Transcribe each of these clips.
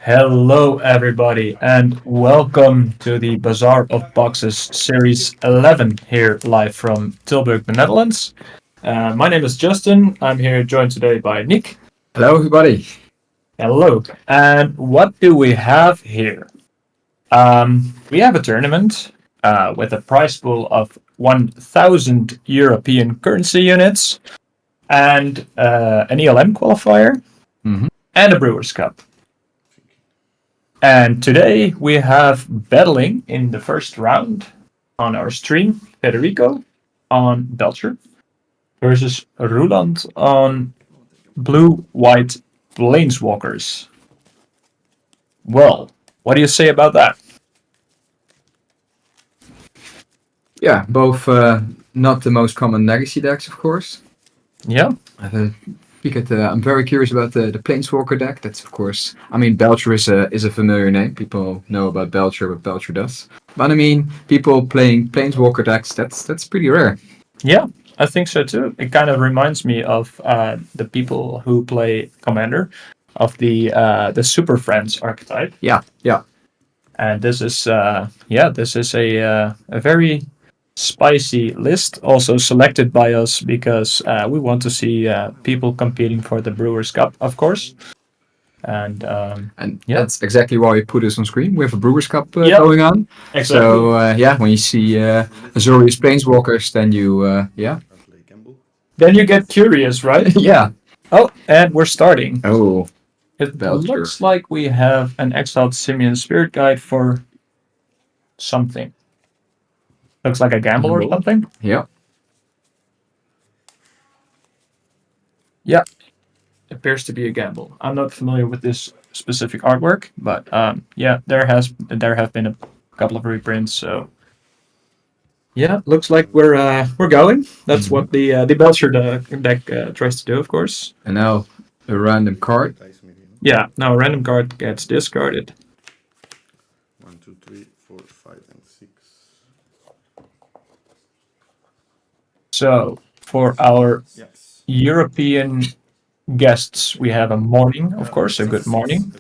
Hello, everybody, and welcome to the Bazaar of Boxes Series 11 here live from Tilburg, the Netherlands. My name is Justen. I'm here joined today by Niek. Hello, everybody. Hello. And what do we have here? We have a tournament with a prize pool of 1,000 European currency units and an ELM qualifier and a Brewers Cup. And today we have battling in the first round on our stream Federico on Belcher versus Roland on blue-white Planeswalkers. Well, what do you say about that? Yeah, both not the most common legacy decks, of course. Yeah. I'm very curious about the Planeswalker deck. That's, of course, Belcher is a familiar name. People know about Belcher, what Belcher does. But people playing Planeswalker decks, that's pretty rare. Yeah, I think so too. It kind of reminds me of the people who play Commander, of the Super Friends archetype. Yeah. And this is a very spicy list, also selected by us because we want to see people competing for the Brewers Cup, of course. And that's exactly why we put this on screen. We have a Brewers Cup going on. Exactly. So when you see Azorius Planeswalkers, then then you get curious, right? Yeah. Oh, and we're starting. Oh, it Belcher. Looks like we have an Exiled Simian Spirit Guide for something. Looks like a gamble or something. Yeah. Yeah. Appears to be a gamble. I'm not familiar with this specific artwork, but there have been a couple of reprints. So yeah, looks like we're going. That's what the Belcher deck tries to do, of course. And now a random card. Yeah, now a random card gets discarded. 1, 2, 3, 4, 5, and 6. So for our European guests, we have a morning, of course, a good morning.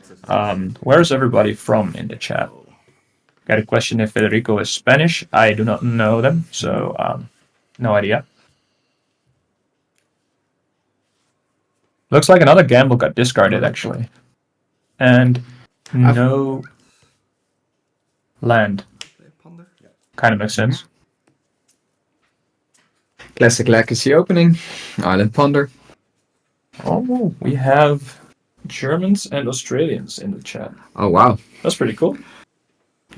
Where's everybody from in the chat? Got a question if Federico is Spanish. I do not know them, so no idea. Looks like another gamble got discarded, actually. And no land. Kind of makes sense. Classic legacy opening. Island Ponder. Oh, we have Germans and Australians in the chat. Oh, wow. That's pretty cool.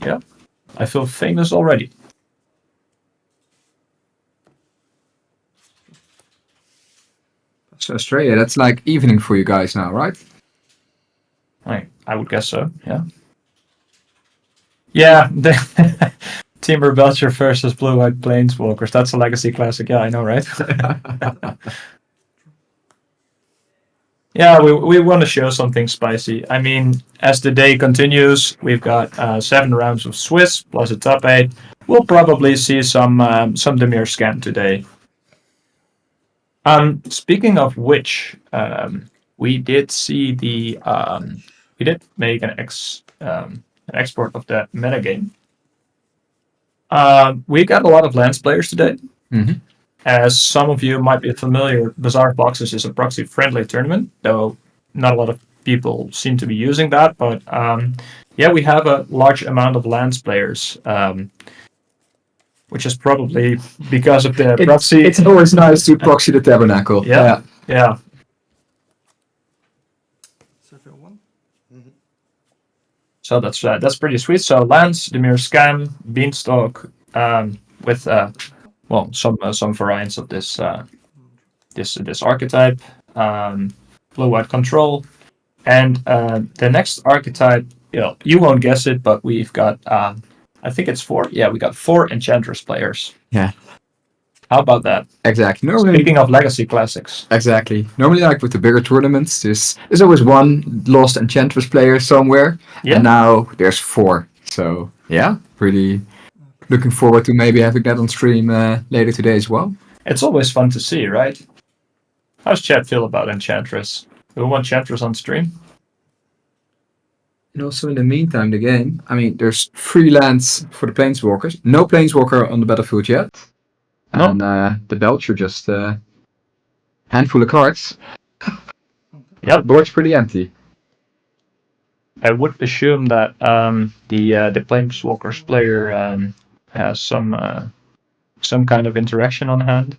Yeah. I feel famous already. So Australia, that's like evening for you guys now, right? I would guess so, yeah. Yeah, Temur Belcher versus Blue-White Planeswalkers. That's a legacy classic, yeah, I know, right? Yeah, we want to show something spicy. As the day continues, we've got 7 rounds of Swiss plus a top 8. We'll probably see some Dimir Scan today. Speaking of which, we did see we did make an export of that metagame. We got a lot of lands players today. Mm-hmm. As some of you might be familiar, Bazaar of Boxes is a proxy-friendly tournament, though not a lot of people seem to be using that. But we have a large amount of lands players, which is probably because of the proxy. It's always nice to proxy the Tabernacle. Yeah. So that's pretty sweet. So lands, Dimir Scan, Beanstalk, with some variants of this archetype, blue-white control, and the next archetype. You won't guess it, but we've got I think it's 4. Yeah, we got 4 Enchantress players. Yeah. How about that? Exactly. Speaking of legacy classics. Exactly. Normally, like with the bigger tournaments, there's always one lost Enchantress player somewhere, and now there's 4. So yeah, really looking forward to maybe having that on stream later today as well. It's always fun to see, right? How's chat feel about Enchantress? Do we want Enchantress on stream? And also in the meantime, the game, I mean, there's 3 lands for the Planeswalkers. No Planeswalker on the battlefield yet. No. And the Belcher just handful of cards. Yep. Board's pretty empty. I would assume that the Planeswalkers player has some kind of interaction on hand.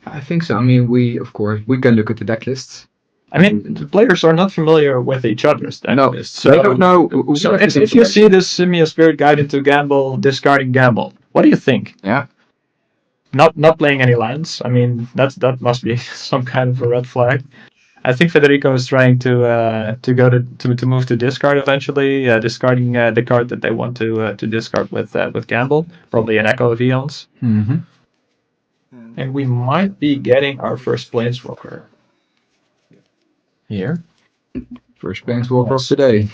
I think so. I mean, we can look at the deck lists. I mean, the players are not familiar with each other's deck No, lists, so they don't know. So if you see this Simia Spirit Guide into Gamble, discarding Gamble, what do you think? Yeah. Not playing any lands. I mean, that must be some kind of a red flag. I think Federico is trying to go to move to discard eventually, discarding the card that they want to discard with Gamble, probably an Echo of Eons. Mm-hmm. And we might be getting our first Planeswalker here. First Planeswalker of today.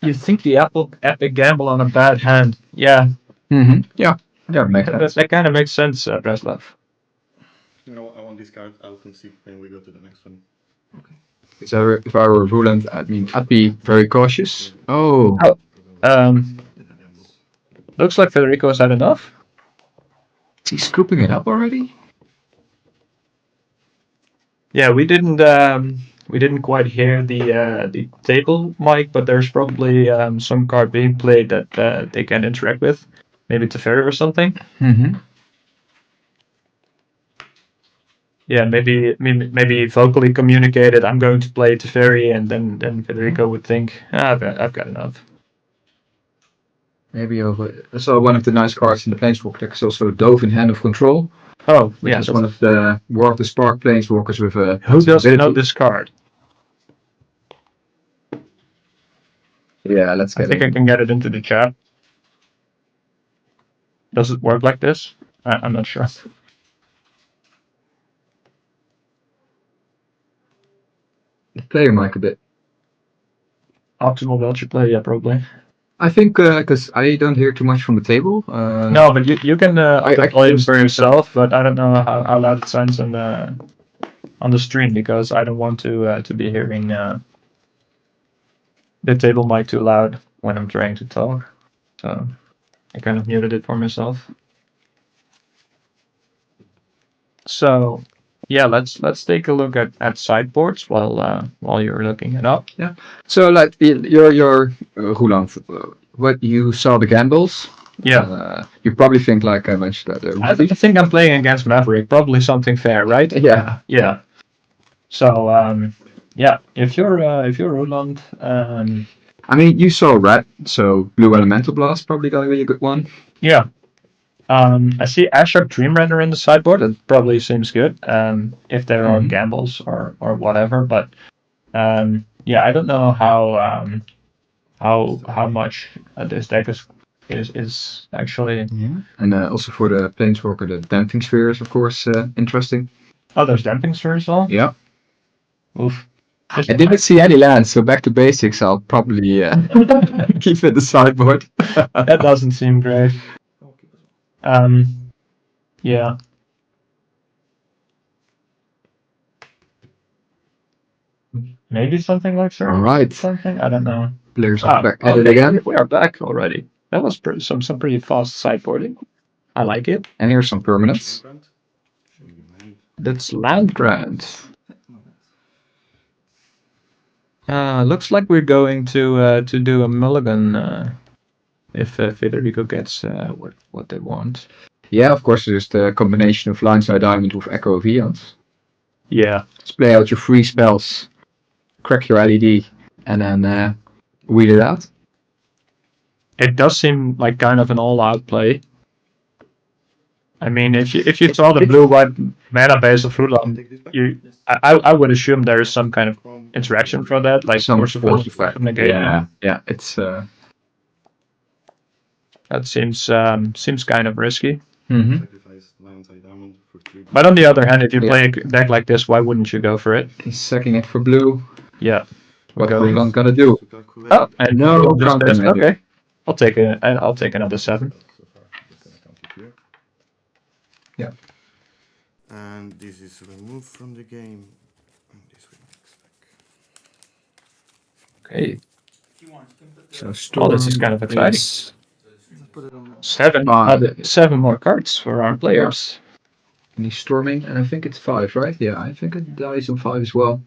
You think the epic gamble on a bad hand? Yeah. Mm-hmm. Yeah. That kind of makes sense, Breslov. I want this card. I'll concede when we go to the next one. So if I were Roland, I'd be very cautious. Oh. Looks like Federico has had enough. Is he scooping it up already? Yeah, we didn't quite hear the table mic, but there's probably some card being played that they can interact with, maybe Teferi or something. Mm-hmm. Yeah, maybe vocally communicated. I'm going to play Teferi, and then Federico would think, I've got enough. Maybe over. So one of the nice cards in the Planeswalker deck is also Dove in Hand of Control. Oh, which yeah, is one of the War of the Spark Planeswalkers with a. Who doesn't know this card? Yeah, let's I get think it. I can get it into the chat. Does it work like this? I'm not sure. Player mic a bit. Optimal Belcher play, yeah, probably. I think because I don't hear too much from the table. No, but you can I play it for yourself, but I don't know how loud it sounds on the stream because I don't want to be hearing the table mic too loud when I'm trying to talk. So I kind of muted it for myself. So yeah, let's take a look at sideboards while you're looking it up. Yeah. So like your Roland, what you saw the gambles. Yeah. You probably think like I mentioned that. I think I'm playing against Maverick. Probably something fair, right? Yeah. Yeah. So yeah, if you're Roland, I mean, you saw red, so Blue Elemental Blast probably gonna be a good one. Yeah. I see Ashok Dreamrender in the sideboard. That probably seems good. If there are gambles or whatever, but yeah, I don't know how much this deck is actually. Yeah. And also for the Planeswalker, the Damping Sphere is of course interesting. Oh, there's Damping Sphere as well. Yeah. Oof. I didn't see any lands, so back to basics. I'll probably keep it the sideboard. That doesn't seem great. Yeah. Maybe something like that. All right. Something I don't know. Players are back at it Okay, again. we are back already. That was some pretty fast sideboarding. I like it. And here's some permanents. That's Land Grant. Looks like we're going to do a mulligan if Federico gets what they want. Yeah, of course, there's the combination of Blindside Diamond with Echo of Eons. Yeah. Just play out your free spells, crack your LED, and then wheel it out. It does seem like kind of an all-out play. I mean, if you saw the blue-white mana base of Roland, I would assume there is some kind of interaction for that, like some force effect from the game. Yeah, it's. That seems kind of risky. Mm-hmm. But on the other hand, if you play a deck like this, why wouldn't you go for it? He's sucking it for blue. Yeah. What are we gonna do? Oh, and no, okay. I'll take another 7. Yeah. And this is removed from the game. And this we next back. Okay. So Storm. Oh, this is kind of exciting. is Put it on. 7 more cards for our players. And he's storming, and I think it's 5, right? Yeah, I think it dies on 5 as well.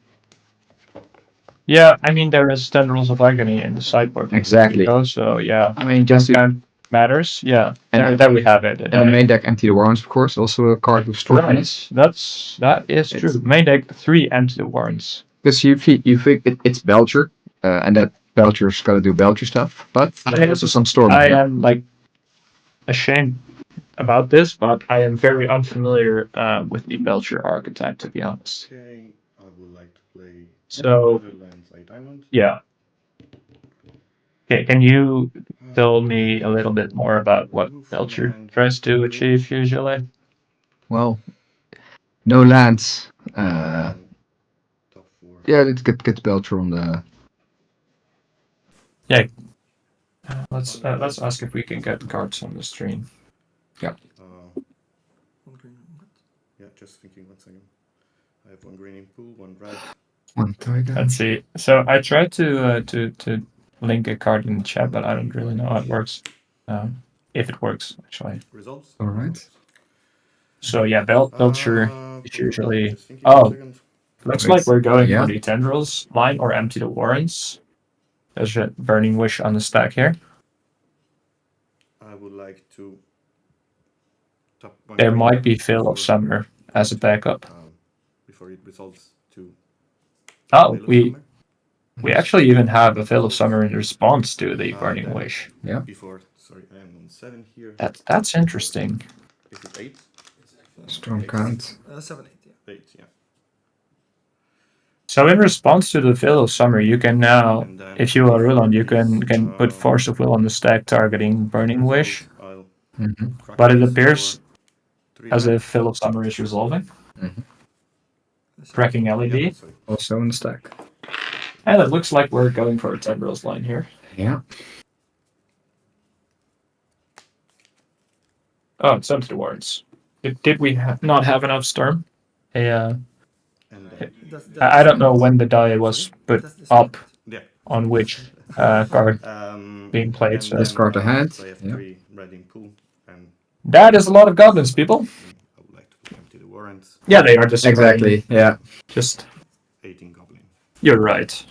Yeah, I mean there is Tendrils of Agony in the sideboard. Exactly. So yeah, I mean, just kind of matters. Yeah, And- there we have it. and the main deck Empty the Warrens, of course, also a card with storm in it. Right, that is true. Main deck 3 Empty the Warrens. Because you think it's Belcher, and that Belcher's got to do Belcher stuff, but there's also some storm. I am like ashamed about this, but I am very unfamiliar with the Belcher archetype, to be honest. Okay, I would like to play So Netherlands a diamond. yeah. Okay, can you tell me a little bit more about what Belcher tries to achieve usually? Well, no lands. Top 4. Yeah, let's get Belcher on the. Let's ask if we can get cards on the stream. One green. Yeah, just thinking 1 second. I have 1 green in pool, 1 red. One tiger. Let's see. So I tried to link a card in the chat, but I don't really know how it works. If it works, actually. Results? All right. So yeah, Belcher is usually. Just thinking 1 Oh, second. looks like we're going Yeah. for the Tendrils line or Empty the Warrens. There's a Burning Wish on the stack here. I would like to top 1 There green might be Veil of before- Summer as a backup. Before it results to. Oh, Veil of we Summer. actually even have a Veil of Summer in response to the Burning then Wish. Yeah. Before, sorry, I am on 7 here. That's interesting. Is it 8? Storm count. 7, 8, yeah. 8, yeah. So in response to the Veil of Summer, you can now, And then if you are Ruland, you before can this, put Force of Will on the stack targeting Burning Wish, I'll Mm-hmm. crack but it this appears for 3 as red. if Veil of Summer is resolving, cracking Yeah, LED, sorry. Also in the stack. and it looks like we're going for a Tendrils line here. Yeah. Oh, it's Empty the Warrens. Did we not have enough Storm? Yeah. And then, I don't know when the die was put up yeah. on which card. Being played, and so- then, Discard a hand, so I have yeah. 3 red in pool, and That is a lot of goblins, people. I would like to empty the warrants. Yeah, they are just Exactly. Yeah. Just 18 goblin. you're right.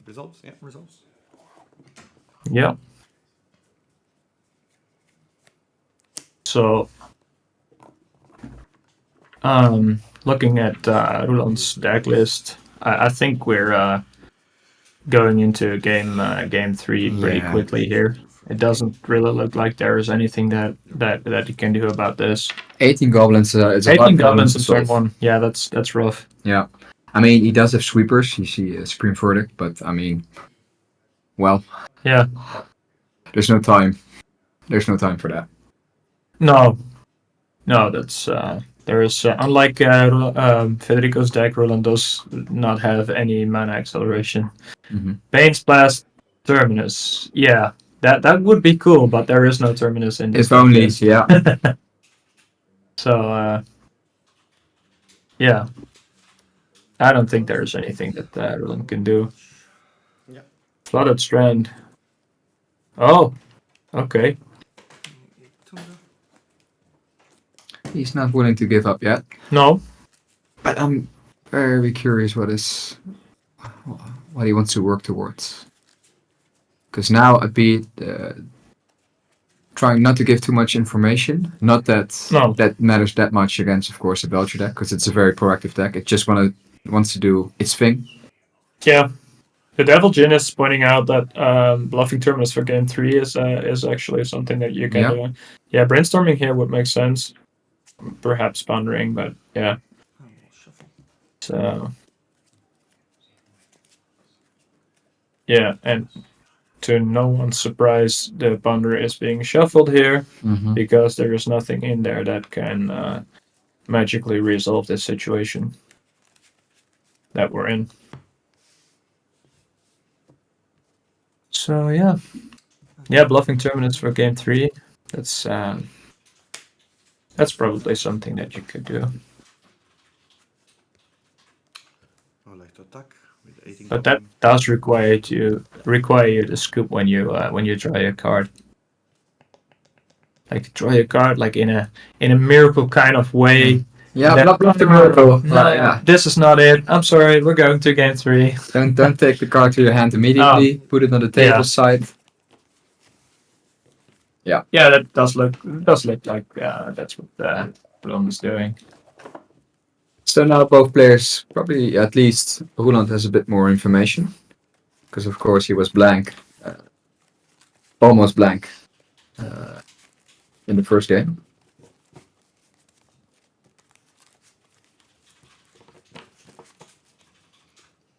Results, yeah. Results. Yeah. So, looking at Ruland's deck list, I think we're going into game 3 pretty Yeah. quickly here. It doesn't really look like there is anything that you can do about this. 18 goblins. It's a lot 18 of goblins in to turn solve. 1. Yeah, that's rough. Yeah. I mean, he does have sweepers. You see Supreme Verdict, but I mean, well, Yeah. there's no time. There's no time for that. No, that's there is unlike Federico's deck, Roland does not have any mana acceleration. Mhm. Bane's Blast, Terminus, yeah, that would be cool, but there is no Terminus in this. If only, deck. yeah. So yeah, I don't think there's anything that Roland can do. Yeah. Flooded Strand. Oh, okay. He's not willing to give up yet. No, But I'm very curious what he wants to work towards. Because now I'd be trying not to give too much information. Not that No. that matters that much against, of course, a Belcher deck, because it's a very proactive deck. It just wants to do its thing. yeah. The Devil Jin is pointing out that bluffing Terminus for game 3 is actually something that you can do. Yeah, brainstorming here would make sense. Perhaps pondering, but yeah. So yeah, and to no one's surprise, the ponder is being shuffled here Mm-hmm. because there is nothing in there that can magically resolve this situation that we're in. So yeah, bluffing Terminus for game 3. That's probably something that you could do. I like to attack with 18. But that does require you to scoop when you draw a card. Like draw a card like in a miracle kind of way. Yeah, That- not the miracle. No, Yeah. this is not it. I'm sorry. We're going to game 3. Don't take the card to your hand immediately. Put it on the table Yeah. side. Yeah, that does look like that's what Roland is doing. So now both players, probably at least Roland has a bit more information. Because of course he was blank. Almost blank. In the first game.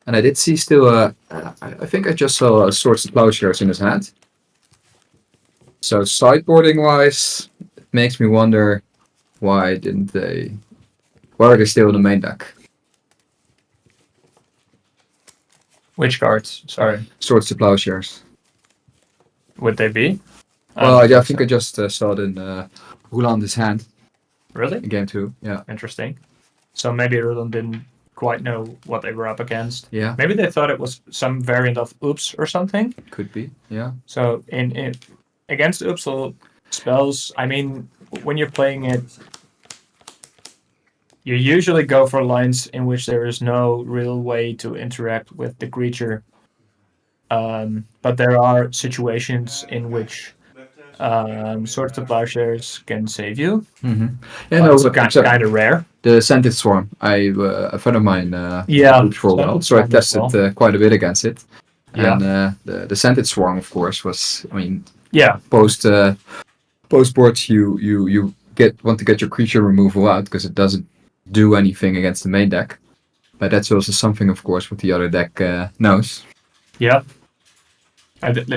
And I did see still, I think I just saw Swords and Plowshares in his hand. So sideboarding wise, it makes me wonder why are they still in the main deck? Which cards? Sorry, Swords to Plowshares. would they be? Well, I think so. I just saw it in Roland's hand Really in game 2. Yeah. interesting. So maybe Roland didn't quite know what they were up against. Yeah. Maybe they thought it was some variant of Oops or something. Could be. Yeah. So in against Oops spells, I mean, when you're playing it, you usually go for lines in which there is no real way to interact with the creature. But there are situations in which Swords to Plowshares can save you. Mm-hmm. Yeah, But no, it's but kind of rare. the Scented Swarm, a friend of mine used for a while, so I Scented Swarm tested as quite a bit against it. Yeah. And the Scented Swarm, of course, was, I mean, Yeah, post boards you want to get your creature removal out because it doesn't do anything against the main deck. But that's also something, of course, what the other deck knows. yeah.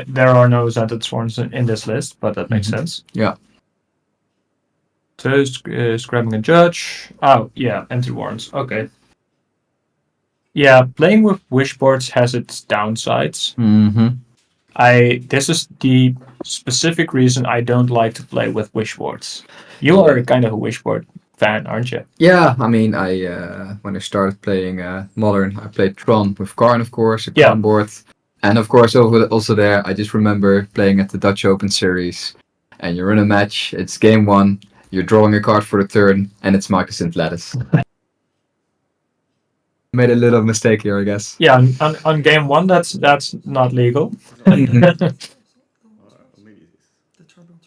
There are no Scented Swarms in this list, but that makes sense. Yeah. So scrapping a judge. Oh, yeah, Empty Warrants. Okay. Yeah, playing with wishboards has its downsides. Mm-hmm. This is the specific reason I don't like to play with wishboards. You are kind of a wishboard fan, aren't you? Yeah, I mean, when I started playing Modern, I played Tron with Karn, of course, a Yeah. Karn board. And of course, also there, I just remember playing at the Dutch Open Series. And you're in a match, it's game 1, you're drawing a card for the turn, and it's Microsynth Lattice. Made a little mistake here, I guess. Yeah, on game 1, that's not legal. Maybe it is. The turbulence,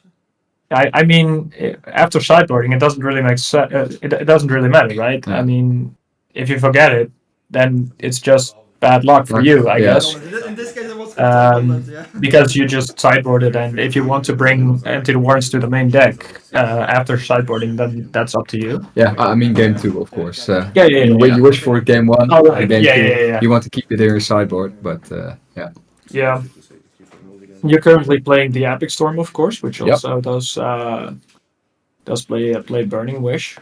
I mean, after sideboarding, it doesn't really make sense. It doesn't really matter, right? Yeah. I mean, if you forget it, then it's just bad luck for you, I Yeah. guess. In this case, it was Um, yeah. Because you just sideboarded, and if you want to bring Empty Warrants to the main deck after sideboarding, then that's up to you. Yeah, I mean game 2, of course. Yeah. You wish for it game 1, Oh, right. and game Yeah, 2, yeah. you want to keep it in your sideboard, but yeah. Yeah. To say that keep removed again. You're currently playing the Epic Storm, of course, which Yep. also does play Burning Wish.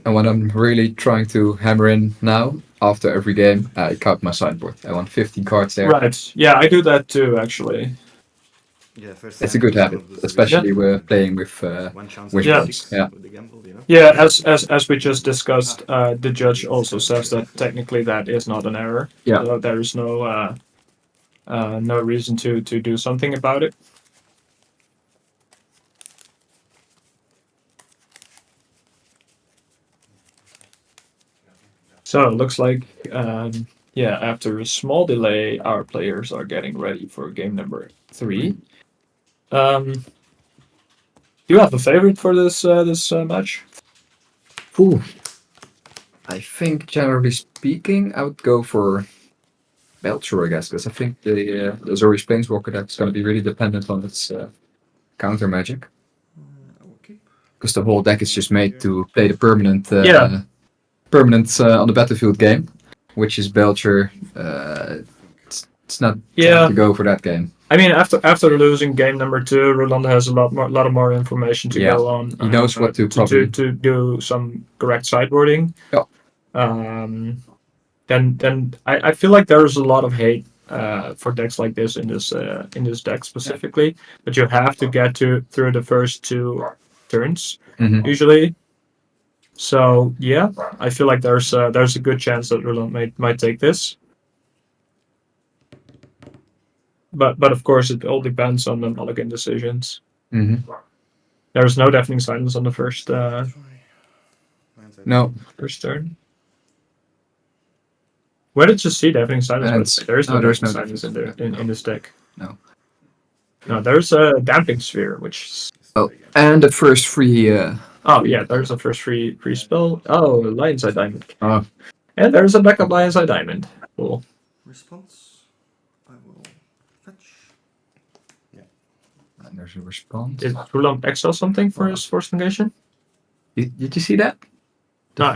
And what I'm really trying to hammer in now, after every game, I count my sideboard. I want 15 cards there. Right. Yeah, I do that too, actually. Yeah, first It's a time good is habit, one of the especially we're playing with one chance with in boards, 6 yeah. with the gamble, you know. Yeah, as we just discussed, the judge also says that technically that is not an error. Yeah. So there is no reason to do something about it. So it looks like after a small delay, our players are getting ready for game number 3. Do you have a favorite for this match? Ooh. I think, generally speaking, I would go for Belcher, I guess, because I think the Azorius Planeswalker deck's going to be really dependent on its counter magic. I will keep. Because the whole deck is just made to play the permanent on the battlefield game, which is Belcher. It's not trying to go for that game. I mean, after losing game number 2, Roland has a lot more information to go on. He knows what to probably to do some correct sideboarding. Yeah. Then I feel like there's a lot of hate for decks like this in this deck specifically, but you have to get through the first 2 turns Mhm. usually. So yeah, I feel like there's a good chance that Roland might take this. But of course it all depends on the mulligan decisions. Mm-hmm. There's no deafening silence on the first No. first turn. Where did you see deafening silence? There is no deafening silence in this deck. No. No, there's a damping sphere, which. Oh, and the first free. Oh yeah, there's a first free spell. Oh, Lion's Eye Diamond. Oh. And there's a backup Lion's Eye Diamond. Cool. Response. I will fetch. And there's a response. Did Roland exile something for his forced negation? Did you see that? No,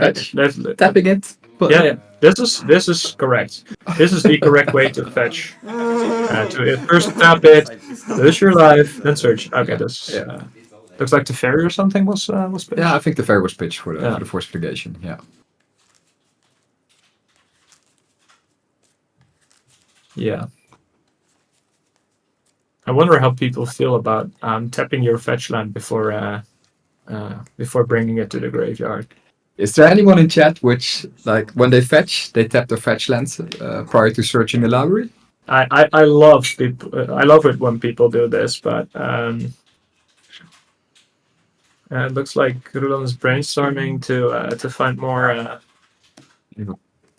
Tapping it. Yeah. This is correct. This is the correct way to fetch. To first tap it, lose your life, then search. Okay, this looks like the fairy or something was pitched. Yeah, I think the fairy was pitched for the forced negation. Yeah. Yeah. I wonder how people feel about tapping your fetch land before bringing it to the graveyard. Is there anyone in chat which, like, when they fetch, they tap their fetch lands prior to searching the library? I love people. I love it when people do this, but it looks like Roland is brainstorming to find more.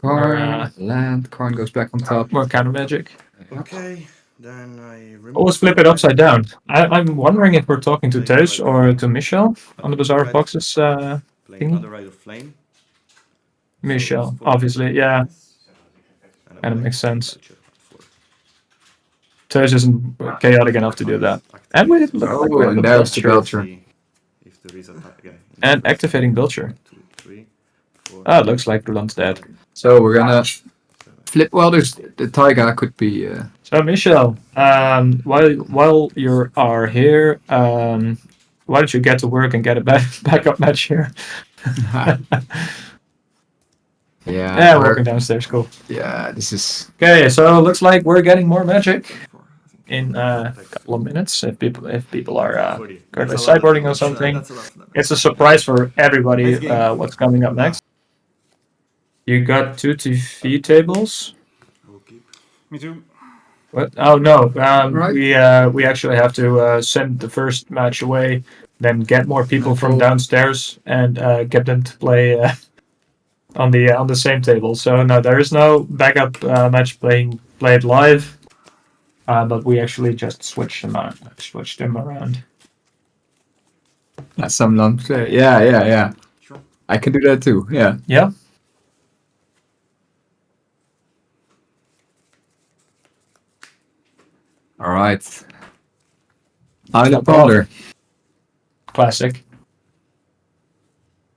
Karn, land, Karn goes back on top. More counter magic. Okay, then I remove. Always flip it upside down. I'm wondering if we're talking to Tej or to Michel on the Bazaar of Boxes. Playing Other Rite of Flame. Michel, obviously, yeah. And it makes sense. Tej isn't chaotic enough to do that. And we didn't look like we and there's the Belcher. If there is a and activating Belcher. 2, 3, 4. Ah, it looks like Roland's dead. So we're gonna flip. Well, there's the Taiga could be. So Michel, while you are here, why don't you get to work and get a backup match here? Yeah, walking downstairs, cool. Yeah, this is. Okay, so it looks like we're getting more magic in a couple of minutes. If people are currently sideboarding or something, it's a surprise for everybody. What's coming up next? You got 2 TV tables. Me too. What? Oh no! Right. We actually have to send the first match away, then get more people from downstairs and get them to play on the same table. So no, there is no backup match played live, but we actually just switched them around. Some lumps. Yeah. Sure. I can do that too. Yeah. Yeah. All right. Island Ponder. Classic.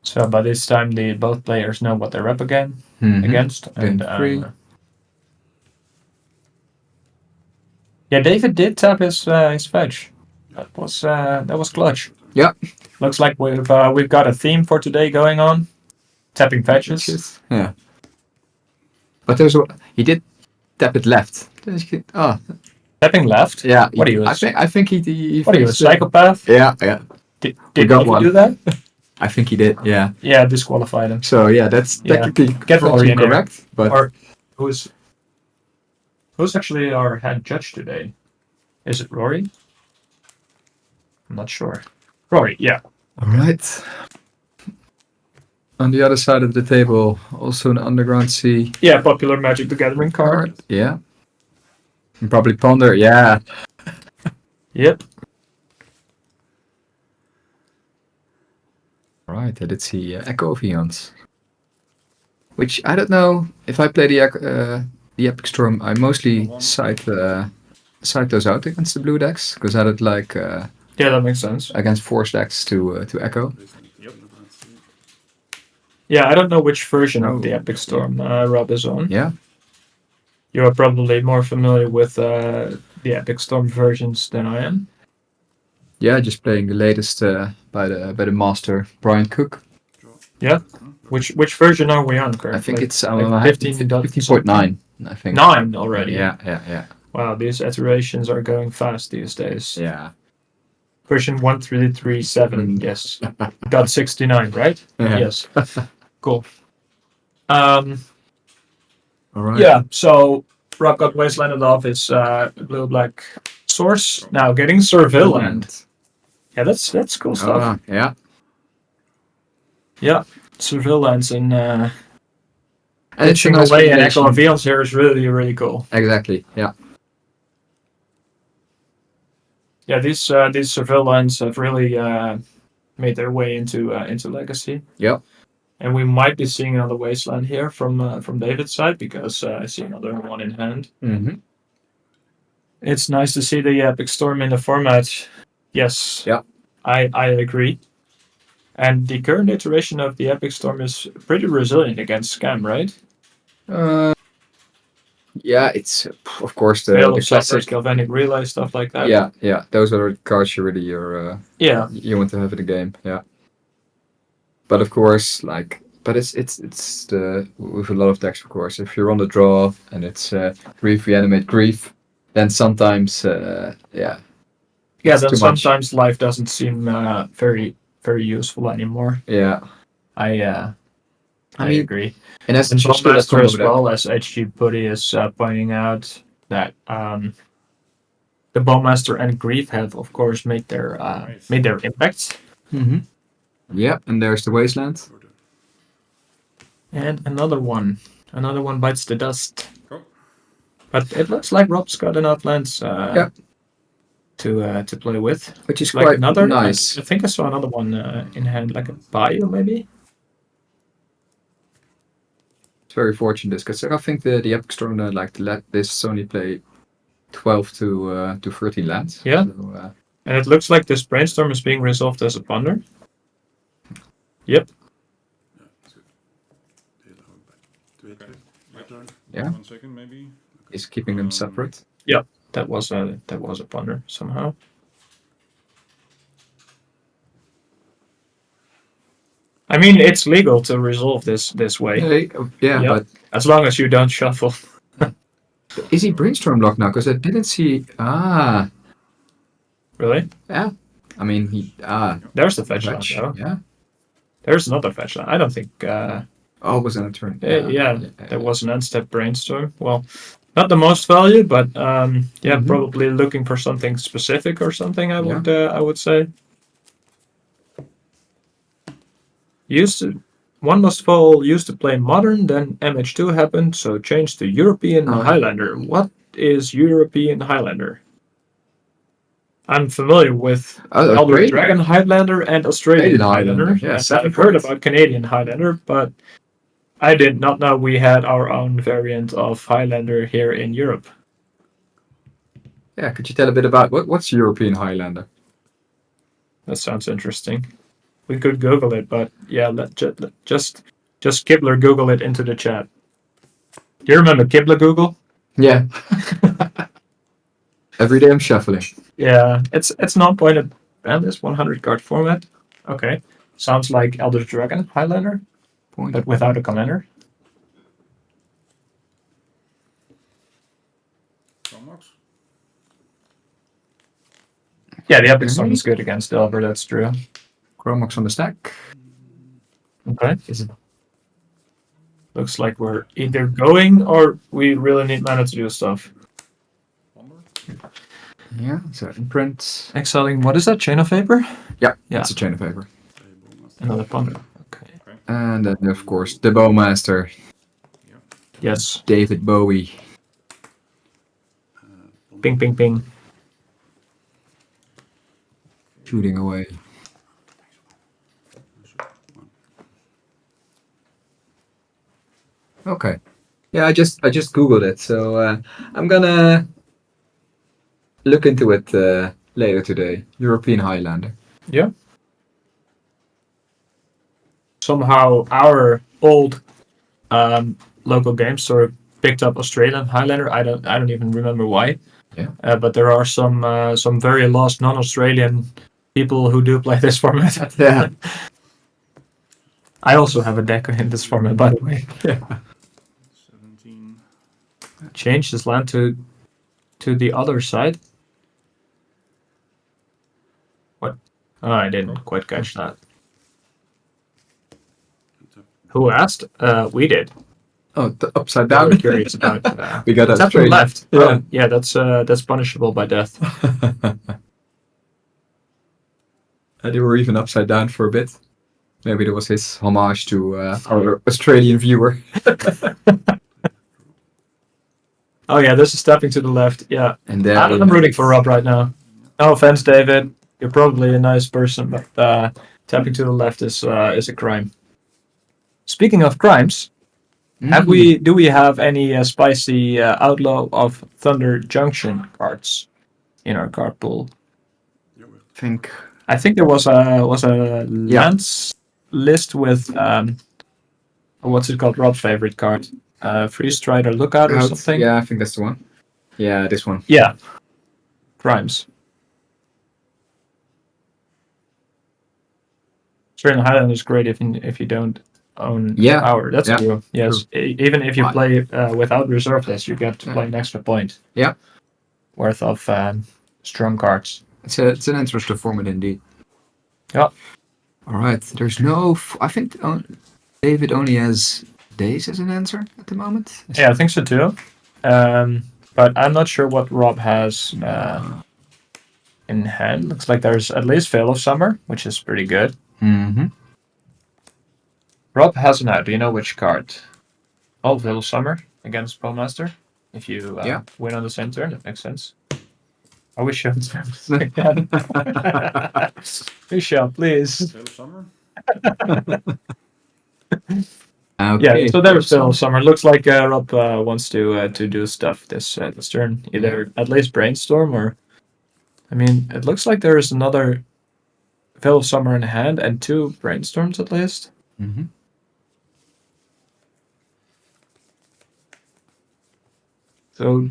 So by this time, both players know what they're up against, and yeah, David did tap his fetch. That was clutch. Yeah. Looks like we've got a theme for today going on. Tapping fetches. Yeah. But he did tap it left. Oh. Tapping left. Yeah. What are you? I think he what are you, a psychopath? Yeah. Did he do that? I think he did. Yeah. Yeah, disqualified him. So yeah, that's technically correct. But or who's actually our head judge today? Is it Rory? I'm not sure. Rory, yeah. All right. On the other side of the table, also an Underground Sea. Yeah, popular Magic the Gathering card. Yeah. And probably Ponder. Yeah. Yep. All right. I did see Echo Vions. Which I don't know if I play the Epic Storm. I mostly side those out against the blue decks because I don't like. Yeah, that makes sense. Against force decks to Echo. Yeah, I don't know which version of the Epic Storm Rob is on. Yeah. You are probably more familiar with the Epic Storm versions than I am. Yeah, just playing the latest by the master Brian Cook. Yeah. Which version are we on currently? I think it's 15.9. I think 9 already. Yeah. Wow, these iterations are going fast these days. Yeah. Version 1337. Yes. Got 69, right? Yeah. Yes. Cool. All right. Yeah. So Rob got Wastelanded off his blue-black source. Now getting Surveillant. Yeah, that's cool stuff. Yeah. Yeah, Surveillance and And it's a pitching nice away an Echo combination. of Eons here is really, really cool. Exactly. Yeah. Yeah, these Surveillance have really made their way into Legacy. Yep. And we might be seeing another Wasteland here from David's side because I see another one in hand. Mm-hmm. It's nice to see the Epic Storm in the format. Yes. Yeah. I agree. And the current iteration of the Epic Storm is pretty resilient against Scam, right? Yeah, it's of course the Veil of Suffers, classic. Galvanic Relay, stuff like that. Yeah. Those are the cards you really you want to have in the game. Yeah. But of course, it's the with a lot of decks, of course. If you're on the draw and it's Grief, Reanimate, Grief, then sometimes Yeah, it's then too much. sometimes life doesn't seem very, very useful anymore. Yeah. I mean, agree. in And essence, you still have Bowmaster combo as deck. well, as HG Putty is pointing out, that the Bowmaster and Grief have, of course, made their impacts. Mm-hmm. Yeah, and there's the Wasteland. And another one bites the dust. Go. But it looks like Rob's got enough lands to play with. Which is Like quite another nice. I think I saw another one in hand, like a Bio maybe. It's very fortunate because I think the Epic Storm like to let this only play 12 to 13 lands. Yeah. So, And it looks like this Brainstorm is being resolved as a ponder. Yep. Yeah, that's good. Do it back. My turn. Yeah. 1 second, maybe. is keeping them separate. That was a ponder somehow. I mean, it's legal to resolve this way, Yeah, Yep. but as long as you don't shuffle. is he Brainstorm locked now? Because I didn't see. Really? Yeah. I mean, he. There's the fetch land, Fetch. though. Yeah. There's another fetch land. I don't think. Oh, it was on a turn. There was an end-step Brainstorm. Well, not the most value, but Mhm. probably looking for something specific or something. I would say. One must fall used to play modern, then MH2 happened, so changed to European Oh, yeah. Highlander. What is European Highlander? I'm familiar with Elder Australian. Dragon Highlander and Australian Canadian Highlander. Highlander, yeah, And 7 I've heard points. about Canadian Highlander, but I did not know we had our own variant of Highlander here in Europe. Yeah, could you tell a bit about what's European Highlander? That sounds interesting. We could Google it, but yeah, just Kibler Google it into the chat. Do you remember Kibler Google? Yeah. Every day I'm shuffling. Yeah, it's non-pointed and this 100 card format. Okay, sounds like Elder Dragon Highlander, Point. but without a commander. Chromox. Yeah, the Epic Storm is good against Delver. That's true. Chromox on the stack. Okay. Looks like we're either going or we really need mana to do stuff. Ponder. Yeah, so imprint. Exiling, what is that? Chain of Vapor? Yeah, Yeah. it's a chain of paper. Another ponder. Okay. And then, of course, the Bowmaster, Yes. David Bowie. Ping, ping, ping. Shooting away. Okay. Yeah, I just googled it, so I'm gonna look into it later today. European Highlander. Yeah. Somehow our old local game store picked up Australian Highlander. I don't even remember why. Yeah. But there are some very lost non-Australian people who do play this format. Yeah. I also have a deck in this format, by the way. Yeah. 17. Change this land to the other side. Oh, I didn't quite catch that. Untap. Who asked? We did. Oh, the upside They down. were curious about. We got that Tap to straight. the left. Yeah. Oh, yeah, that's punishable by death. They were even upside down for a bit. Maybe that was his homage to our Australian viewer. Oh yeah, this is stepping to the left. Yeah, And then I'm rooting for Rob right now. No offense, David. You're probably a nice person, but tapping to the left is a crime. Speaking of crimes, do we have any spicy Outlaw of Thunder Junction cards in our card pool? Yeah, we have think I think there was a Lance list with what's it called? Rob's favorite card, Freeze Strider Lookout or something. Yeah, I think that's the one. Yeah, this one. Yeah, crimes. Australian Highland is great if you don't own power. That's true. Yes, even if you play without reserve list, you get to play an extra point. Yeah, worth of strong cards. It's an interesting format indeed. Yeah. All right. There's no. I think David only has days as an answer at the moment. Yeah, I think so too. But I'm not sure what Rob has in hand. Looks like there's at least Veil of Summer, which is pretty good. Mm-hmm. Rob has an out. Do you know which card? Oh, Veil of Summer against Bowmaster. If you win on the same turn, that makes sense. I wish you had again. Michelle, please. Veil of Summer? Okay. Yeah, so there's Veil of Summer. Looks like Rob wants to do stuff this turn. Either at least Brainstorm or... I mean, it looks like there is another Veil of Summer in hand and 2 Brainstorms at least. Mm-hmm. So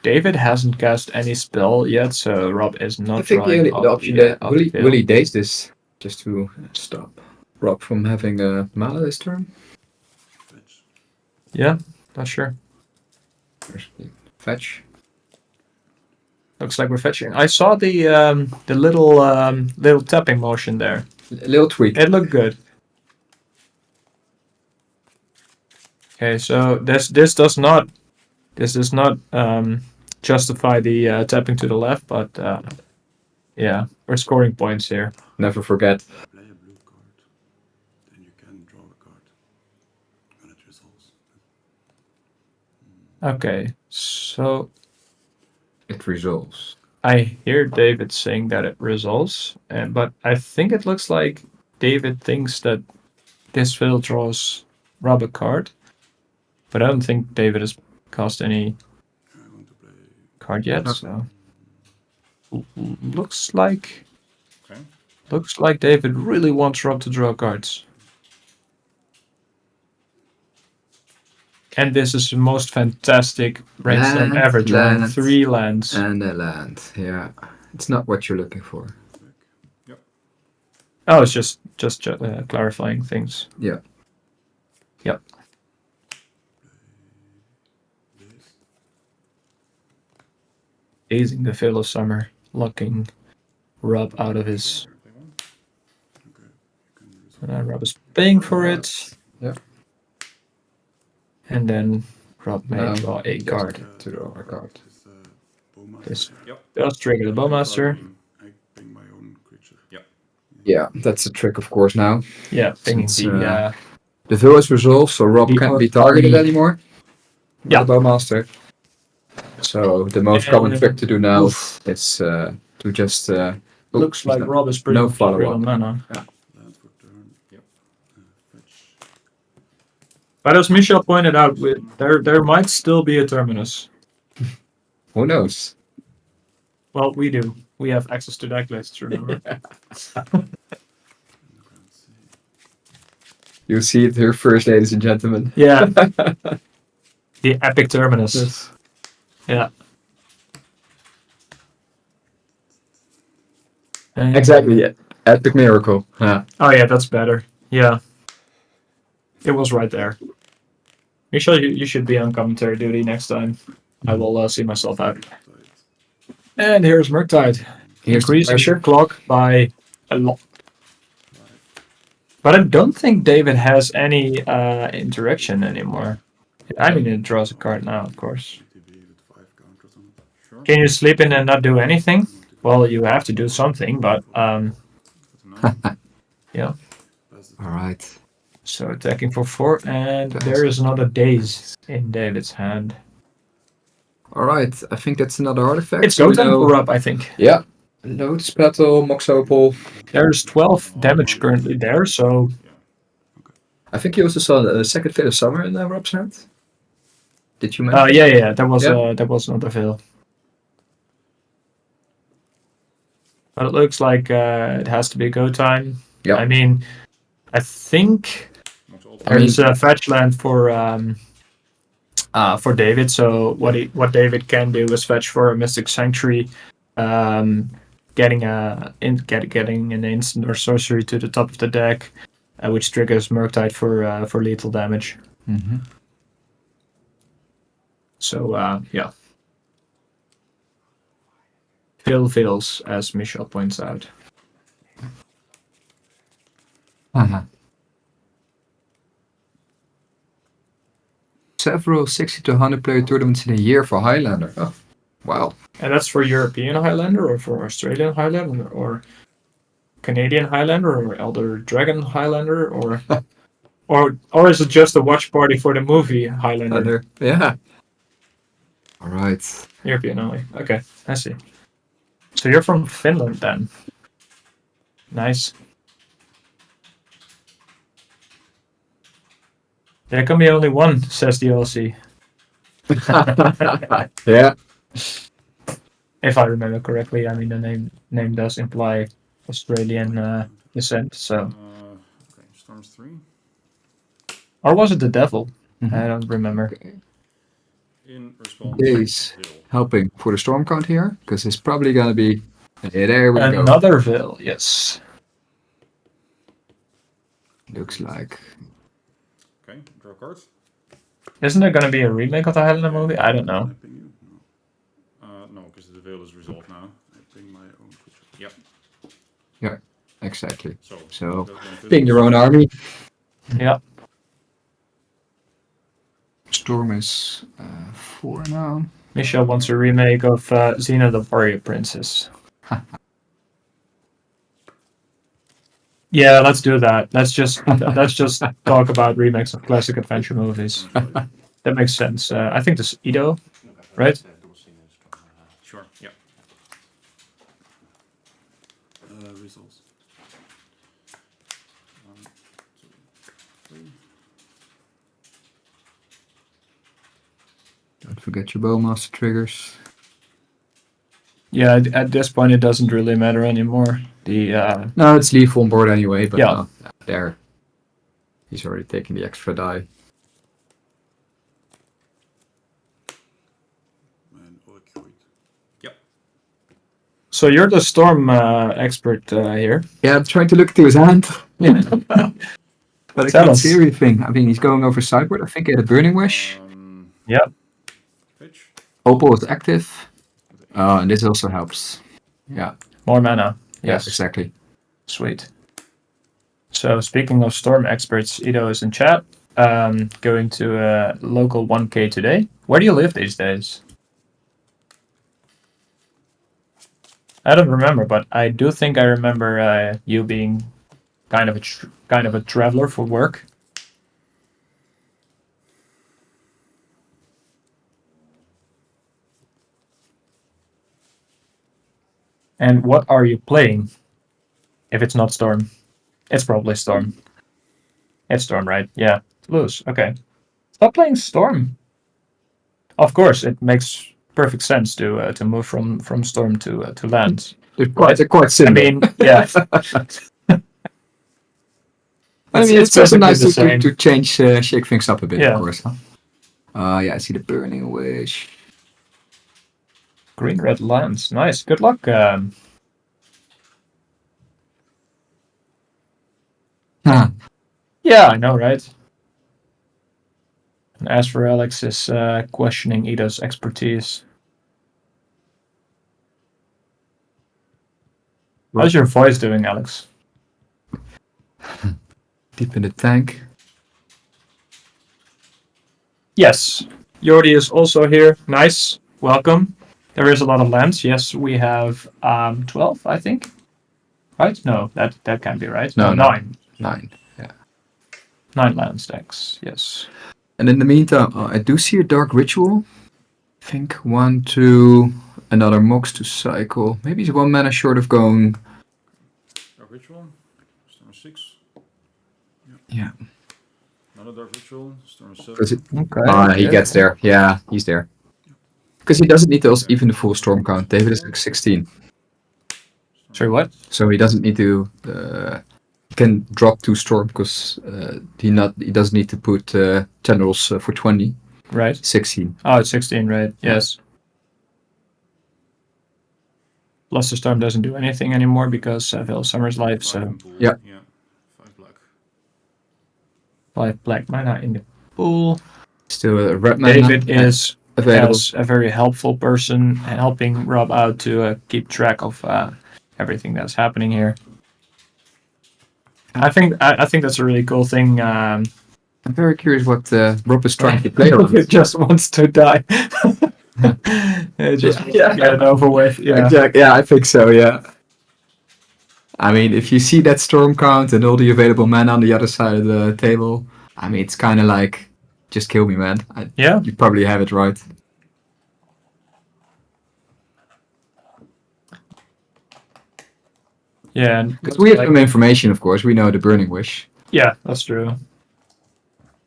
David hasn't cast any spell yet, so Rob is not I think drawing the option that will he daze this just to stop Rob from having a mana this turn? fetch. Yeah, not sure. Fetch. Looks like we're fetching. I saw the little tapping motion there. A little tweak. It looked good. Okay, so this does not justify the tapping to the left, but yeah, we're scoring points here. Never forget. Play a blue card. Then you can draw a card. When it resolves. Okay, so It resolves. I hear David saying that it resolves, but I think it looks like David thinks that this fill draws Rob a card, but I don't think David has cast any I want to play. card yet. So looks like David really wants Rob to draw cards. And this is the most fantastic brainstorm ever, drawing 3 lands. And a land. Yeah, it's not what you're looking for. Oh, it's just clarifying things. Yeah. Yep. Easing the Veil of Summer, locking Rob out of his. Play one. Okay. You can resolve. Rob is paying for it. Yeah. And then Rob may draw a just card. to draw a card. This Bowmaster. This Yep. does trigger the Bowmaster. I bring my own creature. Yep. Yeah, that's a trick, of course. Now Yeah, pinging Since, the the veil is resolved, so Rob The can't be party- targeted anymore. Yeah. The Bowmaster. So the most common trick to do now is to just. looks like Rob is pretty no much follow-up. free on mana. Land for turn. Yep. Fetch. But as Michel pointed out, there might still be a terminus. Who knows? Well, we do. We have access to decklists, remember? You'll see it here first, ladies and gentlemen. Yeah. The epic terminus. Yeah. Exactly. Yeah. Epic miracle. Yeah. Oh yeah, that's better. Yeah. It was right there. Michel, you should be on commentary duty next time. I will see myself out. And here's Murktide. Here's the Increasing pressure. clock by a lot. But I don't think David has any interaction anymore. I mean, it draws a card now, of course. ATB with 5 counters on it. Sure. Can you sleep in and not do anything? Well, you have to do something, but Good to know. yeah. Pass it. Alright. So attacking for 4, and there is another Daze in David's hand. Alright, I think that's another artifact. It's go time for up, I think. Yeah. Lotus Petal, Mox Opal. There's 12 damage currently there, so I think you also saw the second Fate of Summer in Rob's hand. Did you mention? yeah, that was Yeah. that was not a fail. But it looks like it has to be go time. Yeah. I mean, I think Much all there's a fetch land for David. So what David can do is fetch for a Mystic Sanctuary, getting an instant or sorcery to the top of the deck, which triggers Murktide for lethal damage. Mm-hmm. So yeah. Fiddles, as Michelle points out. Uh-huh. Several 60 to 100 player tournaments in a year for Highlander. Oh, wow. And that's for European Highlander, or for Australian Highlander, or Canadian Highlander, or Elder Dragon Highlander, or or is it just a watch party for the movie Highlander? Yeah. All right. European only. Okay, I see. So you're from Finland then. Nice. There can be only one, says the LC. Yeah. If I remember correctly, I mean the name does imply Australian descent. So, okay, Storms 3. or was it the devil? Mhm. I don't remember. Okay. In response. Days Bill. helping for the storm count here because it's probably gonna be. Yeah, there we go. Another Vil, yes. Looks like. Okay, draw a card. Isn't there gonna be a remake of the Highlander movie? I don't know. I ping you? No. No, because the veil is resolved now. I ping my own creature. Yep. Yeah. Exactly. So. So, those one ping your fiddles. own army. Yeah. Storm is 4 now. Michelle wants a remake of Xena the Warrior Princess. Yeah, let's do that. Let's just talk about remakes of classic adventure movies. That makes sense. I think this is Ido, right? Sure, yep. Results. 1, 2, 3. Don't forget your Bowmaster triggers. Yeah, at this point it doesn't really matter anymore. The No, it's lethal on board anyway, but Yeah. there. He's already taking the extra die. And Orchid. Yep. so you're the storm expert here. Yeah, I'm trying to look through his hand. But I Tell can't us. see everything. I mean, he's going over sideboard. I think he had a Burning Wish. Yep. Pitch. Opal is active. And this also helps. Yeah. More mana. Yes. Exactly. Sweet. So speaking of storm experts, Ido is in chat. Going to a local 1K today. Where do you live these days? I don't remember, but I do think I remember you being kind of a traveler for work. And what are you playing? If it's not Storm, it's probably Storm. It's Storm, right? Yeah. Lose. Okay. Stop playing Storm. Of course, it makes perfect sense to move from Storm to land. They're quite I similar. mean, yeah. It's also basically nice the same. to change, shake things up a bit, Yeah. of course. Yeah, I see the Burning Wish. Green red lands. Nice. Good luck. Huh. Yeah, I know, right? And as for Alex is questioning Ida's expertise. How's your voice doing, Alex? Deep in the tank. Yes. Jordi is also here. Nice. Welcome. There is a lot of lands. Yes, we have 12, I think. Right? No, that can't be right. No, no. 9. 9. Yeah. 9 land stacks. Yes. And in the meantime, I do see a Dark Ritual. I think 1, 2, another Mox to cycle. Maybe he's 1 mana short of going. Dark Ritual. Storm 6. Yeah. Another Dark Ritual. Storm 7. Because Okay. he gets there. Yeah, he's there. Because he doesn't need those, even the full storm count. David is like 16. Sorry, what? So he doesn't need to. He can drop 2 storm because he doesn't need to put generals for 20. Right. 16. Oh, it's 16, right? Yes. Luster Storm doesn't do anything anymore because Veil Summer's Life, so 5 in pool. Yeah. Yeah. 5 black. 5 black mana in the pool. Still a red mana. David is available. as a very helpful person, helping Rob out to keep track of everything that's happening here. I think that's a really cool thing. I'm very curious what Rob is trying to play on. It just wants to die. Just get it over with. Yeah. Exactly. Yeah, I think so. Yeah. I mean, if you see that storm count and all the available mana on the other side of the table, I mean, it's kind of like, just kill me, man. Yeah. You probably have it right. Yeah. Because we have some information, of course. We know the Burning Wish. Yeah, that's true.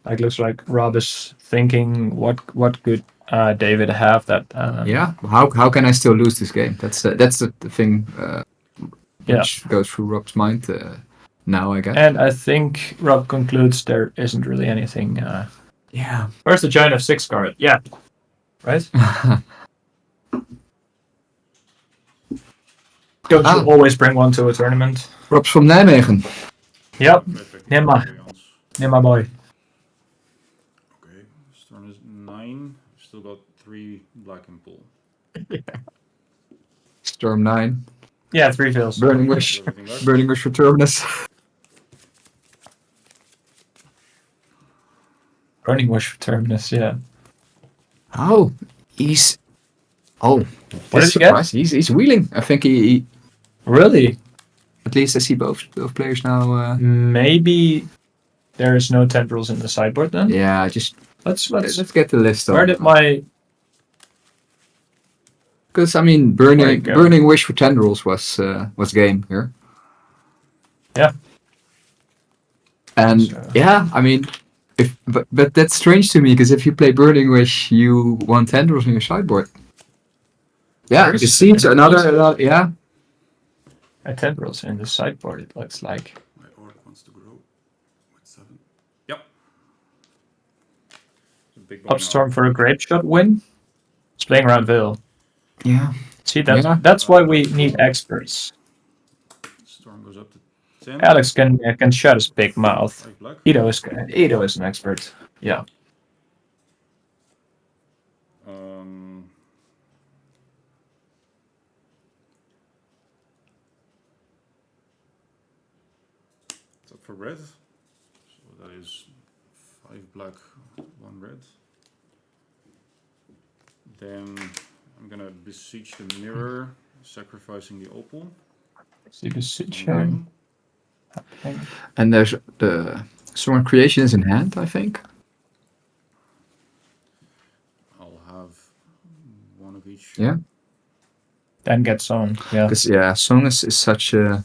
Like, looks like Rob is thinking, what could David have that? Yeah. How can I still lose this game? That's the thing. Which goes through Rob's mind now, I guess. And I think Rob concludes there isn't really anything. Yeah. Where's the Giant of 6 card? Yeah. Right? Don't you always bring one to a tournament? Rob's from Nijmegen. Yep. Perfect. Nimma. Variants. Nimma boy. Okay. Storm is 9. Still got 3 black in pool. Storm 9. Yeah, 3 fills. Burning Wish. Everything left. Burning Wish for Terminus. Burning Wish for Terminus, yeah. Oh, he's. Oh, What did he get? He's wheeling. I think he. Really? At least I see both players now. Maybe there is no tendrils in the sideboard then? Yeah, just Let's let's get the list. where did my Because I mean, There you go. Burning Wish for Tendrils was game here. Yeah. And So- yeah, I mean, but that's strange to me because if you play Burning Wish, you want Tendrils on your sideboard. Yeah, There's it seems another yeah. a tendrils in the sideboard, it looks like. My orc wants to grow with 7. Yep. It's a big boy now. Upstorm for a grape shot win. It's playing around Veil. Yeah. See, that's Yeah. that's why we need experts. Storm goes up to 10. Alex can shut his big mouth. 5 black. Ido is an expert. Yeah. It's up for red. So that is 5 black, 1 red. Then I'm gonna beseech the mirror, sacrificing the opal. See the on switch. 9. And there's the Storm Creation is in hand, I think. I'll have 1 of each. Yeah. Then gets on. Yeah. Because yeah, Song is such a.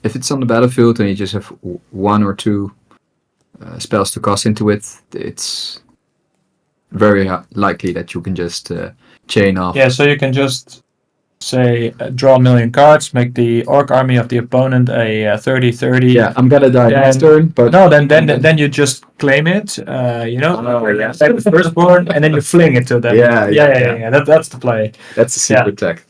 If it's on the battlefield and you just have 1 or 2 spells to cast into it, it's very likely that you can just chain off. Yeah, so you can just say draw a million cards, make the orc army of the opponent a 30-30. Yeah, I'm gonna die Then- next turn, but No, then you just claim it. You know, Oh, yeah. like the firstborn, and then you fling it to them. Yeah. Yeah. That's the play. that's a secret tech.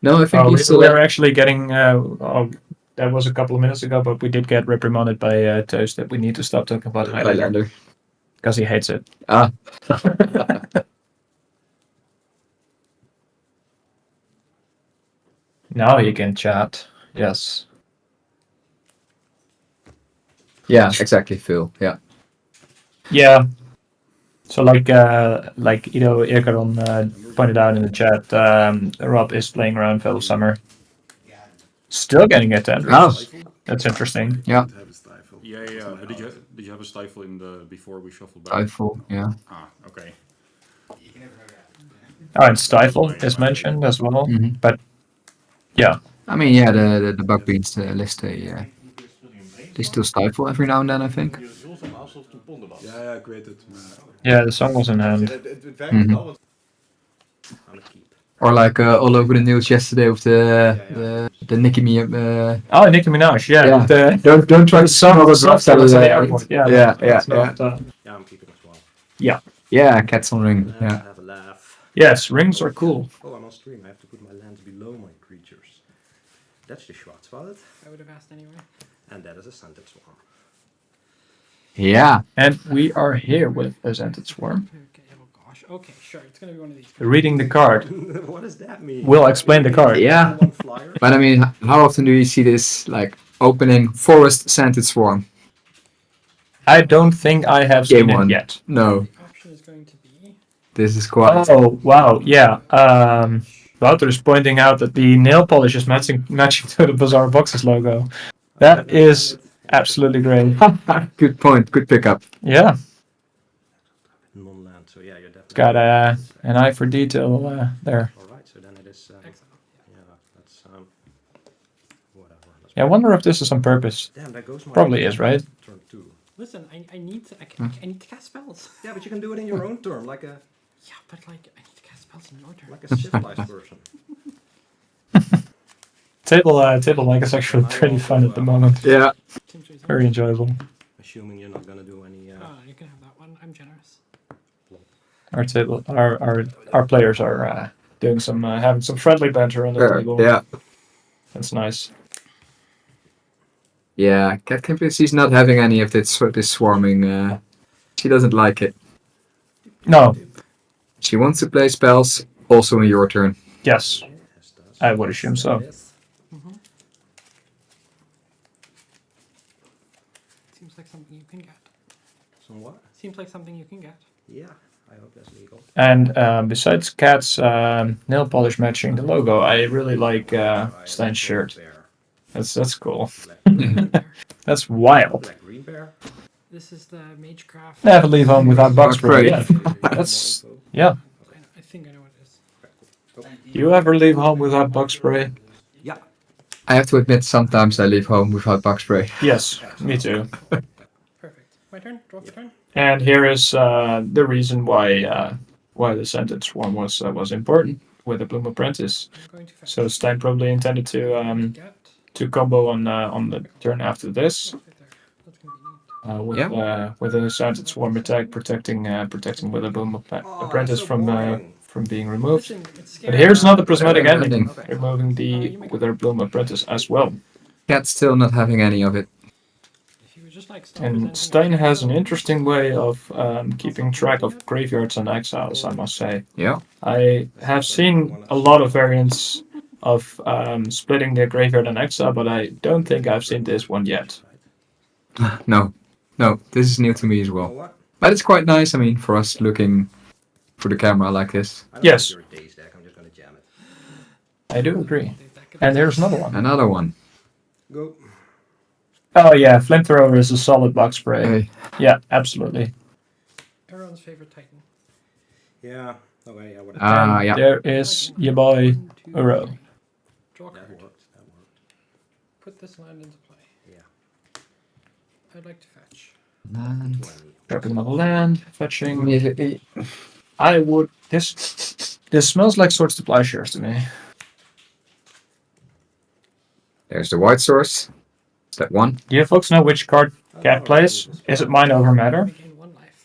No, I think Oh, he's still we're actually getting. That was a couple of minutes ago, but we did get reprimanded by Toast that we need to stop talking about Highlander Highlander. because he hates it. Ah. Now he can chat. Yes. Yeah, exactly, Phil. Yeah. Yeah. So like Ido Irkaron pointed out in the chat, Rob is playing around Veil of Summer. Still getting it to Oh. Andrews. That's interesting. Yeah. Didn't have a stifle. Yeah, That's yeah. my Did house. you have a stifle in the before we shuffled back? Stifle, yeah. Ah, okay. Oh, and Stifle is mentioned as well. Mm-hmm. But yeah, I mean, yeah, the bug beans list, they still stifle every now and then, I think. Ja, ik weet het. Maar yeah, the song was in hand. Mhm. Or like all over the news yesterday with the Nicki Minaj. Oh, Nicki Minaj, yeah. Yeah. with the- Don't try to song smell was the at the airport. Yeah, yeah, that's yeah. not, Yeah, I'm keeping as well. Yeah, Cats on Ring. Let's Yeah. have a laugh. yes, rings are cool. Oh, I'm on stream. I have to put my lands below my creatures. That's the Schwarzwald, I would have asked anyway. and that is a Scented Swarm. Yeah. And we are here with a Scented Swarm. Okay, oh gosh. Okay, sure. It's gonna be one of these. Reading the card. What does that mean? We'll explain the card. Yeah. One flyer. But I mean, how often do you see this, like, opening Forest Scented Swarm? I don't think I have Game seen one. it yet. No. The option is going to be. This is quite... Oh, wow, yeah. Wouter is pointing out that the nail polish is matching to the Bazaar of Boxes logo. That is absolutely great. Good point. Good pickup. Yeah, Non-land, so yeah, you're definitely. it's got an eye for detail there. Alright, so then it is. Excellent. Yeah, that's. Whatever. Let's Yeah, I wonder if this is on purpose. Damn, that goes my. Probably is, right? Turn 2. Listen, I need to cast spells. Yeah, but you can do it in your own turn, like a Yeah, but like I need to cast spells in your turn. like a civilized person. Table Mike is actually pretty fun at the moment. Yeah. Seems reasonable. Very enjoyable. Assuming you're not gonna do any. You can have that one. I'm generous. Our players are doing some having some friendly banter on the table. Yeah. That's nice. Yeah, Cat Campus, not having any of this swarming. She doesn't like it. No, She wants to play spells also in your turn. yes, I would assume so. Seems like something you can get. Somewhat. Seems like something you can get. Yeah, I hope that's legal. And besides Cat's nail polish matching the logo, I really like Stein's shirt. That's cool. Green bear. That's wild. Black green bear. This is the Magecraft. Never leave home without bug spray. Right. Yeah, that's yeah. I think I know what it is. You ever leave home without bug spray? Yeah. I have to admit, sometimes I leave home without bug spray. Yes, me too. Perfect. My turn. Draw the turn. And here is the reason why the Scented Swarm was important with the Bloom Apprentice. I'm going to fetch. So Stein probably intended Get. to combo on the turn after this Right there. That's gonna be neat. with a Scented Swarm attack protecting with a Bloom Apprentice from being removed. Listen, it's But scary. here's another prismatic ending, Okay. removing with our Bloom Apprentice as well. Cat's still not having any of it. If you were just like And Stein has an interesting way of keeping track of graveyards and exiles, I must say. Yeah. I have seen a lot of variants of splitting the graveyard and exile, but I don't think I've seen this one yet. No. No, this is new to me as You know well. what? But it's quite nice, I mean, for us looking through the camera like this. I don't Yes. think you're a days deck. I'm just gonna jam it. I do agree. And there's another one. Another one. Go. Oh yeah, Flamethrower is a solid box spray. Hey. Yeah, absolutely. Everyone's favorite Titan. Yeah. Okay. Yeah. Whatever. Ah, And yeah. there is your boy Uro. Draw a That card. worked. That worked. Put this land into play. Yeah. I'd like to fetch. And 20. Dropping another land, fetching. I would. This smells like Swords to Plowshares to me. there's the white source. Is that one? Do you folks know which card Cat plays? Is it Mind Over Matter? We gain 1 life.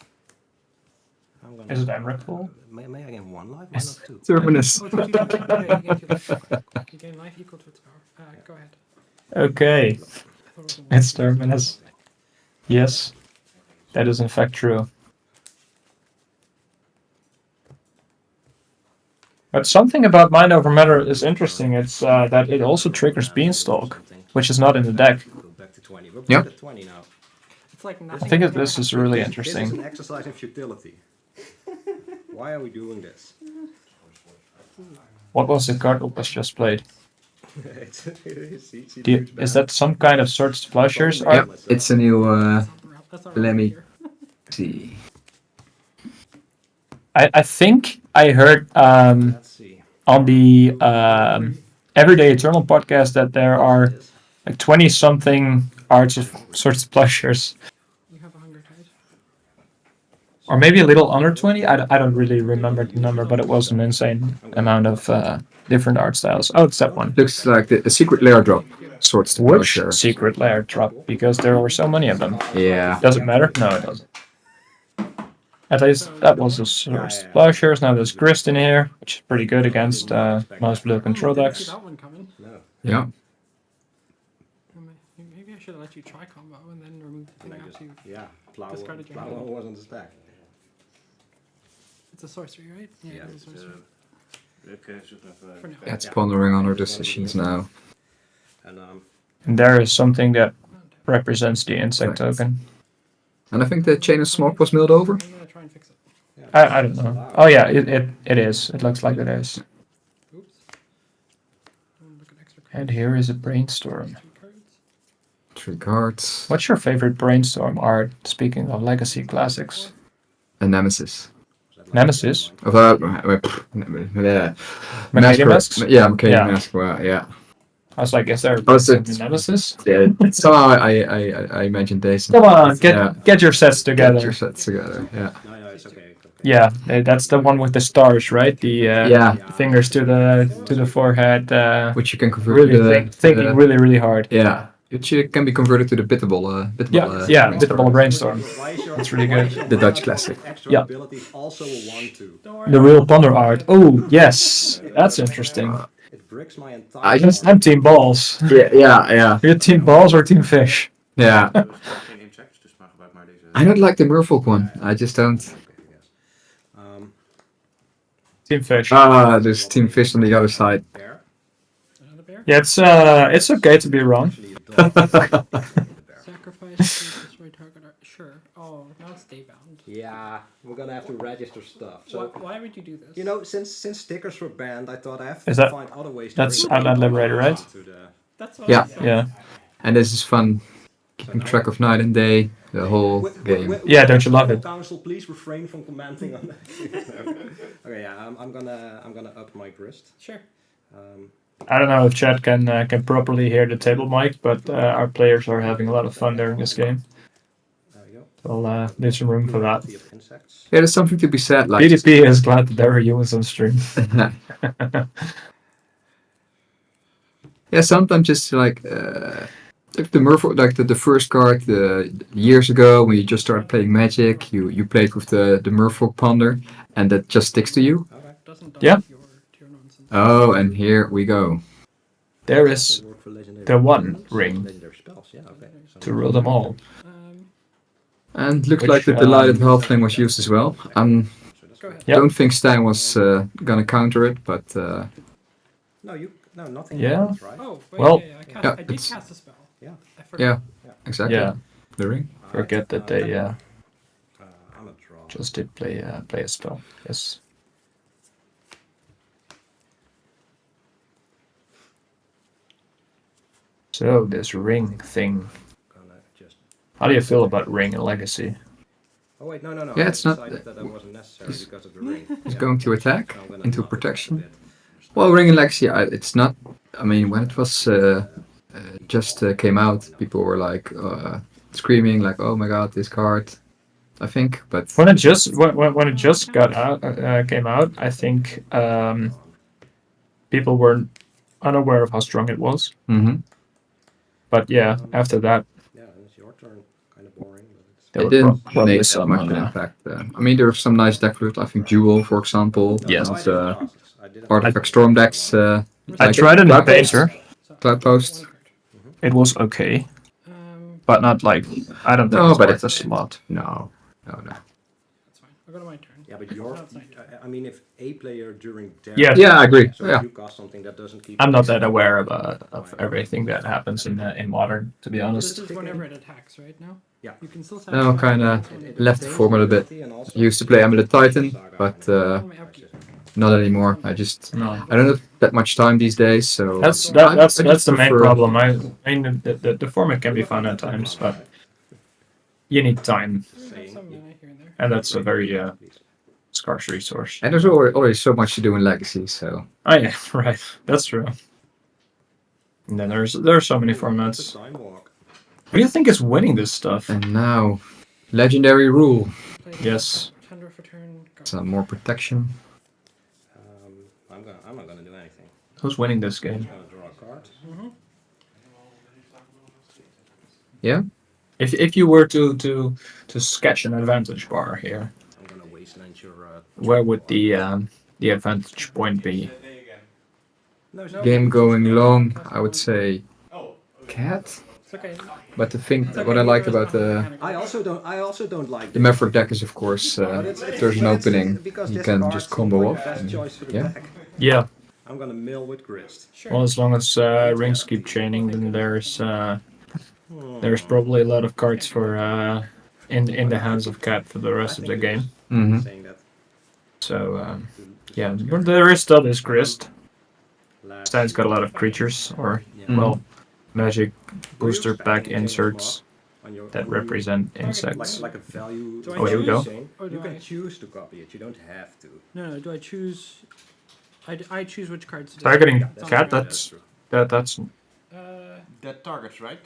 I'm gonna, Is it Emrakul? May I gain 1 life? Why not 2? Terminus. Oh, it's 2 life. Okay, you gain 2 life. You gain life equal to its power. Go ahead. Okay, I thought it was a it's Terminus. Yes, that is in fact true. But something about Mind Over Matter is interesting. It's that it also triggers Beanstalk, which is not in the deck. Go back to 20. We're Yep. back at 20 now. It's like I nothing. think has this ever is happened. really This is interesting. an exercise in futility. Why are we doing this? What was the card that was just played? It's Is that some kind of Search Splashers? Yep, it's a new. That's not Let me here. See. I think I heard Let's see. on the Everyday Eternal podcast that there are Yes. like 20 something arts of Search Splashers. You have a hunger tide. Or maybe a little under 20. I don't really remember the number, but it was an insane amount of different art styles. Oh, it's that one. Looks like the secret lair drop. Sorts of Which Belcher. secret lair drop? Because there were so many of them. Yeah. Does it matter? No, it doesn't. At least that was the Splashers. Now there's Grist in here, which is pretty good against most blue control Didn't see decks. that one coming. No. Yeah. Maybe I should have let you try combo and then remove the And thing I after just, you. yeah, Discarded your Plow hand. was on the stack. It's a sorcery, right? Yeah, it's a sorcery. For now. It's pondering on our decisions now. And And there is something that represents the insect Correct. token. And I think the chain of smoke was milled over. I'm gonna try and fix it. yeah, I don't know. Oh yeah, it is. It looks like it is. Oops. Look at extra cards. And here is a brainstorm. 2 cards. 3 cards. What's your favorite brainstorm art? Speaking of legacy classics, A nemesis. Nemesis. Of yeah. Macadium Masks? Yeah, Macadium Yeah. Mask. Well, yeah. I was like, is there a Was it- Nemesis? Yeah. Somehow I imagined this. Come on, Yeah. get your sets together. Get your sets together. Yeah. No, it's okay. Yeah, that's the one with the stars, right? The Yeah. fingers to the forehead. Which you can convert Really to the, thinking really hard. Yeah. Which can be converted to the bittable. Yeah, Bittable Brainstorm. That's really good. The Dutch classic. Extra Yeah. ability also a 1/2. Don't worry. The real Ponder art. Oh yes, that's interesting. It bricks my entire. I just- I'm Team Balls. Yeah. You're Team Balls or Team Fish? Yeah. Geen injects, dus maar gebruik maar deze. I don't like the Merfolk one. I just don't. Okay, yes. Team Fish. There's Team Fish on the other side. Bear. Another bear? Yeah, it's okay to be wrong. Actually, a dog. The bear. Sacrifice to destroy target art. Sure. Oh, now it's day bound. Yeah, we're gonna have to register stuff. So Why would you do this? you know, since stickers were banned, I thought I have to Is that- find other ways. that's to bring Outland Liberator, right? to the- That's what Yeah. I said. Yeah. And this is fun. Keeping track of night and day, the whole game. Yeah, don't you love it? Council, please refrain from commenting on that. Okay, yeah, I'm gonna up my grist. Sure. I don't know if chat can properly hear the table mic, but our players are having a lot of fun during this game. There we go. So I'll leave some room for that. Plenty of insects. Yeah, there's something to be said. Like PDP is glad that there are humans on stream. yeah, sometimes just like the Merfolk, like the first card years ago when you just started playing Magic, you played with the Merfolk Ponder, and that just sticks to you. Okay. Doesn't Yeah. your nonsense. Oh, and here we go. There is Work for legendary the one spells. ring Legendary spells, yeah, okay. So to rule them all. And looked Which, like the delighted halfling was used as well. so that's Go ahead. Yep. Don't think Stan was gonna counter it, but No, nothing Yeah. happens, right? Oh, wait, Well, I did it's- cast a spell. Yeah. I forgot. yeah, exactly. Yeah, The ring. forget that they I'm a draw. just did play a spell. Yes. So this ring thing. Gonna just. How do you feel about ring and legacy? Oh wait, no. Yeah, I it's not- decided that wasn't necessary because of the ring. He's Yeah. going to attack I'm gonna into knock it protection. a bit. Well, Ring and Legacy, it's not. I mean, when it was just came out, people were like screaming, like, "Oh my god, this card!" I think, but When it just got out, came out, I think people were unaware of how strong it was. Mhm. But yeah, after that, Yeah, it's your turn. Kind of boring, but it's. there it were didn't probably make that some. much an impact. I mean, there were some nice deck lists. I think Jewel, for example, Yes. No, I and didn't cast this. I didn't Artifact cast Storm this. decks. I like tried it in Cloud Painter. So, Cloud Post. one card. It was okay, But but not like I don't think No, it's but worth a it's- slot. No. that's fine. I'll go to my turn. turn. Yeah, but you're. No, it's not your turn. I mean, if a player during their Yeah. Yeah, I agree. So Yeah. if you cast something that doesn't keep. I'm not pace, that aware of fine. everything that happens in modern, to be This honest. is whenever it attacks, right now? Yeah. You can still set No, it kinda up. left the retains format a bit. ability and also I used to play Amulet Titan, Saga but and On my upkeep. not anymore. I just No. I don't have that much time these days, so That's I that's just the main prefer- problem. I mean the format can be fun at times, but you need time, We have some mana here and there. and that's a very scarce resource. And there's always so much to do in Legacy, so Oh yeah, right. That's true. And then there are so many formats. Time walk. Who do you think is winning this stuff? and now Legendary Rule. Play Yes. Tender for turn. Go. Some more protection. I'm not gonna do anything. Who's winning this game? I'm gonna draw a card. Yeah? If you were to sketch an advantage bar here, I'm gonna wasteland your. where would the advantage point be? No, Game going long, I would say Cat. It's okay. But the thing It's okay. what I like There was about the mechanical. I also don't like the Maverick deck is of course But if there's an opening because you this can card's just combo my off. best and- choice for the yeah. deck. Yeah. I'm gonna mill with Grist. Sure. Well, as long as rings keep chaining, then there's probably a lot of cards for in the hands of Cat for the rest of the game. Mhm. Saying that. So yeah, but there is still this Grist. Stein's got a lot of creatures, or Yeah. well, magic Were you booster expecting pack a change of inserts on your that were you- represent Target insects. like a value. Do I Oh, here we go. thing? Or do You can I- choose to copy it. You don't have to. No, do I choose? I choose which cards to do. Targeting It's on Cat, the that's true. that's That targets, right?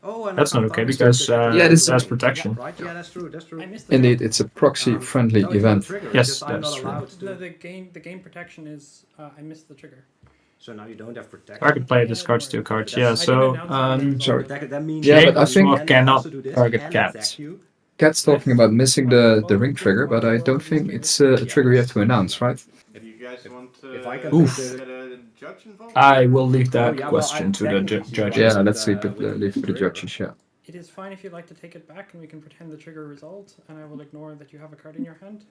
Oh, and that's I not can't okay target because it. Yeah, this- it has protection. Yeah, right. Yeah, that's true. That's true. I missed the Indeed, trigger. it's a proxy friendly No, it's not a event. trigger, it's Yes, just I'm that's not true. allowed to. No, the game protection is I missed the trigger. So now you don't have protection. Target player discards 2 cards. Yeah, so sorry. That means Yeah, you but I can think- also cannot do this target and cats. attack you. Cat's talking about missing the ring trigger, but I don't think it's a trigger you have to announce, right? If you guys want if I can Oof. get a judge involved? I will leave that Oh, yeah, well, question I to the technically see judges. Yeah, with let's leave the- it with leave it to the trigger. judges, yeah. It is fine if you'd like to take it back, and we can pretend the trigger result, and I will ignore that you have a card in your hand.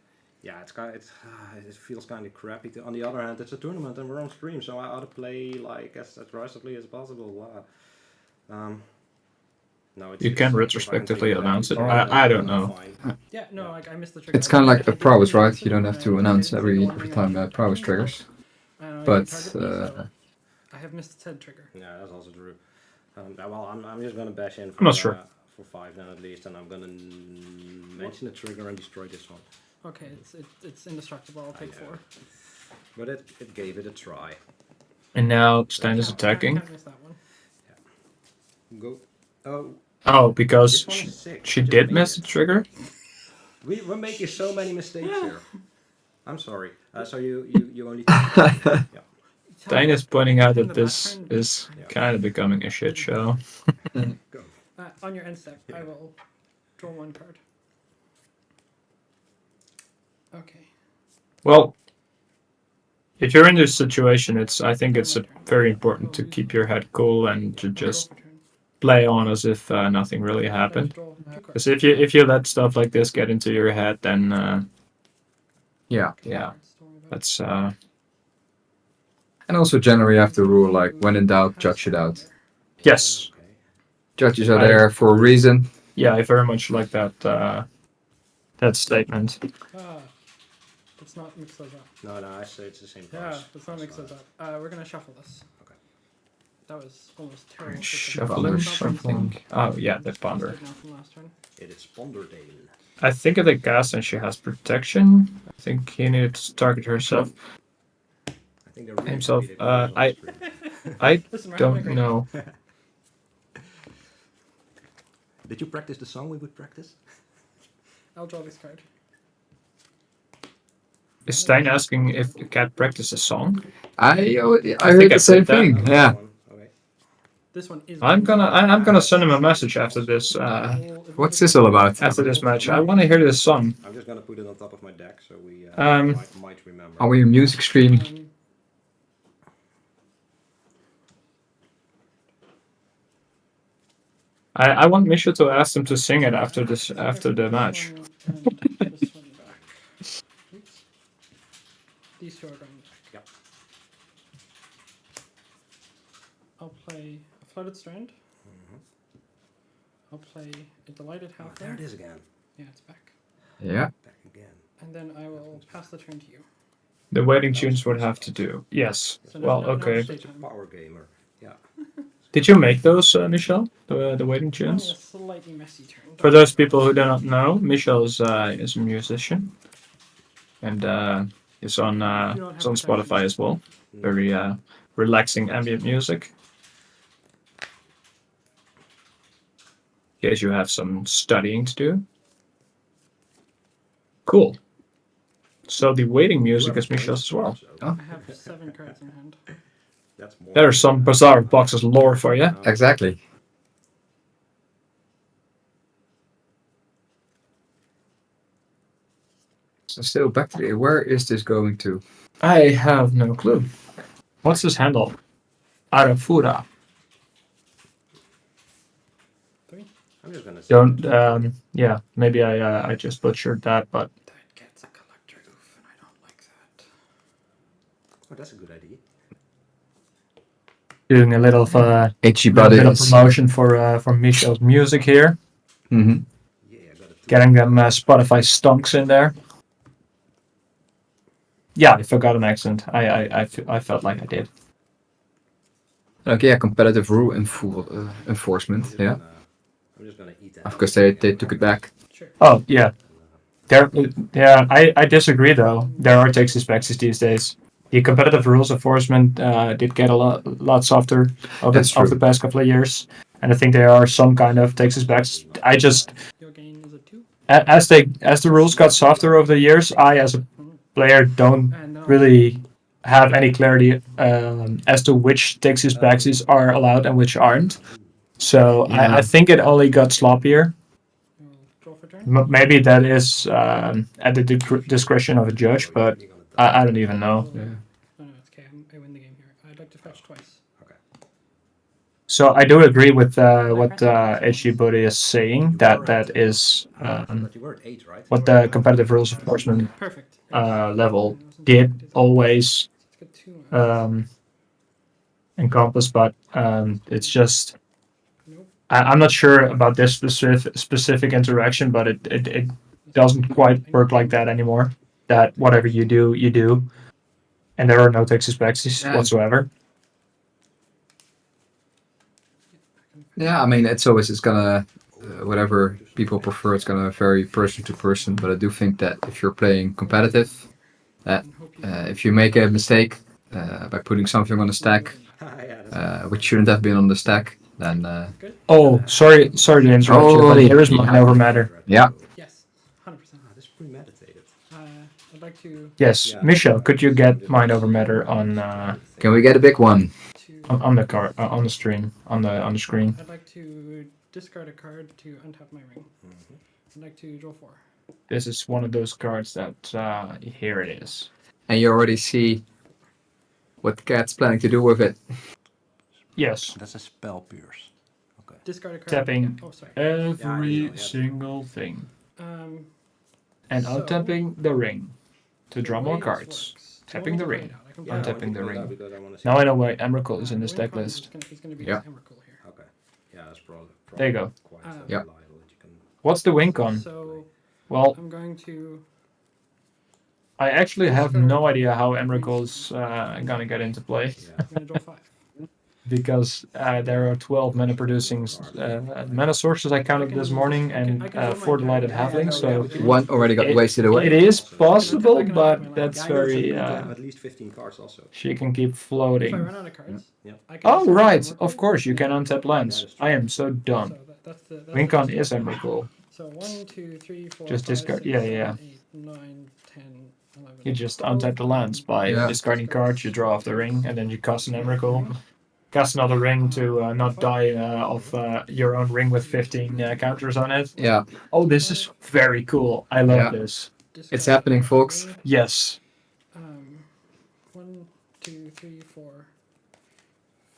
Yeah, it feels kind of crappy. On the other hand, it's a tournament and we're on stream, so I ought to play like as aggressively as possible. No, You can retrospectively announce it. I don't know. Yeah, no, like I missed the trigger. It's kind of like I a did prowess, miss right? it, You don't have and to I announce did every the one ring time on prowess the triggers. you But target me, so I have missed said trigger. Yeah, that's also true. Well, I'm just gonna bash in for, I'm not sure. For 5 then at least, and I'm gonna mention the trigger and destroy this one. Okay, it's indestructible. I'll take know. 4. But it gave it a try. And now Stein is Can't- attacking. Can't miss that one. Go. Oh, Oh, because this one is sick. she Just did made miss it. the trigger? We're making so many mistakes here. I'm sorry. So you only. Stein is pointing out Turn that the this back turn. is kind of becoming a shit show. Go. On your end step, I will draw 1 card. Okay. Well, if you're in this situation, I think it's very important to keep your head cool and to just play on as if nothing really happened. Because if you let stuff like this get into your head, then Yeah. yeah, that's And also generally you have the rule like when in doubt, judge it out. yes, Okay. Judges are there for a reason. yeah, I very much like that that statement. Let's not mix those up. No, I say it's the same Yeah, price. let's not mix those up. We're gonna shuffle this. Okay. That was almost terrible. Shuffling, shuffling. Oh yeah, the ponder. Now from last turn. It is Ponderdale. I think of the gas and she has protection. I think he needed to target herself. I think they're really Himself, happy that I- Chris is on stream. I Listen, we're don't having a great know. Did you practice the song we would practice? I'll draw this card. Is Stein asking if the cat practiced a song? I think heard I the same said that. thing. Yeah. Okay. This one is. I'm gonna send him a message after this What's this all about? after this match. I want to hear this song. I'm just gonna put it on top of my deck so we Um, might remember. Are we a music stream? I want Misha to ask him to sing it after the match. Flooded Strand. I'll play a Delighted Oh, Halfling. there it is again. Yeah, it's back. Yeah. Back again. And then I will pass the turn to you. The waiting That was tunes would first have spell. to do. Yes. So Well, no okay. stage Such a time. power gamer. Yeah. Did you make those, Michel? The waiting Mine was tunes? a slightly messy turn. For those people who do not know, Michel is a musician, and is on Do not have Spotify protection. as well. Very relaxing ambient music. In case you have some studying to do. Cool. So the waiting music is Michel's as well. Oh. I have 7 cards in hand. That's more. There's some Bazaar of Boxes lore for you. Exactly. So still back to the. Where is this going to? I have no clue. What's his handle? Arafura. 3. I'm just gonna. Don't. Yeah. Maybe I just butchered that, but That gets a collector oof, and I don't like that. Oh, that's a good idea. doing a little HG bit of buddies. promotion for Michel's music here. Mm-hmm. Yeah, I got it. Getting them Spotify stonks in there. Yeah, I forgot an accent. I felt like I did. Okay, yeah, competitive rule enforcement. Yeah, I'm just gonna eat that. of course they took it back. Sure. Oh yeah, I disagree though. There are Texas Bexes these days. The competitive rules enforcement did get a lot softer over That's true. the past couple of years, and I think there are some kind of Texas Bex. I just Your gain is a 2. as the rules got softer over the years, I as a player don't And no. really have any clarity as to which Texas Bexes are allowed and which aren't. So Yeah. I think it only got sloppier. You'll draw for turn. Maybe that is at the discretion of a judge, but I don't even know. Yeah. No, it's okay. I win the game here. I'd like to fetch twice. So I do agree with what HG Buddy is saying. That is But you were at 8, right? what the competitive rules enforcement Perfect. level did always Let's get 2 mana. encompass, but it's just Nope. I'm not sure about this specific interaction, but it doesn't quite work like that anymore. That whatever you do, you do, and there are no Texas Bexes Yeah. whatsoever. Yeah, I mean it's gonna whatever people prefer. It's gonna vary person to person, but I do think that if you're playing competitive, that And hope you if you make a mistake by putting something on the stack, which shouldn't have been on the stack, then Good? Oh, sorry to interrupt you, but here is mine over matter. Yeah. Yes. 100%. This is premeditated. I'd like to Yes, Michel, could you get mind over matter on Can we get a big one? on the card on the stream on the screen? I'd like to discard a card to untap my ring. I'd like to draw 4. This is one of those cards that here it is. And you already see what Cat's planning to do with it. Yes, That's a spell pierce. Okay. Discard a card. tapping Oh, sorry. every single thing and So- untapping the ring to draw The more way this cards. works- Tapping the I want ring. to find out. I can Yeah. find out. Untapping the ring. Now I know why Emrakul is in this The deck win list. is going to be Yeah. this Emrakul here. Okay. Yeah, that's probably. There you go. Quite Yeah. reliable that you can. What's the wink on? So Well, I'm going to. I actually have no idea how Emrakul's gonna get into play. Yeah. I'm going to draw 5. Because there are 12 mana producing mana sources I counted this morning and I can roll my 4 delighted card. halflings, so One already got wasted away. it is possible, I can but untap my that's Yeah, I know it's very at least, at least 15 cards also. she can keep If I floating. run out of cards, Yeah. I can Oh discard right, Emrakul. of course you can untap lands. I am so dumb. So that's the. Wincon the- is Emrakul. So 1, 2, 3, 4, Just 5, discard- 6, yeah, 7, yeah. 8, 9, 10, 11. You just 12. untap the lands by Yeah. discarding cards, you draw off the ring, and then you cast an Emrakul. Cast another ring to not die of your own ring with 15 counters on it. Yeah, Oh, this is very cool. I love Yeah. this. Discard it's happening, my folks. ring. Yes. 1, 2, 3, 4,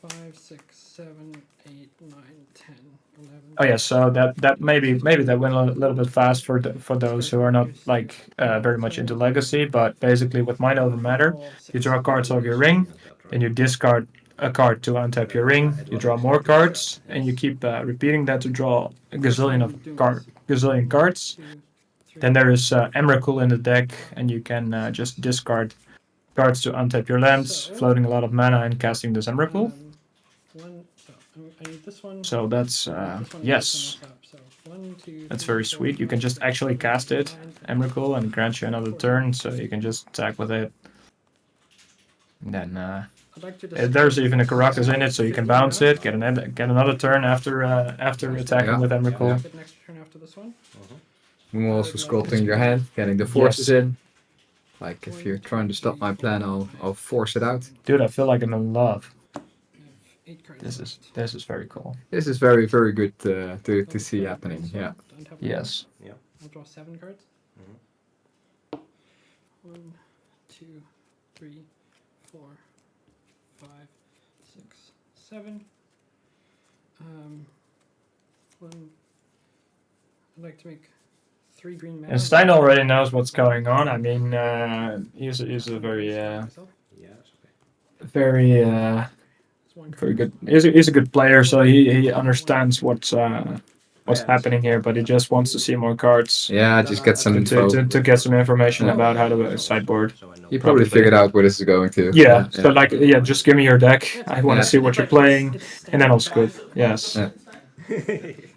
5, 6, 7, 8, 9, 10, 11. Oh yeah, so that maybe that went a little bit fast for those who are not like very much into Legacy, but basically with Mind Over Matter, you draw cards off your ring, then you discard a card to untap your ring, you draw more cards, and you keep repeating that to draw a gazillion cards. Then there is Emrakul in the deck, and you can just discard cards to untap your lands, So- floating a lot of mana and casting this Emrakul. I need this one. So that's I need this one and yes, this one up. So 1, 2, that's 3, very 4, sweet. You can 5, just 6, actually 7, cast 8, it, 9, Emrakul, and grant you another turn, so you can just attack with it. And then I'd like to there's discard even a Karakas in it, so you can 15 bounce mana. it, get another turn after attacking Yeah. with Yeah, Emrakul. get an extra turn after this one. I'm also sculpting your hand, getting the forces in. Like if you're trying to stop my plan, I'll force it out. Dude, I feel like I'm in love. I have 8 cards. This is very cool. This is very, very good to see happening. Yeah. Don't have Yes. I'll draw 7 cards. Mhm. 1, 2, 3, 4, 5, 6, 7. I'd like to make 3 green mana. And Stein already knows what's going on. I mean, he's a very Yeah, it's okay. very It's 1 very card. good. He's a good player, so he understands what's Yeah, happening here, but he just wants to see more cards Yeah, just get some info. to get some information Yeah. about how to sideboard. So I know. You probably figured out where this is going to. Yeah, so like just give me your deck. I want to Yeah. see what you're playing, and then I'll scoop. Yes. Yeah.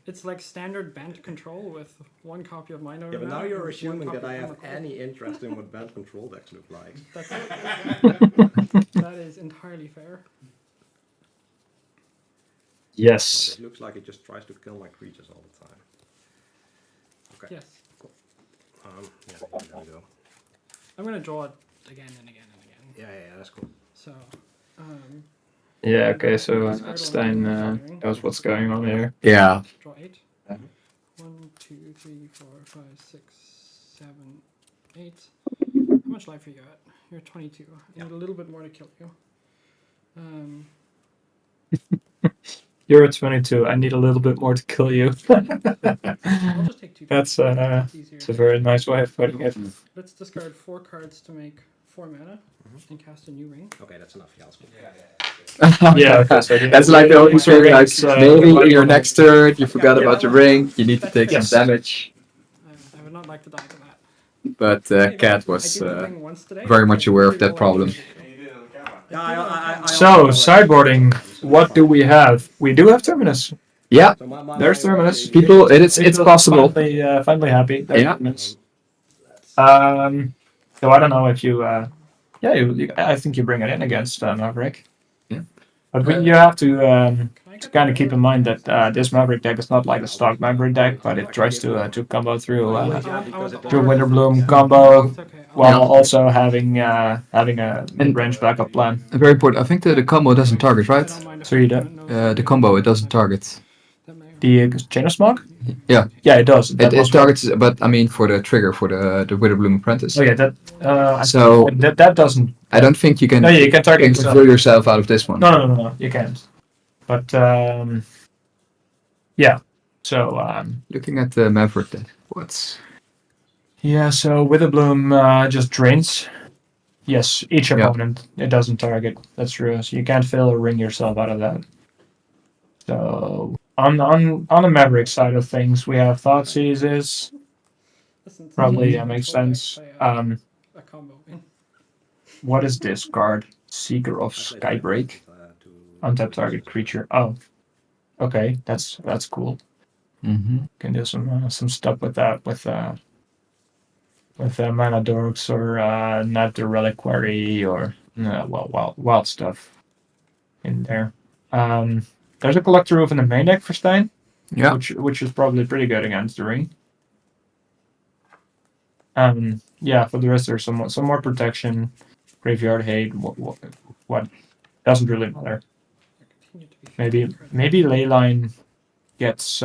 It's like standard Bant control with 1 copy of Minor. Yeah, but now you're and 1 assuming that copy I of have Emrakul. any interest in what band control decks look like. That is entirely fair. Yes. It looks like it just tries to kill my creatures all the time. Okay. Yes. Yeah, there we go. I'm gonna draw it again and again and again. Yeah, that's cool. So, Yeah. Okay. So Stein knows what's going on here. Yeah. draw 8. Yeah. 1, 2, 3, 4, 5, 6, 7, 8. How much life are you at? You're 22. I need a little bit more to kill you. You're at 22. I need a little bit more to kill you. I'll just take 2. That's It's easier. it's a very nice way of putting it. Let's discard 4 cards to make 4 mana and cast a new ring. Okay, that's enough. Yeah, that's cool. Yeah, okay, so That's like the only thing. Like, It's, maybe in your next turn you forgot about your ring. You need to take Yes. some damage. I would not like to die to that. But Cat was I did the ring once today. very much aware of that problem. Yeah, So sideboarding. What do we have? We do have Terminus. Yeah, So There's Terminus. people, it's possible. Finally happy. There's Yeah. Terminus. So I don't know if you. I think you bring it in against Maverick. Yeah. But you have to kind of keep in mind that this Maverick deck is not like a stock Maverick deck, but it tries to combo through Winterbloom combo It's okay. while also having a mid-range backup plan. Very important. I think the combo doesn't target, right? So you do. The combo, it doesn't target. The Chain of Smog? Yeah. Yeah, it does. It targets, but I mean for the trigger, for the Witherbloom Apprentice. Oh yeah, that. So- that doesn't. I don't think you can No, yeah, you can target yourself. throw yourself out of this one. No, you can't. But yeah. So Looking at the Maverick deck, what's... yeah, so Witherbloom just drains. Yes, each Yeah. opponent. It doesn't target. That's true. So you can't fail or ring yourself out of that. So on the Maverick side of things, we have Thought Seizes. Listen, Probably sometimes makes control decks sense. play a combo in. What is this card? Seeker of Skybreak. Untap target creature. Oh, okay, that's cool. Mm-hmm. Can do some stuff with that with Mana Dorks or Not the Reliquary or wild stuff in there. There's a Collector Roof in the main deck for Stein, Yeah. which is probably pretty good against the ring. Yeah, for the rest there's some more protection, graveyard hate. What doesn't really matter. Continue to be Maybe Leyline gets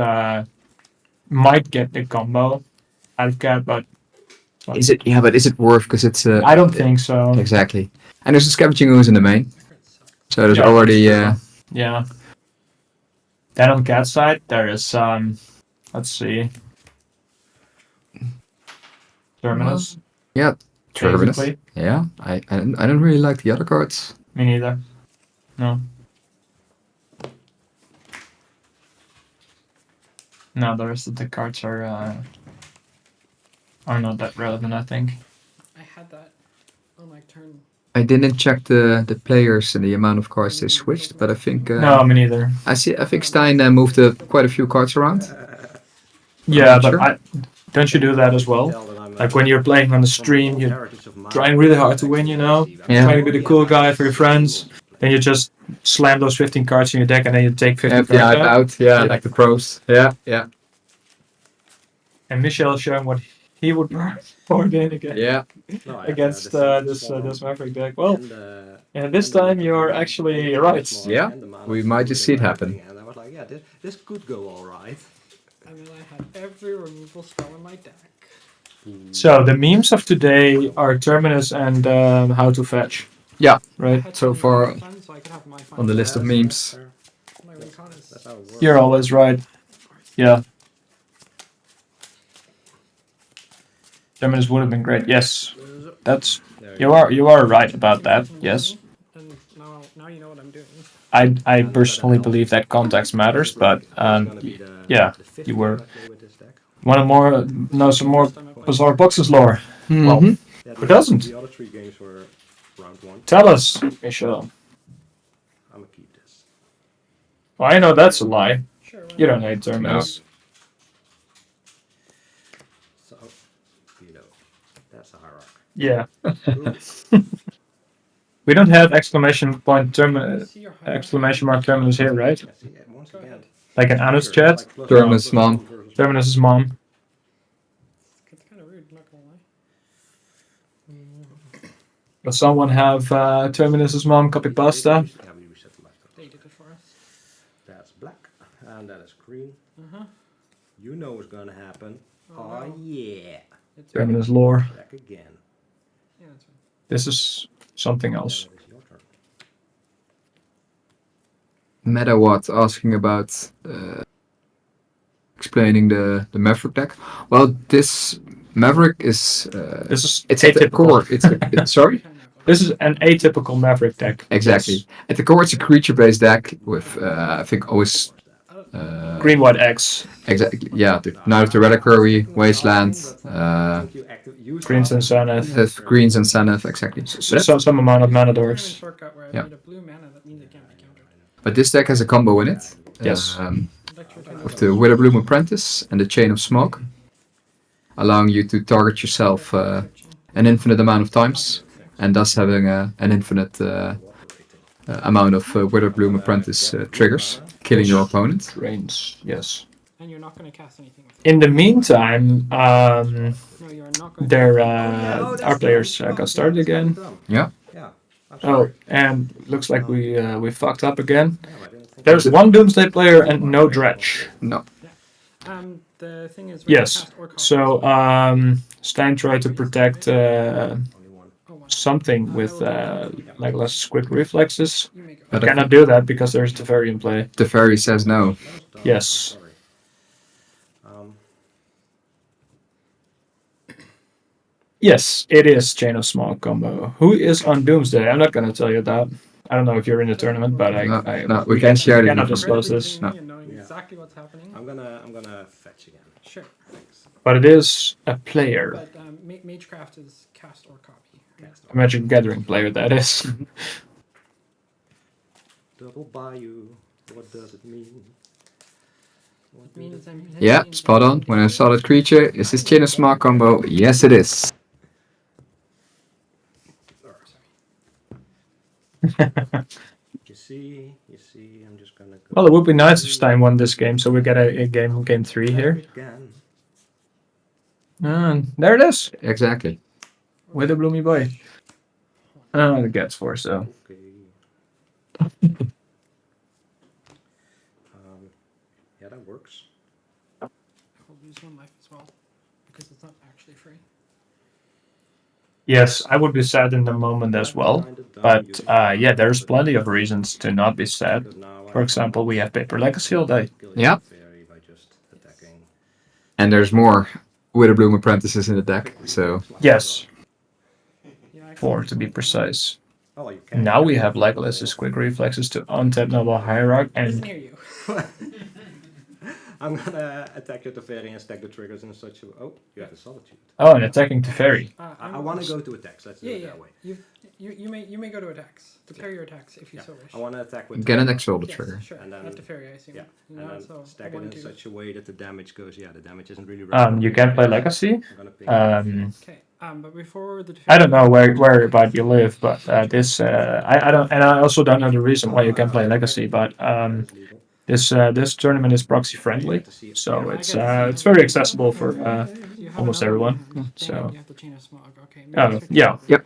might get the combo out of Cat, but Is it? Yeah, but is it worth? Because it's. I don't think so. Exactly. And there's a Scavenging Ooze in the main, so there's Yeah, already. Yeah. Then on Cat's side, there is let's see, Terminus. Yeah. Terminus. Basically. Yeah. I don't really like the other cards. Me neither. No. No, the rest of the cards are not that relevant, I think. I had that on my turn. I didn't check the players and the amount of cards they switched, but I think No, me neither. I think Stein moved quite a few cards around. Yeah, not but sure. don't you do that as well? Tell that I'm, Like when you're playing on the stream, you're trying really hard to win, you know? Yeah. Trying to be the cool guy for your friends. Then you just slam those 15 cards in your deck and then you take 15 Empty cards out, out. yeah, like the pros. Yeah, yeah, And Michel showing what he would board in again yeah. against this Maverick deck. Well, and this time you're actually right. Yeah, we might just see it happen. And I was like, yeah, this could go alright. And then I had every removal spell in my deck. So the memes of today are Terminus and how to fetch. Yeah, I Right. had so 20 far funds, so I could have my on the list of memes. My recon is That's how it works. You're always right. Yeah. Terminus would have been great. Yes. That's There you are right about that. Yes. And now you know what I'm doing. I personally believe that context matters, but yeah, you were want to know some more Bazaar of Boxes lore. Well, Mhm. who doesn't? The other 3 games were round 1. Tell us, Michel. I'm gonna keep this. Well, I know that's a lie. Sure. You don't hate Terminus. So, that's a hierarchy. Yeah. Cool. We don't have exclamation point Terminus, See your exclamation mark Terminus here, right? Yeah, see, once again. Like an Anus chat. Terminus mom. Terminus' mom. It's kind of rude, not gonna lie. Does someone have Terminus' mom copy pasta? Yeah, we reset the left. They did it for us. That's black, and that is green. Uh-huh. You know what's gonna happen. Oh, Oh, no. yeah. It's Terminus lore. Back again. Yeah, that's right. This is something else. Then it is your turn. Metawatt asking about explaining the Maverick deck. Well, this Maverick is This is it's at the atypical. core. It's sorry. Kind of. This is an atypical Maverick deck. Exactly. Yes. At the core, it's a creature-based deck with I think always Green White X. exactly Night of the Reliquary, Wasteland, Greens and Zenith. Greens and Zenith, exactly. Some amount of mana Turn dorks. shortcut where I Yeah. need a blue mana, that means it can't be countered. But this deck has a combo in it. Yes. With the Witherbloom Apprentice and the Chain of Smoke, allowing you to target yourself an infinite amount of times, and thus having an infinite amount of Witherbloom Apprentice triggers, killing your opponent. Range. Yes. And you're not going to cast anything with it. In the meantime, No, you are not going their to. our players got started again. Yeah. Yeah. I'm Oh, sorry. and looks like we fucked up again. Yeah, I didn't think There's one Doomsday player and no Dredge. No. The thing is, when you Yes. cast or copy, So Stein tried to protect only one. oh, one. something with like less quick reflexes. You make it. But I cannot do that because there's Teferi in play. the fairy says no. That was dumb. Yes. Sorry. Yes, it is Chain of Smoke combo. Who is on Doomsday? I'm not gonna tell you that. I don't know if you're in the tournament, but No, we can't share the cannot info. disclose this. Incredibly clean and knowing Yeah. exactly what's happening. I'm gonna fetch again. Sure. Thanks. But it is a player, But Magecraft is cast or copy. Cast a Magic Gathering player. That is. Double Bayou. What does it mean? What It means I'm Yeah, spot on. When I saw that creature, is this Chain of Smoke combo? Yes, it is. You see, I'm just gonna go. Well, it would be nice if Stein won this game, so we get a game 3 here. Again. And there it is, Exactly. with a bloomy boy. The Gets Force though. Okay. Yeah, that works. I'll lose one life as well because it's not actually free. Yes, I would be sad in the moment as well. But yeah, there's plenty of reasons to not be sad. For example, we have Paper Legacy all day. Yeah. By just attacking. And there's more Witherbloom Apprentices in the deck, so Yes, Yeah, 4 to be precise. Oh, you can. Now we have Legolas's quick reflexes to untap Noble Hierarch, It's and near you. I'm gonna attack your Teferi and stack the triggers in such a way. Oh, you have a Solitude. Oh, and attacking Teferi. I want to go to attacks. Let's do Yeah, it yeah. that way. You may go to attacks. Declare your attacks if you so wish. I want to attack with Get an Teferi. extra Yes, trigger. sure. And then- Not the fairy, I assume. Yeah, No, and then so stack I it in want to. such a way that the damage goes. Yeah, the damage isn't really. You can play Legacy. I'm gonna pick it. Okay. But before the. I don't know where about you live, but this I don't, and I also don't know the reason why you can play Legacy, but It's legal. this tournament is proxy friendly, so it's very accessible for almost everyone. So You have the chain of smog. Okay. yeah. Yep.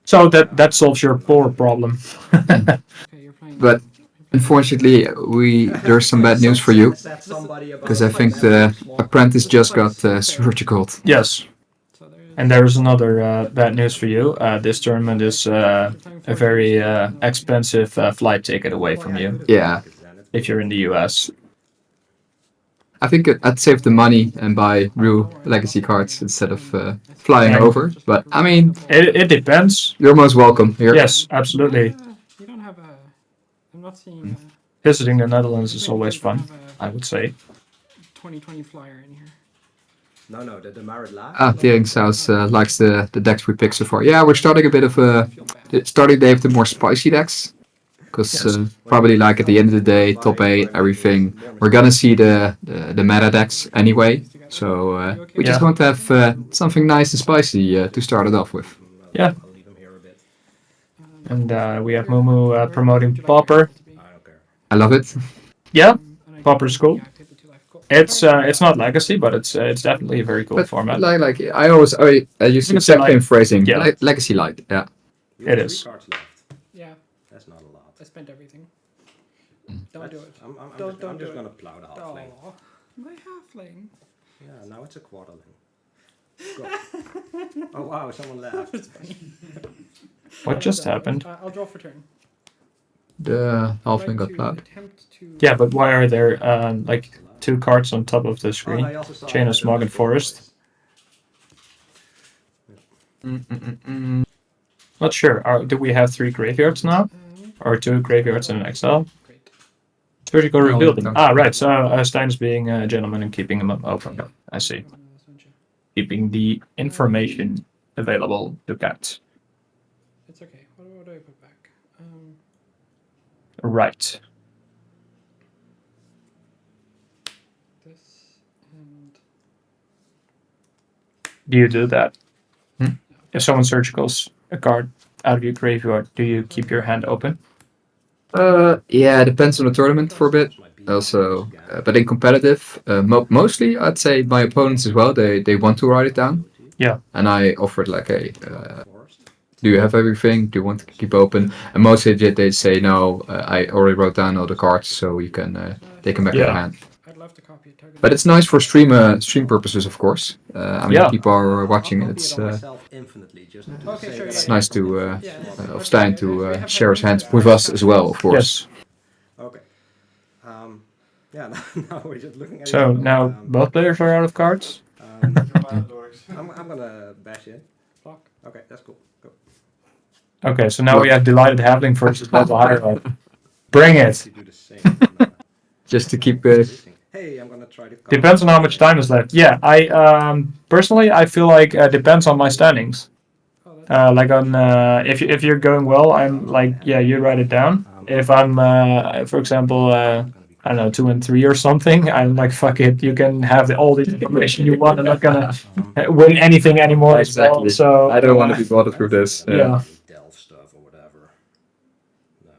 so that solves your poor problem. Okay, you're playing. But unfortunately, there's some bad news for you, because I think the apprentice just got surgical. Yes. So there's. And there's another bad news for you. This tournament is a very expensive flight ticket away from you Yeah, if you're in the US. I think I'd save the money and buy real legacy cards instead of flying Yeah. over. But I mean, It depends. you're most welcome here. Yes, absolutely. You don't have a. I'm not seeing. Visiting the Netherlands is always fun, I would say. 2020 flyer in here. No, the Merit last. Tering's house likes the decks we picked so far. Yeah, we're starting a bit of starting day with the more spicy decks. Because probably like at the end of the day, top 8, everything, we're gonna see the meta decks anyway. So we just Yeah. want to have something nice and spicy to start it off with. Yeah. I'll leave him here a bit. And we have Mumu promoting Pauper. I don't care. I love it. Yeah, Pauper's cool. It's not Legacy, but it's definitely a very cool But format. like I use the It's exact same like- phrasing. yeah. Legacy light. Yeah. You have It 3 is. cards left. Yeah, That's not a lot. I spent everything. Mm. Don't do it. I'm just do gonna it. plow the halfling. Oh, my halfling. Yeah, now it's a quarterling. Go. Oh wow, someone left. What just happened? I'll draw for turn. The halfling Try got to plowed. attempt to. Yeah, but why are there like 2 cards on top of the Oh, screen? I also saw Chain of that Smog there and was 4 Forest. ways. Not sure. Do we have 3 graveyards now? Or 2 graveyards and an exile? Great. Surgical No, rebuilding. no. Ah, right. So Stein's being a gentleman and keeping them open. I see. Keeping the information available to cats. It's okay. What do I put back? Right. This and. Do you do that? Hmm? If someone surgicals a card out of your graveyard, do you keep your hand open? Yeah, it depends on the tournament for a bit. Also, but in competitive, mostly I'd say my opponents as well. They want to write it down. Yeah. And I offered like do you have everything? Do you want to keep open? And mostly they say no. I already wrote down all the cards, so you can take them back in Yeah. your hand. I'd love to copy it. But it's nice for stream purposes, of course. I mean, Yeah. people are watching. I'll It's copy it on myself infinitely, just to Okay, say sure, that it's I- nice to Yeah. of Stein to share his hands with us as well, of course. Yes. Okay. Yeah, now we're just looking at So each other. now both players are out of cards? I'm gonna bash in. Block. Okay, that's cool. Go. Okay, so now we have Delighted Halfling versus Level Hierarch. Bring it! You do the same. Just to keep Hey, I'm gonna try to. Depends on how much time is left. Yeah, I personally I feel like depends on my standings. Oh, that's Like on if you're going well, I'm like yeah, you write it down. If I'm for example I don't know 2 and 3 or something, I'm like fuck it, you can have all the information you want. I'm not gonna win anything anymore as well. Exactly. So I don't want to be bothered with this. Yeah. Delve stuff or whatever. No.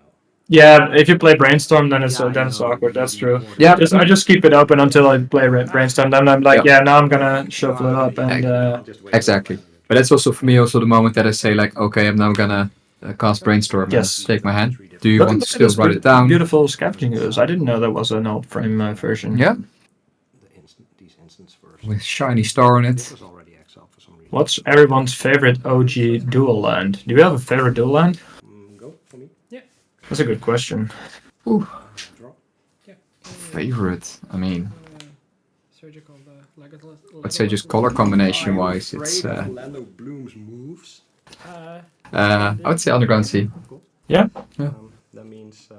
Yeah, if you play Brainstorm, then it's awkward. That's true. Yeah. I just keep it open until I play Brainstorm. Then I'm like, yeah, now I'm gonna shuffle it up and Exactly. But that's also for me also the moment that I say like, okay, I'm now gonna cast Brainstorm Yes. and take my hand. Do you Look want at to still this write it down? Beautiful scavenging ooze. I didn't know that was an old frame version. Yeah, These instants first. with shiny star on This it. was already exiled for some reason. What's everyone's favorite OG dual land? Do you have a favorite dual land? Go for me. That's a good question. Ooh, Draw. favorite. I mean, surgical. let's say just color combination wise, it's Orlando Bloom's moves. I would say Underground Sea. Yeah. That means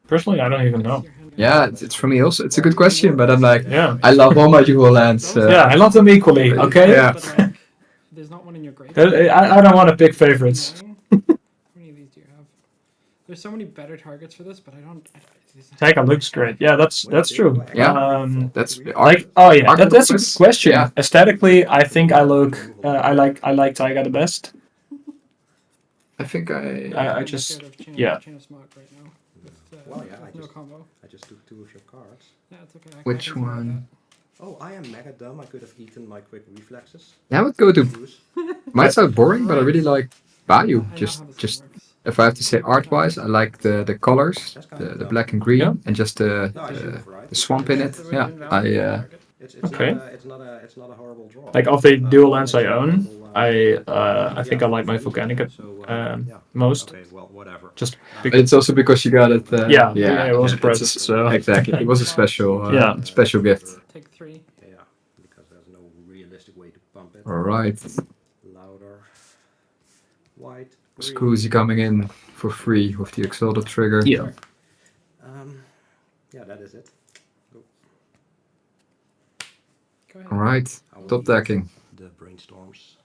Personally, I don't even know. Your hand Yeah, it's for me also. It's a good question, but I'm like, Yeah. I love all my dual lands. Yeah, I love them equally. Okay. Yeah. But like, there's not one in your grave. I don't want to pick favorites. Annoying. How many of these do you have? There's so many better targets for this, but I don't. Taka looks great. Yeah, that's true. Yeah. That's Like, oh yeah, that's a good Architects? question. Yeah. Aesthetically, I think I like Taiga the best. I think I I'm just scared of yeah. Chain of Smog right now. With, Well, yeah, with I no just- combo. I just took 2 of your cards. Yeah, it's okay. Which can deal with one? Oh, I am mega dumb. I could have eaten my quick reflexes. I would go to. Choose. Might sound boring, but I really like that. value. I know Just how this just one works. if I have to say art wise, I like the colors, That's kind of the dumb. black and green, Yeah. and just No, I should have, right? the swamp in it. It would Yeah, have been valid I for the target. It's Okay. it's not a horrible draw. Like of the dual lands I it's a own, horrible, I think I like my Volcanica yeah. most. Okay, well, whatever. Just but it's also because you got it. Yeah, it was it's pressed, so- exactly. It was a special Yeah. special gift. Take 3. Yeah, because there's no realistic way to pump it. All right, Louder. White. Green. Scoozy coming in for free with the Exalted trigger. Yeah. Yeah, that is it. Go ahead. All right, I will top eat decking. The brainstorms.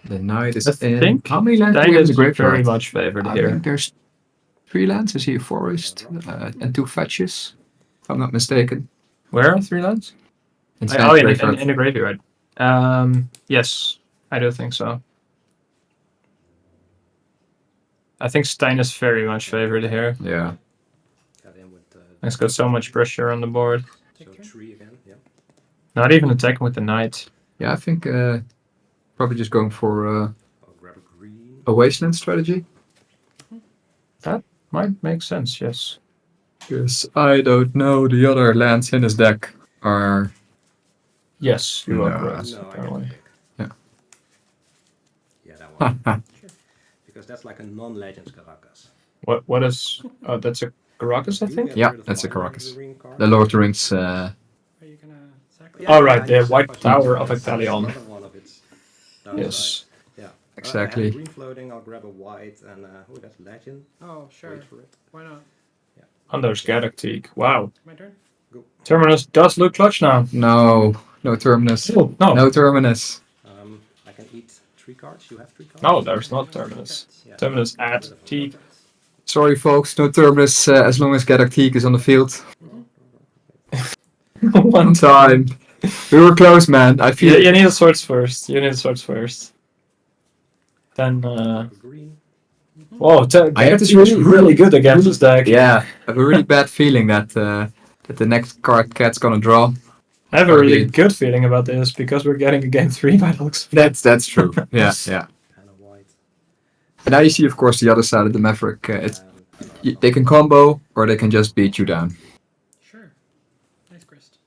The knight is I in. think How many lands do That we have in is the very graveyard? much favored I here. think there's 3 lands. I see a forest and 2 fetches, if I'm not mistaken. Where are 3 lands? In Oh, in graveyard. the graveyard. Yes, I do think so. I think Stein is very much favored here. Yeah. Got in with He's got so much pressure on the board. so Take 3 again. Yeah. Not even attacking with the knight. Yeah, I think probably just going for I'll grab a green. a wasteland strategy. Might make sense, yes. Because I don't know the other lands in his deck are. Yes, you are No. correct, No, I get apparently. the pick. Yeah. Yeah, that one. Because that's like a non-Legends Caracas. What is that's a Caracas, I You think? get Yeah, rid of that's a one Caracas. green card. The Lord of the Rings. Are you gonna sacrifice? Oh, right, the you White sacrifice Tower one, of that's Ictalion. another one of its downsides. Yes. Yeah. Exactly. I have green floating. I'll grab a white and oh, that's legend. Oh, sure. Wait for it. Why not? Anders Galactic. Wow. My turn. Terminus does look clutch now. No terminus. Oh, no. No terminus. I can eat 3 cards. You have 3 cards. No, there's not Terminus. Yeah. Terminus at T. Sorry, folks. No terminus as long as Galactic is on the field. One time. We were close, man. I feel. You need the swords first. Then, Green. whoa, I have this Galactic is really good against this deck. Yeah, I have a really bad feeling that the next card cat's gonna draw. I have a really Ugly. good feeling about this because we're getting a game 3 by the looks of it. That's true. Yeah. And a white. And now you see, of course, the other side of the Maverick. They can combo or they can just beat you down. Sure. Nice grist.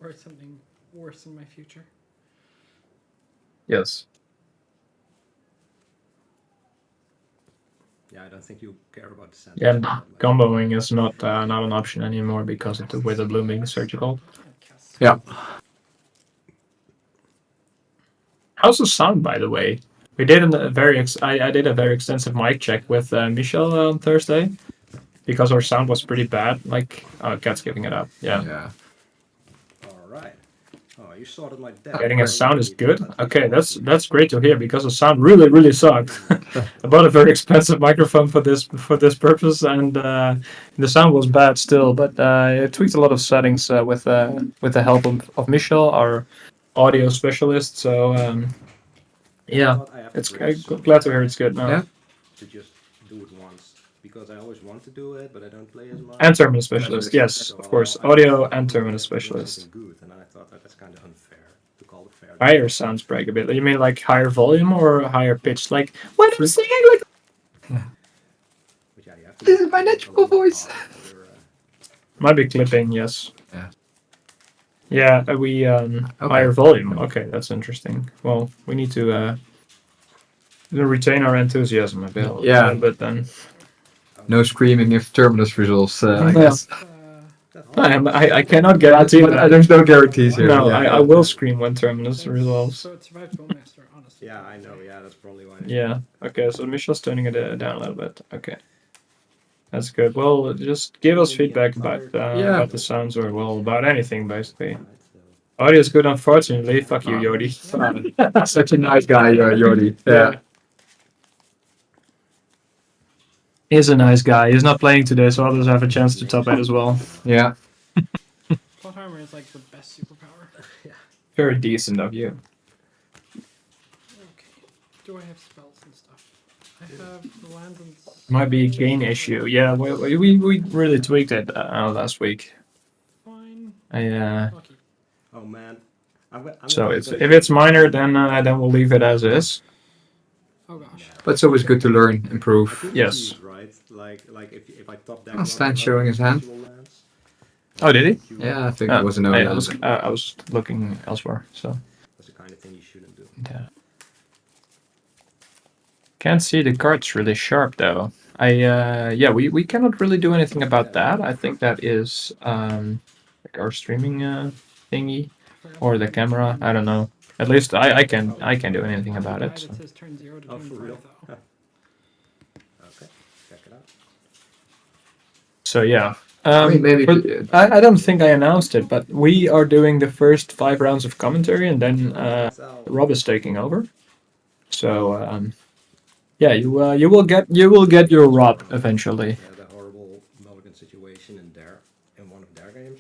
Or something worse in my future. Yes. Yeah, I don't think you care about the center. Yeah, and comboing is not an option anymore because of the Wither Blooming Surgical. Yeah. How's the sound, by the way? We did I did a very extensive mic check with Michel on Thursday because our sound was pretty bad. Like, Cat's giving it up. Yeah. Alright. Oh, you sorted my deck. Getting a sound is good. Okay, that's great to hear because the sound really sucked. I bought a very expensive microphone for this purpose, and the sound was bad still. But I tweaked a lot of settings with the help of Michel, our audio specialist. So yeah, it's glad to hear it's good now. Yeah. To just do it once. Because I always want to do it, but I don't play as much. And terminal specialist, yes, So of course, I audio thought and I terminal wanted to do specialist. something Good, and I thought that's kind of unfair to call it fair. Higher sounds break a bit. You mean like higher volume or higher pitch? Like when I'm singing like. But yeah, you have to This is my natural voice. Might be clipping, yes. Yeah. Yeah, we higher volume. Okay, that's interesting. Well, we need to retain our enthusiasm a bit. Yeah. But then No screaming if terminus resolves, I Yeah. guess. I cannot guarantee that. There's no guarantees here. No, Yeah. I will scream when terminus resolves. So it survives Bowmaster, honestly. Yeah, I know. Yeah, that's probably why. Yeah. Okay, so Michel's turning it down a little bit. Okay. That's good. Well, just give us feedback about Yeah. about the sounds or well about anything basically. Right, so Audio is good, unfortunately. Fuck you, Jordi. Such a nice guy, Jordi. Yeah. He's a nice guy. He's not playing today, so others have a chance to top 8 as well. Yeah. Plot armor is like the best superpower. Very decent of you. Okay. Do I have spells and stuff? I have land and. Might be a gain issue. Yeah, we really tweaked it last week. Fine. I oh man. so if it's minor, then we'll leave it as is. Oh gosh. But it's always good to learn, improve. Yes. Right. Like if I top deck. Oh, Stan's showing his hand. Oh, did he? Yeah, I think Oh, it was a no. I was looking elsewhere. So That's the kind of thing you shouldn't do. yeah. Can't see the cards really sharp though. We cannot really do anything about that. I think that is like our streaming thingy or the camera. I don't know. At least I can't do anything about it. So. It says turn 0 to Oh, turn for 5 real? though. Okay, check it out. So yeah. I mean, maybe. I don't think I announced it, but we are doing the first 5 rounds of commentary, and then So, Rob is taking over. So yeah, you will get your Rob eventually. the horrible mulligan situation in one of their games.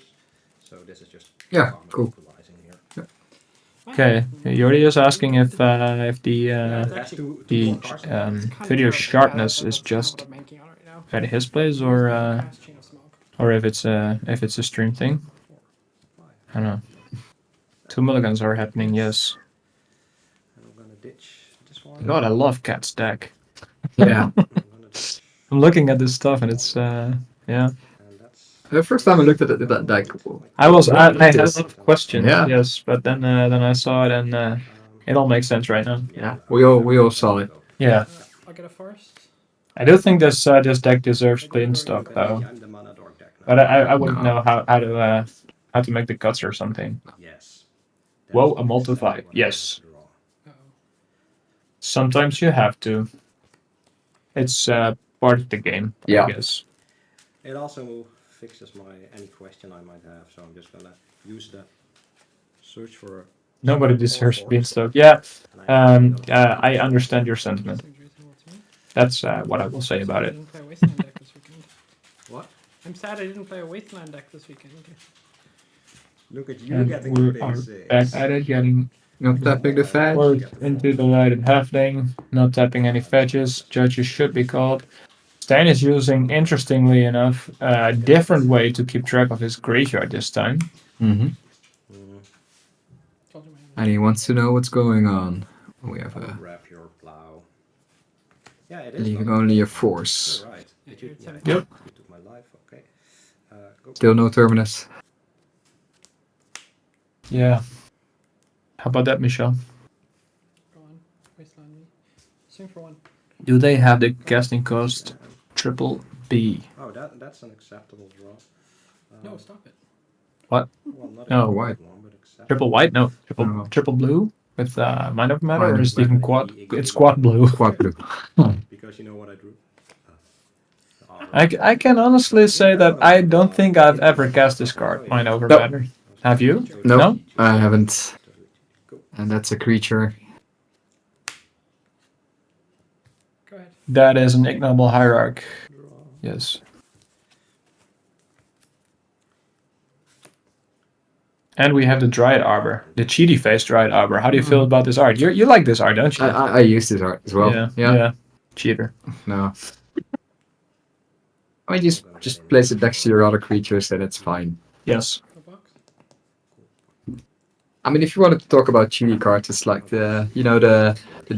So this is just Yeah, common cool. equalizing here. Okay, Jordi is asking if the That's the two cards. video sharpness is just at his place or if it's a stream thing. I don't know. 2 mulligans are happening. Yes. I'm gonna ditch this one. God, I love Cat's deck. Yeah. I'm gonna ditch, I'm looking at this stuff and it's yeah. and that's The first time I looked at it, that deck. I had a lot Yes. of questions. Yeah. Yes, but then I saw it and it all makes sense right now. Yeah, we all saw it. Yeah. I'll get a forest. I do think this deck deserves clean stock though, I'm the mana dork deck now. but I wouldn't No. know how to make the cuts or something. Yes. Whoa, That's a multiply. exactly what I Yes. wanted to draw. Uh-oh. Sometimes you have to. It's part of the game, Yeah. I guess. It also fixes any question I might have, so I'm just gonna use the search for. Nobody deserves beanstalk. Yeah, and I understand your sentiment. That's what I will say about I it. didn't play a wasteland deck this weekend. What? I'm sad I didn't play a wasteland deck this weekend. Look at you And getting we the are basics. back at it, getting Not tapping the fetch. forward into the lighted halfling, not tapping any fetches. Judges should be called. Stein is using, interestingly enough, a different way to keep track of his graveyard this time. Mm-hmm. Mm, Told you my hand. And he wants to know what's going on. We have I'll a grab your plow. Yeah, it is. leaving not- only a force. You're right. Yeah, Did you, it's yeah, 17. Yep. you took my life. Okay. Go. Still no terminus. Yeah. How about that, Michelle? Go on. Wasteland me. Swing for 1. Do they have the casting cost triple B? Oh, that's an acceptable draw. No, stop it. Well, not No, a white. one, but acceptable. Triple white? No, No. triple blue with mind over matter, Mind or over is it even matter. quad? It's quad blue. Quad blue. Because you know what I drew. I can honestly say that I don't think I've ever cast this card, mind over No. matter. Have you? No, No? I haven't. And that's a creature. Go ahead. That is an ignoble hierarch. Yes. And we have the Dryad Arbor, the cheaty face Dryad Arbor. How do you feel about this art? You like this art, don't you? I use this art as well. Yeah. Cheater. No. I mean, just place it next to your other creatures and it's fine. Yes. A box. I mean, if you wanted to talk about cheaty cards, it's like the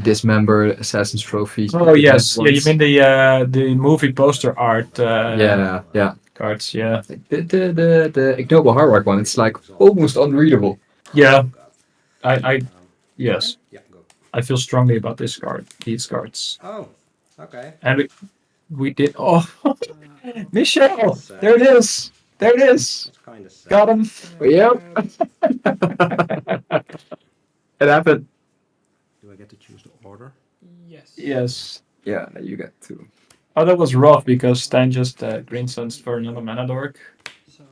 dismember Assassin's Trophy. Oh yes. Yeah, you ones. mean the movie poster art? Yeah. Cards. Yeah. The ignoble hierarch one. It's like almost unreadable. Yeah. I yes. Yeah, go. I feel strongly about this card. These cards. Oh, okay. And we did. Oh, Uh, Michelle! There it is. There it is. That's kind of sad. Got him. Yep. It happened. Do I get to choose the order? Yes. Yes. Yeah, you get to. Oh, that was rough because Stan just green suns for another mana dork. So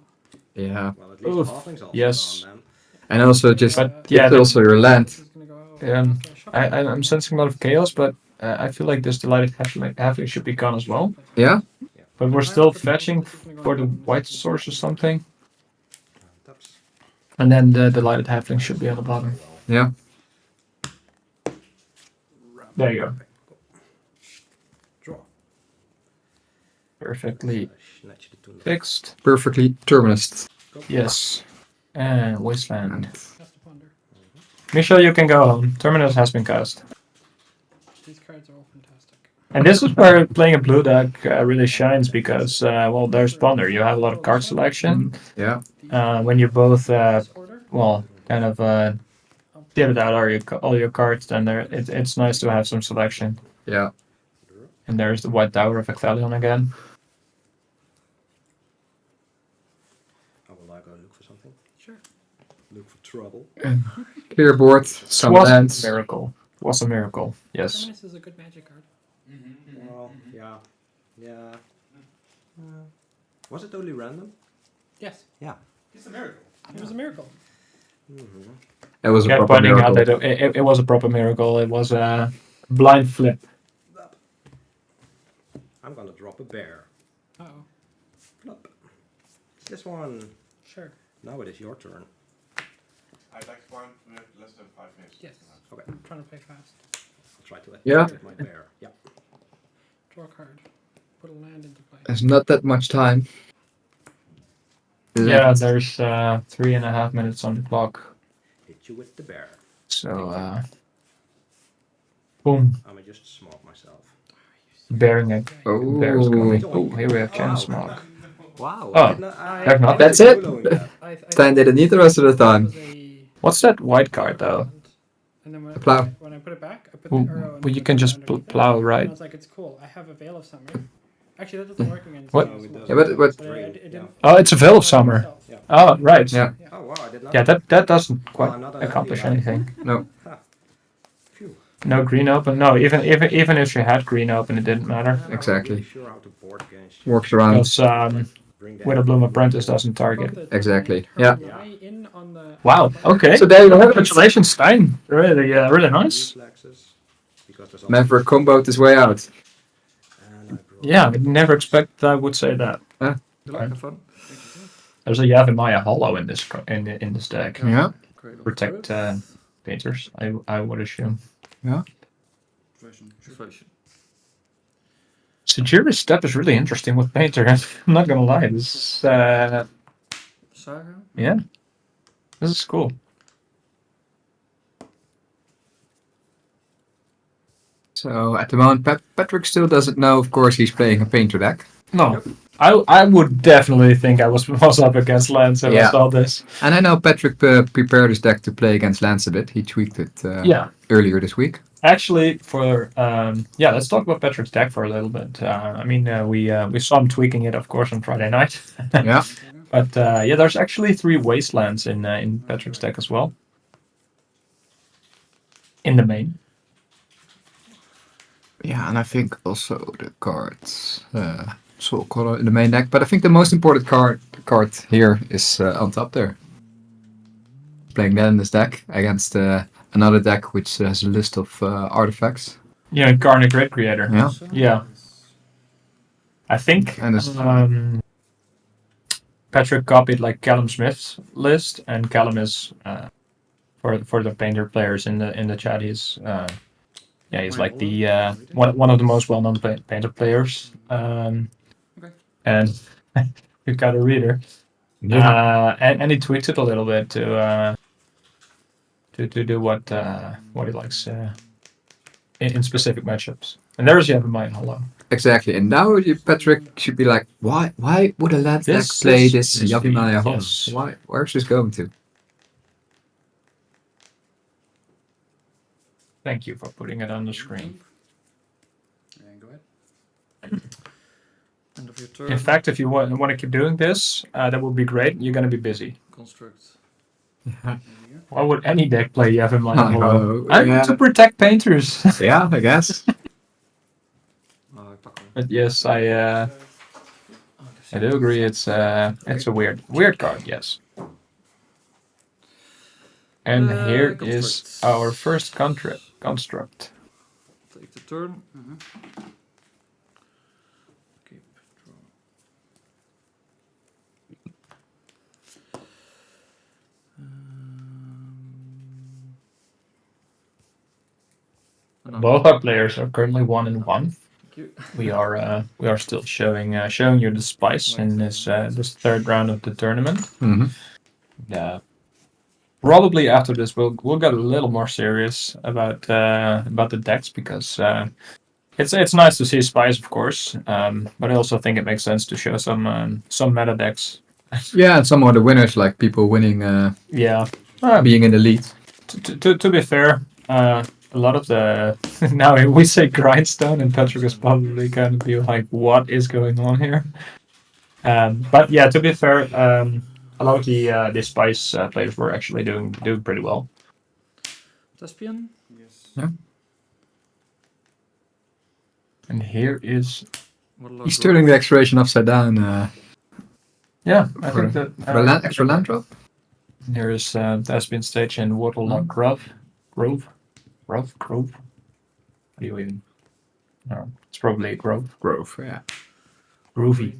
Yeah. Well, at least Oof, halfling's also yes. gone, man. And also just But yeah, it's also your land. this is gonna go after Shock I'm Abzan. sensing a lot of chaos, but I feel like this delighted halfling should be gone as well. Yeah. But we're I still have proposed fetching this is gonna go for the down in a white second. source or something, Taps. and then the delighted halfling should be on the bottom. Yeah. There you go. Draw. Perfectly Snatch the tool. fixed. Perfectly terminus. Yes. And Wasteland. Has to ponder. Michelle, you can go home. Terminus has been cast. These cards are all fantastic. And this is where playing a blue deck really shines because, well, there's Ponder. You have a lot of card selection. Yeah. When you both, This order. well, kind of get it out all your cards, then it's nice to have some selection. Yeah. And there's the White Tower of Ecthelion again. I will go look for something. Sure. Look for trouble. Clear board. Some was lands. a miracle. Was a miracle. Yes. Terminus is a good magic card. Well, yeah. Yeah. Was it totally random? Yes, Yeah. It's a miracle. it was a miracle. It was a Yeah, proper pointing miracle. out that it was a proper miracle. It was a blind flip. I'm gonna drop a bear. Uh oh. Flop. This one. Sure. Now it is your turn. I'd like one with less than 5 minutes. Yes. Okay. I'm trying to play fast. I'll try to Yeah. attack my bear. Yeah. Draw a card. Put a land into play. There's not that much time. Yeah, left. there's 3.5 minutes on the clock. Hit you with the bear. So, boom. I'ma just smoke myself. Bearing it. Oh. Bear's coming. Oh, here we have Chance Wow. Smoke. Wow. Oh, Dreadnought. That's it? I Stan didn't need the rest of the time. What's that white card though? And then when, The plow. when I put it back, I put Well, the arrow. and well, you put can it just underneath it. plow, And right? I was like, it's cool. I have a Veil of Summer. Actually, that doesn't work against. What? Veil of Summer. Yeah, but It didn't. Oh, it's a Veil of Summer. Myself. Yeah. Oh, right. Yeah. Oh wow, I did not. Yeah, that doesn't Well, quite I'm not an accomplish happy guy. anything. No. Phew. No green open. No, even if you had green open, it didn't matter I'm not Exactly. really sure how to board against. Works around. because Bring With a Bloom Apprentice doesn't target. Both the Exactly, turn yeah. eye in on the- Wow. Okay. So there you have it. Congratulations, Stein. Really, really nice. Reflexes, because there's also- Maverick comboed his way out. And I brought- Yeah, I never expected I would say that. Have fun. There's a Yavimaya Hollow in this in this deck. Yeah. Protect painters, I would assume. Situation. Sajiri's step is really interesting with painter. I'm not gonna lie. This is Saga? yeah. This is cool. So at the moment, Patrick still doesn't know. Of course, he's playing a painter deck. No. I would definitely think I was up against Lance if I Yeah. saw this. And I know Patrick prepared his deck to play against Lance a bit. He tweaked it Yeah. earlier this week. Actually, let's talk about Patrick's deck for a little bit. We saw him tweaking it, of course, on Friday night. Yeah. But there's actually 3 wastelands in Patrick's deck as well. In the main. Yeah, and I think also the cards Soul Color in the main deck. But I think the most important card here is on top there. Playing that in this deck against another deck which has a list of artifacts. Yeah, Garnet Grid Creator. Yeah. Yeah. I think And it's- Patrick copied like Callum Smith's list, and Callum is for the painter players in the chat. He's like the one of the most well-known painter players. And you got a reader. And he tweaks it a little bit to do what he likes in specific matchups. And there's Yavimaya Hollow. Exactly. And now Patrick should be like, why would a land deck This play is- this this Yavimaya feed, Hollow? yes. Where's this going to? Thank you for putting it on the screen. And go ahead. End of your turn. In fact, if you want to keep doing this, that would be great. You're going to be busy. Construct. Why would any deck play Yavimaya I Hollow? know, I'm yeah. to protect painters. Yeah, I guess. But yes, I do agree. It's a weird card. Yes. And here is Construct. our first construct. Take the turn. Keep draw. Both our players are currently 1-1. Thank you. We are still showing you the spice in this third round of the tournament. Mm-hmm. Probably after this we'll get a little more serious about the decks because it's nice to see spice, of course, but I also think it makes sense to show some meta decks. Yeah, and some of the winners, like people winning, being in the lead. To be fair, a lot of the now we say grindstone, and Patrick is probably going to be like, "What is going on here?" But yeah, to be fair, a lot of the spice players were actually doing pretty well. Thespian? Yes. Yeah. And here is He's turning the exploration upside down. I For think that the land, extra land drop. here is Thespian stage and Waterlock Grove. Grove. What do you even? No, it's probably a Grove. Grove, yeah. Groovy.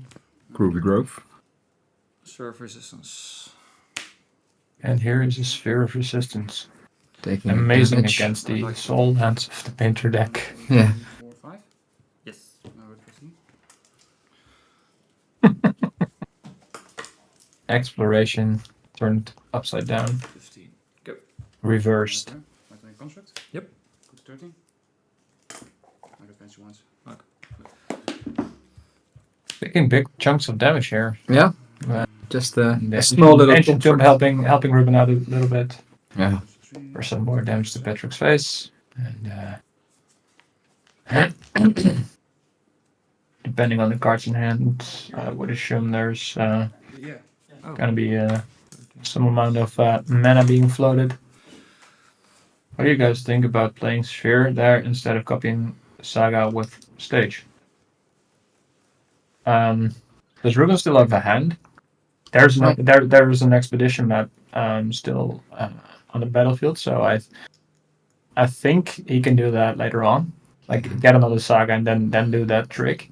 Groovy Grove. Serve resistance. And here is a Sphere of Resistance. Taking Amazing damage. against the soul hands of the painter deck. Yeah. 4, 5. Yes. Now we're proceed. Exploration turned upside down. 15. Go. Reversed. My turn construct. Yep. Go to 13. I got fancy ones. Taking big chunks of damage here. Yeah. Uh, Just The a small little Ancient Tomb helping Ruben out a little bit Yeah. for some more damage to Patrick's face. And depending on the cards in hand, I would assume there's Yeah. gonna be some amount of mana being floated. What do you guys think about playing Sphere there instead of copying Saga with Stage? Does Ruben still have a hand? There's no there is an expedition map still on the battlefield, so I think he can do that later on. Like get another Saga and then do that trick.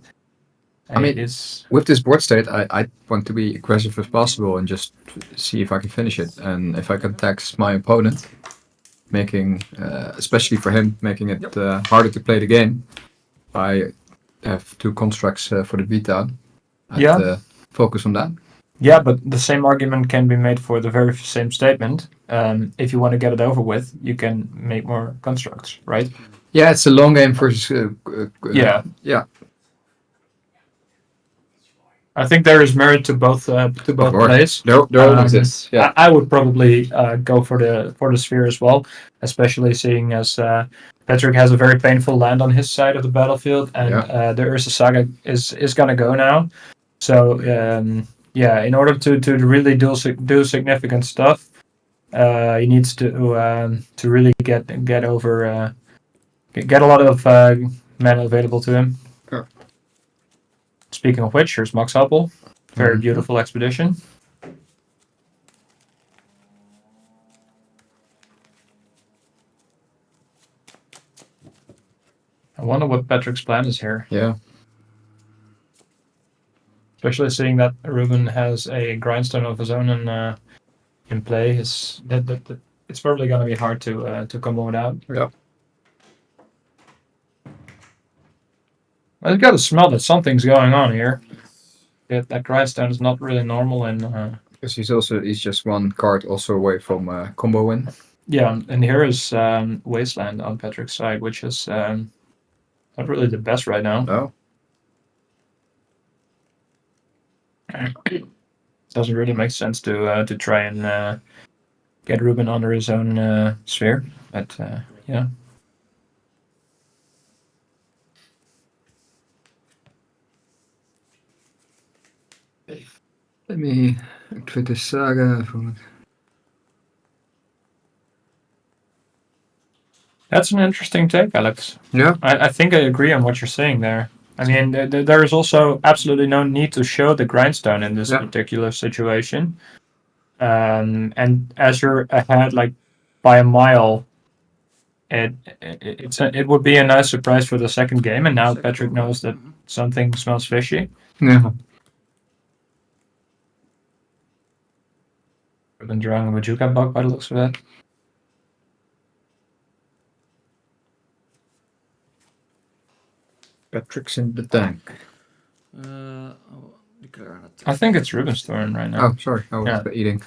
I mean, it's with this board state, I want to be aggressive as possible and just see if I can finish it. And if I can tax my opponent, making, especially for him, making it harder to play the game, I have 2 constructs for the beatdown. I'd focus on that. Yeah, but the same argument can be made for the very same statement. If you want to get it over with, you can make more constructs, right? Yeah, it's a long game versus. Yeah. Yeah. I think there is merit to both plays. There always exists. Yeah. I would probably go for the Sphere as well, especially seeing as Patrick has a very painful land on his side of the battlefield, and the Ursa Saga is gonna go now. So in order to really do significant stuff, he needs to really get over get a lot of mana available to him. Sure. Speaking of which, here's Mox Apple. Very beautiful expedition. I wonder what Patrick's plan is here. Yeah. Especially seeing that Ruben has a grindstone of his own in play, it's probably going to be hard to combo it out. Yeah. I've got to smell that something's going on here. That grindstone is not really normal, and Because he's just 1 card also away from combo win. yeah, and here is Wasteland on Patrick's side, which is not really the best right now. No. Doesn't really make sense to try and get Ruben under his own sphere, but yeah. Let me activate the Saga. That's an interesting take, Alex. Yeah. I think I agree on what you're saying there. I mean, there is also absolutely no need to show the grindstone in this Yeah. particular situation. And as you're ahead, like by a mile, it would be a nice surprise for the second game. And now Second Patrick one, knows that mhm. something smells fishy. Yeah. I've been drawing a Majuka bug by the looks of it. Patrick's in the tank. I'll declare an attack. I think it's Ruben's turn right now. Oh, sorry. I was Yeah. eating.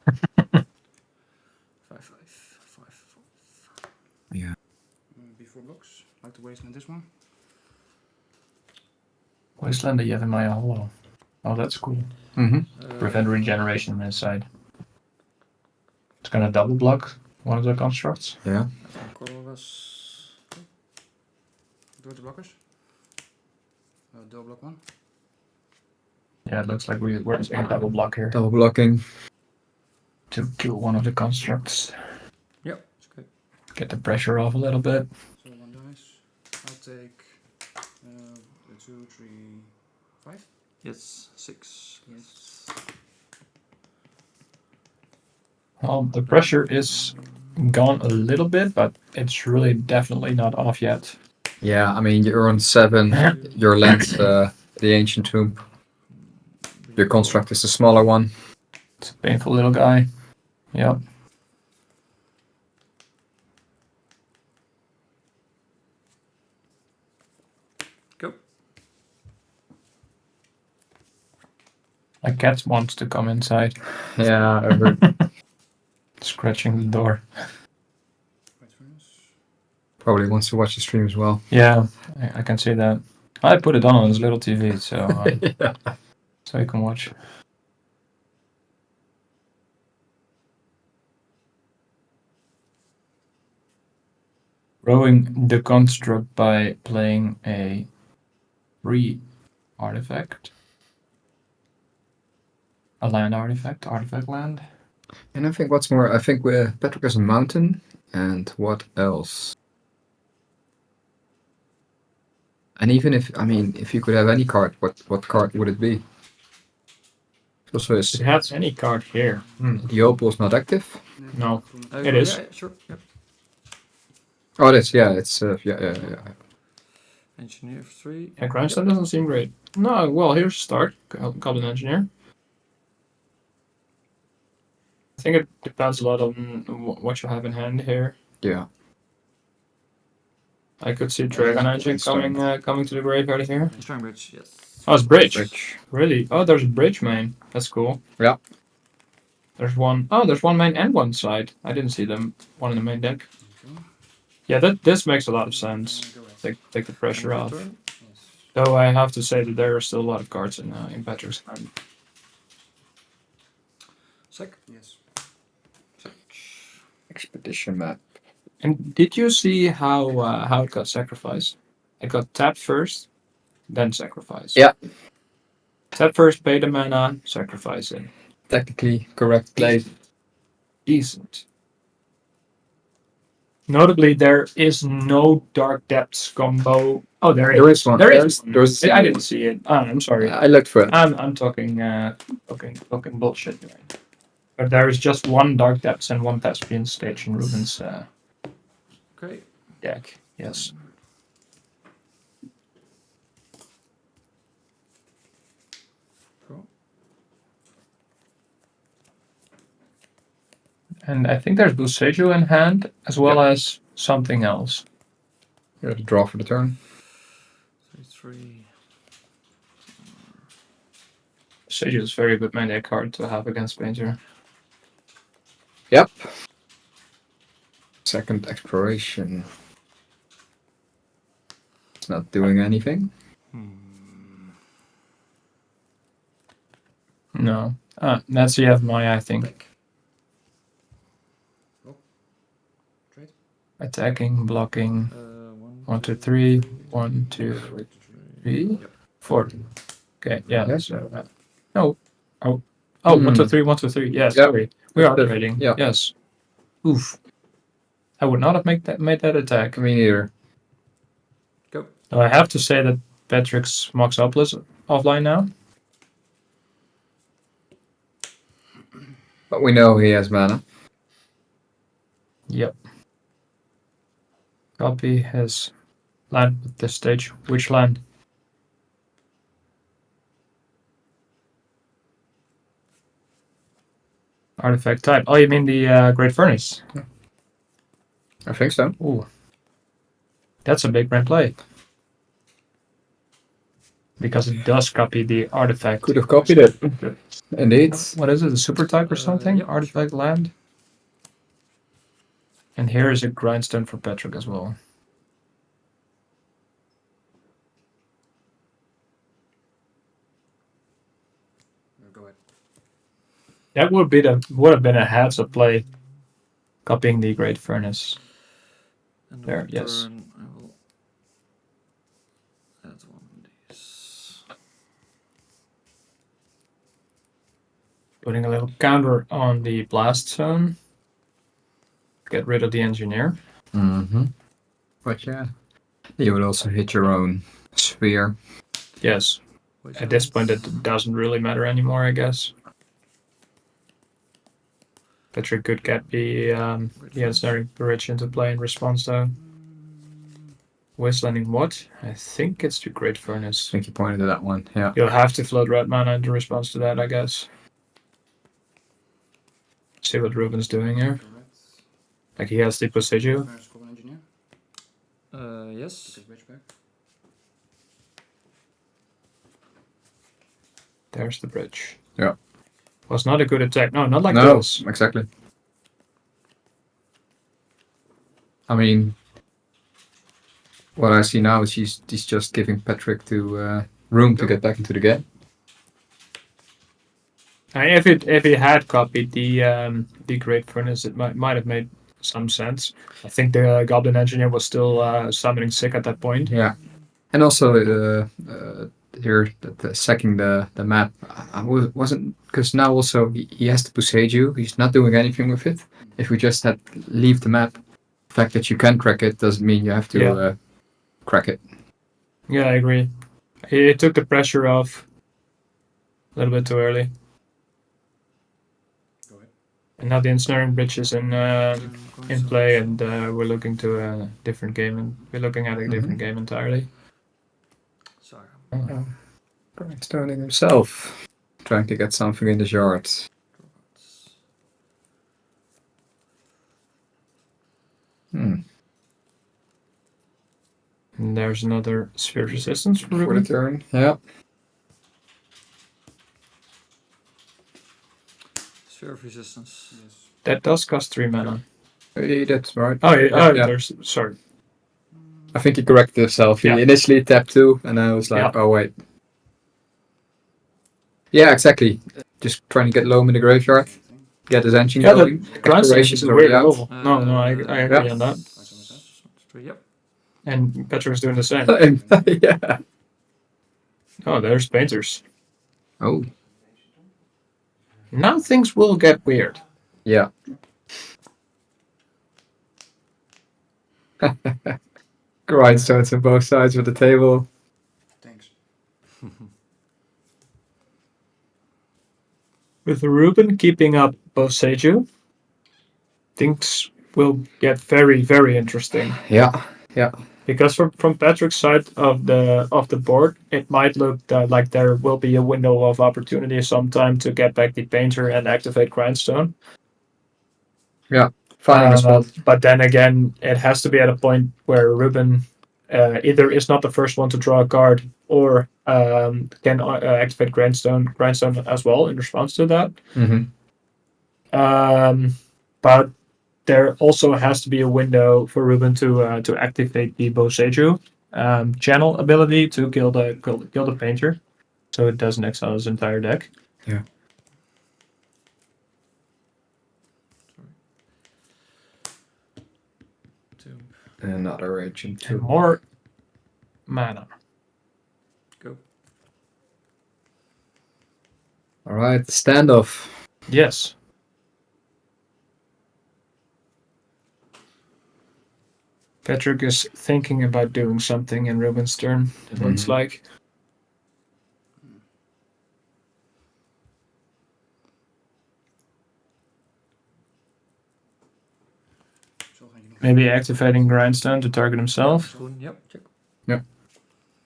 5/5. Yeah. Before blocks. Like to wasteland this one. Wasteland, you have in my hollow. Oh, that's cool. Mm-hmm. Prevent regeneration on this side. It's gonna double block one of the constructs. Yeah. Colorless. Do the blockers. Double block one. Yeah, it looks like we're just gonna double block here Double blocking. to kill one of the constructs. Yep, it's good. Get the pressure off a little bit. So 1 dice. I'll take 2, 3, 5. Yes, 6. Yes. Well, the pressure is gone a little bit, but it's really definitely not off yet. Yeah, I mean, you're on 7. Your length, the Ancient Tomb. Your construct is the smaller one. It's a painful little guy. Yep. Go. My cat wants to come inside, Yeah, I heard. scratching the door. Wait for this. Probably wants to watch the stream as well. Yeah, I can see that. I put it on his little TV, so Yeah. so he can watch. Growing the construct by playing a free artifact. A land artifact, artifact land. And I think what's more, I think Patrick has a mountain, and what else? And even if, I mean, if you could have any card, what card would it be? Also, It has any card here. the opal is not active. No, it is. Yeah, sure. Yep. Oh, it is. Yeah, it's yeah. Engineer 3. Yeah, Grindstone doesn't seem great. No, well, here's a start. Goblin Engineer. I think it depends a lot on what you have in hand here. Yeah. I could see Dragon Engine coming to the graveyard here. Strong bridge, yes. Oh, it's Bridge. Bridge. Really? Oh, there's a Bridge main. That's cool. Yeah. There's one. Oh, there's one main and one side. I didn't see them. One in the main deck. Yeah, this makes a lot of sense. Take the pressure off. Though I have to say that there are still a lot of cards in Patrick's hand. Sec? Yes. Expedition map. And did you see how it got sacrificed? It got tapped first, then sacrificed. Yeah. Tap first, pay the mana, sacrifice it. Technically correct play. Decent. Notably, there is no Dark Depths combo. Oh, there There is one. There is. There's. I didn't see it. I'm sorry. I looked for it. I'm talking bullshit. Right? But there is just one Dark Depths and one Thespian stage in Ruben's Okay. deck. Yes. Cool. And I think there's Boseiju in hand, as well as something else. Here's a draw for the turn. 3. Boseiju is a very good mandate card to have against Belcher. Yep. Second exploration. It's not doing anything. No. That's the FMI, I think. Back. Oh. Trade. Attacking, blocking. 1, 2, 3. 1, 2, 3. Yep. 4. Okay, yeah. Yes. So, no. Oh. Oh, 1, 2, 3, 1, 2, 3. Yes, Yep. sorry. We are That's trading. yeah. Yes. Oof. I would not have made that attack. Me neither. Go. Though I have to say that Patrick's Moxopolis offline now. But we know he has mana. Yep. Copy has land at this stage. Which land? Artifact type. Oh, you mean the Great Furnace? I think so. Ooh. That's a big brand play. Because it does copy the artifact. Could have copied it. Indeed. What is it? A super type or something? Yep. Artifact land. And here is a grindstone for Patrick as well. Go ahead. That would have been a heads up play. Copying the Great Furnace. And There, on yes. turn, I will add one of these. Putting a little counter on the blast zone. Get rid of the engineer. Mm-hmm. But yeah, you would also hit your own sphere. Yes. Which At this point, ones? it doesn't really matter anymore, I guess. Patrick could get the Ensnaring Bridge into play in response, though. Wastelanding what? I think it's the Great I Furnace. think you pointed to that one. Yeah. You'll have to float red mana into response to that, I guess. See what Ruben's doing here. Like he has the Posseggio. Yes. There's the bridge. Yeah. Was not a good attack. No, not like No, this. exactly. I mean, what I see now is he's just giving Patrick to room to get back into the game. If he had copied the Great Furnace, it might have made some sense. I think the Goblin Engineer was still summoning sick at that point. Yeah, and also here sacking the map. I wasn't because now also he has to Posseggio. He's not doing anything with it. If we just had leave the map, the fact that you can crack it doesn't mean you have to crack it. Yeah, I agree. It took the pressure off a little bit too early. And now the Ensnaring Bridge is in play, and we're looking to a different game, and we're looking at a different game entirely. Sorry. Grindstoning himself, trying to get something in the yard. And there's another Sphere of Resistance for For the Ruben. turn, yeah. Sphere of Resistance. Yes. That does cost 3 mana. That's right. Oh, Yeah. there's sorry. I think he corrected himself. He Yeah. initially tapped 2, and I was like, Yeah. oh wait. Yeah, exactly. Just trying to get Loam in the graveyard, get his engine Yeah, going. the Grindstone is Exploration's a already weird out. removal. No, I agree Yeah. on that. Yep. And Petrik's doing the same. Yeah. Oh, there's Painters. Oh, Now things will get weird. yeah. Grindstones on both sides of the table. Thanks. With Ruben keeping up Posseggio, things will get very, very interesting. Yeah, yeah. Because from Patrick's side of the board, it might look like there will be a window of opportunity sometime to get back the Painter and activate Grindstone. Yeah, finding a spot. But then again, it has to be at a point where Ruben either is not the first one to draw a card or can activate Grindstone as well in response to that. Mm-hmm. But there also has to be a window for Ruben to activate the Posseggio channel ability to kill the Painter, so it doesn't exile his entire deck. Yeah. Another agent And too. more mana. Go. All right, standoff. Patrick is thinking about doing something in Ruben's turn, it looks like. Maybe activating Grindstone to target himself. Groen, yep, check.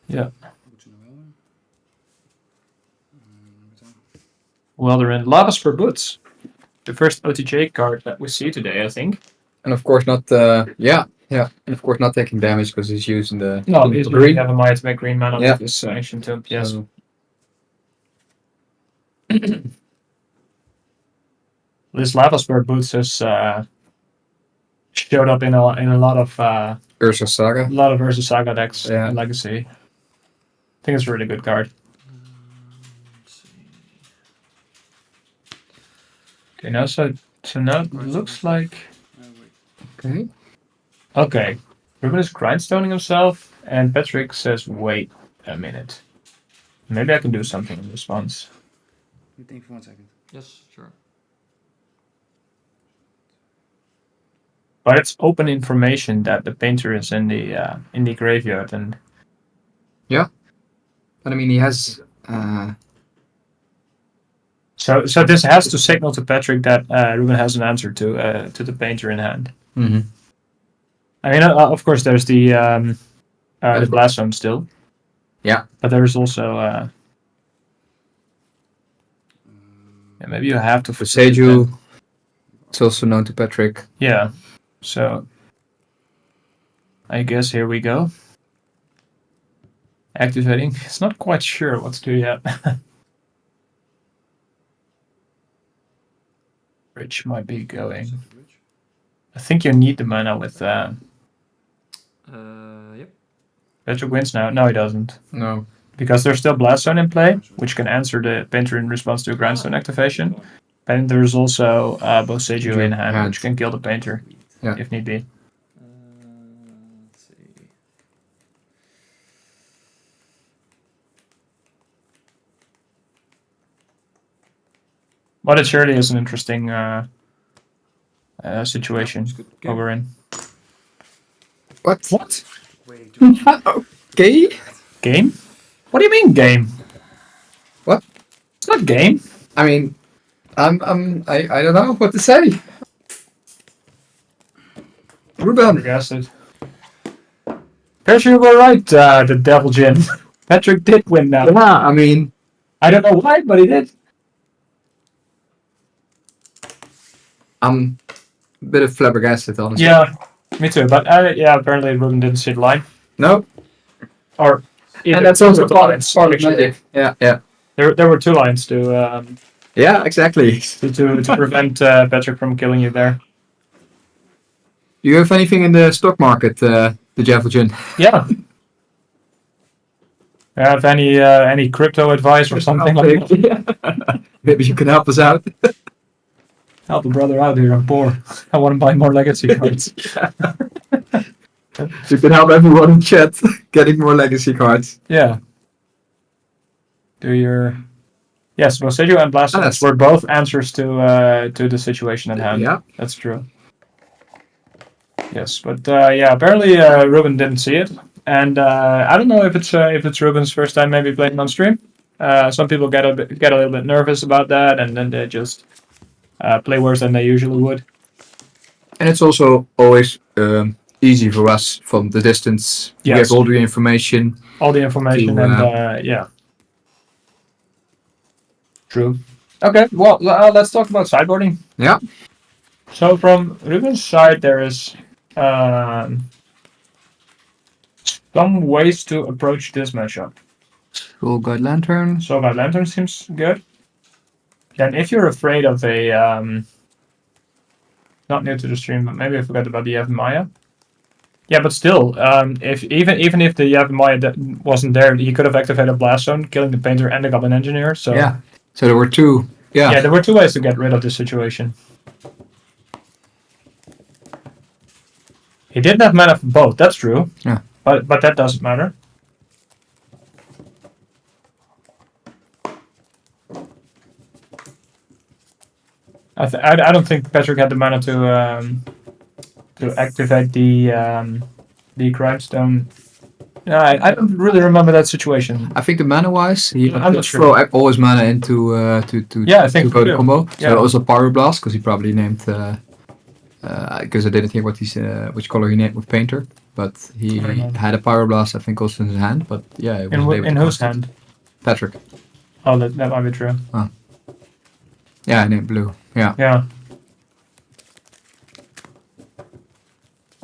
Yeah. Well, they're in Lava Spur Boots. The first OTJ card that we see today, I think. And of course not, yeah. And of course not taking damage because he's using the No, he's green. green. Have a Maya to make green mana Yeah. with this Ancient Tomb. Yes. So, This Lava Spur Boots has showed up in a lot of Ursa Saga. Urza Saga decks Yeah. in Legacy. I think it's a really good card. Let's see. Okay, now so now it looks like Okay. okay. Ruben is grindstoning himself, and Patrick says, "Wait a minute. Maybe I can do something in response." You think for 1 second. Yes, sure. But it's open information that the painter is in the graveyard, and But I mean, he has. so this has to signal to Patrick that Ruben has an answer to the painter in hand. Mhm. I mean, of course, there's the Blast Zone still. Yeah. But there's also yeah, maybe you have to Seju. It's also known to Patrick. Yeah. So I guess here we go. Activating. It's not quite sure what to do yet. Rich might be going. I think you need the mana with Yep. Patrick wins now. No, he doesn't. No. Because there's still Blast Zone in play, which can answer the painter in response to a Grindstone activation. And there's also both Seju in hand, which can kill the painter Yeah. if need be. Let's see. But it surely is an interesting situation Game. we're in. What? What? Way too much. Okay. Game? What do you mean game? What? It's not game. I mean, I don't know what to say. Ruben. Guess it. Percy, you were right, the Devil Gin. Patrick did win now. Yeah, I mean, I don't know why, but he did. I'm a bit of flabbergasted, honestly. Yeah, me too. But yeah, apparently Ruben didn't see the line. No. Or And that's also the part lines, of actually. Magic. Yeah. There were 2 lines to Yeah, exactly. to prevent Patrick from killing you there. Do you have anything in the stock market, the Javelin? Yeah. Have any crypto advice or something like that? Maybe you can help us out. Help a brother out here. I'm poor. I want to buy more legacy cards. You can help everyone in chat getting more legacy cards. Yeah. Do your yes, well, Seju and Blast Yes. were both answers to the situation at hand. Yeah. That's true. Yes, but yeah, apparently Ruben didn't see it, and I don't know if it's Ruben's first time maybe playing on stream. Some people get a little bit nervous about that, and then they just play worse than they usually would. And it's also always easy for us from the distance. We Yes. have all the information. All the information To, and yeah. True. Okay, well, let's talk about sideboarding. Yeah. So from Ruben's side, there is some ways to approach this matchup. Full God Lantern. So that Lantern seems good. Then if you're afraid of a not new to the stream, but maybe I forgot about the Yavimaya. Yeah, but still, if even if the Yavimaya wasn't there, he could have activated Blast Zone, killing the painter and the Goblin Engineer. So Yeah. So there were 2. yeah, there were 2 ways to get rid of this situation. He didn't have mana for both. That's true. Yeah. But that doesn't matter. I don't think Patrick had the mana to activate the the Grindstone. I don't really remember that situation. I think the mana wise, he I'm not could sure. throw all his mana into Yeah, I think to go so the too. combo. Yeah. So also Pyroblast because he probably named because I didn't hear what which color he named with Painter, but he I don't know. had a Pyroblast I think also in his hand. But yeah, it wasn't able In to whose cast it. hand? Patrick. Oh, that might be true. Yeah, I named blue. Yeah. Yeah.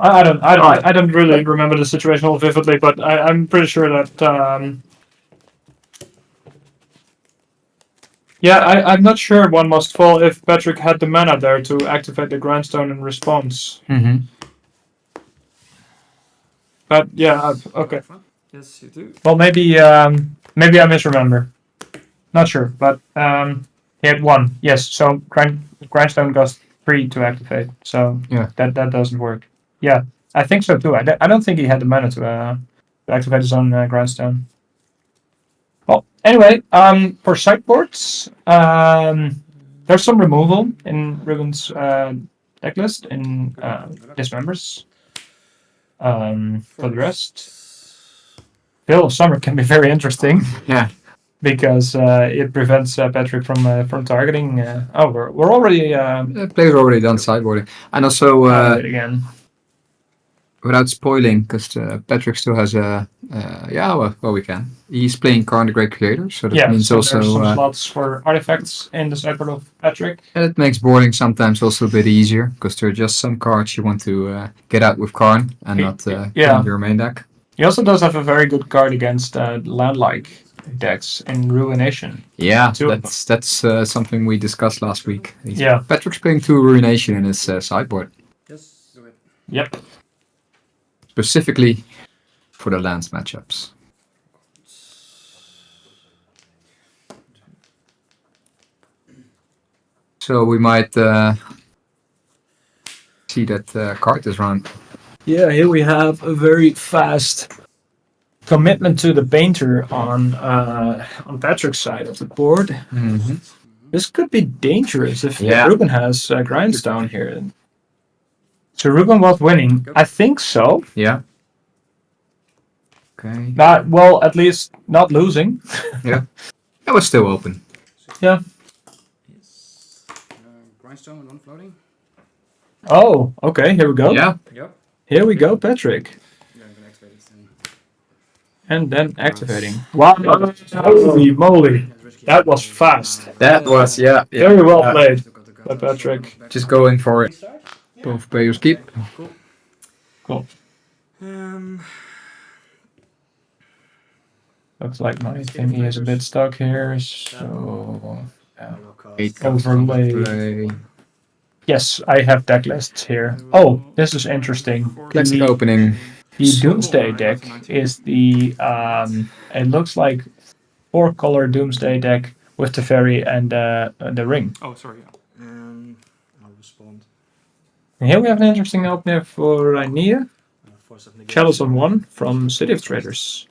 I don't really remember the situation all vividly, but I'm pretty sure that. Yeah, I'm not sure one must fall if Patrick had the mana there to activate the Grindstone in response. Mm-hmm. But yeah, okay. Yes, you do. Well, maybe I misremember. Not sure, but he had 1. Yes, so Grindstone costs 3 to activate. So Yeah. that doesn't work. Yeah, I think so too. I don't think he had the mana to activate his own Grindstone. Well, anyway, for sideboards, there's some removal in Ruben's decklist in Dismembers. For the rest, Veil of Summer can be very interesting. Yeah. Because it prevents Patrick from targeting. We're already Players already done sideboarding, and also it again. without spoiling, because Patrick still has a well we can. He's playing Karn the Great Creator, so that means so also there's some slots for artifacts in the sideboard of Patrick. and it makes boarding sometimes also a bit easier because there are just some cards you want to get out with Karn and not yeah. in your main deck. He also does have a very good card against land-like decks in Ruination. Yeah, Two of that's something we discussed last week. Yeah. Patrick's playing 2 Ruination in his sideboard, Yes, do it. Yep. specifically for the lands matchups. So we might see that card this round. Yeah, here we have a very fast commitment to the painter on Patrick's side of the board. Mm-hmm. This could be dangerous if Yeah. Ruben has Grindstone here. So Ruben was winning. I think so. Yeah. Okay. Well, at least not losing. It was still open. Yeah. Yes. Grindstone and 1 floating. Oh, okay. Here we go. Yeah. Yep. Here we go, Patrick. Yeah, I'm gonna activate it then. And then activating. Wow. Holy moly. Yeah, it's risky. That was fast. That was Very well played Look at the by guard. Patrick. Just going for it. Start? Both players keep. Cool. Um, Looks like my thingy is a bit stuck here, so I will cast. 8 Overlay. play. yes, I have deck lists here. Oh, this is interesting. Classic opening. The Doomsday deck is the it looks like 4-color Doomsday deck with the fairy and the ring. Oh, sorry. Yeah. I'll respond. And here we have an interesting opener for Niek. Force of negation. Chalice on 1 from City of Traders.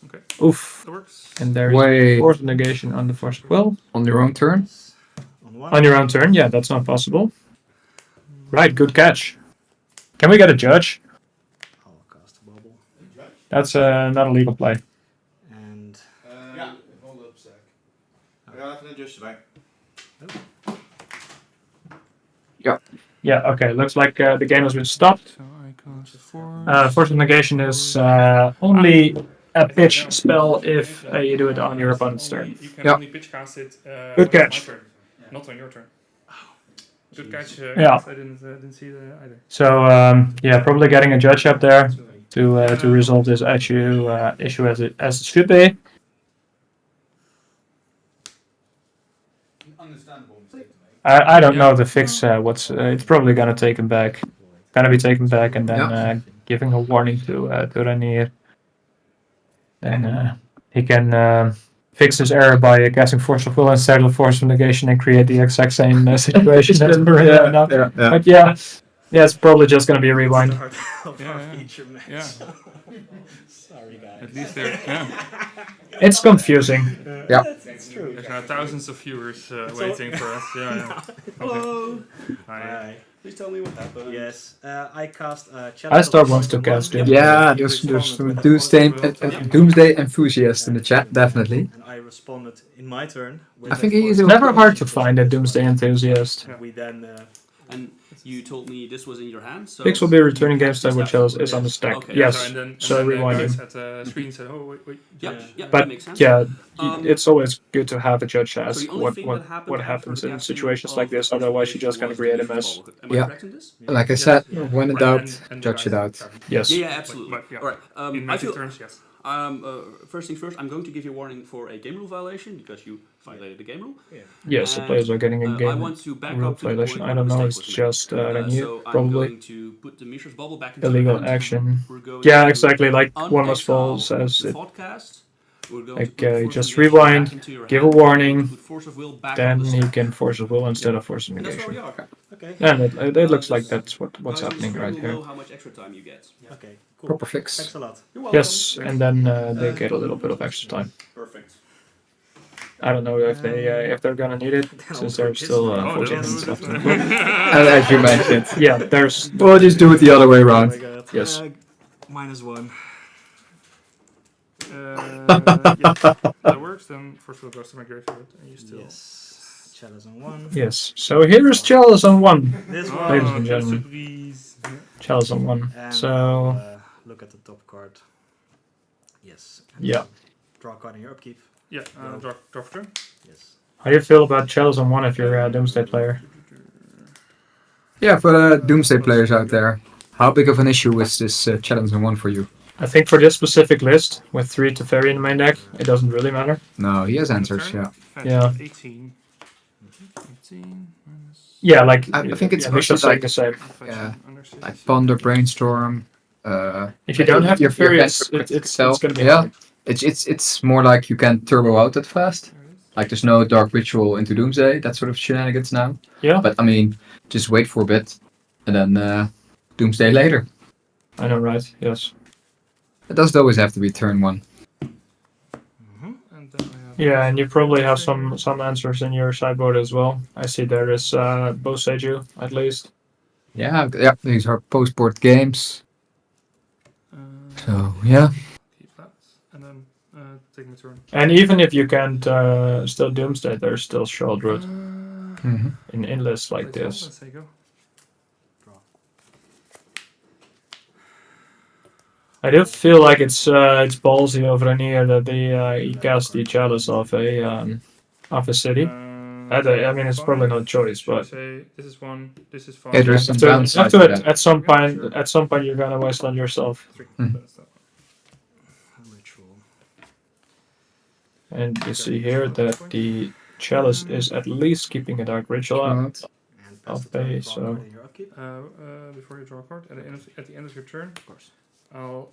Okay. Oof. That works. And there is Wait. Force of Negation on the Force of Will. On your own turn. On 1. On your own turn, yeah, that's not possible. Right, good catch. Can we get a judge? I'll cast a bubble. That's not a legal play. And Ja, hold up sec. Ja, even een adjustje bij. Yeah, okay, looks like the game has been stopped. So I cast 4. Force of Negation is only a pitch spell if you do it on your opponent's turn. You can Yeah. only pitch cast it. Good on catch. my turn, not on your turn. Good catch. Yeah. I didn't see that either. So yeah, probably getting a judge up there to resolve this issue as it should be. Understandable mistake to make. I don't know the fix. What's it's probably gonna take him back. Gonna be taken back and then giving a warning to Ranier. Then he can fix his error by casting Force of Will instead of Force of Negation and create the exact same situation as Marina now. But yeah, Yeah, it's probably just gonna be a rewind. Start of Yeah, our yeah. feature match. Yeah. Sorry, guys. At least they're. Yeah. It's confusing. Yeah. It's true. There's now thousands of viewers all- waiting for us. Yeah. Hello. Hi. Hi. Please tell me what happened. Yes, I cast I start wants to cast Doomsday. Yeah, there's Doomsday enthusiast in the chat, definitely. And I responded in my turn. With I think a he is force a- It's never of hard to action find a plus Doomsday one. enthusiast. We then And you told me this was in your hand, so... Pix will be returning game stat with Yes. Chalice is on the stack. Okay. Yes. And then So rewind the him. guys at the screen said, "Oh wait." Yeah, Yeah. yeah, But that makes sense. yeah, Um, it's always good to have a judge So ask the only what thing what, that happened what after happens the in casting situations of like this. the Otherwise, you just was gonna the create a issue mess. bubble. Am I Yeah. correct in this? Like I said, when in doubt, And judge it out. Yes. Yeah, absolutely. But, yeah. All right. In I magic feel, terms, yes. first things first, I'm going to give you a warning for a game rule violation because you violated the game rule. Yes, the And, players are getting a I game want to back rule up to the violation. point I where don't the know. mistake It's was just made. new, So I'm probably going to put the Mishra's bubble back into illegal your hand. action. We're going Yeah, to exactly. Like one must fall unexile says the it. podcast. We're going Like, to put Force just of Negation rewind, back into your give a hand, warning, and put Force of Will back on Then the he stack. can force of will instead of force of And that's where we negation. are. Okay. And it looks like this- that's what's Guys on the happening screen right will here. know how much extra time you get. Okay. Cool. Proper fix. Thanks a lot. You're welcome. Yes, and then they get a little bit of extra time. Perfect. I don't know if they're gonna need it since there's still Oh, 14 they'll minutes do left it. in the book. And as you mentioned, Yeah, there's we'll just do it the other way Oh around. my god. Yes. -1. Yeah, that works. Then first will goes to my graveyard, and you still. Yes. Chalice on 1. yes. So here is Chalice on 1. This Oh, one. Ladies and just gentlemen. please. Chalice on 1. And So I'll, look at the top card. Yes. And Yeah. Draw a card in your upkeep. Yeah, draw for turn. Yes. how do you feel about Chalice on 1 if you're a Doomsday player? Yeah, for the Doomsday players out there, how big of an issue is this challenge in one for you? I think for this specific list with 3 Teferi in the main deck, it doesn't really matter. No, he has answers, Turn. yeah. Yeah. 18. 18 minus. Yeah, like I think it's yeah, mostly just like like- the same. Yeah, Under six. Like Ponder, Brainstorm. If you don't have your Teferi, hand it's itself, gonna be yeah. hard. It's more like you can turbo out that fast. There it is. Like there's no Dark Ritual into Doomsday, that sort of shenanigans now. Yeah, But I mean, just wait for a bit, and then Doomsday later. I know, right? Yes. It doesn't always have to be turn 1. And then I have Yeah, and you probably have some answers in your sideboard as well. I see there is Boseiju at least. Yeah, these are post-board games. So, yeah. Keep that, and then take my turn. And even if you can't still Doomsday, there's still Shroudroot Mhm. in lists like this. Let's say go. I do feel like it's ballsy over in here that he cast the Chalice off a city. I mean, it's probably not a choice, Should I but say this is one, this is five. Yeah, there's some after, downside after to it, that. at some point, Sure. at some point, you're gonna wasteland yourself. Three. Hmm. That's that one. Ritual. And you see here that the Chalice is at least keeping a Dark Ritual out. Right. And I'll pass the turn, pay, draw a so- card in your upkeep. Before you draw a card, at the end of your turn, Of course. I'll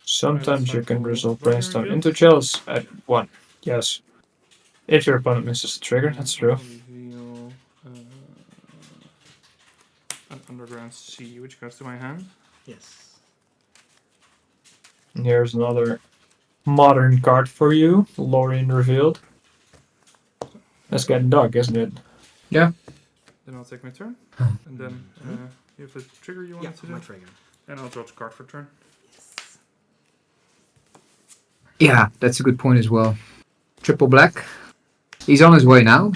Sometimes you can resolve Brainstorm into Chalice at 1. Yes. If your opponent misses the trigger, that's true. reveal an underground sea, which goes to my hand. Yes. And here's another modern card for you, Lorien Revealed. That's getting dark, isn't it? Then I'll take my turn, and then you have the trigger you Yeah, wanted to my do, trigger. and I'll draw a card for turn. Yeah, that's a good point as well. Triple black. He's on his way now.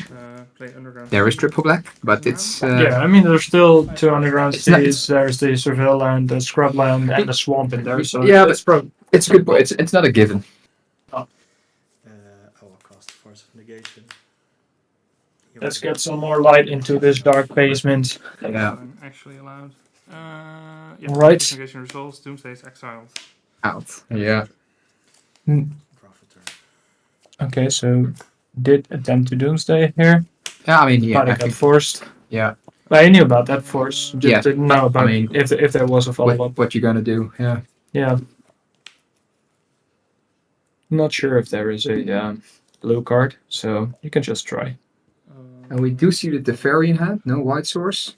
Play underground. There is sea. triple black, but it's Yeah, I mean, there's still 2 underground It's not- seas, there's the Surveil land, the Scrubland, and the swamp in there, so Yeah, it's probably. it's a good point. It's not a given. I will cast Force of Negation. You Let's will- get some more light into this dark basement. Yeah. I'm actually allowed. Yeah. Right. Investigation resolves. Doomsday is exiled. Out. Yeah. Draw for turn. Okay, so did attempt to Doomsday here, Yeah, I mean, yeah, but I it got think, forced. yeah. I knew about that force, just Yeah, didn't know about mean, if there was a follow-up. What you gonna do? Yeah. Yeah. Not sure if there is a blue card, so you can just try. And we do see the Teferi in hand, no white source.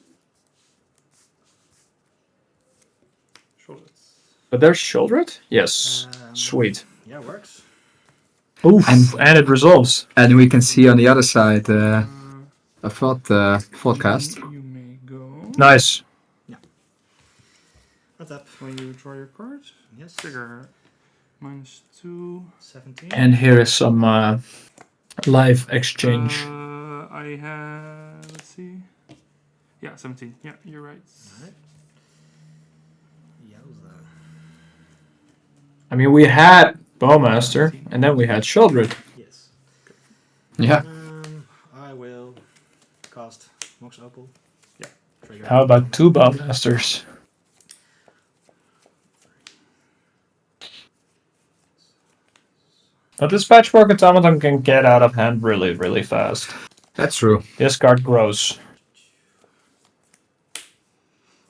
But there's Shieldred? Yes. Sweet. Yeah, works. Oof. And it resolves. And we can see on the other side a forecast. You may go. Nice. What's up? When you draw your card, Yes. trigger -2. 17. And here is some live exchange. I have. Let's see. Yeah, 17. Yeah, you're right. Alright. Yowza. I mean, we had Bowmaster, and then we had Shieldred. Yes. Yeah. I will cast Mox Opal. Yeah. Trigger. How about 2 Bowmasters? But this Patchwork Automaton can get out of hand really, really fast. That's true. This card grows.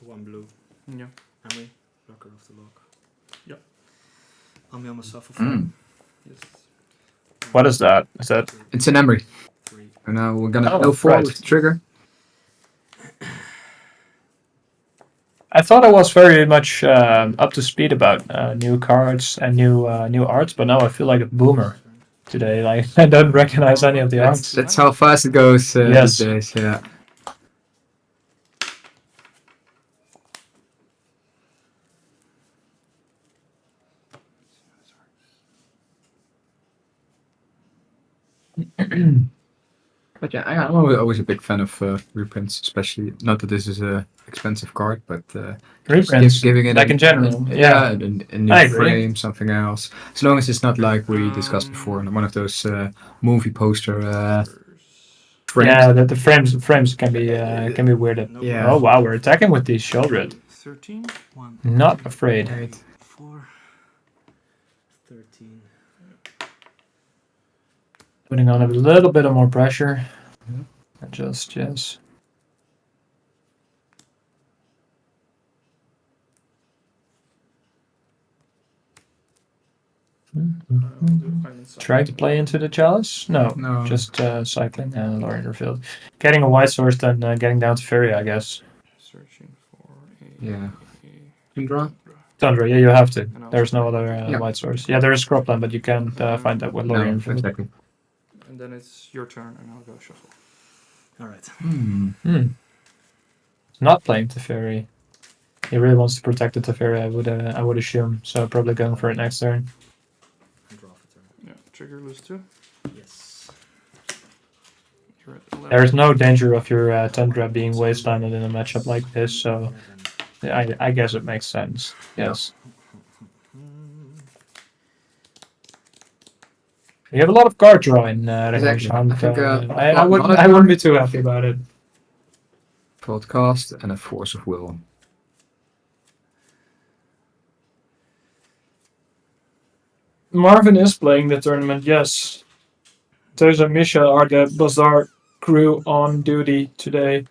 1 blue. Yeah. Emery. Blocker of the lock. Yep. I'll mail myself a 4. Yes. What is that? Is that... It's an Emery. 3. And now we're gonna Oh, go for right. with the trigger. I thought I was very much up to speed about new cards and new arts, but now I feel like a boomer today. Like I don't recognize any of the arts. That's how fast it goes Yes. these days. Yeah. But yeah, I'm always a big fan of reprints, especially not that this is a expensive card, but Reprints, giving it like in general. yeah, Yeah. a new I agree. frame, something else. As long as it's not like we discussed before, one of those movie poster frames. Yeah, the frames can be weirded. No Yeah. Oh wow, we're attacking with these Shieldred. 13. 1. Not afraid. 4. 13. Putting on a little bit of more pressure. Adjust, yes. Trying to play into the chalice? No, No. just cycling and lowering your field. Getting a white source, then getting down to Fury, I guess. Searching for a. Yeah. a Draw. Tundra, yeah, you have to. And There's no also- other Yeah. white source. Yeah, there is Cropland, but you can't find that with lowering No, your field. exactly. And then it's your turn, and I'll go shuffle. Alright. Not playing Teferi. He really wants to protect the Teferi, I would assume. So probably going for it next turn. And draw for turn. Yeah, trigger lose 2. Yes. You're at 11. There's no danger of your Tundra being wastelanded in a matchup like this, so 11. I guess it makes sense. Yes. You have a lot of card draw in Exactly. Rhinos. I think, I wouldn't be too happy about it. Podcast and a force of will. Marvin is playing the tournament, yes. Toza and Misha are the Bazaar crew on duty today.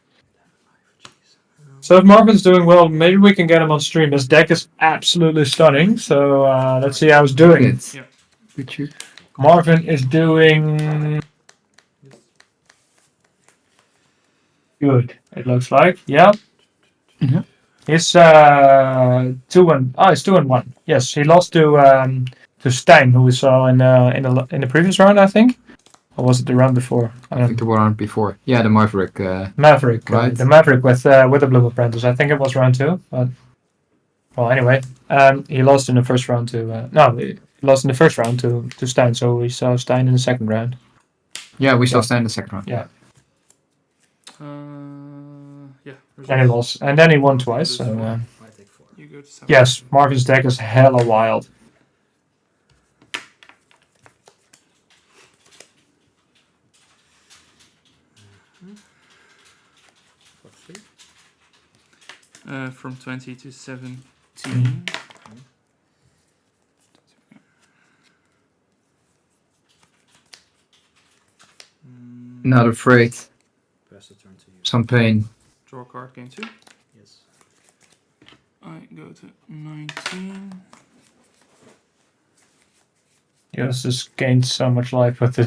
So if Marvin's doing well, maybe we can get him on stream. His deck is absolutely stunning, so let's see how he's doing. Good. Yeah. Good shoot. Marvin is doing good, it looks like. Yeah. Mhm. He's 2-1. Oh, he's 2-1. Yes, he lost to Stein, who we saw in the previous round, I think. Or was it the round before? I think the one before. Yeah, the Maverick. Maverick, Right. the Maverick with the Blue Apprentice. I think it was round 2. But well, anyway, he lost in the first round to he lost in the first round to Stein. So we saw Stein in the second round. Yeah, we saw Yeah. Stein in the second round. Yeah, Yeah. and he lost, and then he won twice. So I take 4. You go to 7. yes, Marvin's deck is hella wild. From 20 to 17. Not afraid. Pass the turn to you. Some pain. Draw a card, game 2. Yes. I go to 19. Yes, just gained so much life with the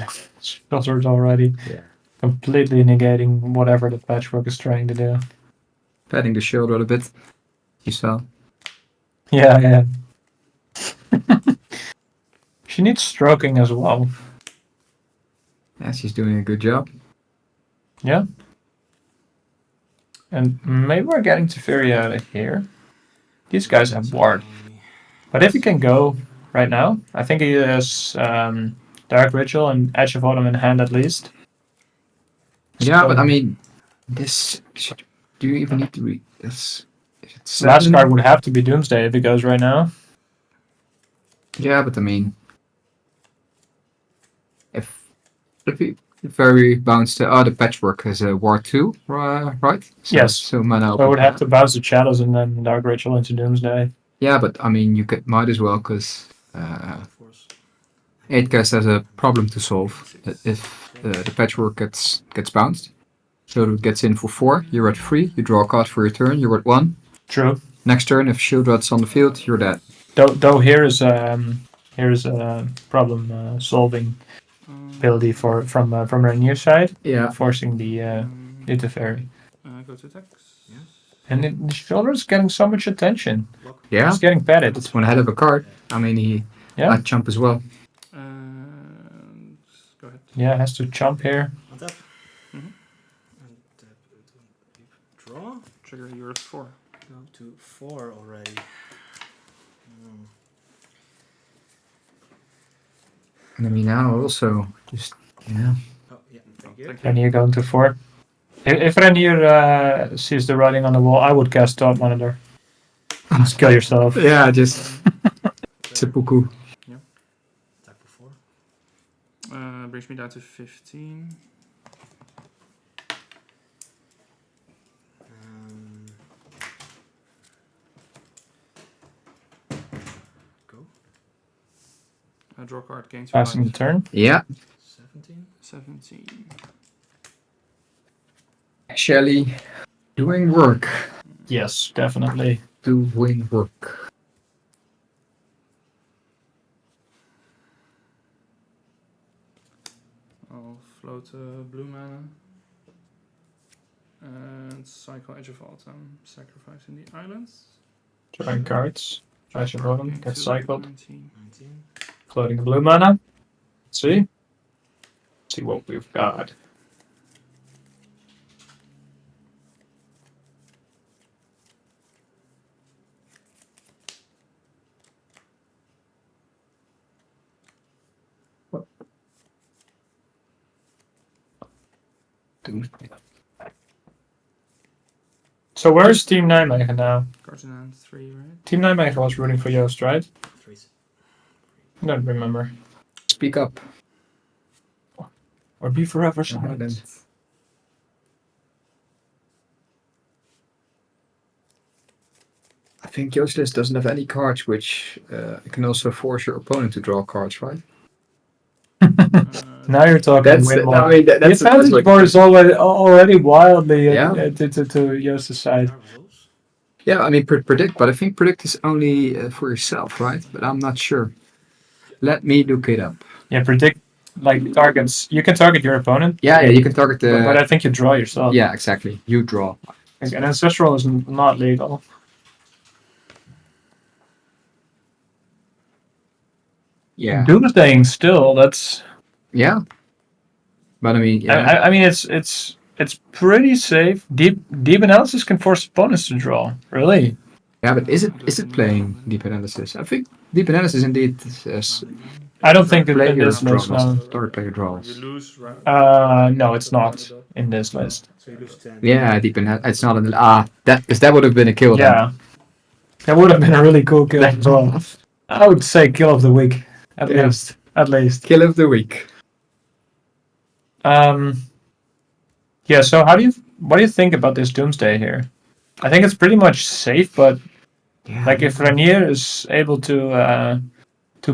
filters already. Yeah. Completely negating whatever the patchwork is trying to do. Padding the shield a little bit. You saw. Yeah. She needs stroking as well. Yeah, she's doing a good job. Yeah. And maybe we're getting Teferi out of here. These guys have Ward. But if he can go right now, I think he has Dark Ritual and Edge of Autumn in hand at least. Yeah, So but I mean, this. Do you even need to read this? last card would have to be Doomsday if he goes right now. Yeah, but I mean, if he very bounce the Patchwork has a War 2, right? So, Yes. So mana. So I would have to bounce the Shadows and then Dark Ritual into Doomsday. Yeah, but I mean, you might as well because 8cast has a problem to solve if the Patchwork gets bounced. So it gets in for 4, you're at 3, you draw a card for your turn, you're at 1. True. Next turn, if Shield Rod's on the field, you're dead. Though here's a problem solving ability from our near side. Yeah. Forcing the Teferi. Go to attacks. Yeah. And the shoulder's getting so much attention. Yeah. He's getting petted. It's one head of a card. I mean, he had chump as well. And go ahead. Yeah, has to chump here. Untap. Mhm. Untap. Draw. Trigger your 4. Go to 4 already. And I mean, now also just, yeah. Oh, yeah, thank you. Renier going to 4. If Renier sees the writing on the wall, I would cast Thought Monitor. Just kill yourself. Yeah, just seppuku. Attack for 4. Brings me down to 15. Go. Draw card, gain 2 Passing the life. turn. Yeah. 17. Actually, doing work. Yes, definitely. Doing work. I'll float blue mana. And cycle Edge of Autumn, sacrificing the islands. Drawing cards. Edge of Autumn Gain gets 2, cycled. 19. Floating the blue mana. See what we've got. So where's Team Nijmegen now? Cards in hand 3, right? Team Nijmegen was rooting for Joost, right? 3. I don't remember. Speak up. Or be forever silent. I think Joost's list doesn't have any cards which can also force your opponent to draw cards, right? Now you're talking That's win the- more. I mean, that- that's the the advantage first board is already wildly Yeah. to Joost's side. Yeah, I mean, predict, but I think predict is only for yourself, right? But I'm not sure. Let me look it up. Yeah, predict like targets. You can target your opponent. Yeah, you can target the. But I think you draw yourself. Yeah, exactly. You draw. And ancestral is not legal. Yeah. Doomsdaying still. That's. Yeah. But I mean, yeah. I mean, it's pretty safe. Deep analysis can force opponents to draw. Really. Yeah, but is it playing deep analysis? I think deep analysis indeed says I don't think that in player this list. draws. No. Start player draws. You lose, right? No, it's not in this list. So you lose 10. Yeah, deep analysis. It's not an that would have been a kill. Yeah, that would have been a really cool kill as well. I would say kill of the week at Yeah. least. At least. Kill of the week. Yeah. So what do you think about this Doomsday here? I think it's pretty much safe, but Yeah. like if Renier is able to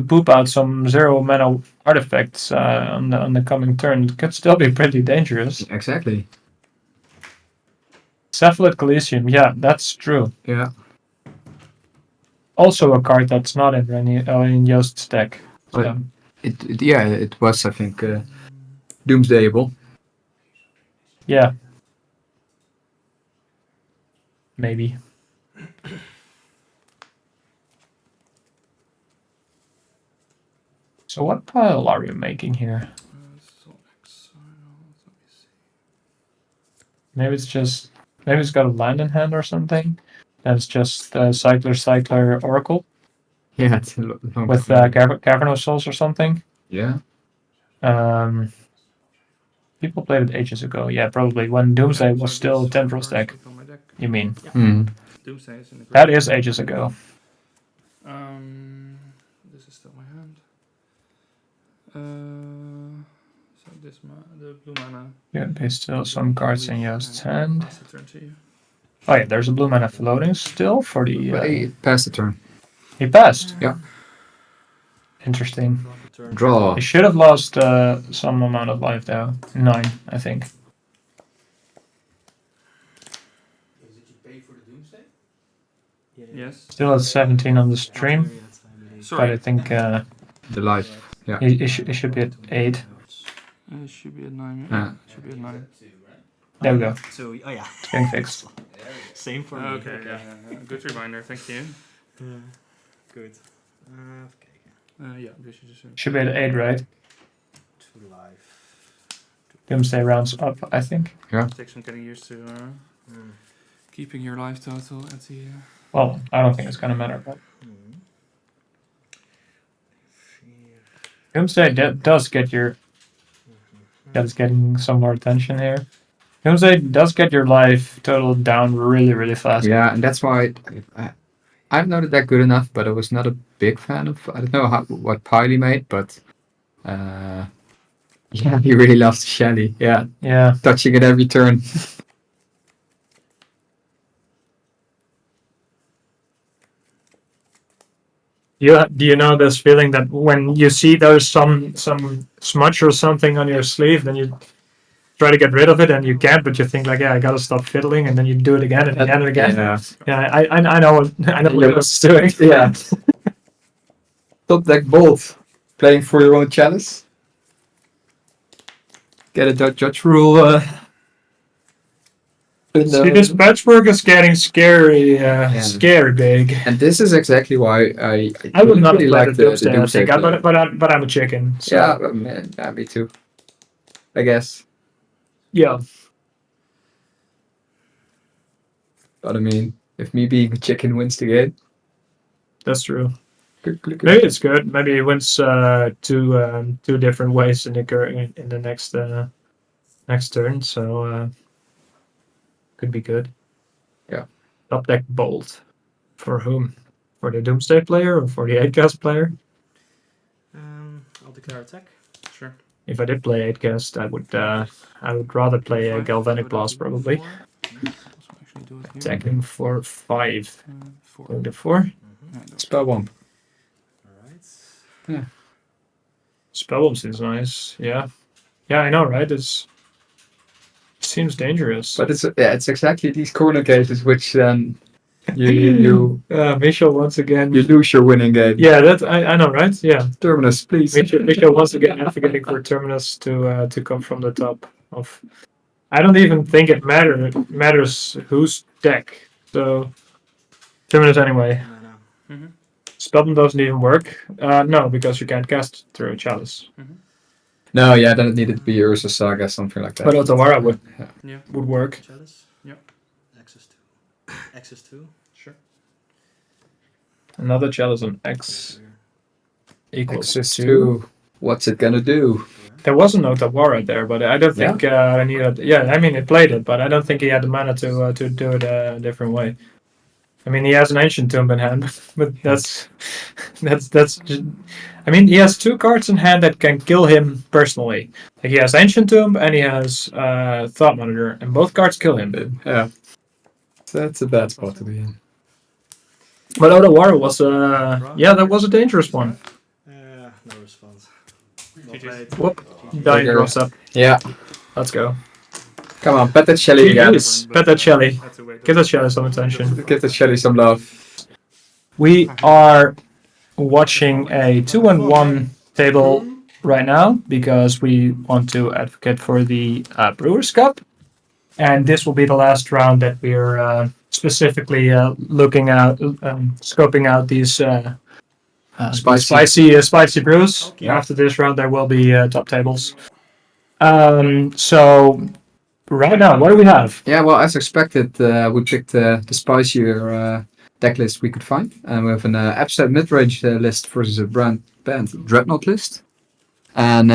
poop out some 0 mana artifacts on the coming turn, it could still be pretty dangerous. Exactly. Cephalid Coliseum, yeah, that's true. Yeah. Also a card that's not in in Joost's deck. But So, it was, I think, doomsdayable. yeah. Maybe. So So what pile are you making here? So exile. Let me see. Maybe it's got a land in hand or something. And it's just Cycler Oracle Yeah, it's a long with Cavernous Souls or something. Yeah. People played it ages ago. Yeah, probably when Doomsday was still a Temporal deck. On my deck. You mean? Doomsday is in the group. That is ages ago. This is still my hand. So this the blue mana. Yeah, there's still some cards in Jost's hand. Pass the turn to you. Oh yeah, there's a blue mana floating still for the. But he passed the turn. He passed. Yeah. Interesting. Draw the turn. Draw. He should have lost some amount of life though. 9, I think. Did you pay for the Doomsday? Yes. Still at 17 on the stream, but I Sorry. think The life. Yeah. it should be at 8. It should be at 9. Yeah. It should be at 9. There we go. So, oh yeah. It's getting fixed. Same for me. Okay, yeah. Good reminder, thank you. Good. Okay. Yeah, we should just Should be at 8, right? 2 life. Doomsday rounds up, I think. take some getting used to keeping your life total at the. Well, I don't think it's gonna matter, but Doomsday does get your. That is getting some more attention here. Doomsday does get your life total down really, really fast. Yeah, and that's why I've noted that good enough, but I was not a big fan of. I don't know what pile he made, but yeah, he really loves Shelly. Yeah, Yeah. touching it every turn. Do you know this feeling that when you see there's some smudge or something on your sleeve, then you try to get rid of it and you can't, but you think like, yeah, I gotta stop fiddling, and then you do it again and again and again. Yeah, I know what I was doing. yeah. Top deck Bolt, playing for your own chalice. Get a judge rule. See, this patchwork is getting scary, scary big. And this is exactly why I would not really like the Doomsday, I Doomsday think, play. but I'm a chicken. So. Yeah, man, yeah, me too. I guess. Yeah. But I mean, if me being a chicken wins the game, That's true. click. Maybe it's good. Maybe he wins two different ways in the next turn. So could be good. Yeah. Top deck Bolt. For whom? For the Doomsday player or for the 8-cast player? I'll declare attack. Sure. If I did play 8-cast, I would rather play a Galvanic Blast probably. Actually do it here. Attacking for 5. 4. Going to 4. Spellbomb. Alright. Spellbomb seems nice. Yeah. Yeah, I know, right? Seems dangerous. But it's exactly these corner cases which then you Michel once again. you lose your winning game. Yeah, that I know, right? Yeah. Terminus, please. Michel once again advocating for Terminus to come from the top of. I don't even think it matters whose deck. So Terminus anyway. No. Spellbomb doesn't even work. No, because you can't cast through a chalice. No, yeah, then it needed to be Ursa Saga, something like that. But Otawara would Yeah. work. Chalice? Yep. Access 2. Sure. Another chalice on X equals Access 2. to what's it gonna do? There was an Otawara there, but I don't think I needed. Yeah, I mean, it played it, but I don't think he had the mana to do it a different way. I mean, he has an Ancient Tomb in hand, but that's just, I mean, he has 2 cards in hand that can kill him personally. Like he has Ancient Tomb and he has Thought Monitor, and both cards kill him. Yeah. So that's a bad spot to be in. But Otawara was that was a dangerous one. No response. Whoop, dying drops up. Yeah. Let's go. Come on, pet that Shelly again. Pet that Shelly. That's a way to Give that Shelly some attention. Give that Shelly some love. We are watching a 2-1 table right now because we want to advocate for the Brewers Cup, and this will be the last round that we're specifically looking at, scoping out these spicy brews. Okay. After this round, there will be top tables. So right now, what do we have? Yeah, well, as expected, we picked the spicier deck list we could find. And we have an Abzan mid-range list versus a Bant Dreadnought list. And,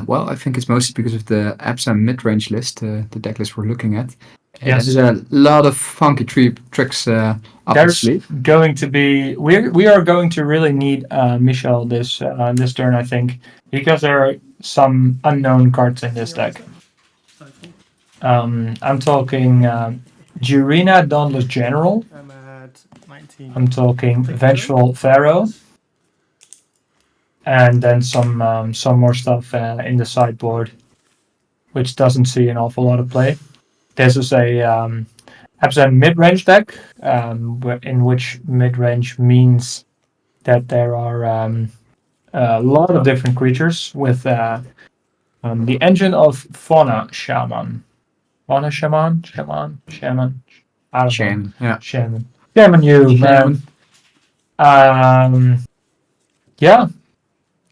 well, I think it's mostly because of the Abzan mid-range list, the deck list we're looking at. Yes. There's a lot of funky tricks up There's his sleeve. going to be we are going to really need Michel this turn, I think, because there are some unknown cards in this deck. I'm talking Jurina Dauntless General. I'm at 19. I'm talking Vengeful Pharaoh, and then some more stuff in the sideboard, which doesn't see an awful lot of play. This is a Abzan mid-range deck, in which mid-range means that there are a lot of different creatures with the engine of Fauna Shaman. Fauna Shaman? Shaman? I don't know. Shaman, yeah. Shaman. Shaman you, man. Yeah.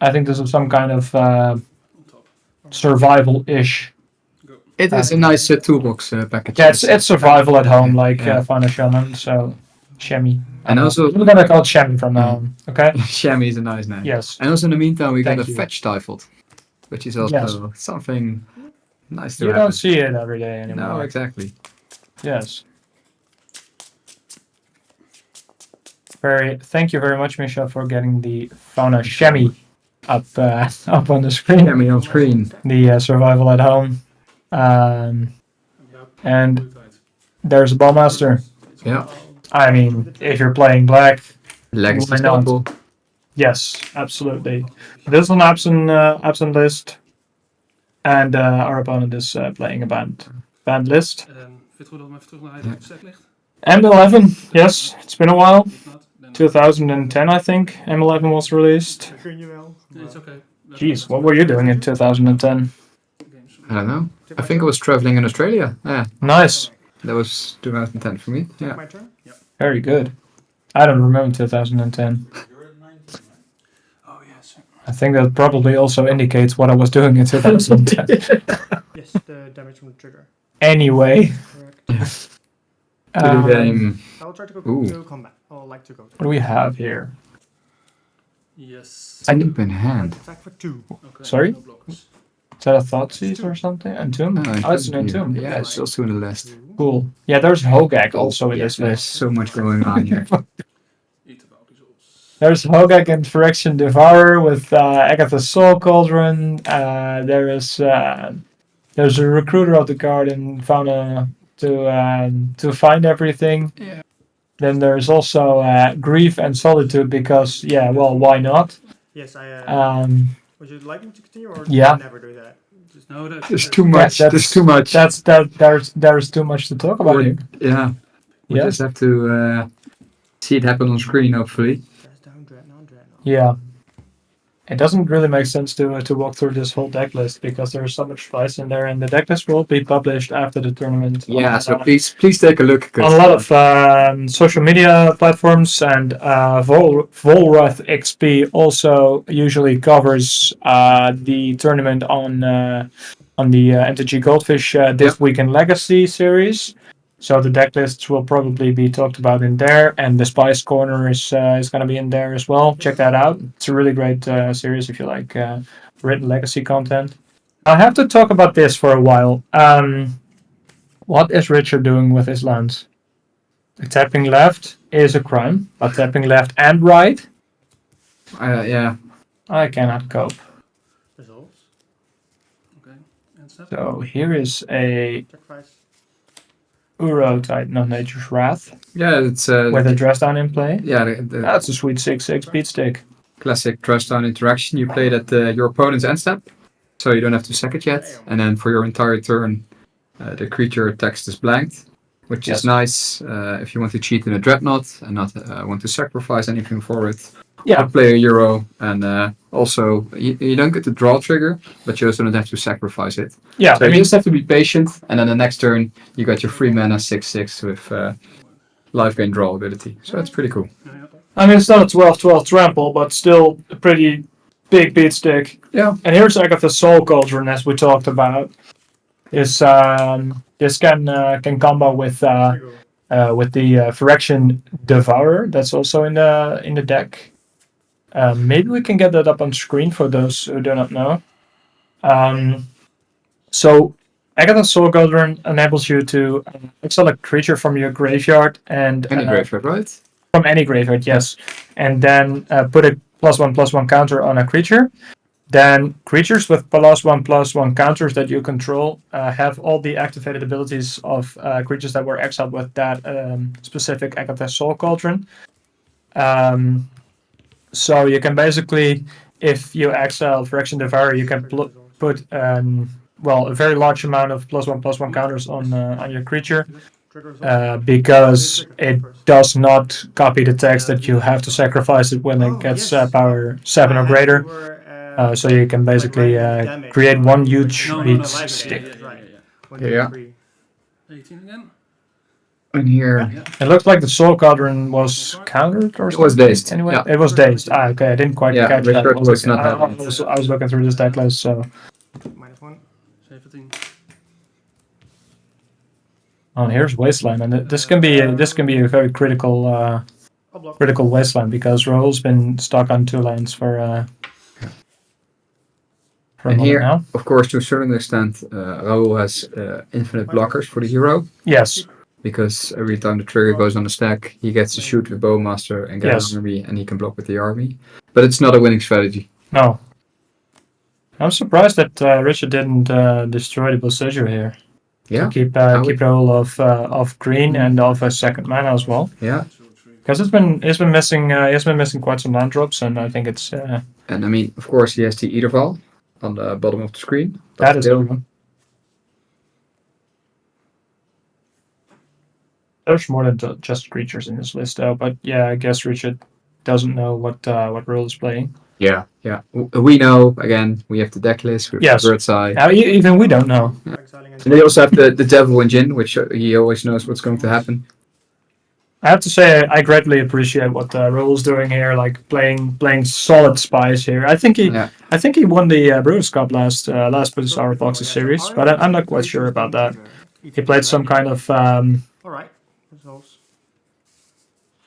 I think this is some kind of survival-ish. It is a nice toolbox package. Yeah, it's survival at home, like Fauna Shaman, so Shami. And also, we're gonna call it Shami from now on, okay? Shami is a nice name. Yes. And also in the meantime, we got Thank a you. fetch stifled, which is also something nice to You have. don't see it every day anymore. No, exactly. Yes. Thank you very much, Michelle, for getting the Fauna Shami up on the screen. Shami on screen. The survival at home. And there's a Ballmaster. Yeah. I mean, if you're playing black, Legacy why not? staple. Yes, absolutely. This is an Abzan list, and our opponent is playing a band list. Vind je het goed dat we even terug naar het set ligt? M11, yes, it's been a while. If not, then 2010, I think, M11 was released. Gun je wel. it's okay. Jeez, what were you doing in 2010? I don't know. I think I was traveling in Australia. Yeah, Nice, that was 2010 for me. Yeah. My turn? very good. I don't remember 2010. Oh yes. I think that probably also indicates what I was doing in 2010. Yes, the damage from the trigger. Anyway, Correct. To the game. I'll try to go Ooh. to combat. I'll like to go. what do we have here? Yes. Deep in hand. Attack for 2. Okay. Sorry? No blockers. Is that a Thoughtseize or something? Entomb? Oh, it's an Entomb. Yeah, it's also in the list. Cool. Yeah, there's Hogak also in this There's list. so much going on here. Eat about results. There's Hogak and Phyrexian Devourer with Agatha's Soul Cauldron. There's a Recruiter of the Garden Fauna to find everything. Yeah. Then there's also Grief and Solitude because, yeah, well, why not? Yes, I. Would you like me to continue or Yeah. never do that? Just know that There's too much. that's- There's too much. There's too much to talk about here. Yeah. We Yes. just have to see it happen on screen, hopefully. Press down, Dreadnought. Yeah. It doesn't really make sense to walk through this whole deck list because there's so much spice in there, and the deck list will be published after the tournament. Yeah, on, so please take a look. on a lot of social media platforms, and Volrath XP also usually covers the tournament on the MTG Goldfish This Week in Legacy series. So the deck lists will probably be talked about in there, and the Spice Corner is going to be in there as well. Check that out. It's a really great series if you like written Legacy content. I have to talk about this for a while. What is Richard doing with his lands? Tapping left is a crime, but tapping left and right, Yeah. I cannot cope. Results. Okay. And snap. So here is a Sacrifice. Uro Titan Nature's Wrath Yeah, it's with a dress down in play. yeah the That's a sweet 6/6 beat stick. classic dress down interaction. You play it at your opponent's end step, so you don't have to sack it yet. And then for your entire turn, the creature text is blanked, which Yes. is nice if you want to cheat in a Dreadnought and not want to sacrifice anything for it. Yeah. You play a Euro, and also you don't get the draw trigger, but you also don't have to sacrifice it. Yeah, So you just have to be patient, and then the next turn you got your free mana 6/6 with life gain draw ability. So that's pretty cool. I mean, it's not a 12/12 trample, but still a pretty big beat stick. Yeah. And here's Agatha Soul Cauldron, as we talked about. This can combo with the Phyrexian Devourer. That's also in the deck. Maybe we can get that up on screen for those who do not know. So Agatha Soul Cauldron enables you to exile a creature from your graveyard and Any graveyard, right? from any graveyard, yes, and then put a +1/+1 counter on a creature. Then creatures with +1/+1 counters that you control have all the activated abilities of creatures that were exiled with that specific Agatha Soul Cauldron. So you can basically, if you exile Phyrexian Devourer, you can put a very large amount of +1/+1 counters on your creature. Because it does not copy the text that you have to sacrifice it when it gets power 7 or greater. So you can basically create one huge beat stick. Yeah. 18 again. And here, It looks like the Soul Cauldron was countered or something. it was dazed. Anyway, Yeah. it was dazed. Okay, I didn't quite catch that. Richard was not having it. I was looking through this deck list, so. -1. 17. Oh, here's Wasteland, and this can be a very critical Wasteland because Rahul's been stuck on 2 lands for a And moment here, now. of course, to a certain extent, Raoul has infinite blockers for the hero. Yes. Because every time the trigger goes on the stack, he gets to shoot with Bowmaster and get an army, and he can block with the army. But it's not a winning strategy. No. I'm surprised that Richard didn't destroy the Belcher here. Yeah. To keep Rahul off green and off a second mana as well. Yeah. Because he's been missing quite some land drops, and I think it's. And I mean, of course, he has the Eaterval on the bottom of the screen. That is over. There's more than just creatures in this list, though. But yeah, I guess Richard doesn't know what role is playing. Yeah, yeah. We know, again, we have the deck list, we have the Bird's Eye. Now, even we don't know. Yeah. And they also have the Devil Engine, which he always knows what's going to happen. I have to say, I greatly appreciate what Rahul's doing here, like playing solid spies here. I think he won the Brewers Cup last Bazaar of Boxes Series, but I'm not quite sure about that. He played some kind of. Alright, results.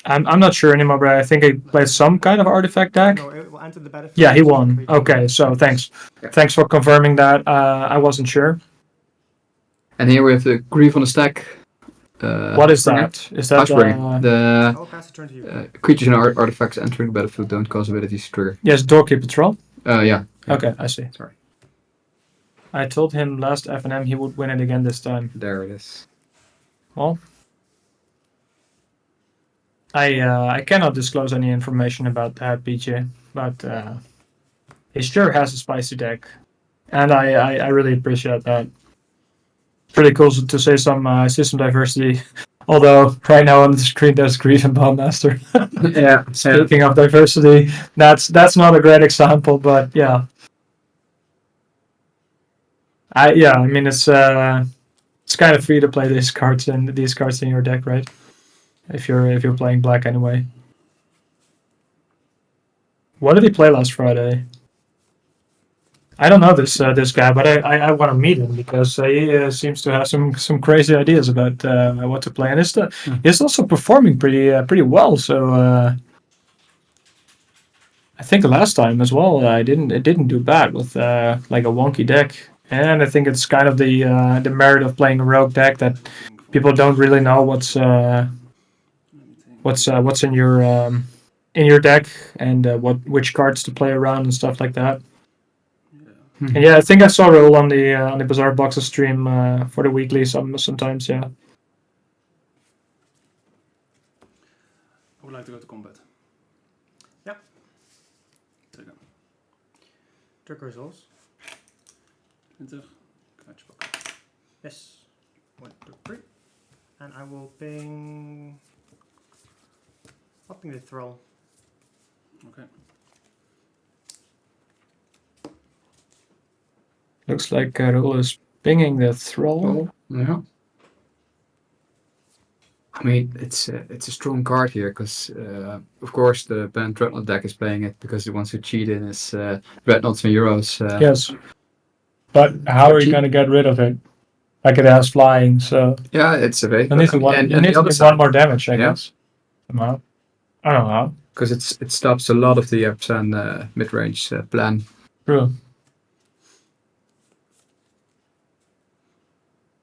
I'm not sure anymore, but I think he played some kind of artifact deck. No, it will enter the battlefield. Yeah, he won. Okay, so thanks. Thanks for confirming that. I wasn't sure. And here we have the Grief on the stack. What is that? Is that the creatures and artifacts entering the battlefield don't cause abilities to trigger? Yes, Doorkeeper Troll. Yeah. Okay, I see. Sorry. I told him last FNM he would win it again this time. There it is. Well, I cannot disclose any information about that, BJ, but he sure has a spicy deck, and I really appreciate that. Pretty cool to say some system diversity. Although right now on the screen there's Grief and Bowmaster. Yeah. Speaking of diversity, that's not a great example, but yeah. I mean it's kind of free to play these cards in your deck, right? If you're playing black anyway. What did he play last Friday? I don't know this guy, but I want to meet him because he seems to have some crazy ideas about what to play, and he's also performing pretty well. So I think last time as well, it didn't do bad with like a wonky deck, and I think it's kind of the merit of playing a rogue deck that people don't really know what's in your deck and which cards to play around and stuff like that. And yeah, I think I saw Raul on the Bazaar Boxes stream for the weekly sometimes. Yeah. I would like to go to combat. Yeah. Second. Check results. 20. Kaartje pakken. Yes. 1, 2, 3. And I will ping. I'll ping the Thrall. Okay. Looks like Raul is pinging the Thrall. Yeah. I mean, it's a strong card here because, of course, the Bant Dreadnought deck is playing it because it wants to cheat in his Dreadnoughts and Euros. Yes. But how are you cheap. going to get rid of it? Like it has flying, so Yeah, it's a bait. it needs to do one more damage, I guess. Somehow. I don't know how. Because it stops a lot of the Abzan mid-range plan. True.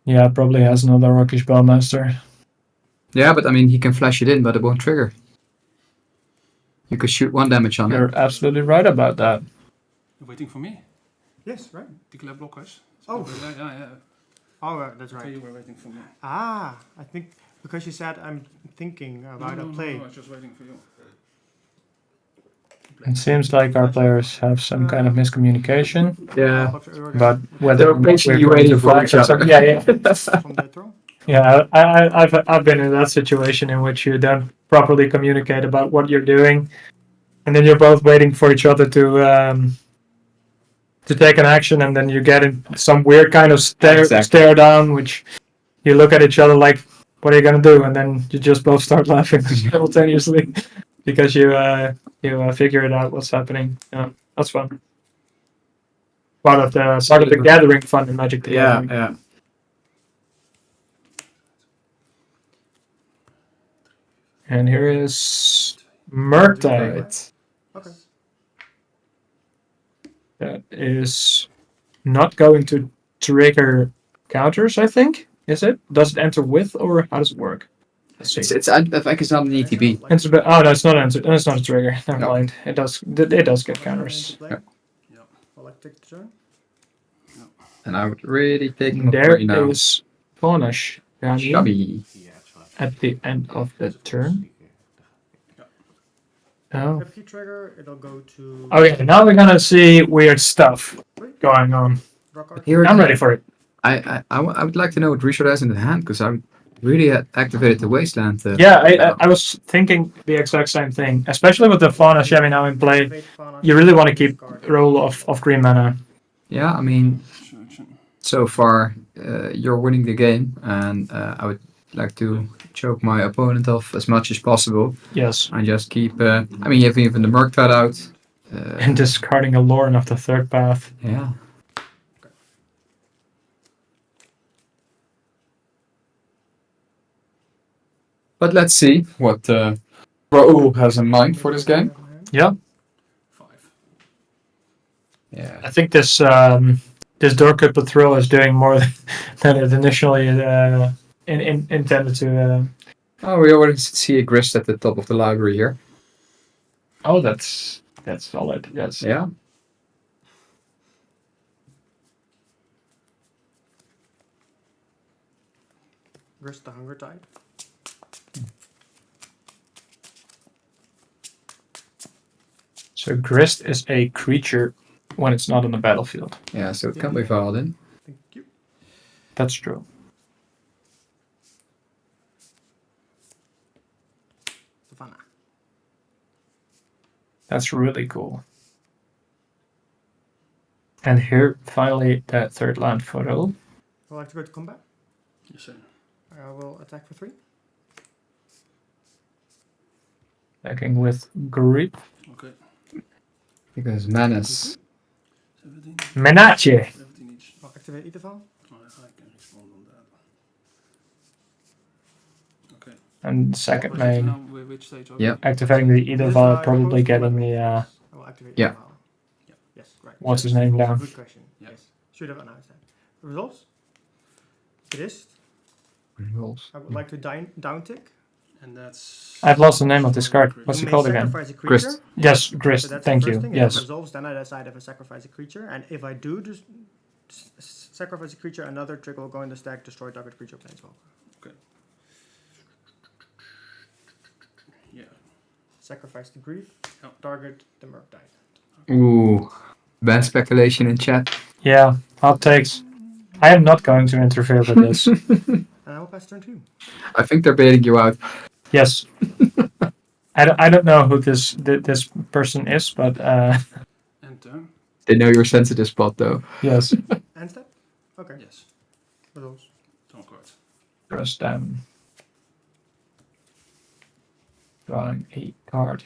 Yeah, it probably has another Rockish Bellmaster. Yeah, but I mean, he can flash it in, but it won't trigger. You could shoot 1 damage on it. You're absolutely right about that. You're waiting for me. Yes, right. Declare blockers. Oh. Yeah. Oh, that's Okay, right. you were waiting for me. Ah, I think because you said I'm thinking about a play. No, I was just waiting for you. It seems like our players have some kind of miscommunication, Yeah. but whether They're patiently waiting for each other. Yeah. From the throw. Yeah, I've been in that situation in which you don't properly communicate about what you're doing, and then you're both waiting for each other to take an action, and then you get in some weird kind of stare down, which you look at each other like, "What are you gonna do?" And then you just both start laughing simultaneously because you figured out what's happening. Yeah, that's fun. Part of the gathering fun in Magic the Gathering. Yeah. And here is Murktide. Right. Okay. That is not going to trigger counters, I think. Is it? Does it enter with, or how does it work? Let's see. I think it's not an ETB. Enter, oh no, it's not enter. No, it's not a trigger. Never No. mind. It does get counters. Yeah. I'll like take the turn. And I would really take him There now. is Punish Shabby. at the end of the turn. Oh. If you trigger, it'll go to. Okay, now we're gonna see weird stuff going on. Draw card. Here I'm ready for it. I would like to know what Richard has in the hand because I really had activated the Wasteland. Yeah, I was thinking the exact same thing, especially with the Fauna Shabby now in play. Activate Fauna, You really want to keep card. roll of green mana. Yeah, I mean, so far you're winning the game, and I would like to choke my opponent off as much as possible. Yes. And just keep. I mean, you have even the Murktide out. And discarding a Lorn of the third path. Yeah. But let's see what Raoul has in mind for this game. Yeah. 5. Yeah. I think this Dorkut Patrol is doing more than it initially intended to. Oh, we already see a grist at the top of the library here. Oh, that's solid. Yes. Yeah. Grist the Hunger Tide. So Grist is a creature when it's not on the battlefield. Yeah, so it can be filed in. Thank you. That's true. Savannah. That's really cool. And here, finally, that third land photo. I'd like to go to combat. Yes, sir. I will attack for 3. Attacking with Grip. Okay. Because Manus. 17. Menace! 17 each. I'll activate Etherfall. I can respond on that. Okay. And second Now, main, which stage are Yep. activating the Edelval, probably getting the, I will activate Yeah. Etherfall. Yes, right. what's his name down. Good question. Yeah. Yes. Should have announced that. Results? Grist. Rolls. I would like to down tick. And that's. I've lost the name of this card. What's You it may called again? sacrifice a creature. Grist. Yes, So Grist. that's Thank the first you. thing. If it Yes. resolves, then I decide if I sacrifice a creature. And if I do just sacrifice a creature, another trick will go in the stack, destroy target creature planeswalker. Yeah. Sacrifice the grief. Yeah. Target the Murktide. Ooh. Bad speculation in chat. Yeah, hot takes. I am not going to interfere with this. And I will pass turn 2. I think they're baiting you out. Yes. I don't know who this person is, but And turn. They know your sensitive spot though. yes. End step? Okay. Yes. Results. Draw card. Trust them. Drawing a card.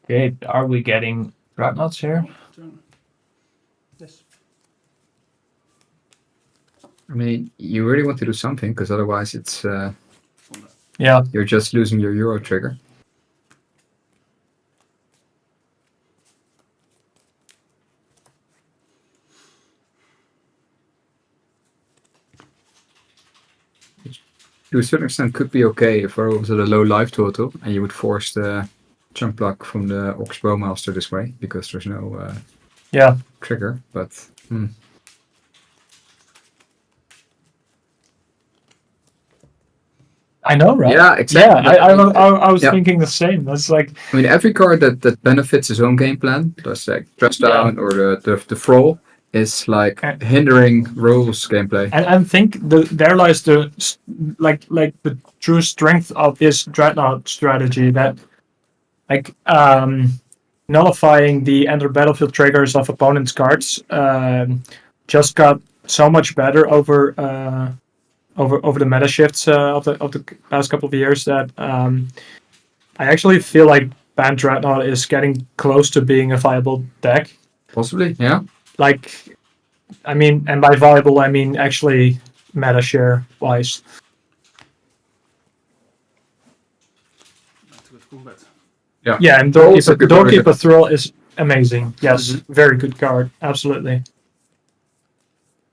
Okay, are we getting Dreadnoughts here? Turn. Yes. I mean, you really want to do something because otherwise it's Yeah. you're just losing your Euro trigger. To a certain extent, could be okay if I was at a low life total and you would force the chunk block from the Ox Bowmaster this way because there's no Yeah. trigger. But I know, right? Yeah, exactly. Yeah, I was Yeah. thinking the same. That's like, I mean, every card that benefits his own game plan, just like Dress Down or the Thrall, is like hindering Roll's gameplay. and I think there lies the like the true strength of this Dreadnought strategy, that like nullifying the enter battlefield triggers of opponents' cards just got so much better over the meta shifts of the past couple of years that I actually feel like Bant Dreadnought is getting close to being a viable deck. Possibly, yeah. Like, I mean, and by viable I mean actually meta share wise. Back to the combat. Yeah, and Doorkeeper Thrall is amazing. Yes, very good card, absolutely.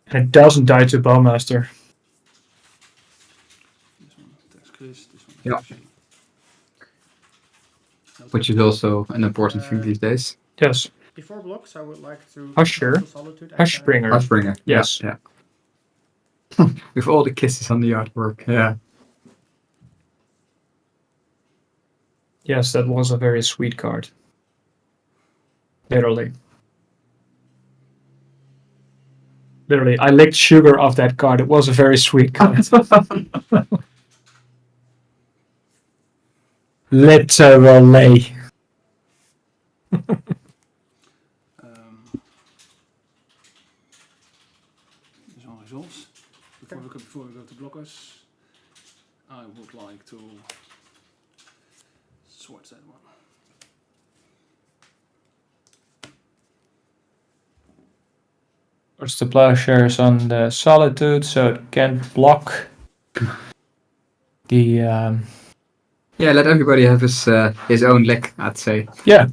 And it doesn't die to Bowmaster. This one Texclist, this one Yeah. MTG. Which is also an important thing these days. Yes. Before blocks, I would like to. Usher. Solitude Hushbringer. Hushbringer. Yes. Yeah. With all the kisses on the artwork. Yeah. Yes, that was a very sweet card. Literally. Literally, I licked sugar off that card. It was a very sweet card. Literally. This one results. Before we go to blockers, I would like to swatch that one. Puts the plowshares on the Solitude, so it can't block the. Yeah, let everybody have his own lick, I'd say. Yeah.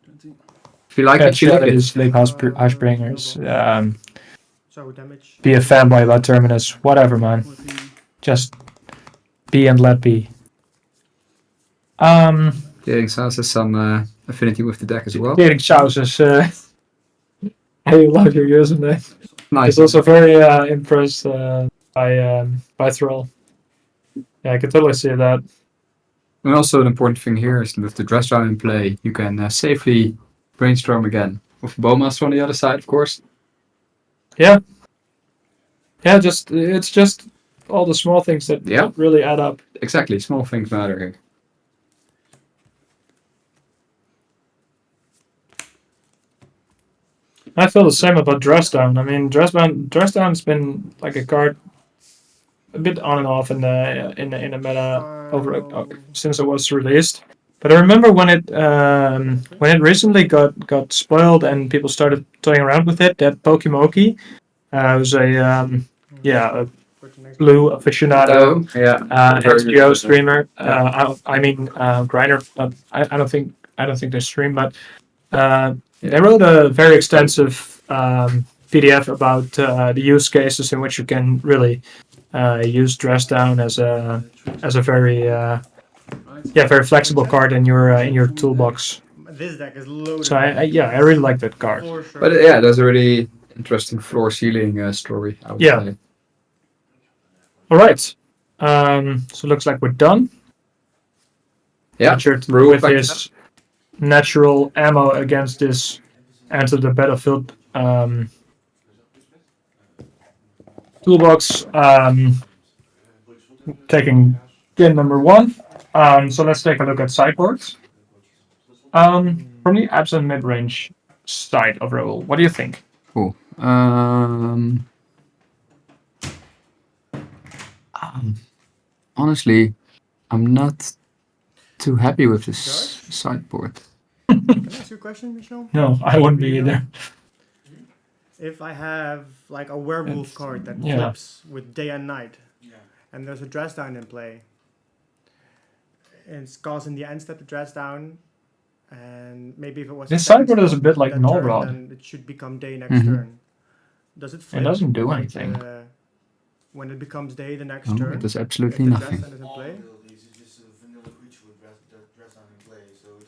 20. If you like it, you like it. Sleep Hushbringers. So damage. Be a fanboy about Terminus. Whatever, man. 14. Just be and let be. Getting Sas has some affinity with the deck as well. Getting Sauces. I love your username. Nice. He's also very impressed by Thrall. Yeah, I can totally see that. And also an important thing here is with the Dress Down in play, you can safely brainstorm again. With Bowmaster on the other side, of course. Yeah. Yeah, it's just all the small things that really add up. Exactly, small things matter here. I feel the same about Dress Down. I mean, Dress Down's been like a card a bit on and off in the meta since it was released. But I remember when it recently got spoiled and people started toying around with it. That Pokimoki was a blue aficionado, HBO streamer. Grinder. I don't think they stream, but they wrote a very extensive PDF about the use cases in which you can really use Dress Down as a very very flexible card in your toolbox. This deck is loaded. So I really like that card. For sure. But yeah, that's a really interesting floor ceiling story. I would say. All right. So it looks like we're done. Yeah. Richard with his natural ammo against this enter the battlefield toolbox. Taking game number 1. So let's take a look at sideboards. From the Abzan midrange side of Raoul, what do you think? Cool. honestly, I'm not too happy with this Josh? sideboard. Can I ask you a question, Michelle? No, I wouldn't be Really? either. If I have like a werewolf It's- card that yeah. flips with day and night, Yeah. and there's a dress down in play, and it's causing the end step to dress down, and maybe if it was This a second sideboard is a spell bit like that turn, Null then it should become day next Mhm. turn. Does it flip? doesn't do like anything. when it becomes day the next No, turn? it does if absolutely the nothing. dress then is in play?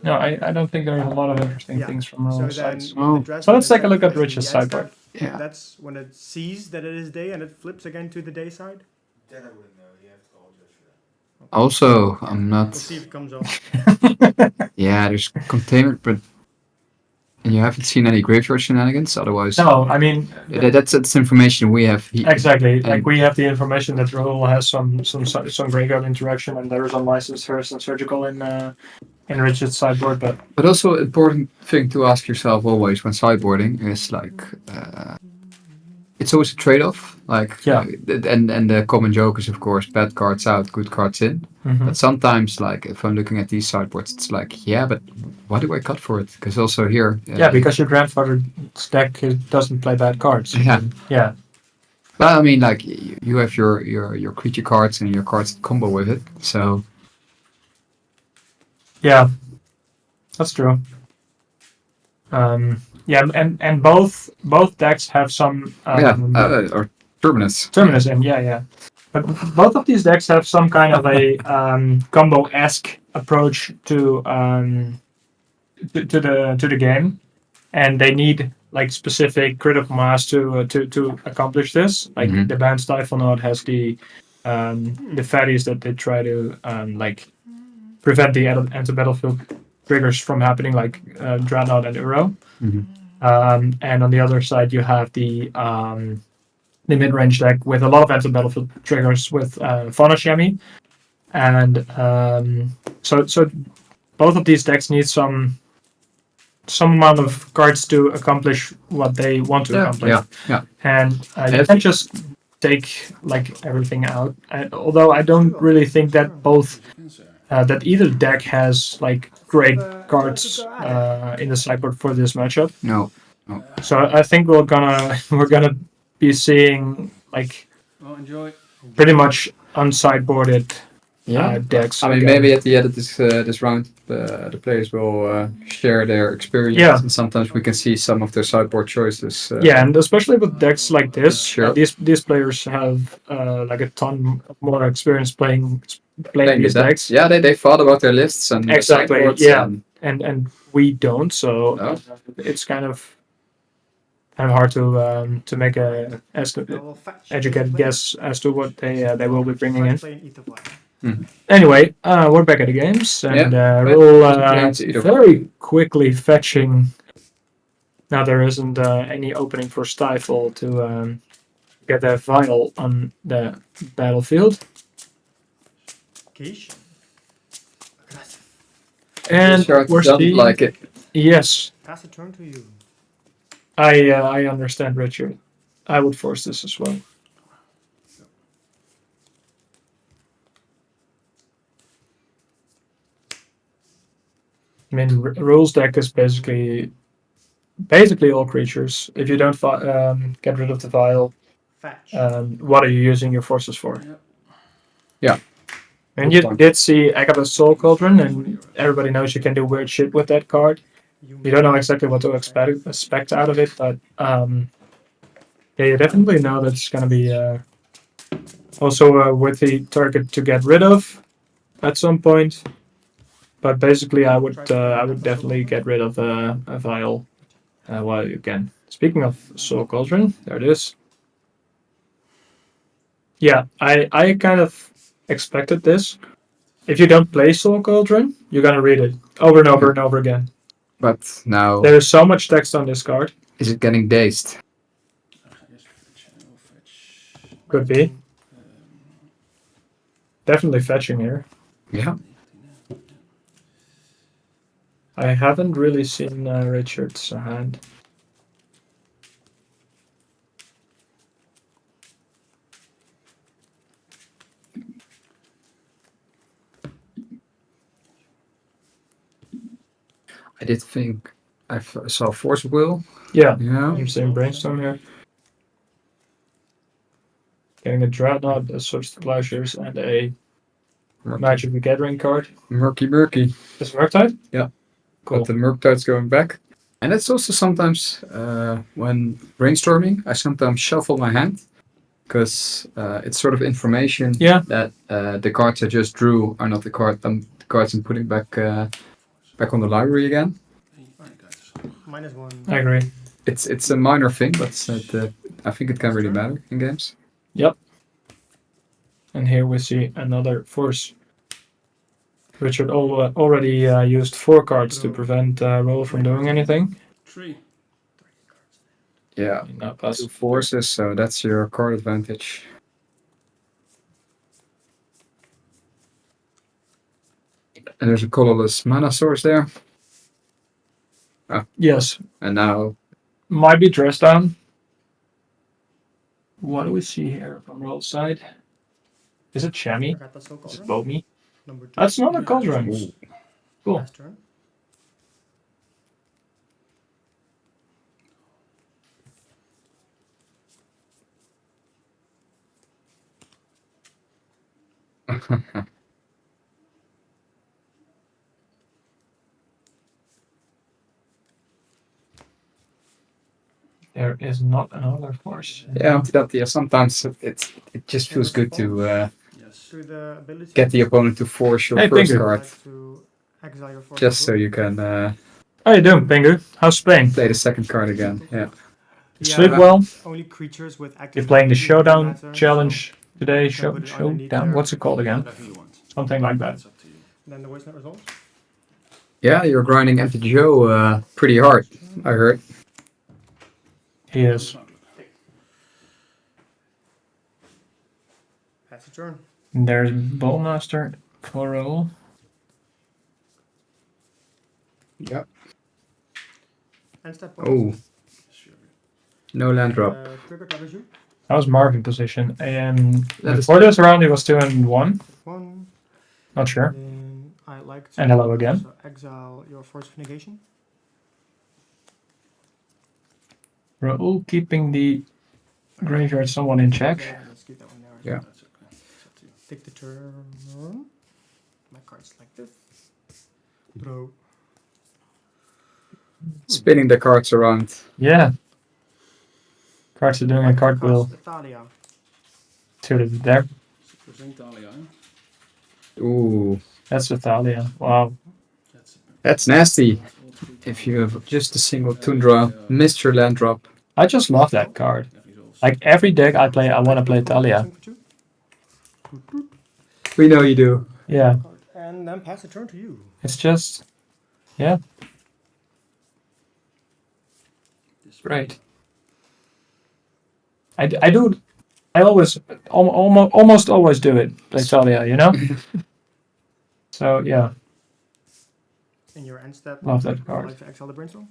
No, I don't think there's a lot of interesting Yeah. things from So Null then, sides. if Oh. the dress So let's then take a is look at facing Rich's the end sideboard. step, Yeah. That's when it sees that it is day and it flips again to the day side. Then I wouldn't know. You have to call Josh for that. Also, I'm not. We'll see if it comes off. Yeah, there's containment, but you haven't seen any graveyard shenanigans. Otherwise, No, I mean that's information we have. exactly. Like and- we have the information that Rahul has some graveyard interaction, and there is unlicensed Harris and surgical in Richard's sideboard, but But also, important thing to ask yourself always when sideboarding is like, it's always a trade-off. Like, Yeah. and the common joke is of course bad cards out, good cards in. Mhm. But sometimes, like if I'm looking at these sideboards, it's like, yeah, but why do I cut for it? Because also here, yeah, because your grandfather's deck doesn't play bad cards. yeah. Yeah, But I mean, like you have your creature cards and your cards that combo with it. So yeah, that's true. Yeah, and both decks have some or Terminus. Terminus in, yeah. But both of these decks have some kind of a combo-esque approach to the game, and they need like specific critical mass to accomplish this. Like Mhm. the Bant Stifle has the fatties that they try to like prevent the anti-battlefield triggers from happening, like Dreadnought and Uro. Mhm. And on the other side, you have the mid-range deck with a lot of anti-battlefield triggers with Fauna Shami. And so both of these decks need some amount of cards to accomplish what they want to accomplish. Yeah. And you can't just take like everything out. Although I don't really think that that either deck has like great cards in the sideboard for this matchup. No. So I think we're gonna be seeing like Well, enjoy. pretty much unsideboarded Yeah. decks. I mean, again. maybe at the end of this round, the players will share their experience, Yeah. and sometimes we can see some of their sideboard choices. Yeah, and especially with decks like this, Sure. these players have like a ton more experience playing these decks. Yeah, they thought about their lists and Exactly, sideboards yeah. and- And we don't, so No. it's kind of hard to make a educated guess as to what they will be bringing in. Anyway, we're back at the games, and we'll very quickly fetching. Now there isn't any opening for Stifle to get a vial on the battlefield, and we're doesn't seeing. like it. Yes, Pass the turn to you. I understand, Richard. I would force this as well. I mean, rules deck is basically all creatures. If you don't get rid of the vial, Fetch. what are you using your forces for? Yeah. And Good you point. did see Agathos Soul Cauldron, and everybody knows you can do weird shit with that card. You don't know exactly what to expect out of it, but yeah, you definitely know that it's going to be also a worthy target to get rid of at some point. But basically, I would definitely get rid of a vial. Well, again, speaking of Soul Cauldron, there it is. Yeah, I kind of expected this. If you don't play Soul Cauldron, you're gonna read it over and over and over again. But now, There is so much text on this card. is it getting dazed? Could be. Definitely fetching here. Yeah. I haven't really seen Richard's hand. I did think saw Force of Will. Yeah, Yeah. I'm saying brainstorm here. Getting a Dreadnought, a Search the Plowshares, and a Magic the Gathering card. Murky. Is it Murktide? Yeah. Cool. But the Murktide's going back. And that's also sometimes when brainstorming, I sometimes shuffle my hand because it's sort of information that the cards I just drew are not the cards I'm putting back on the library again. -1. I agree. It's a minor thing, but I think it can really matter in games. Yep. And here we see another Force. Richard already used 4 cards to prevent Roll from doing anything. 3. Yeah, No, plus 2 forces, so that's your card advantage. And there's a colorless mana source there. Yes. And now might be dressed down. What do we see here from Roll's side? Is it Chamois? Is it Bomi? Number 2. That's not a Cauldron. Cool. Last turn. There is not another Force. Yeah, sometimes it just feels good to To the ability get the opponent to force your first card. To exile your force Just so you can How you doing, Pingu? How's Spain? play the second card again. Yeah. Sleep well? Only creatures with active You're playing the ability Showdown matter, challenge today. can put it underneath Showdown? there. What's it called again? Whatever you want. Something like that. It's up to you. Then the wasteland resolves. Yeah, you're grinding MTG pretty hard, I heard. He is. Pass the turn. There's Bowmaster for Roll. Yep. And step Oh. No land drop. Trigger covers you. That was Marvin position. And That is- before this round, he was 2-1. 1. Not sure. Then I like to And hello again. also exile your force of negation. Raul keeping the graveyard somewhat in check. Okay, let's keep that one there. Yeah. That's okay. It's up to you. Take the turn. My card's like this. Draw. Spinning the cards around. Yeah. Cards are doing a cartwheel Italia. to the there. Represent Talia. Ooh, That's Italia. Wow. that's nasty. If you have just a single Tundra, missed your land drop. I just love that card. Like every deck I play, I want to play Talia. We know you do. Yeah. And then pass the turn to you. It's just, yeah. Great. I do. I always, almost always do it. Play Talia, you know. So yeah, In your end step, love that would you card. like to exile the brainstorm?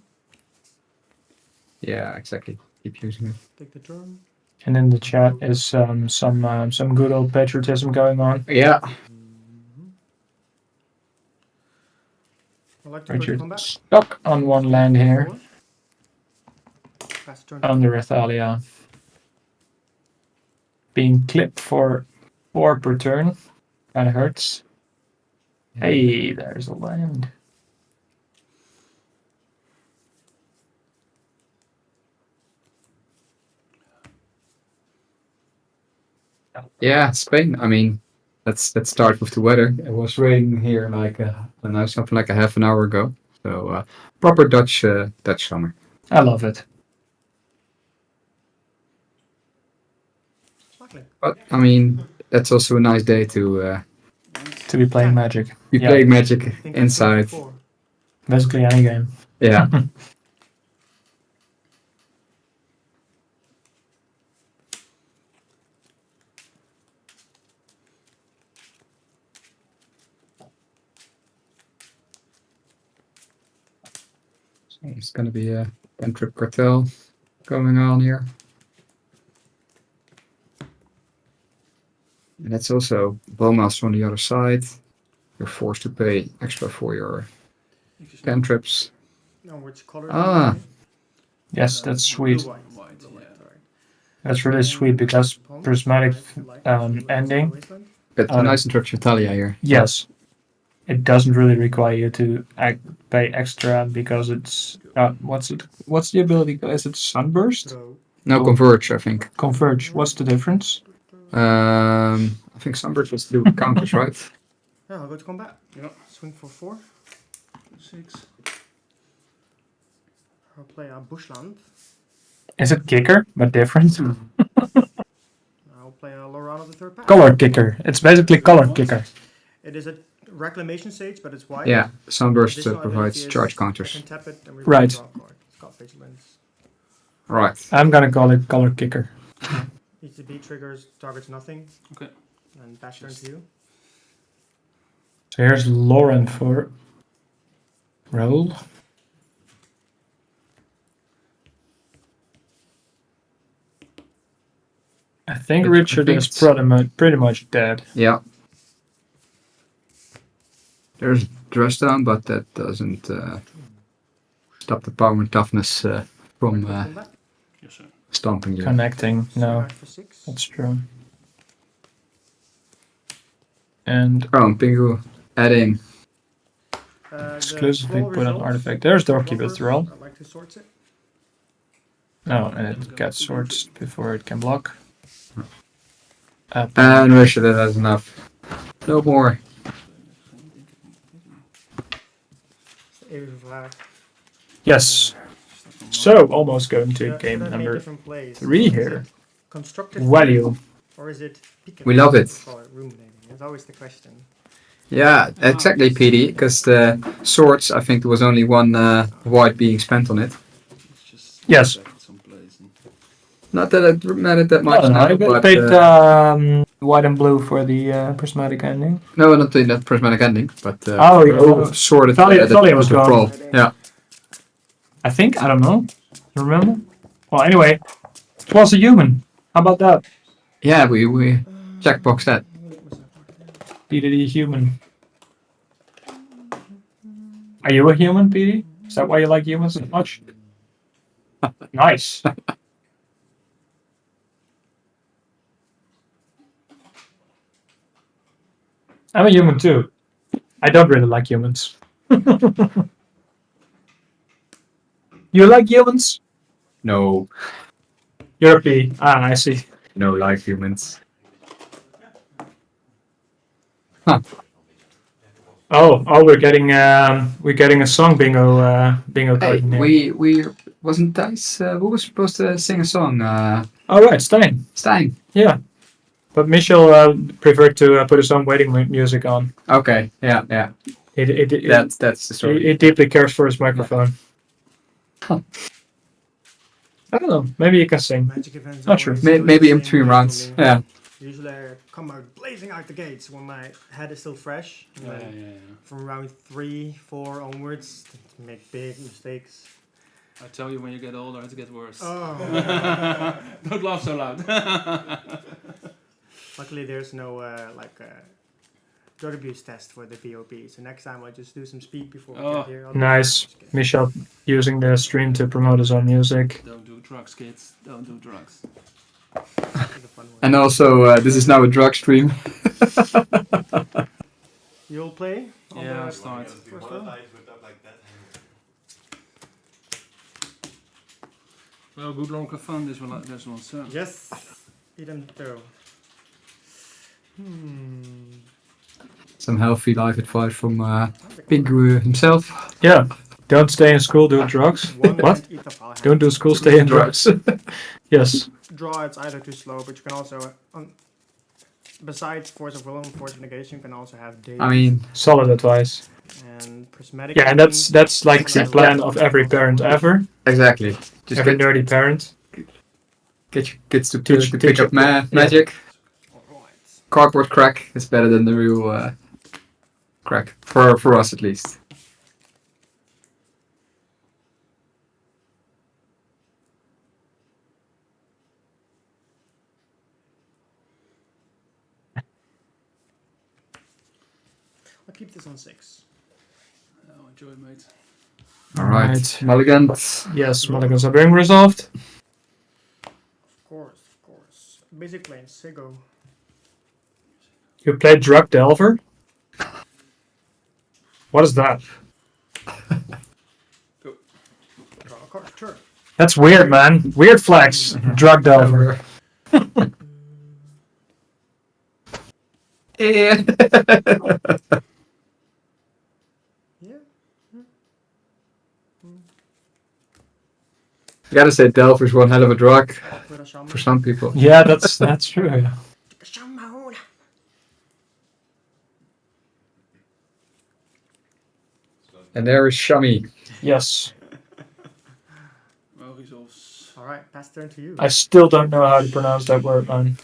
Yeah, exactly. Keep using it. Take the turn. And in the chat is some good old patriotism going on. Yeah. I'd like to put Richard combat. stuck on one land here Pass the turn. under Athalia. Being clipped for 4 per turn. Kinda hurts. Hey, there's a land. Yeah, Spain. I mean, let's start with the weather. It was raining here like something like a half an hour ago. So proper Dutch summer. I love it. Sparkling. But I mean, that's also a nice day to To be playing Magic. be Yeah. playing Magic I think inside. that's 4. Basically any game. Yeah. So it's gonna be a Trip Cartel going on here. And that's also Bowmaster on the other side. You're forced to pay extra for your cantrips. No, which color? Ah. Yes, that's sweet. Blue-white. White, Blue-white, yeah. alright. That's really sweet because prismatic ending. But a nice introduction to Talia here. Yes, it doesn't really require you to pay extra because it's what's the ability? Is it Sunburst? No, Converge, I think. Converge. What's the difference? I think Sunburst was to do with counters, right? Yeah, I'll go to combat. Yep. Swing for 4. 6. I'll play a Bushland. Is it kicker but different? I'll play a Lorana the third pack. Color kicker. It's basically color kicker. It is a Reclamation Sage, but it's white. Yeah, Sunburst Additional provides ability is charge I counters. can tap it and Right. draw a card. It's got Vigilance. Right. I'm gonna call it color kicker. ETB triggers targets nothing. Okay. And dash turn to you. So here's Lauren for roll. I think I Richard think is it's- pretty much dead. Yeah. There's dress down, but that doesn't stop the power and toughness from Combat. Yes, sir. stomping you. Connecting. Swing No, out for 6. that's true. And Oh, and Pingu adding. exclusively put an artifact. There's Doorkeeper Thrall. I'd like to sort it. Oh, and it gets swords before it can block. And Richard, that has enough. No more. Even flag. Yes. So almost going to Yeah, game so that many number different plays. 3 Is here. it constructive Value. or is it peak? We love it. Room naming. It's always the question. Yeah, exactly, PD. Because the swords, I think there was only one white being spent on it. Let's just Yes. back it someplace and Not that it mattered that much No, now, I but paid white and blue for the prismatic ending. no, not in that prismatic ending, but Oh, yeah. sword. Thalia was gone. Brawl. Yeah. I think, I don't know. You remember? Well, anyway, it was a human. How about that? Yeah, we checkbox that. PDD human. Are you a human, PD? Is that why you like humans so much? Nice. I'm a human too. I don't really like humans. You like humans? No, You're a P. Ah, I see. no, like humans. Oh, we're getting a song bingo Hey, card in here. we wasn't Dice. Who was supposed to sing a song? Oh right, Stein. Stein. Yeah, but Michel preferred to put his own wedding music on. Okay. Yeah, yeah. That's the story. He deeply cares for his microphone. Huh. I don't know. Maybe he can sing. Magic events. Not sure. always do Maybe the in same between way rounds. for me. Yeah. Usually I come out blazing out the gates when my head is still fresh. And yeah, then yeah, yeah. from round 3, 4 onwards, to make big mistakes. I tell you, when you get older, it gets worse. Oh. Don't laugh so loud. Luckily, there's no drug abuse test for the VOP. So next time I just do some speed before we Oh. get here. Nice. Michel using the stream to promote his own music. Don't do drugs, kids. Don't do drugs. And also, this is now a drug stream. You'll play? On Yeah, the I'll start. first row? Well, good luck and fun this one, sir. Yes. Idem throw. Some healthy life advice from Pingu himself. Yeah. Don't stay in school, do drugs. What? Don't do school, stay in drugs. Yes. Draw, it's either too slow, but you can also, besides Force of Will and Force of Negation, you can also have Daze I mean, Solid advice. and Prismatic. Yeah, and that's like the plan of every parent ever. exactly. Just Every get, nerdy parent. get your kids to Teach- pick teach up up- magic. Alright. Cardboard crack is better than the real crack for us at least. I'll keep this on 6. Oh, enjoy, mate. Alright, mulligans. Yes, mulligans are being resolved. Of course. Basic planes, Sigo. You played Drug Delver? What is that? Draw a card, turn. That's weird, man. Weird flex. Drug Delver. Yeah. Yeah. Gotta say, Delver's one hell of a drug With a shaman. for some people. Yeah, that's true. Yeah. A shaman. And there is Shami. Yes. Well, resolves. Alright, pass turn to you. I still don't know how to pronounce that word, man.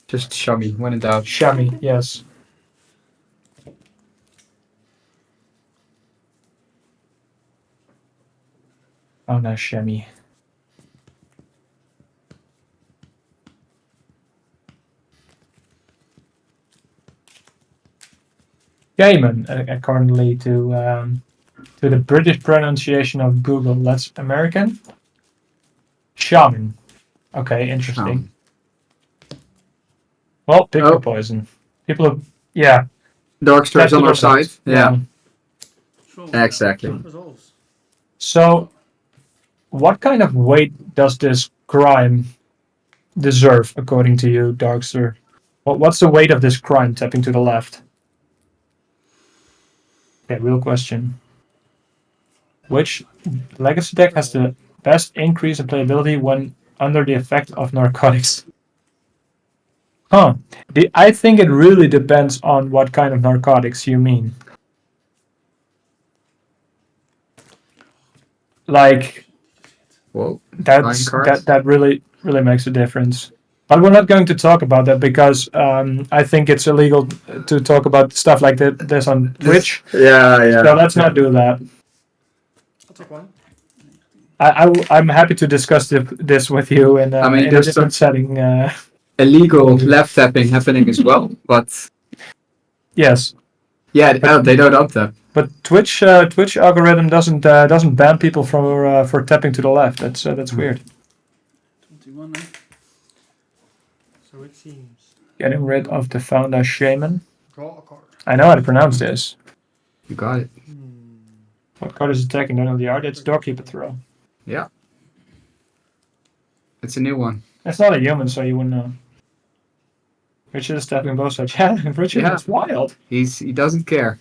Just Shami, when in doubt. Shami, yes. Oh no, Shami. Gaiman, accordingly to the British pronunciation of Google. That's American. Shaman. Okay, interesting. Well, pick your poison. People who, yeah. Darkster is on our side. Yeah, Sure. exactly. Resolves. So, what kind of weight does this crime deserve, according to you, Darkster? What's the weight of this crime, tapping to the left? Okay, real question. Which legacy deck has the best increase in playability when under the effect of narcotics? Huh. I think it really depends on what kind of narcotics you mean. Like, Whoa. that really makes a difference. But we're not going to talk about that because I think it's illegal to talk about stuff like this on Twitch. Yeah. So let's not do that. I'll take one. I'm happy to discuss this with you in a there's different setting. illegal left tapping happening as well, but Yes, yeah, they don't untap. but Twitch algorithm doesn't ban people for tapping to the left. That's weird. 21 now. So it seems. Getting rid of the founder shaman. Draw a card. I know how to pronounce this. You got it. What card is attacking? Don't know the art. It's Doorkeeper Throw. Yeah. It's a new one. It's not a human, so you wouldn't know. Richard is tapping both sides. Yeah, Richard Yeah. is wild. He doesn't care.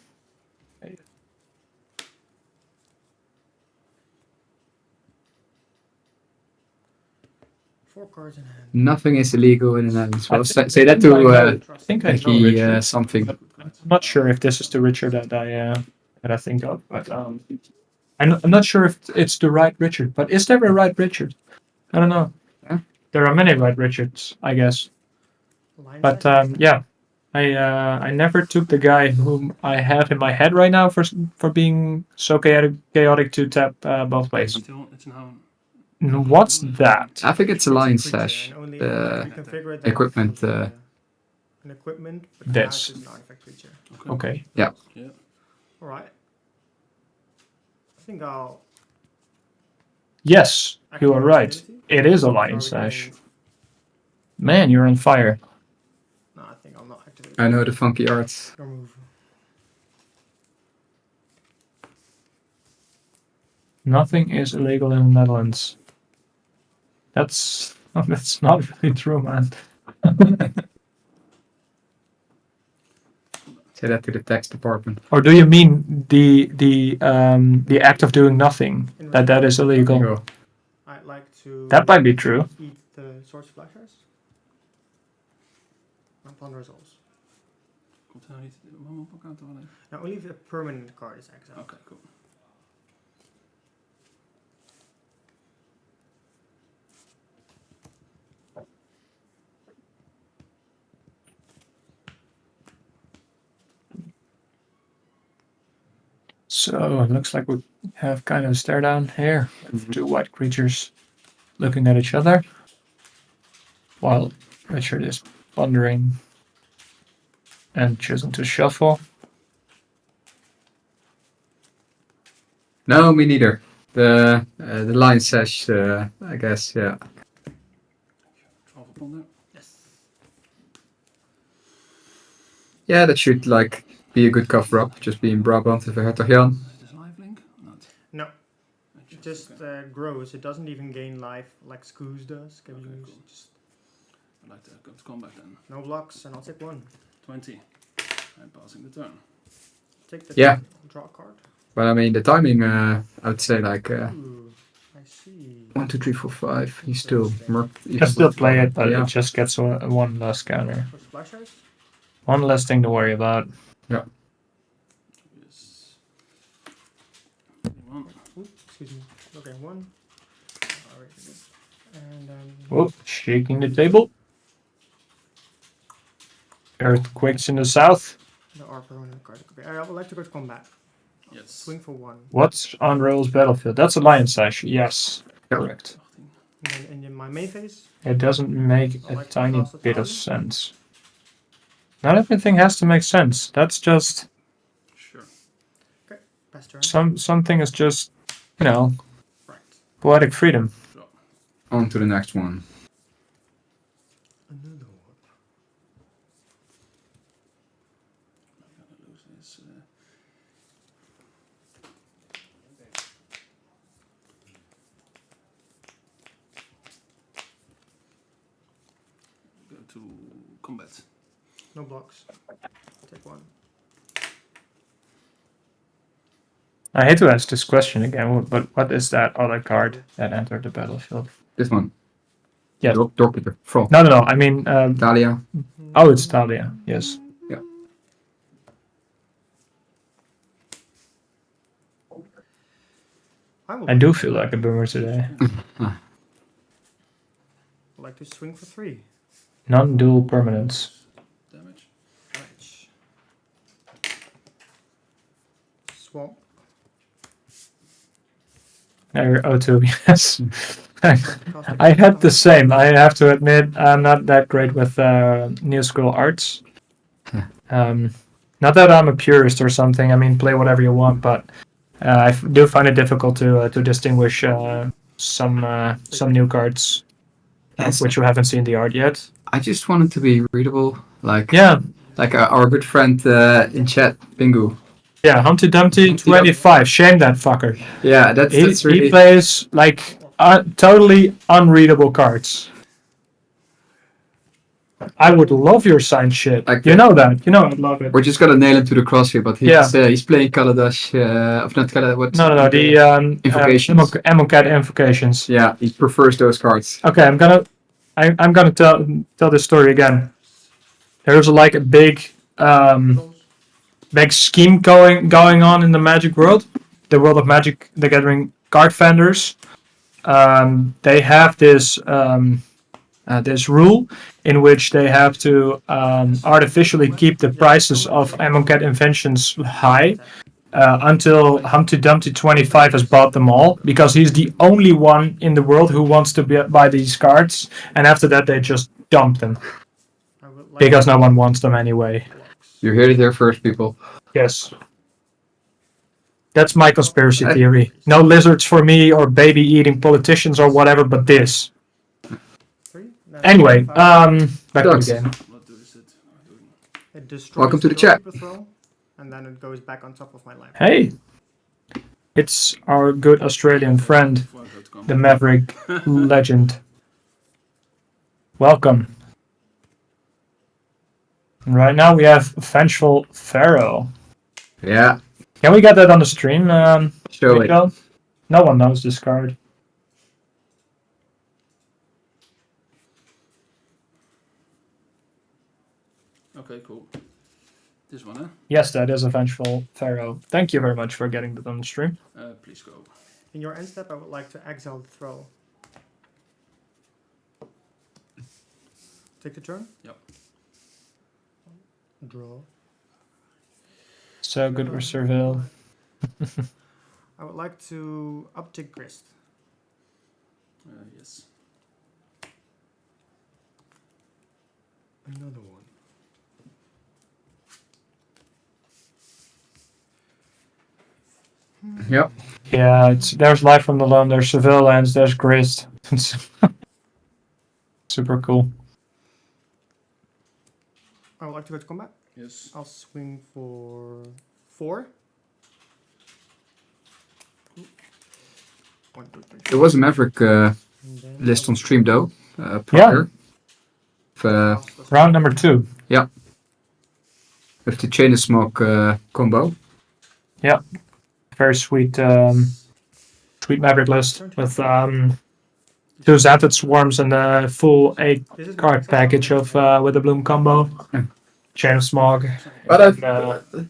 4 cards in hand. Nothing is illegal in the Netherlands. Well, I think- say that to I think I know Becky Richard. something. I'm not sure if this is the Richard that I think of, but I'm not sure if it's the right Richard. But is there a right Richard? I don't know. Yeah. There are many right Richards, I guess. Line But set. yeah, I never took the guy whom I have in my head right now for being so chaotic to tap both ways. Still, it's now. What's that? I think it's a line It's a creature, slash. and only the you configure it that equipment, with, an equipment, but This. now it's an artifact creature. Okay. Yeah. Alright. I think I'll. Yes, you are activate right. ability. It is a Or are lion we slash. going- Man, you're on fire. No, I think I'll not activate. I know the funky arts. Your move. Nothing is illegal in the Netherlands. That's not really true, man. Say that to the tax department. Or do you mean the act of doing nothing? That is illegal. I'd like to. That might be true. Eat the sword splashers. Upon resolves. Komt er nou niet. Mama, pak aan te halen. Now only if a permanent card is exiled. Okay, cool. So it looks like we have kind of a stare down here. Two white creatures looking at each other. While Richard is pondering and choosing to shuffle. No, me neither. the line sash, I guess. Yeah. 12 upon there. Yes. Yeah, that should like be a good cover up. Just being Brabant with a Hertogjan. Is this live link? Or not? No, I it just grows. It doesn't even gain life like Scoos does. Can Okay, you cool. just I'd like to come to combat then. no blocks, and I'll take one. 20. I'm passing the turn. Take the Yeah. draw a card. But I mean, the timing, I would say like Ooh, I see. 1, 2, 3, 4, 5. He's still You can still play it, but it just gets one less counter. For splashers? One less thing to worry about. Yes. 1. Ooh, excuse me. Okay, one. Alright, and then Whoop, shaking the table. Earthquakes in the south. the R permanent card. Okay, I would like to go to combat. Yes. Swing for one. What's on Royal's battlefield? That's a lion sash. Yes, correct. 18. And then in my main phase, It doesn't make I a like to tiny cast a bit of thousand. sense. Not everything has to make sense. That's just Sure. pass turn. something is just, you know, Right. poetic freedom. On to the next one. Another one. I'm gonna lose this. Go to combat. No blocks. Take one. I hate to ask this question again, but what is that other card that entered the battlefield? This one. Yes. Doorkeeper. From No. I mean, Dahlia. oh, it's Talia. Yes. Yeah. I do feel like a boomer today. like to swing for 3. Non-dual permanents. Damage. Right. Swamp. You're O2, yes. I had the same. I have to admit, I'm not that great with new school arts. Not that I'm a purist or something. I mean, play whatever you want, but I do find it difficult to distinguish some new cards, Yes. which you haven't seen the art yet. I just want it to be readable, like Yeah, our good friend in chat, Bingo. yeah. Humpty Dumpty Humpty 25. Shame that fucker. Yeah, that's He really. plays like totally unreadable cards. I would love your signed shit. Like you know that. You know I'd love it. We're just gonna nail him to the cross here, but he's playing Kaladesh, of not Kaladesh. What's No. The Invocations. Amonkhet Invocations. Yeah, he prefers those cards. Okay, I'm gonna tell this story again. There's like a big scheme going on in the Magic world, the world of Magic the Gathering card vendors. They have this this rule in which they have to artificially keep the prices of Amonkhet inventions high until Humpty Dumpty 25 has bought them all, because he's the only one in the world who wants to buy these cards, and after that they just dump them I would like because no one wants them anyway. You heard it here first, people. Yes. That's my conspiracy theory. No lizards for me or baby eating politicians or whatever, but this. 3. Anyway, back to the game. What is it doing? It destroys Welcome to the chat. Doorkeeper Throw, and then it goes back on top of my life. Hey, it's our good Australian friend, Before I go to combat. the Maverick legend. Welcome. And right now we have Vengeful Pharaoh. Yeah, Can we get that on the stream, show it. Rico? No one knows this card. Okay, cool. This one, huh? Yes, that is a Vengeful Pharaoh. Thank you very much for getting that on the stream. Please go. In your end step, I would like to exile the throw. Take the turn. Yep. Draw. So good with Serville. I would like to uptick Grist. Yes. Another one. Yep. Yeah, there's Life from the Loam, there's Surveillance, there's Grist. Super cool. I would like to go to combat. Yes. I'll swing for 4. 1, 2, 3, There was a Maverick and then list on stream though. Prior. Round number 2. With the Chain of Smoke combo. Very sweet, sweet Maverick list with 2 Zenith Swarms and a full 8 This is my card next package one. of with the Bloom combo. Chain of Smog. But And,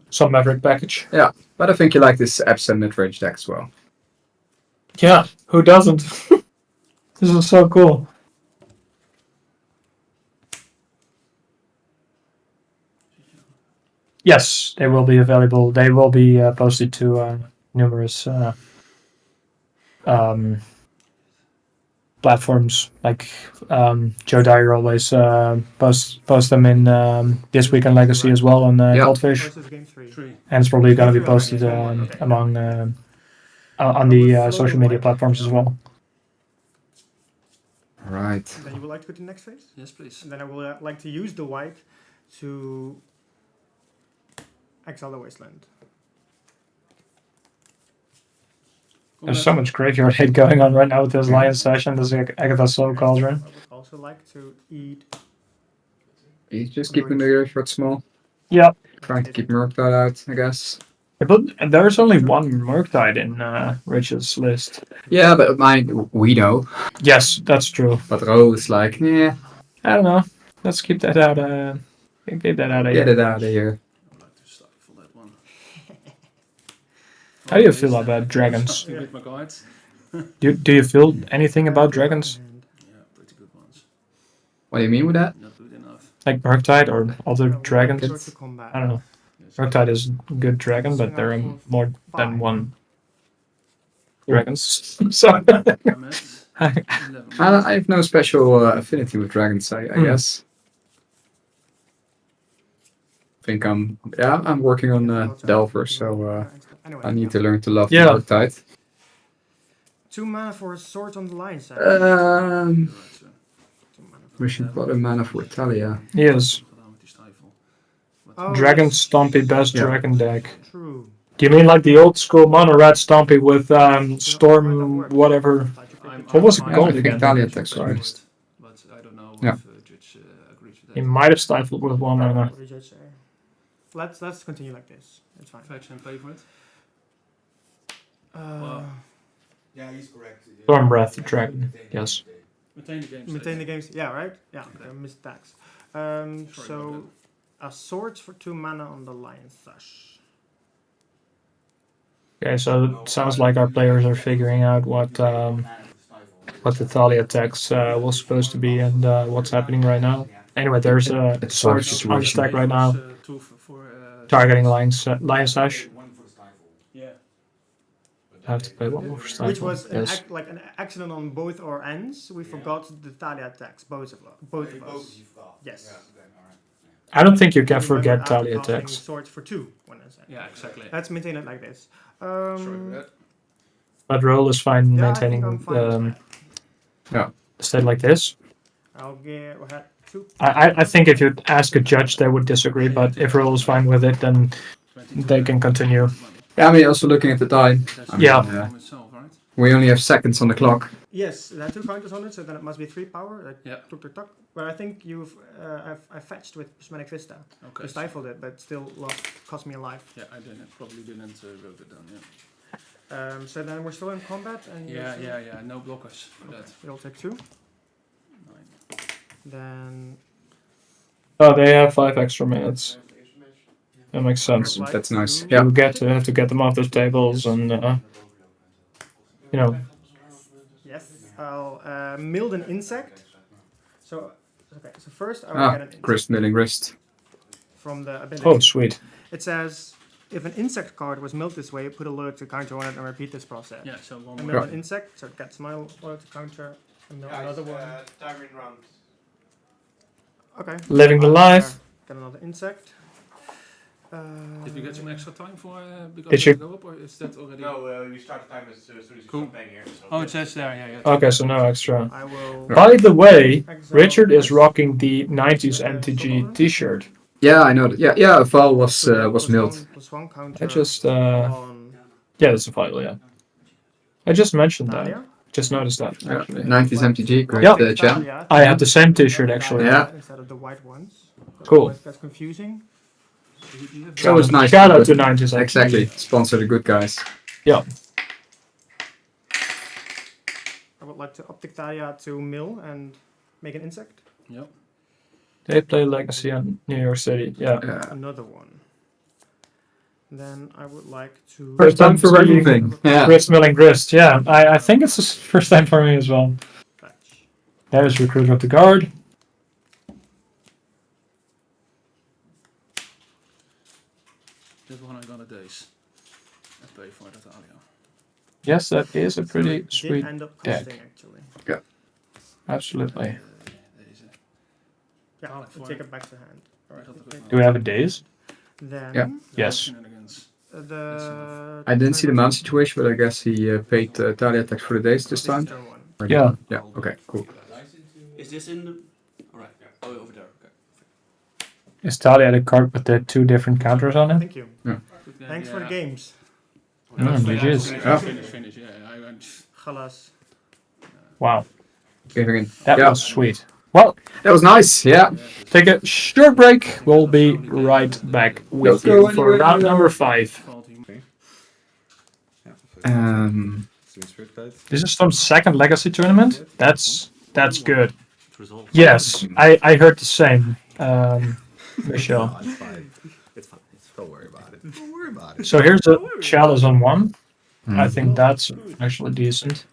some Maverick package. But I think you like this Abzan midrange deck as well. Yeah, who doesn't? This is so cool. Yes, they will be available. They will be posted to numerous platforms. Like Joe Dyer always post them in This Week in Legacy as well on Goldfish, Versus game 3. 3. and it's probably going to be Game 3 posted already. Okay. among on the social media platforms as well. Right. Then you would like to go to the next phase? Yes, please. And then I would like to use the white to exile the wasteland. There's so much graveyard hate going on right now with this Lion Session, this Agatha Soul Cauldron. I would also like to eat. He's just keeping the graveyard small. Yeah. Trying to keep Murktide out, I guess. But there's only one Murktide in Rich's list. Yeah, but mine, we know. Yes, that's true. But Ro is like, yeah, I don't know. Let's keep that out. Keep that out of get here. it out of here. I'd like to stifle that one. How do you feel about dragons? Starting with my guides. Do you feel anything about dragons? Yeah, pretty good ones. What do you mean with that? Not good enough. Like Murktide or other Go dragons? to combat. I don't know. Yes. Murktide is a good dragon, but there are more than one dragons. So I'm at 11. I have no special affinity with dragons, I guess. I think I'm working on Delver, so Anyway, I need to learn to love Yeah. the Murktide. 2 mana for a sword on the line side. Um, Right, so. 2 mana for Wishing for a mana for Italia. yes, Gedaan met die stifle. Oh, Dragon yes. Stompy best Yeah. dragon deck. True. Do you mean like the old school mono red Stompy with Storm whatever? What was it I'm called I think again? Italia text artist. But I don't know Yeah. if Judge agrees with He that. might have stifled with one mana. What did you say? Let's continue like this. It's fine. Fetch and pay for it. Uh, Yeah, he's correct. Storm Breath dragon. Yes. Maintain the game. maintain the games. Yeah, right. Yeah, Okay. missed tax. Sorry So about a sword for 2 mana on the lion sash. Okay, so it sounds like our players are figuring out what the Thalia text was supposed to be and what's happening right now. Anyway, there's a It's sword a on the situation. stack right now, Two for targeting Lion Sash. One for the stifle. Yeah. I have to pay one more for stifle. Which was Yes. like an accident on both our ends. We forgot the Thalia text, both of us. You forgot. Yes. Yeah, okay, alright. I don't think you can Remember forget after Thalia casting text. Swords for 2 when I said. Yeah, exactly. Let's maintain it like this. Sorry for that. But roll is fine Yeah, maintaining I think I'm fine with that. the state like this. I'll get we had 2. I think if you ask a judge, they would disagree. But if roll is fine with it, then 22 they can continue. Yeah, I mean, also looking at the time. That's I mean, Yeah. from itself, right? We only have seconds on the clock. Yes, there are 2 counters on it, so then it must be 3 power. Like Yeah. tuk. But I think you've I fetched with Prismatic Vista. Okay. You stifled it, but still cost me a life. Yeah, I didn't. Probably didn't wrote it down. Yeah. So then we're still in combat, and Yeah. No blockers for that. It'll take 2. 9. Then Oh, they have 5 extra minutes. That makes sense. Like That's nice. to- Yeah. You have to get them off those tables and you know. Yes, I'll mild an insect. So first I will get an insect Grist milling wrist. from the ability. Oh, sweet. It says if an insect card was milled this way, put a loyalty counter on it and repeat this process. Yeah, so one I more. mill an insect, so it gets my loyalty counter. And mill another one. Timing round. Okay. Living the life. Get another insect. Did we get some extra time for because Did we you- go up, or is that already? No, we start the time as soon as you Cool. start playing here. So Oh, it says there. Yeah. Okay, so no extra. I will. By the way, exile Richard is this. rocking the 90s Stop MTG order. T-shirt. Yeah, I know that. Yeah, Val was So that was milled. +1 counter I just on yeah, that's a file. Yeah, I just mentioned that. Thalia. Just noticed that. Yeah, Actually. 90s MTG, great Yeah. jam. Thalia I had the same T-shirt actually. Yeah. Instead of the white ones. Cool. Otherwise That's confusing. That was nice. Shout out to 90s. MTG. Exactly. Sponsor the good guys. Yeah. I would like to Optic Thalia to mill and make an insect. Yep. They play Legacy on New York City. Yeah. Another one. Then I would like to. First time for seeing everything. Yeah. Grist milling grist. Yeah, I think it's the first time for me as well. Fetch. There's Recruiter of the Guard. That one I got a days. I pay for that Alia. Yes, that is a pretty Did sweet. end up deck. costing actually. Absolutely. Deze. Yeah, Oh, I'll for take it. it back to hand. Alright. Do we have a days? Then Yeah. Yes. Shenanigans. the. I didn't see the mount situation, but I guess he paid Thalia tax for the days this time. Turn one. Or Yeah. did- Yeah. Okay. Cool. is this in the? All right. Oh, over there. Okay. Is Talia the card with the two different counters on it? Thank you. Thanks for the games. GG's. Yeah. Finish. Yeah, I went. Galas. Wow, Giving in. that Yeah. was sweet. Well, That was nice. Yeah. take a short break. We'll be right back with Don't you go for anywhere. round number 5. Swing Spirit Guide. This is from second Legacy tournament. That's good. Resolve. Yes, I heard the same, Michelle. No, it's fine. It's fine. Don't worry about it. Don't worry about it. So here's a chalice on 1. Hmm. I think that's actually decent.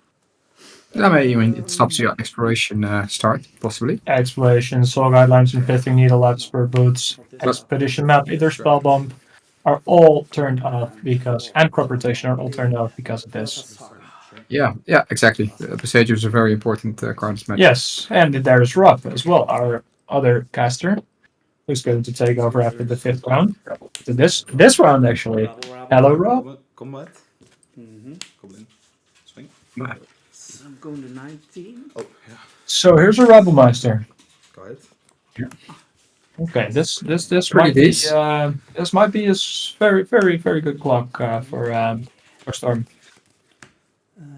I mean, it stops your exploration start, possibly. Exploration, Soul Guidelines, and Pithing Needle, Light Spur Boots, Expedition Map, either Spellbomb are all turned off because, and Crop Rotation are all turned off because of this. Yeah, exactly. Besage is a very important card this match. Yes, and there's Rob as well, our other caster, who's going to take over after the 5th round. So this round actually. Hello, Rob. Combat. Mm-hmm. Goblin. Swing. So I'm going to 19. Oh, yeah. So here's a Rebelmeister. Go ahead. Okay, this Pretty might be decent. this might be a very good clock for Storm.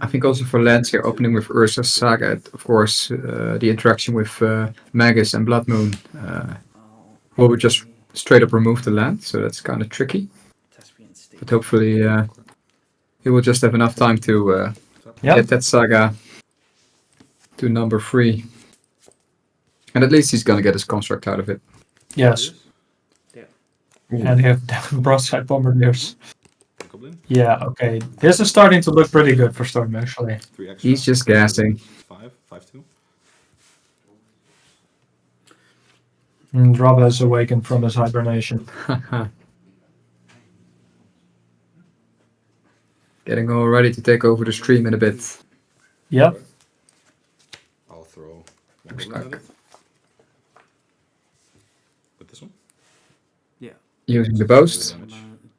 I think also for lands here, opening with Ursa's Saga, of course, the interaction with Magus and Blood Moon will just straight up remove the land, so that's kind of tricky. But hopefully he will just have enough time to get that Saga to number 3. And at least he's gonna get his construct out of it. Yes. Yeah. And you have Broadside Bombardiers. Goblin. Yeah, okay. This is starting to look pretty good for Storm, actually. 3 extra. He's just gassing. 5/2. And Rob has awakened from his hibernation. Getting all ready to take over the stream in a bit. Yep. I'll throw one Looks goblin at like- it. With this one. Using the boast.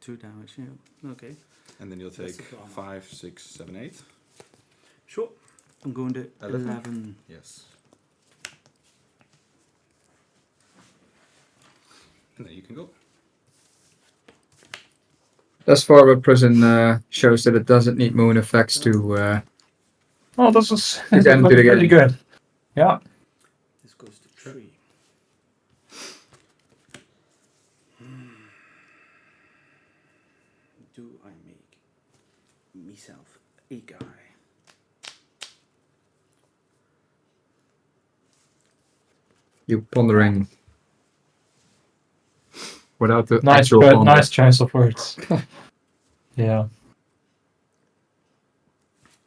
2 damage. Yeah. Okay. And then you'll take That's a problem. 5, 6, 7, 8. Sure. I'm going to 11. 11. Yes. And then you can go. Thus far, what Prison shows that it doesn't need moon effects to. Oh, this is Again, looking do it pretty again. good. Yeah. This goes to 3. Do I make myself a guy? You pondering without the Nice, actual good, ponder. nice choice of words. Yeah.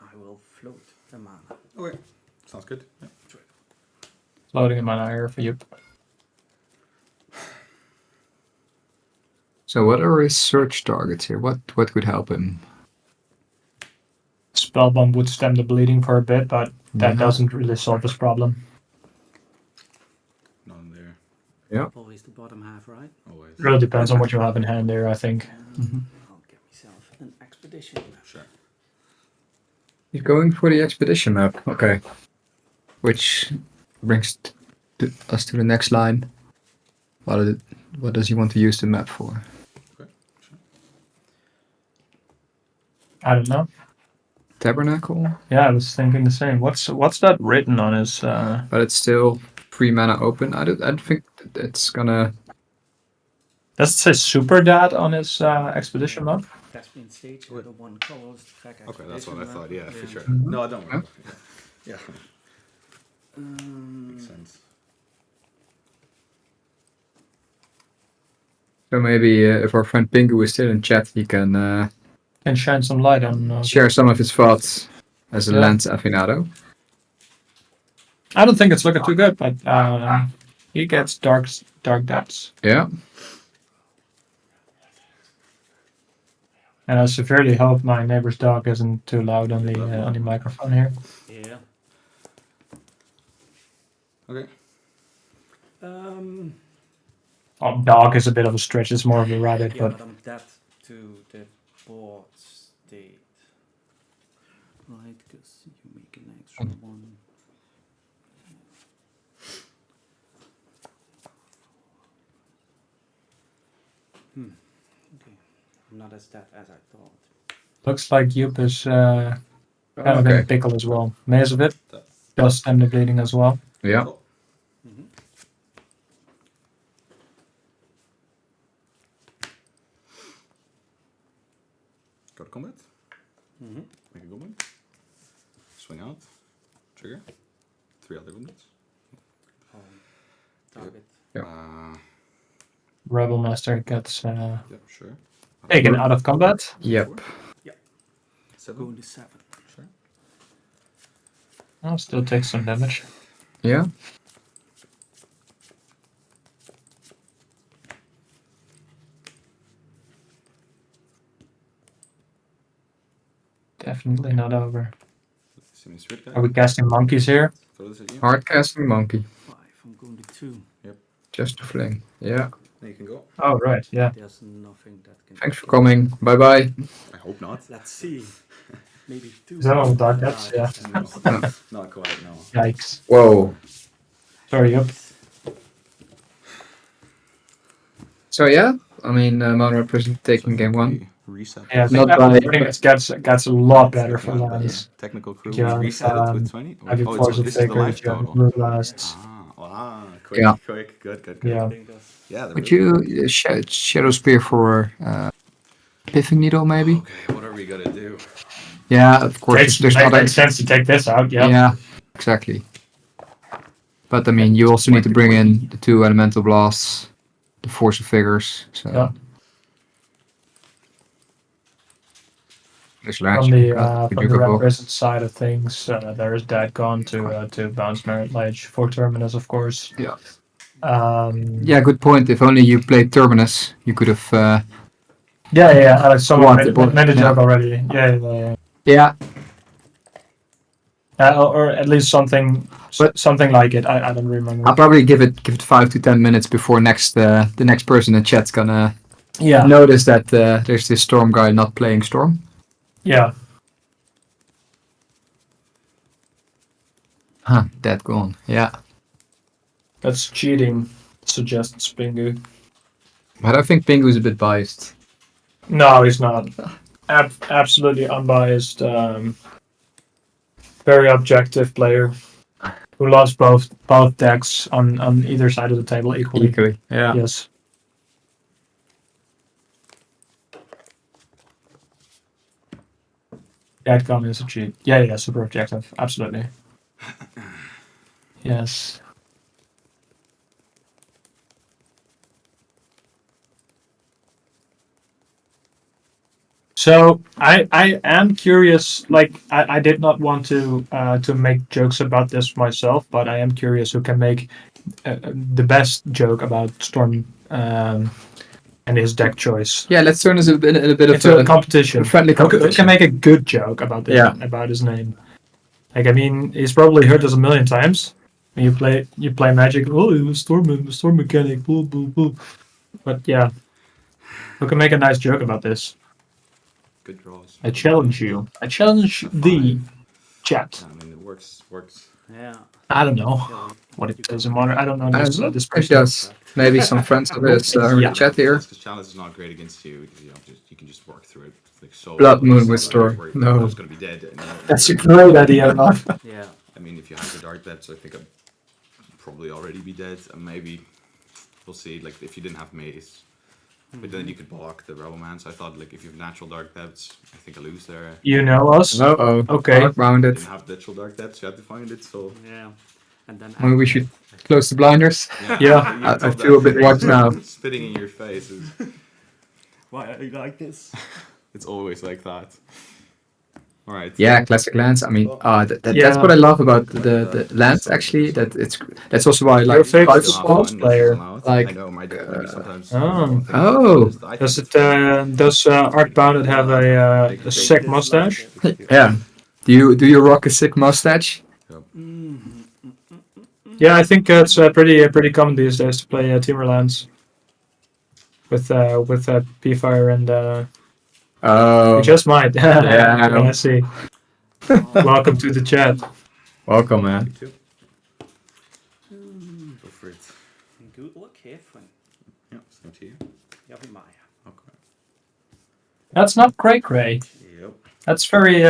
I will float the mana. Okay. Sounds good. Yeah. Loading in my here for you. So what are his search targets here? What could help him? Spellbomb would stem the bleeding for a bit, but that Yeah. doesn't really solve his problem. None there. Yeah. Always always the bottom half, right? Always. Really depends on what you have in hand there, I think. I'll get myself an expedition. Sure. He's going for the expedition map. Okay. Which brings us to the next line. What does he want to use the map for? Okay, sure. I don't know. Tabernacle? Yeah, I was thinking the same. What's that written on his? But it's still 3 mana open. I don't think it's gonna. Does it say Super Dad on his expedition map? That's been staged with the one colors. Okay, that's what I thought. Yeah, for sure. Mhm. No, I don't remember. Yeah. Um, Makes sense. So maybe if our friend Pingu is still in chat, he can Can shine some light on. share some of his thoughts as a Yeah. Lance Afinado. I don't think it's looking too good, but he gets dark depths, Yeah. and I severely hope my neighbor's dog isn't too loud on the microphone here. yeah. Okay. Oh, dog is a bit of a stretch. It's more of a rabbit, Yeah, but but I'm dead to the board state. Right, because you make an extra one. Okay. I'm not as dead as I thought. looks like Yup is kind of in a Okay. pickle as well. Maze of it, just and the bleeding as well. Yeah. Cool. Go to combat. Make a goblin. Swing out. Trigger. 3 other goblins. Target. Rebel Master gets Yep, sure. taken out of combat. Yep. 7. Going to 7. Sure. Oh, still takes some damage. Yeah. Definitely not over. Semi-spirit guy. Are we casting monkeys here? Throw this at you. Hard casting monkey. 5. I'm going to 2. Just to fling. Yeah. Then you can go. Oh, right, yeah. There's nothing that can. Thanks for coming. Bye bye. I hope not. Let's see. Maybe 2. Is that all dark depths? Yeah. No, not quite, no. Yikes. Whoa. Sorry, Yup. So yeah, I mean, Mono represent taking game 1. Reset. Yeah, I Not think by- it gets a lot better for Yeah, lands. Technical crew Yeah, reset it with 20. I have Oh, Force of this is the Taker, life you have total. Blue Blasts. Wow, quick, Yeah. quick, good. Yeah. Yeah, they're Would really you Shadow Spear for Piffing Needle maybe? Okay, what are we gonna do? Yeah, of course. There's other. Makes sense to take this out, yeah. Yeah, exactly. But I mean, you also need to bring in the 2 Elemental Blasts, the Force of Figures. So. Yeah. There's From Latch. the represent side of things, there is that gone to bounce Merit Ledge for Terminus, of course. Yeah. Yeah, Good point. If only you played Terminus, you could have. someone What? made a Yeah. joke already. Yeah. Yeah, Or at least something like it. I don't remember. I'll probably give it 5 to 10 minutes before the next person in chat's gonna notice that there's this Storm guy not playing Storm. Yeah. Huh, dead gone. Yeah. That's cheating, suggests Pingu. But I think Pingu's a bit biased. No, he's not. Absolutely unbiased. Very objective player who loves both decks on either side of the table equally. Yeah. Yes. That gun is a cheat. Yeah, super objective. Absolutely. Yes. So I am curious. Like I did not want to make jokes about this myself, but I am curious who can make the best joke about Storm and his deck choice. Yeah, let's turn this a bit Into a competition. a friendly Who competition. can make a good joke about Yeah. about his name? Like I mean, he's probably heard this a million times. When you play Magic. Oh, it was storm mechanic. Blah blah blah. But yeah, we can make a nice joke about this. Good draws. I challenge you. I challenge the chat. Yeah, I mean, it works. Yeah. I don't know Yeah, what it does in modern. I don't know I this don't know. this It person. does. Maybe some friends of his Yeah. chat here. Because challenge is not great against you because you can just work through it. It's like so. Blood Moon like, Restore. where No. you're just gonna be dead. And That's a great idea, man. Yeah. I mean, if you have the Dark Depths, I think I'd probably already be dead, and maybe we'll see. Like if you didn't have Maze, but then you could block the Rebel Man. So I thought like if you have natural Dark Depths, I think I lose there. You know us. Uh-oh. Okay. Rounded. Didn't have natural Dark Depths, you had to find it. So Yeah. And then Maybe we should close the blinders. Yeah. you I told feel a that. bit watched now. Spitting in your face is. Why are you like this? It's always like that. All right. Yeah, classic lands. I mean, that's Yeah. what I love about the lands. Actually, that's also why I like Your favorite five sports player. Like, I know my deck maybe sometimes. Oh. Oh. Does Art Bounded have a sick mustache? Yeah. Do you rock a sick mustache? Yeah, I think it's pretty common these days to play Temur lands with P-Fire and Oh. you just might. Yeah. I see. Welcome to the chat. Welcome, man. Go for it. Good luck, here, friend. Yeah, same to you. Maya. Okay. That's not cray cray. Yep. That's very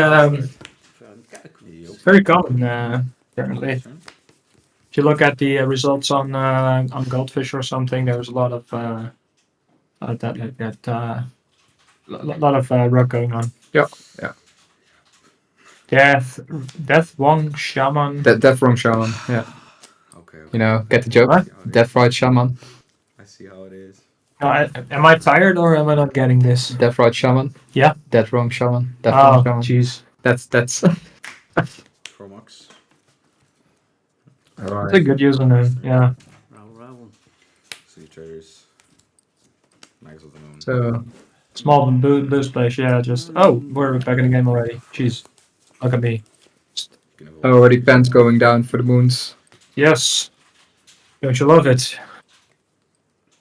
very common apparently. If you look at the results on Goldfish or something, there's a lot of lot of rock going on. Yeah. Death Wong Shaman. Death Wrong Shaman. Yeah. Okay. You know, get the joke. What? Death Right Shaman. I see how it is. Am I tired or am I not getting this? Death Right Shaman. Yeah. Death Wrong Shaman. Death Oh, Wrong Shaman. jeez. That's Chromox. That's a good username. Yeah. Roll. Sea Traders. Mags of the Moon. so. Small boost place. Yeah. Just we're back in the game already. Jeez. Look at me. Already pants going down for the moons. Yes. Don't you love it?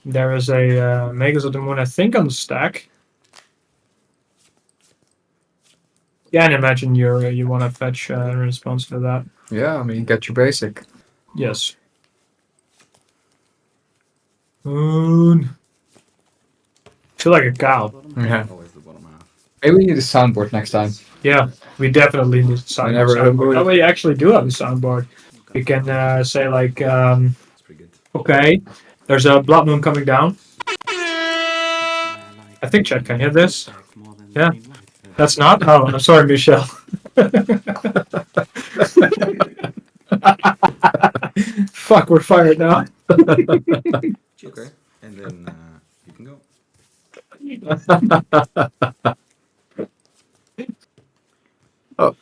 There is a Magus of the Moon, I think, on the stack. Yeah, and imagine you want to fetch in response to that. Yeah, I mean, get your basic. Yes. Moon. Feel like a cow. Yeah. Always the bottom half. Maybe we need a soundboard next time. Yeah, we definitely need a soundboard. Oh, we actually do have a soundboard. You can say like, It's pretty good. okay, there's a blood moon coming down. I think chat can hear this. Yeah. That's not? Oh, I'm sorry, Michelle. Fuck, we're fired now. Okay. And then you can go. Oh.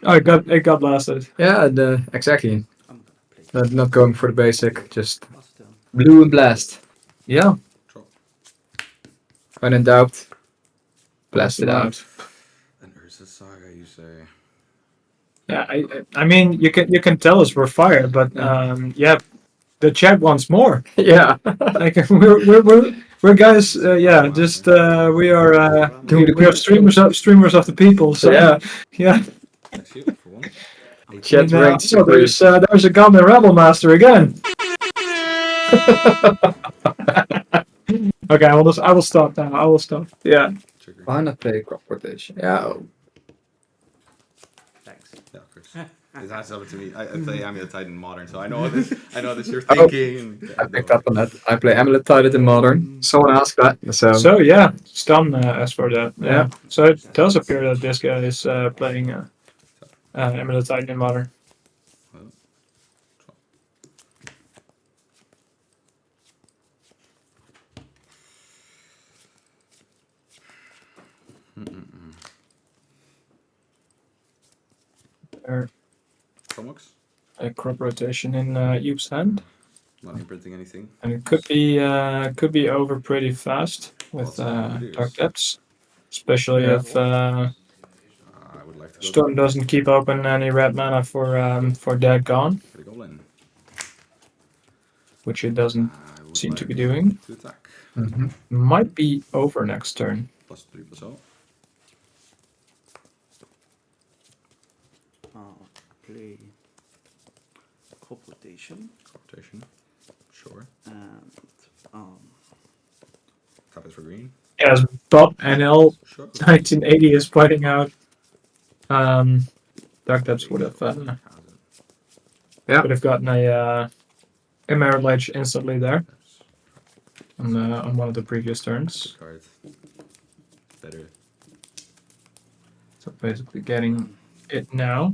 Oh, it got blasted. Yeah, exactly. Not going for the basic, just blue and blast. Yeah. When in doubt, blast it out. An Urza Saga, you say? Yeah, I mean, you can tell us we're fired, but yeah, the chat wants more. Yeah. Like we're guys. Yeah, just we are streamers of the people. So yeah. That's you for one. Chat ranked So there's a Gamen Rebel Master again. Okay, I will stop now. I will stop. Yeah. Trigger. Why not play crop rotation? Yeah. Thanks. Yeah, of course. It's up to me. I play Amulet Titan Modern, so I know this. I know this. You're thinking. I picked up on that. I play Amulet Titan in Modern. Someone asked that. So yeah, Stan asked for that. Yeah. So it does appear that this guy is playing Amulet Titan in Modern. Chromox? A crop rotation in Youp's hand, Not imprinting anything. and it could be over pretty fast with Lots of Dark Depths, especially if I would like to. Storm doesn't keep open any red mana for Dead Gone, Gotta go in. which it doesn't I would seem to like be doing. to attack. Might be over next turn. +3+0. Play Corporation Rotation. Sure. and Tap it for green. Yes, Bob NL Sure. 1980 is pointing out. Dark Depths would have gotten a Marriage instantly there on one of the previous turns. Good card. Better. So basically getting it now.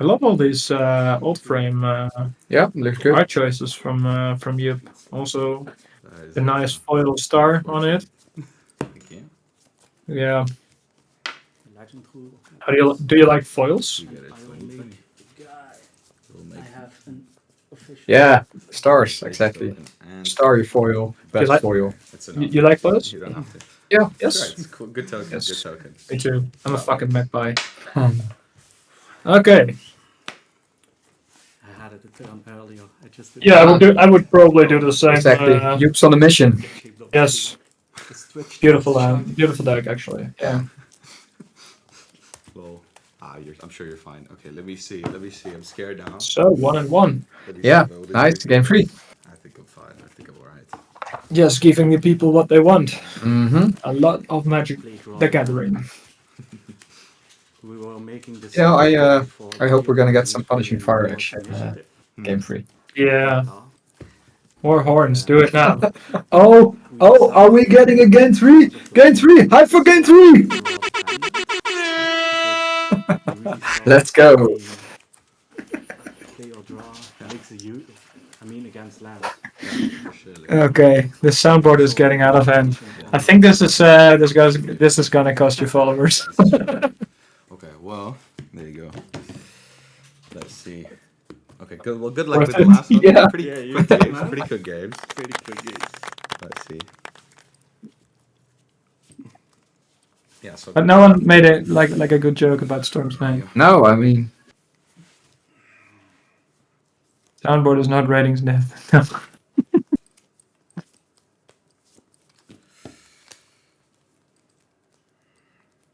I love all these old frame Yeah, looks good. art choices from Yup. Also the nice foil star on it. Thank you. Yeah. Legend rule. How do you like foils? You get it. I will 20, make 20. guy. We'll I make have an official. Yeah, stars, exactly. and Starry foil, best like- foil. it's enough. You like foils? You don't have to. Yeah. Yes. Right, it's cool. Good token. Yes. Good token. Me too. I'm a fucking magpie. Okay. I had it a turn earlier. I just didn't. Yeah, I would probably do the same. Exactly. Yupp's on a mission. Yes. Beautiful deck actually. Yeah. Well, I'm sure you're fine. Okay, let me see. I'm scared now. So 1-1. Let me Yeah, see, what is nice. it? Game 3. I think I'm fine. I think I'm alright. Just giving the people what they want. Mm-hmm. A lot of Magic the Gathering. We were making this. Yeah, I hope we're gonna get some Punishing Fire action. Game 3. Yeah. More horns. Do it now. Oh, are we getting a game 3? Game 3! Hype for game 3! Let's go. Play or draw makes a huge. I mean, against land. Okay, the soundboard is getting out of hand. I think this is gonna cost you followers. Okay, well, there you go. Let's see. Okay, good. Well, good luck Worth with the it. last one. Yeah. Pretty Yeah, quick games. man. Pretty good games. Pretty quick games. Let's see. Yeah. So. But no one made it like a good joke about Storm's name. No, I mean, Soundboard is not ratings death. No.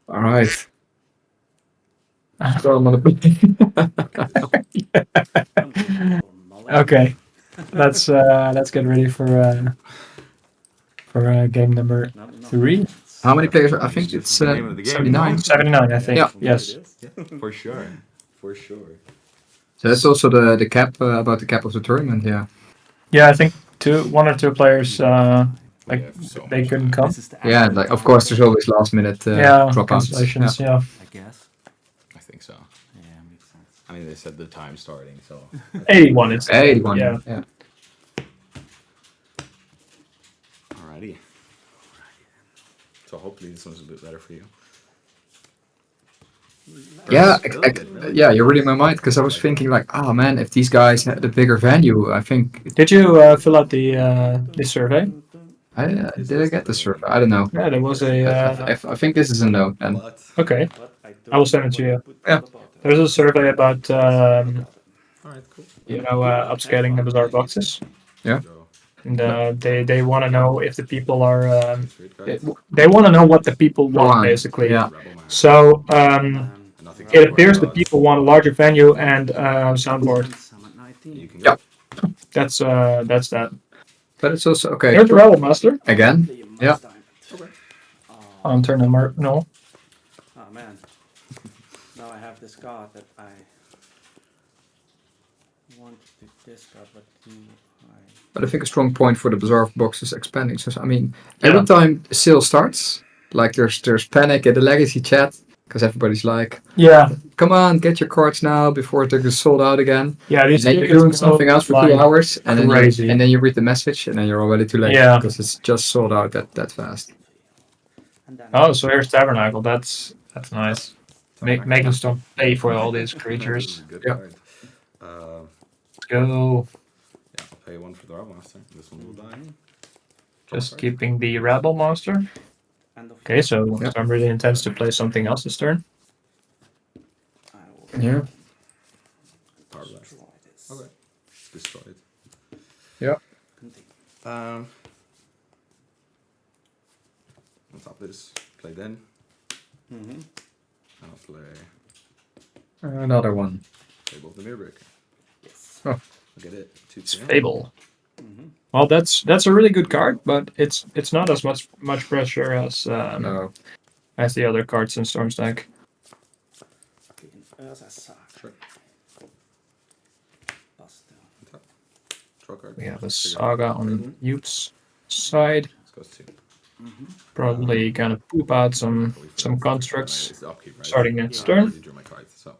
alright. Storm on the Okay, let's get ready for game number 3. How many players? I think it's the name of the game. 79. 79, I think. Yeah. Yes. For sure. For sure. So that's also the cap, about the cap of the tournament, yeah. Yeah, I think one or two players like have so they much couldn't time. come. Yeah, like of course there's always last minute Yeah, dropouts. cancellations. Yeah. I guess. I think so. Yeah, makes sense. I mean, they said the time starting, so. 81 is. 81. Yeah. Yeah. Alrighty. So hopefully this one's a bit better for you. Yeah, Really good, really yeah, good. you're reading my mind because I was thinking like, oh man, if these guys had a bigger venue, I think. Did you fill out the survey? Did I get the survey? I don't know. Yeah, there was a. I think this is a no. And But Okay, But I will send it to you. Yeah. There's a survey about alright, cool. upscaling the Bazaar boxes, Yeah. So, and they want to know if the people are. straight cards. They want to know what the people want Want, basically. yeah. Rebel Man. So And nothing it else appears the works. people want a larger venue and soundboard. Summon 19. You can Yeah. go. That's that. but it's also okay. Here's the Rebel Master Again, Play a yeah. Must Diamond. on turn number no. Oh man. Now I have this card that I want to discard, but do I? But I think a strong point for the Bazaar of Boxes expanding. So I mean, every Yeah. time a sale starts, like there's panic in the legacy chat because everybody's like, Yeah, "Come on, get your cards now before it gets sold out again." yeah. And These then you're tickets doing go something else for 2 flying. hours, and Crazy. then you read the message, and then you're already too late Yeah. because it's just sold out that fast. And then Oh, so here's Tabernacle. That's nice. Making Storm pay for all these creatures. This is a good Yeah. card. Let's go. Yeah, I'll pay one for the Rebel Master. This one will die. Just keeping the Rebel Monster. end of Okay, so Yeah. Storm really intends to play something else this turn. I will Yeah. Power blast. destroy this. Okay. Destroy it. Continue. On top of this, play then. Mm-hmm. I'll play Another one. Fable of the Mirror. Yes. Oh. I'll get it. It's Fable. Mm-hmm. Well, that's a really good card, but it's not as much pressure as No. as the other cards in Storm's deck. Sure. Bust down. Draw card. We have a Trigger. Saga on Yuke's side. This goes 2. Mm-hmm. Probably gonna poop out some constructs starting next turn. I drew my cards, so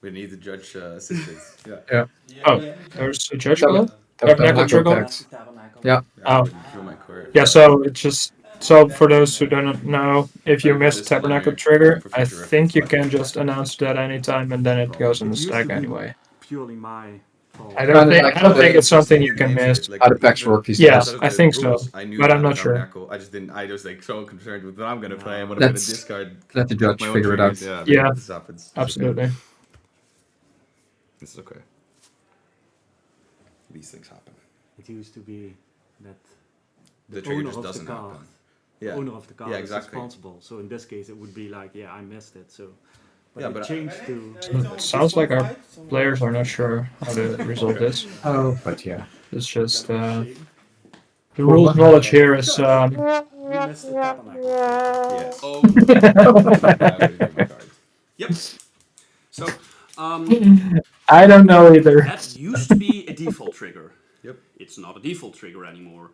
we need the judge assistance. Yeah. Oh, there's a judge Tabernacle call. Tabernacle trickle. Tax. Oh. I drew my card. Yeah, so it's just so for those who don't know, if you miss Tabernacle trigger, I think you can just announce that anytime and then it goes in the stack anyway. Purely my fault. I don't think it's something you can miss. How the packs work these Yeah, days. I think so, but I'm not sure. I just didn't. I was like so concerned with what I'm gonna play and what I'm Let's gonna discard. let the judge My own figure it out. triggers, Yeah, this happens. It's Absolutely. okay. This is okay. These things happen. It used to be that The trigger owner just of the doesn't card, happen. Yeah. owner of the card Yeah, is exactly. responsible. So in this case, it would be like, yeah, I missed it. So, but Yeah, it but changed to. It sounds like our players are not sure how to resolve this. Oh, but yeah. It's just the rule of knowledge here is You missed the tabernacle. Yes. Oh, Yep. so I don't know either. that used to be a default trigger. Yep. It's not a default trigger anymore.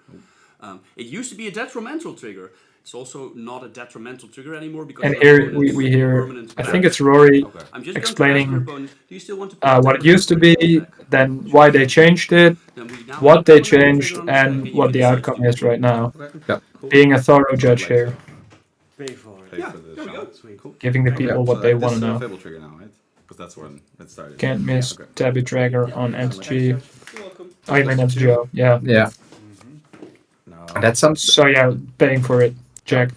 It used to be a detrimental trigger. It's also not a detrimental trigger anymore because And your here opponent's we hear, permanent I back. think it's Rory Okay. I'm just explaining, going to ask your opponent, do you still want to put what it tabernacle used to trigger be, on deck? then why they changed it, Then we now what have they tabernacle changed, trigger on deck, and you what can the decide outcome to is right now. Yeah. Cool. Being a thorough judge here, Pay for it. Pay Yeah, for the there we go. shot. Sweet. Cool. giving the people what So they this want is to a know. Fable trigger now, right? Because that's when it started. Can't miss Okay. Tabby Tracker on MTG. You're welcome. Oh, you mean MTG, yeah. Yeah. No. That's some. So yeah, paying for it, Jack.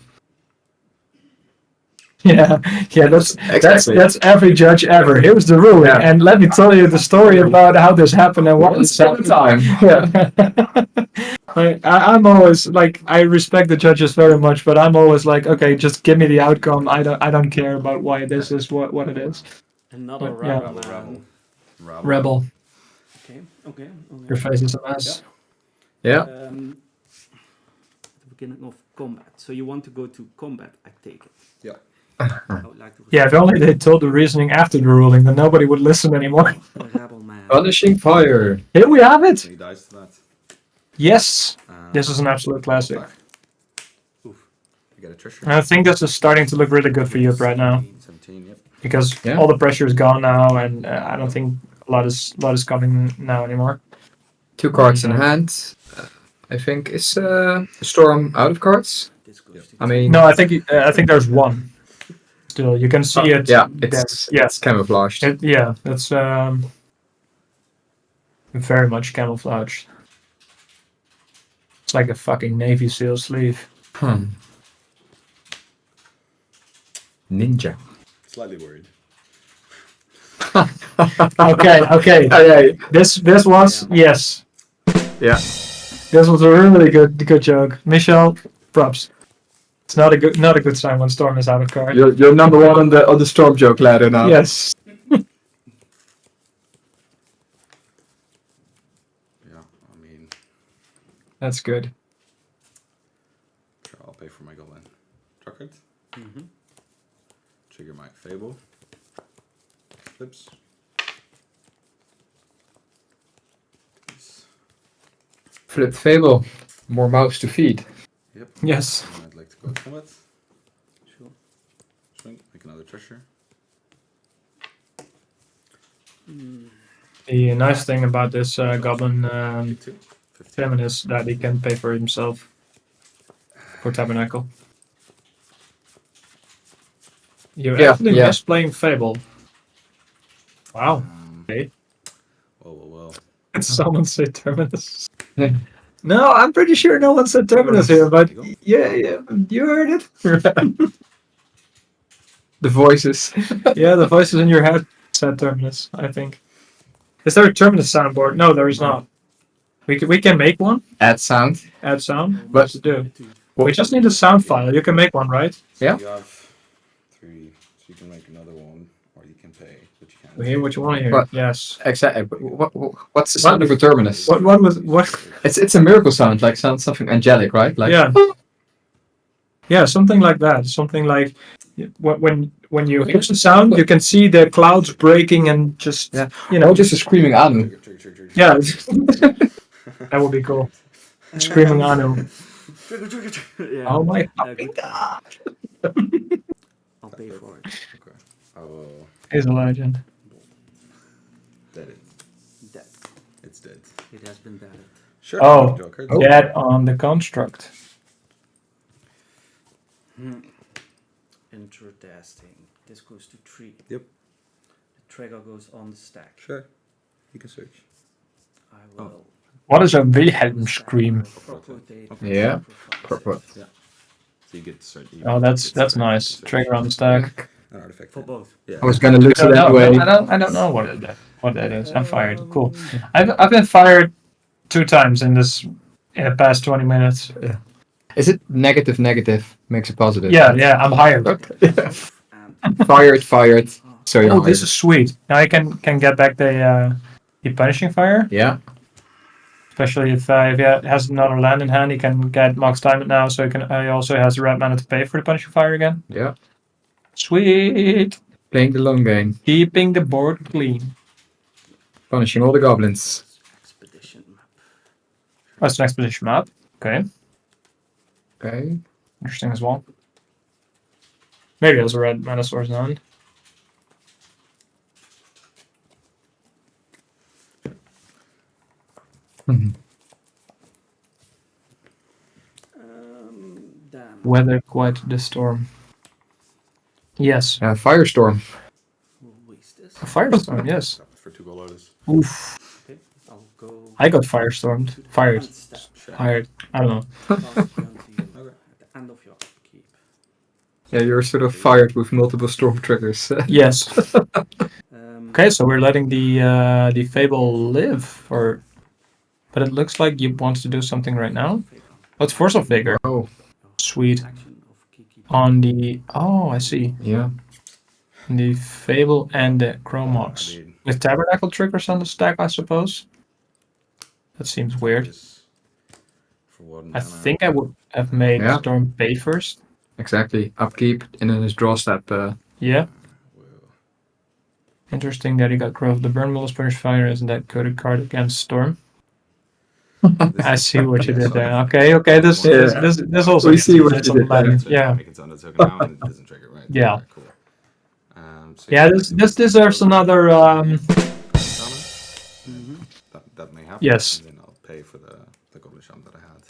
Yeah, that's Exactly. that's every judge ever. Here's the ruling, Yeah. and let me tell you the story about how this happened and what Once happened. upon a time. Yeah. I'm always like, I respect the judges very much, but I'm always like, okay, just give me the outcome. I don't care about why this is what it is. Another But, yeah. rebel. Rebel, Okay. Okay. your face is a mess. Yeah. At the beginning of combat. So you want to go to combat? I take it. Yeah. I would like to. Yeah, if only they told the reasoning after the ruling, then nobody would listen anymore. A rebel man. Punishing fire. Here we have it. He dies to that. Yes, this is an absolute classic. Oof. You get a treasure. And I think this is starting to look really good for you right now, 17, yep. because Yeah. all the pressure is gone now, and I don't think a lot is coming now anymore. 2 cards in hand. I think is Storm out of cards. This goes to I mean, No, I think there's one. Still, you can see it. yeah, there. it's Yeah. it's camouflaged. Yeah, that's very much camouflaged. It's like a fucking Navy SEAL sleeve. Ninja. Slightly worried. Okay. Hey. This was yes. Yeah. This was a really good joke. Michelle, props. It's not a good sign when Storm is out of card. You're number one on the Storm joke ladder now. Yes. Yeah, I mean, That's good. sure, I'll pay for my goblin. Draw card. Mhm. Trigger my Fable. Flips. Please. Flipped Fable. More mouths to feed. Yep. Yes. And I'd like to go to combat. Sure. Swing, make another treasure. The nice thing about this goblin 2. 15. Tim is that he can pay for himself for Tabernacle. You actually missed playing Fable. Wow. Okay. Well. Someone say Terminus. No, I'm pretty sure no one said Terminus here, but There you yeah, you heard it. The voices. Yeah, the voices in your head said Terminus, I think. Is there a Terminus soundboard? No, there is not. We can make one, Add sound. add sound. But- What's to do? We just need a sound file. You can make one, right? So Yeah. you have 3, so you can make another one, or you can pay, but you can't. We hear what you want to hear. What? Yes. Exactly. What's the sound of a terminus? What was what? It's a miracle sound, like sounds something angelic, right? Like Yeah. Yeah, something like that. Something like when you hear the sound, you can see the clouds breaking and just Yeah. you know. Oh, just a screaming Anu. Trigger. Yeah, that would be cool. Screaming Anu. Yeah. Oh my Yeah, fucking good. god! I'll pay for it. Okay. I will He's a legend. dead it. Dead. It's dead. It has been deaded. Sure. Oh. Draw a card. Dead on the construct. Interesting. This goes to 3. Yep. The trigger goes on the stack. Sure. You can search. I will. What is a Wilhelm scream? Rotate. Yeah. Sacrifice it. Yeah. So you get to start. Oh, that's nice. Trigger on the stack. An artifact. For both. Yeah. I was gonna lose it No, anyway. I don't know what that is. I'm fired. Cool. I've been fired 2 times in the past 20 minutes. Is it negative? Makes it positive. Yeah, I'm hired. And Fired. So you're Oh, hired. this is sweet. Now I can get back the punishing fire. Yeah. Especially if he has another land in hand, he can get Mox Diamond now, so he also has the red mana to pay for the punishing fire again. Yeah. Sweet. Playing the long game. Keeping the board clean. Punishing all the goblins. expedition map. That's an expedition map. Okay. Okay. Interesting as well. Maybe it has a red mana source in hand. Damn. Weather quite the storm. Yes. Firestorm. We'll waste this. A firestorm, yes. For 2 gold. Oof. Okay. I'll go. I got firestormed. to the Fired. end step. Fired. I don't know. Pass it down to you Okay. at the end of your upkeep. Yeah, you're sort of fired with multiple storm triggers. Yes. Um, Okay, so we're letting the Fable live, but it looks like you wants to do something right now. Oh, it's Force of Vigor. Oh, Sweet. Action of Kiki. On the I see. yeah. The Fable and the I Chromox. mean, With Tabernacle triggers on the stack, I suppose. That seems weird. this for 1 I mana. think I would have made Yeah. Storm pay first. Exactly. Upkeep and then his draw step. Yeah. Well, Interesting that he got Grove of the Burn Willows Punish Fire isn't that coded card against Storm. I see what you did there. Okay, this also We see what that's you on the did there. line. so you Yeah. Make it sound token now and it doesn't trigger, right? Yeah. Okay, cool. So Yeah, you this deserves another summon. Mhm. That may happen. Yes. And then I'll pay for the Goblin Shaman that I had.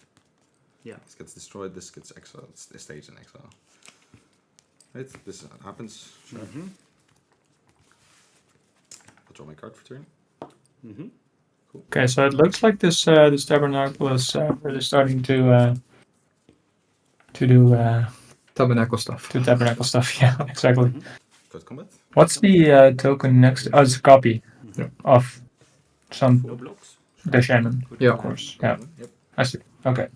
Yeah. This gets destroyed, this gets exiled, this stays in exile. Right, this happens. Sure. Mhm. I'll draw my card for turn. Mhm. Okay, so it looks like this Tabernacle is really starting to do Tabernacle stuff. Tabernacle stuff. Yeah, exactly. Mhm. Close combat. What's the token next? Oh, it's a copy of some 4 blocks. the shaman. Yeah. Of course. Yeah, Yep. I see. Okay.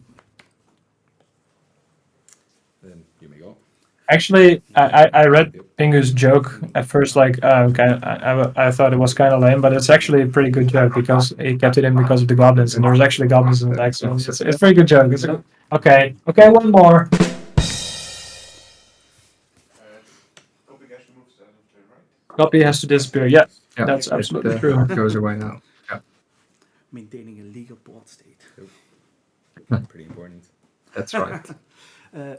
Then you may go. Actually, I read Pingu's joke at first, like, okay, I thought it was kind of lame, but it's actually a pretty good joke because he kept it in because of the goblins, and there was actually goblins in the deck, so it's a pretty good joke. Okay, one more. Copy has to disappear. Yeah, Yeah, that's absolutely it, true. Goes away now. Maintaining a legal board state. Pretty important. That's right. Can I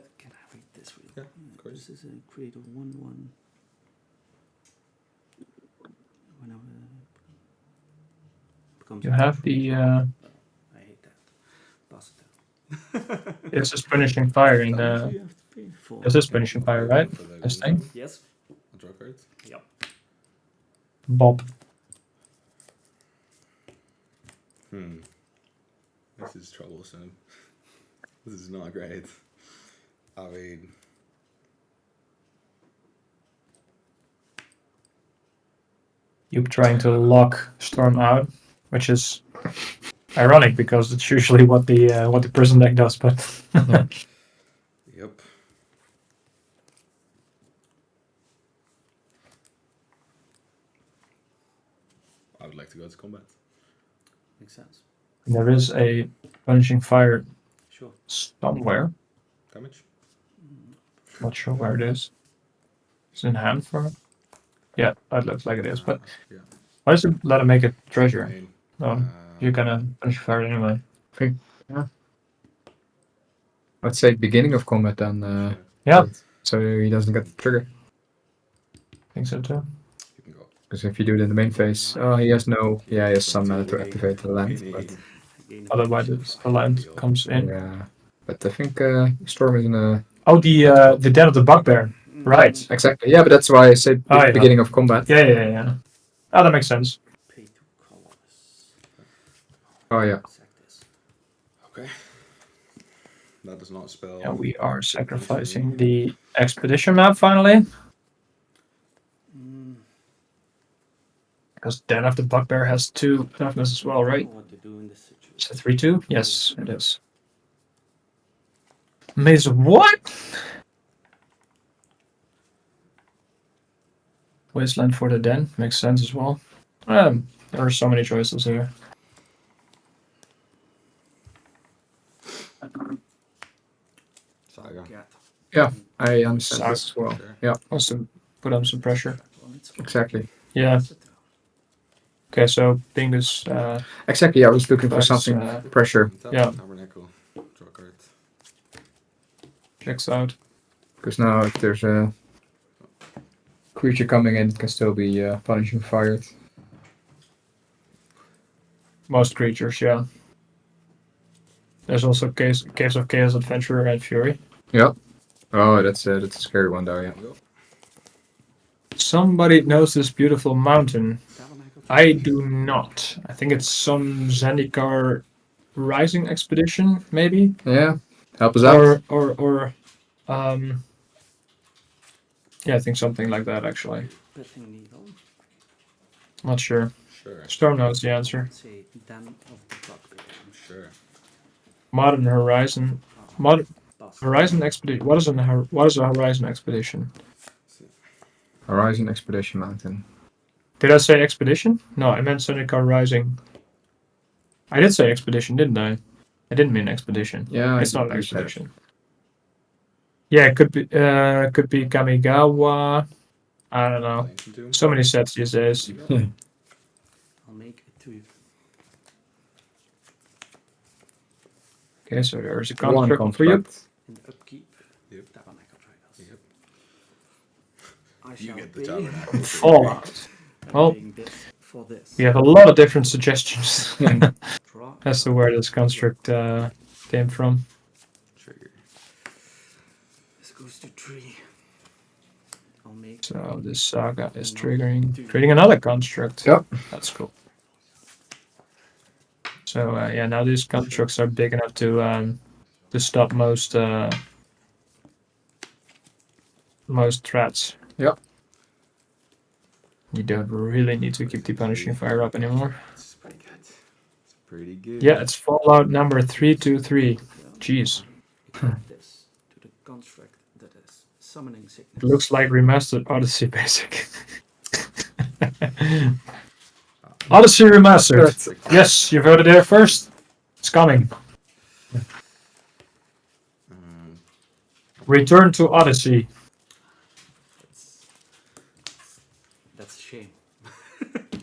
read this real Yeah, quick? of course. This is a create a 1/1. When becomes You have the I hate that. Pass it down. this is punishing fire in So the you have to pay for this is punishing fire, right? For the This Golden thing. Shaman. Yes. I'll draw a card. Yep. Bob. Hmm. This is troublesome. This is not great. I mean, You trying to lock Storm out, which is ironic because it's usually what the prison deck does. But yep. I would like to go to combat. Makes sense. there is a punishing fire Sure. somewhere. Damage? Not sure where it is. It's in hand for it. Yeah, that looks like it is. But yeah. why does it let him make a treasure? I mean, No, you're gonna punish fire anyway. Yeah. I'd say beginning of combat then. Yeah. So he doesn't get the trigger. I think so too. You can go. Because if you do it in the main phase, oh, he has no. Yeah, he has some mana to activate the land, but Otherwise, the land comes in. yeah. But I think Storm is in a. Oh, the Den of the Bugbear. Right. Exactly. Yeah, but that's why I say Yeah. beginning of combat. Yeah. Oh, that makes sense. Pay 2 colors. Oh yeah. Okay. That does not spell. Yeah, we are sacrificing the expedition map finally. Because Den of the Bugbear has 2 toughness as well, right? What to do in this situation? Is it 3/2? Yes, it is. Maze of what? Wasteland for the Den makes sense as well. There are so many choices here. Saga. Yeah, I understand this as well. Sure. Yeah, Also put on some pressure. exactly. Yeah. Okay, so Bingus. Exactly. I was looking for That's, something pressure Yeah. Tabernacle. Draw a card. Checks out. because now if there's a creature coming in, it can still be punishing fired. Most creatures, yeah. There's also Caves of Chaos Adventurer and Fury. Yep. Oh, that's a scary one though. Yeah. Somebody knows this beautiful mountain. I do not. I think it's some Zendikar Rising expedition, maybe. Yeah. Help us out. Or yeah, I think something like that actually. Pithing Needle. Not sure. Sure. Storm knows the answer. Let's say Den of the Bugbear. Sure. Modern Horizon. Horizon expedition. What is a Horizon expedition? Horizon Expedition Mountain. Did I say expedition? No, I meant Zendikar Rising. I did say expedition, didn't I? I didn't mean expedition. Yeah, It's not an you said it. expedition. Yeah, it could be Kamigawa. I don't know. So many sets these days. I'll make it 2. Okay, so there's a One construct for you. construct. In the upkeep. Yep. Tabernacle Traders. Yep. I You shall get the be tabernacle. Fallout. Well, paying this for this. we have a lot of different suggestions Draw. as to where this construct came from. Trigger. This goes to 3. I'll make So this saga is creating another construct. Yep. That's cool. So yeah, now these constructs are big enough to stop most threats. Yep. You don't really need to keep the punishing fire up anymore. It's pretty good. It's pretty good. Yeah, it's Fallout number 323. Jeez. equip this to the construct that is summoning sickness. It looks like remastered Odyssey basic. Odyssey remastered. Yes, you voted there first. It's coming. Return to Odyssey. That's a shame.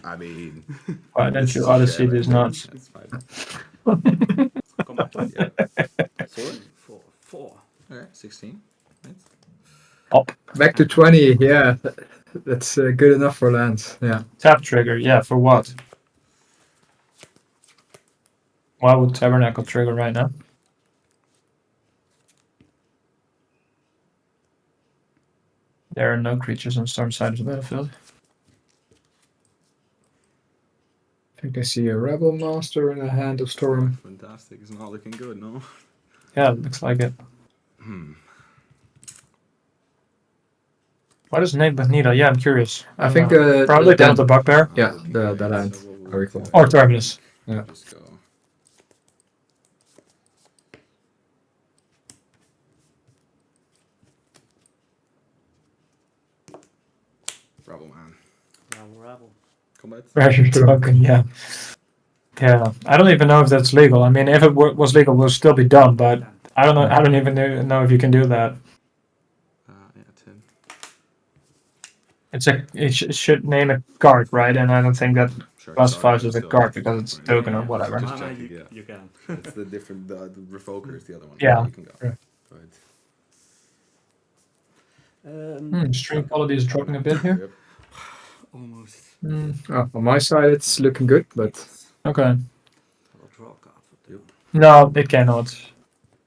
I mean, Why don't you Odyssey does not? It's fine. Come on. Yeah. Sword? 4. Okay, 16. Right. Up. Back to 20. Yeah, that's good enough for lands. Yeah. Tap trigger. Yeah, for what? Why would Tabernacle trigger right now? There are no creatures on storm side of the battlefield. can see a Rebel Master and a Hand of Storm. Fantastic. It's not looking good, no? Yeah, it looks like it. What is Nate Magneto? Yeah, I'm curious. I think probably down the Bugbear Yeah, that hand. I recall. or Terminus. Yeah. Just go. Rebel man. Rabble. Combat. Pressure drunken, yeah. Yeah, I don't even know if that's legal. I mean, if it was legal, it would still be done. But I don't know. I don't even know if you can do that. Yeah, 10. It should name a card, right? And I don't think that Sure, classifies sorry, as a still card because it's a right. token or whatever. Just Ah, checking, yeah. you can. It's the different, the Revoker is the other one. Yeah. You can go. Yeah. Go ahead. Stream quality is dropping a bit here. Yep. Almost. On my side, it's looking good, but Okay. I'll draw a card for them. No, it cannot.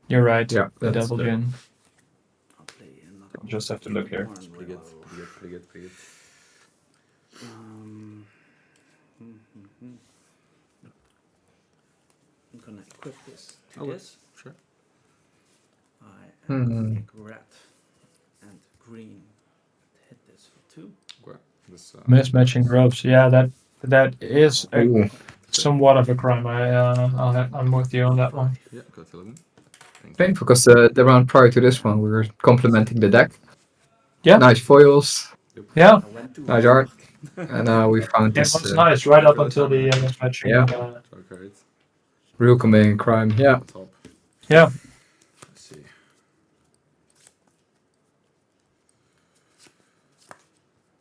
You're right. yeah, The that's Devil the- Gin. I'll play another. I'll just have to look here. one Pretty good. rebel. Pretty good. Pretty good. Pretty good. I'm gonna equip this to Oh, this. Sure. I am gonna make red and green. Hit this for 2. Okay. This, Mismatching ropes. Yeah, that is Ooh. somewhat of a crime. I'm with you on that one. Yeah, go to 11. Thank painful because the round prior to this one, we were complimenting the deck. Yeah. Nice foils, Yeah. I went too nice hard. art, and now we found It this was nice right up until the mismatching. Yeah. Okay. real committing crime. Yeah. Top. Yeah. Let's see.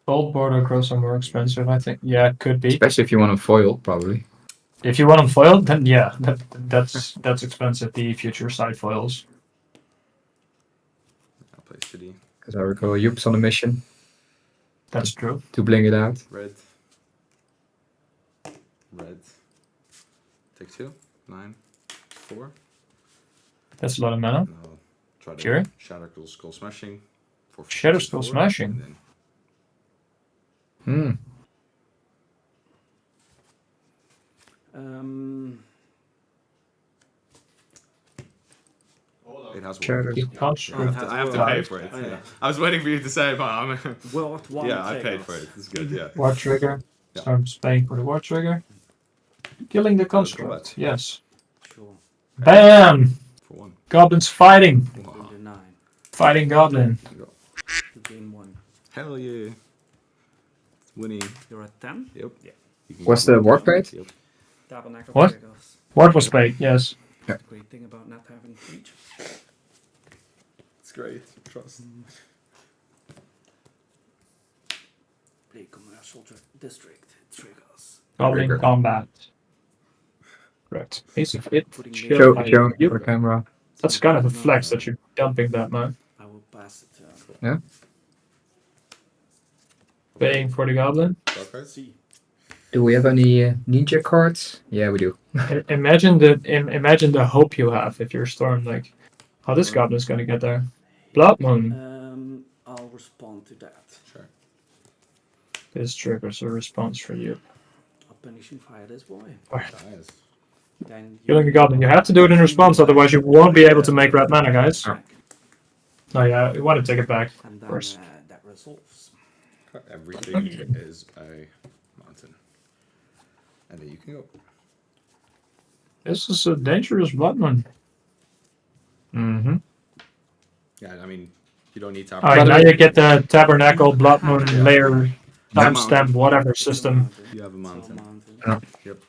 Gold border crows are more expensive, I think. Yeah, it could be. Especially if you want a foil, probably. If you want them foiled, then yeah, that's expensive. The future side foils. I'll play city. As I recall, Youp's on a mission That's true. to bling it out. Red. Red. Take 2. 9. 4. That's a lot of mana. And I'll try to Sure. Shadow Skull Smashing. For Shadow Skull 4, Smashing. and then Hmm. it has Shadow worked. You can't Oh, I have to pay for it. Oh, yeah. Yeah. I was waiting for you to say, but I'm. World 1 Yeah, I paid triggers. for it. It's good. Yeah. War trigger. Yeah. So I'm paying for the war trigger. Killing the construct. combat. Yes. Sure. Bam! For 1. Goblins fighting. Wow. 29. Fighting goblin. Go. You gain 1. Hell yeah. It's winning. You're at 10. Yep. Yeah. You can What's get the one work down. rate? Yep. Tabernacle What? triggers. What was paid? Yes. The great thing about not having each. It's great. Trust. Play commercial district triggers. Goblin Trigger. combat. Correct. Basically, it. Putting should Show, like show you. for the camera. That's kind of a flex that you're dumping that much. I will pass it. Yeah. Paying for the goblin. Dark cards? See. Do we have any ninja cards? Yeah, we do. Imagine the hope you have if you're Storm. Like, how this goblin's gonna get there. Blood Moon. I'll respond to that. Sure. This triggers a response for you. I'll punish and fire this boy. Nice. Then Killing the goblin. You have to do it in response, otherwise you won't be able to make red mana, guys. No, yeah, you want to take it back, And of then course. that resolves. Everything is a mountain. And then you can go. This is a dangerous Blood Moon. Mm-hmm. Yeah, I mean, you don't need to. Alright, now you get the Tabernacle, Blood Moon, Yeah. layer, Yeah. timestamp, whatever system. You have a It's all mountain. Yeah. Yep.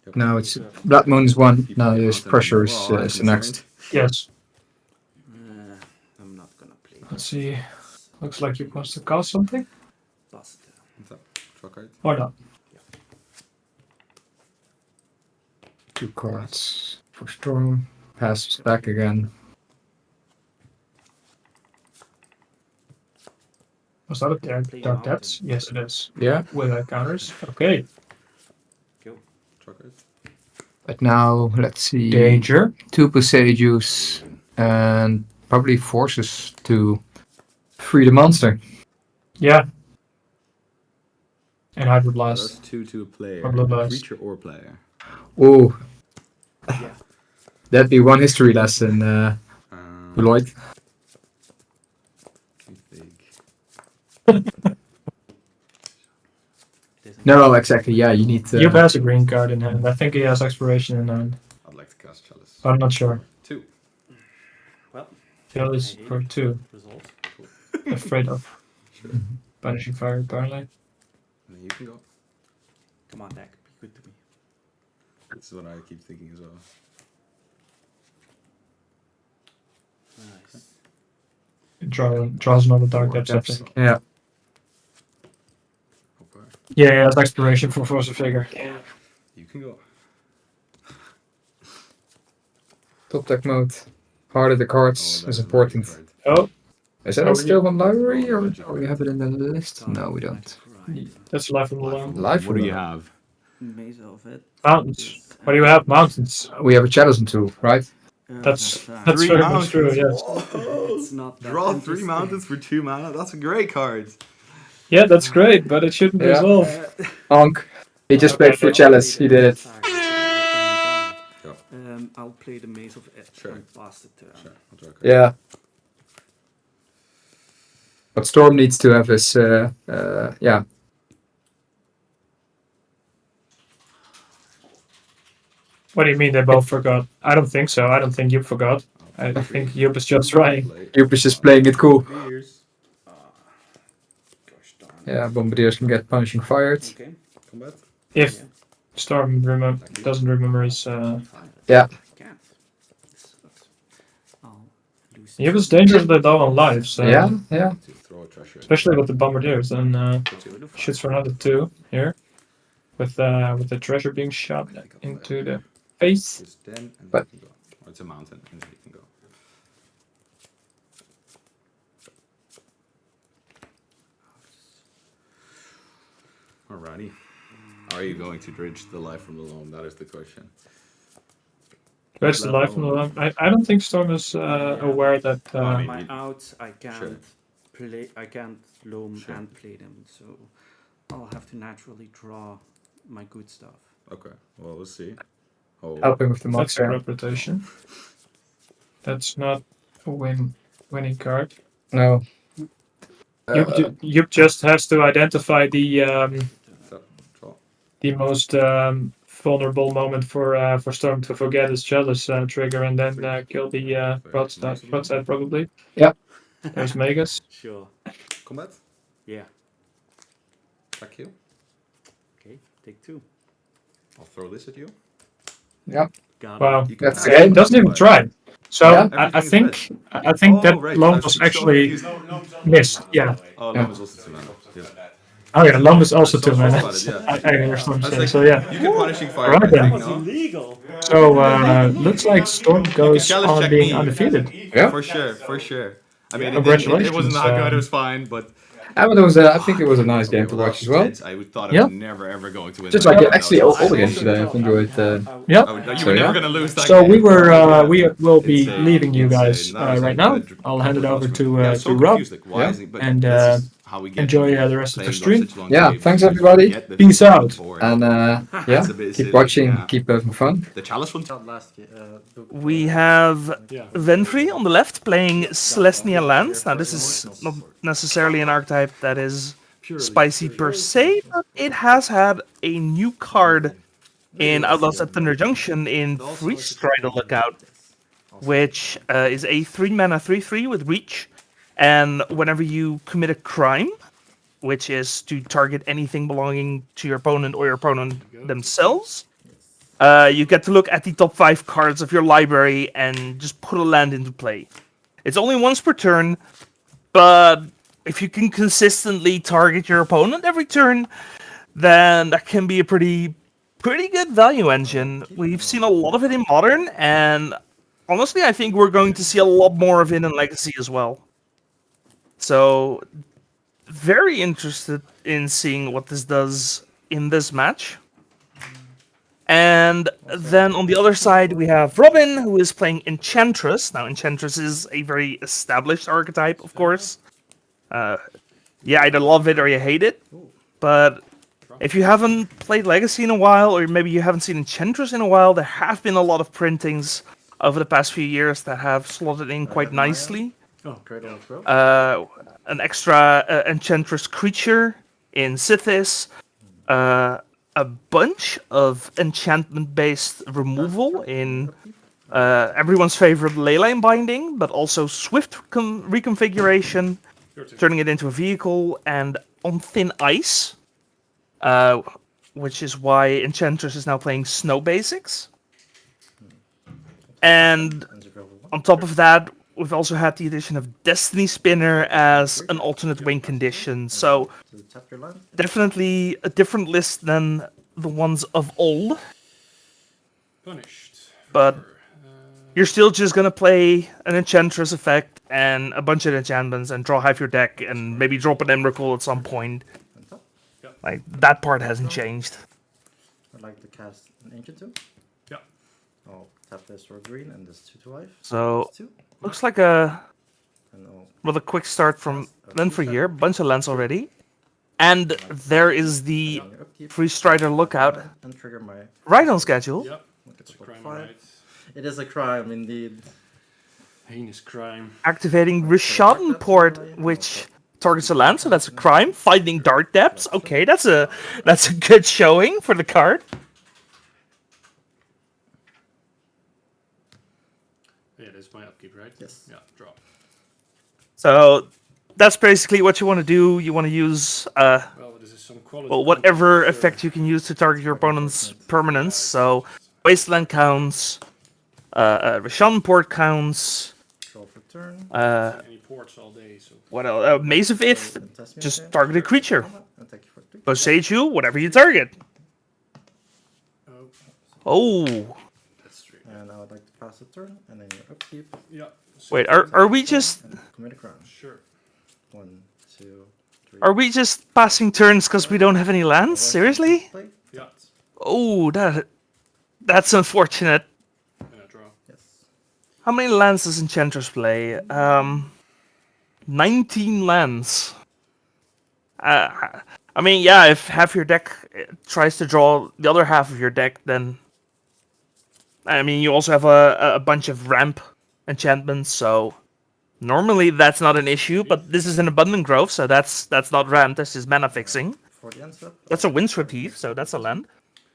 Yep. Now it's Blood Moon's one. You Now play this mountain, pressure and is then, well, is I'm the next. concerned. Yes. I'm not gonna play. Let's see. Looks like you wants to cast something. Bust. What's up? Draw card. Or not. 2 cards for Storm. Passes back again. Was that a dark, Play dark mountain. depths? Yes, it is. Yeah. With counters. Okay. Draw card. But now let's see. Danger. 2 Poseidus and probably forces to free the monster. Yeah. And Hydroblast. That's 2/2 player, Or Blue Blast. creature or player. Ooh, Yeah. that'd be one history lesson, Lloyd. I think. No, exactly. Yeah, you need to. Yup has a green card in hand. I think he has Exploration in hand. I'd like to cast Chalice. I'm not sure. 2. Well, Chalice I hate for it. 2. Result. Afraid of Banishing Fire apparently. And then you can go. Come on, deck. Be good to me. This is what I keep thinking as well. Nice. Draws another Dark Four Depths, I depths. think. Yeah. Hopper. Yeah, he has Exploration for Force of Figure. You can go. Top deck mode. Heart of the cards that is a important. card. Oh, Is that Over still on library or Magic do we have it in the list? No, we don't. that's life from the land. Live What do from you the- have? Maze of it. Mountains. What do you have? Mountains. We have a Chalice tool, right? That's Three very much true. mountains. Yes. It's not that Draw 3 interesting. mountains for 2 mana. That's a great card. Yeah, that's great, but it shouldn't Yeah. resolve. Honk. He just Okay. played for Chalice. He did it. I'll play the Maze of It Sure. and pass it to him. Sure, I'll draw a card. Yeah. What Storm needs to have is, yeah. What do you mean they both forgot? I don't think so. I don't think you forgot. I think Yup is just trying. Yup is just playing it cool. Clears. Gosh darn. Yeah, Bombardiers can get Punishing Fired. Okay. Combat. If Storm doesn't remember his. Yeah. I can't. This sucks. I'll lose. Yup is dangerously low on life, so. Yeah, yeah. To throw a treasure. Especially with the Bombardiers, then Put you in the fire. shoots for another 2 here. With the treasure being shot into the face. Just 10 and then But- you can go. Or it's a mountain and then you can go. Alrighty. Are you going to dredge the life from the loam? That is the question. That's the life from the lamp. I don't think Storm is aware that. I mean, My outs, I can't Sure. play. I can't loam Sure. and play them, so I'll have to naturally draw my good stuff. Okay. Well, we'll see. Oh, Helping with the That's a monster. corrupt rotation. That's not a winning card. No. Yup just has to identify so, draw. the most vulnerable moment for Storm to forget his Chalice trigger and then kill the broadside probably. Yep. There's Magus. Sure. Combat. Yeah. Attack you. Okay. Take 2. I'll throw this at you. Yep. Got Wow. it. You can That's have great. It doesn't even try. So Yeah. I think that right, Loam I was so actually confused. missed. Yeah. Oh, Yeah. Loam is also 2 mana. Yeah. Oh yeah, Loam is also I saw 2 about minutes. it, yeah. I understand. I was like, So yeah. you can punishing fire. Alright I think, then. no? Illegal. So looks like Storm goes challenge on check being me. undefeated. Yeah. For sure, for sure. I mean, Congratulations, it wasn't that good. It was um, fine, but But it was, I think it was a nice game to without watch as well. Jets, I would thought I Yeah. was never ever going to win. Just that like game. actually all the games today, I've enjoyed. Yep. You So, were never yeah. gonna lose that So game. we will be Insane, leaving you guys insane. That was right like now. the I'll hand it over to Yeah, I was so Rob. confused, like, why is it- but And, this is how we get enjoy, into the rest of the playing stream. such long Yeah, games. thanks You everybody. get the Peace feeling out. before. And That's yeah, a bit keep silly, watching, yeah. keep having fun. The chalice one. We have Ventree on the left playing Selesnya lands. Now this is not necessarily an archetype that is spicy per se, but it has had a new card in Outlaws at Thunder Junction in Freeze Try to Look Out, which is a 3-mana 3/3 with reach, and whenever you commit a crime, which is to target anything belonging to your opponent or your opponent themselves, you get to look at the top 5 cards of your library and just put a land into play. It's only once per turn, but if you can consistently target your opponent every turn, then that can be a pretty good value engine. We've seen a lot of it in Modern, and honestly, I think we're going to see a lot more of it in Legacy as well. So, very interested in seeing what this does in this match. And then on the other side, we have Robin, who is playing Enchantress. Now, Enchantress is a very established archetype, of course. Yeah, either love it or you hate it. But if you haven't played Legacy in a while, or maybe you haven't seen Enchantress in a while, there have been a lot of printings over the past few years that have slotted in quite nicely. Oh, great old bro. An extra Enchantress creature in Sithis, a bunch of enchantment-based removal in everyone's favorite Leyline Binding, but also Swift reconfiguration, turning it into a vehicle, and on Thin Ice, which is why Enchantress is now playing Snow Basics. And on top of that, we've also had the addition of Destiny Spinner as an alternate win condition. So definitely a different list than the ones of old. Punished. But you're still just gonna play an Enchantress effect and a bunch of enchantments and draw half your deck and maybe drop an Emrakul at some point. Like, that part hasn't changed. I'd like to cast an Ancient Tomb. Yeah. I'll tap this for green and this 2 to life. So, looks like a rather quick start from Ventfree here. Bunch of lands already. And there is the Free Strider Lookout And trigger my right on schedule. Yep. It's a crime, right? It is a crime indeed. Heinous crime. Activating Rishadan Port, which targets a land, so that's a crime. Finding Dark Depths, okay, that's a good showing for the card. Yeah, that's my upkeep, right? Yes. Yeah, draw. So that's basically what you want to do. You want to use Well, this is some quality. whatever effect you can use to target your opponent's permanents. So Wasteland counts, Rishadan Port counts. Draw for turn. Any ports all day, so. What else? Maze of Ith, just target a creature. Boseiju, whatever you target. Oh. That's true. And I would like to pass a turn, and then your upkeep. Yeah. Wait, are we just Commit a crown. Sure. 1, 2, 3. are we just passing turns because we don't have any lands? Seriously? Yeah. Oh, that's unfortunate. Yeah, draw. Yes. How many lands does Enchantress play? 19 lands. I mean, yeah, if half your deck tries to draw the other half of your deck, then I mean, you also have a bunch of ramp enchantments, so normally that's not an issue. But this is an Abundant Growth, so that's not ramp. That's just mana fixing. For the end step. That's a Windswept Heath, so that's a land.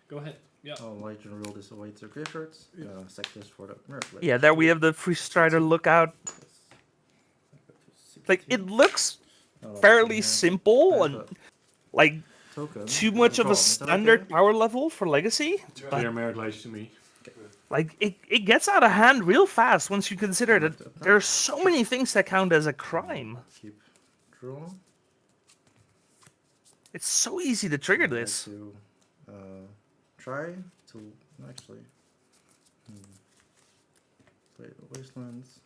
Go ahead. Yeah. I'll light and roll this away to graveyards. Sack this for the Miracle. Yeah, there we have the Free Strider Lookout. Like, it looks fairly simple and like too much of a standard power level for Legacy. Clear Marriage to me. Like, it gets out of hand real fast once you consider that there are so many things that count as a crime. Keep draw. It's so easy to trigger this. To, try to actually play the Wastelands.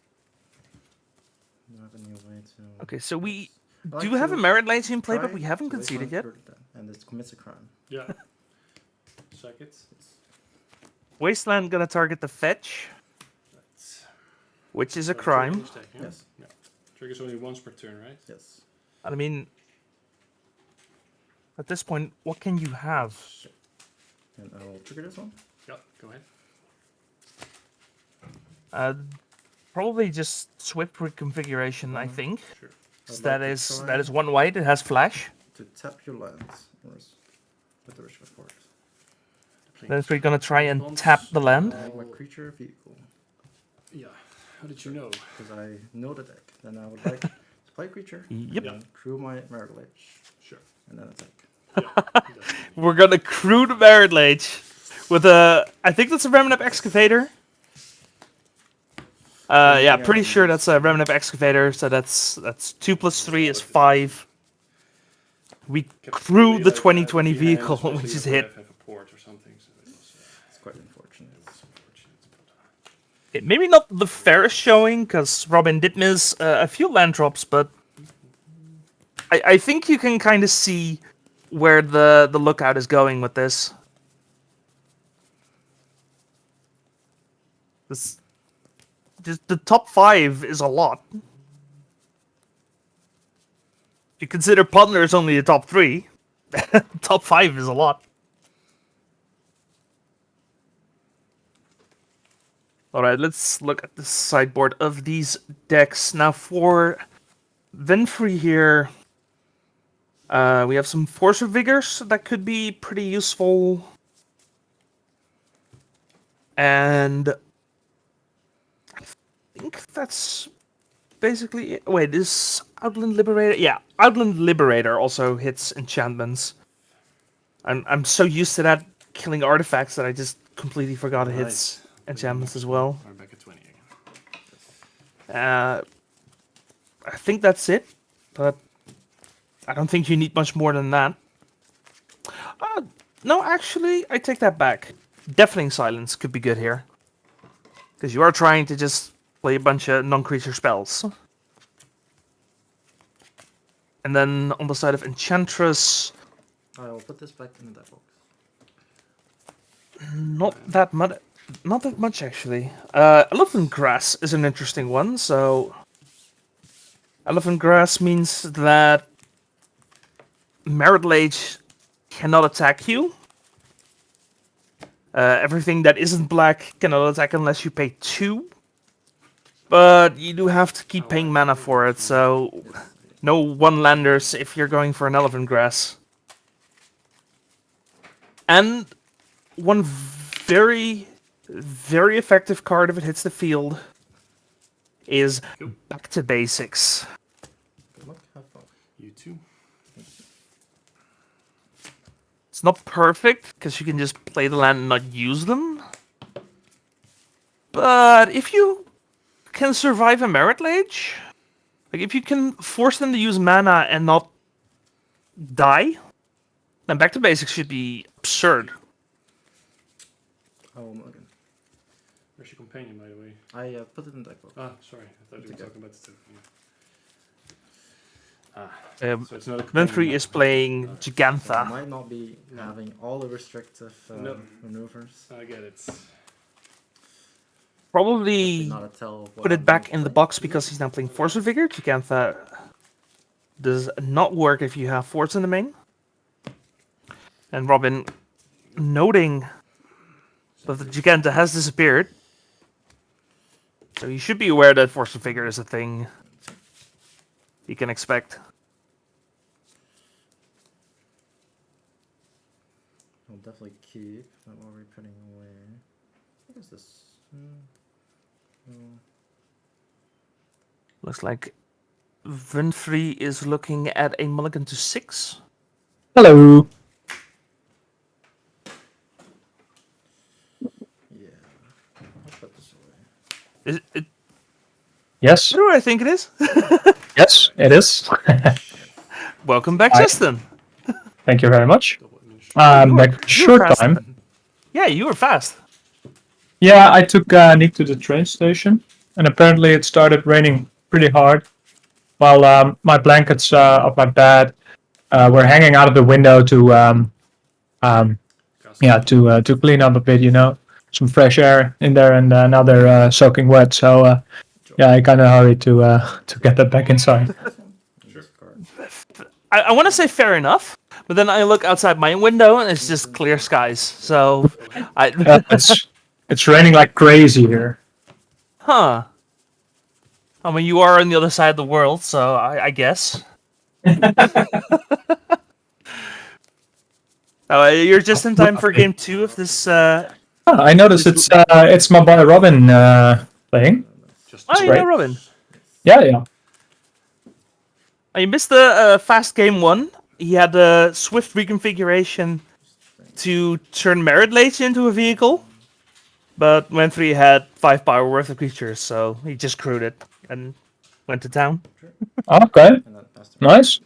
Not a new way to. Okay, so we I do like have a to Merit Lane in play, but try we haven't to conceded yet. Wasteland and this commits a crime. Yeah. Sack it. Wasteland gonna target the fetch, which is a crime. Yes. Yeah. Triggers only once per turn, right? Yes. I mean, at this point, what can you have? And I'll trigger this one. Yeah, go ahead. Probably just Swift reconfiguration, I think. Sure. That is one white. It has flash. To tap your lands. With the ritual force. Then we're gonna try and tap the land. My creature vehicle. Yeah. How did you know? Because I know the deck. Then I would like to play creature. Yep. And crew my Miracle Age. Sure. And then attack. We're gonna crew the Merit Lage with a. I think that's a Remnant Excavator. Yeah, pretty sure that's a Remnant Excavator. So that's 2 + 3 is 5. We crew the 2020 vehicle, which is hit. Have a port or something, so it's quite unfortunate. Okay, maybe not the fairest showing, because Robin did miss a few land drops, but I think you can kind of see where the lookout is going with this. Just the top 5 is a lot. If you consider Pudler is only the top 3, Top 5 is a lot. Alright, let's look at the sideboard of these decks. Now for Venfrey here, we have some Force of Vigors that could be pretty useful. And I think that's basically it. Wait, this Outland Liberator? Yeah, Outland Liberator also hits enchantments. I'm so used to that killing artifacts that I just completely forgot it hits enchantments as well. We're back at 20 again. I think that's it, but I don't think you need much more than that. No, actually, I take that back. Deafening Silence could be good here. Because you are trying to just play a bunch of non-creature spells. And then on the side of Enchantress... I will put this back in the deck box. Not that much, actually. Elephant Grass is an interesting one, so... Elephant Grass means that Merit Lage cannot attack you. Everything that isn't black cannot attack unless you pay 2. But you do have to keep paying mana for it, so no one-landers if you're going for an Elephant Grass. And one very, very effective card if it hits the field is Back to Basics. Good luck, have fun. You too. It's not perfect, because you can just play the land and not use them. But if you can survive a Merit Lage, like if you can force them to use mana and not die, then Back to Basics should be absurd. I will mulligan. Where's your companion, by the way? I put it in the deck box. Ah, sorry. I thought you were talking about the two. Yeah. So it's not a Venfrey companion. is playing I Gigantha. might not be having all the restrictive maneuvers. I get it. Probably Not a tell of what put it I'm back going in to the play. box because he's now playing Force of Vigor. Gigantha does not work if you have Force in the main. And Robin, noting that the Giganta has disappeared, so you should be aware that Force of Vigor is a thing you can expect. I'll definitely keep. What are we putting away? What is this? Looks like Venfrey is looking at a mulligan to 6. Hello. Yeah. I'll put this away. Is it? Yes. What do I think it is? Yes, it is. Welcome back, I- Justen. Thank you very much. You were- Back for a you were short fast. time. Yeah, you were fast. Yeah, I took Niek to the train station, and apparently it started raining pretty hard. While my blankets of my bed were hanging out of the window to to clean up a bit, some fresh air in there, and now they're soaking wet. So I kind of hurried to get that back inside. I want to say fair enough, but then I look outside my window and it's just clear skies. So, It's raining like crazy here. Huh. I mean, you are on the other side of the world, so I guess. You're just in time for game 2 of this. I noticed it's my boy Robin playing. Oh, you know Robin. Yeah. I missed the fast game 1. He had a swift reconfiguration to turn Merit Lage into a vehicle. But Venfrey had 5 power worth of creatures, so he just crewed it and went to town. Okay. Nice.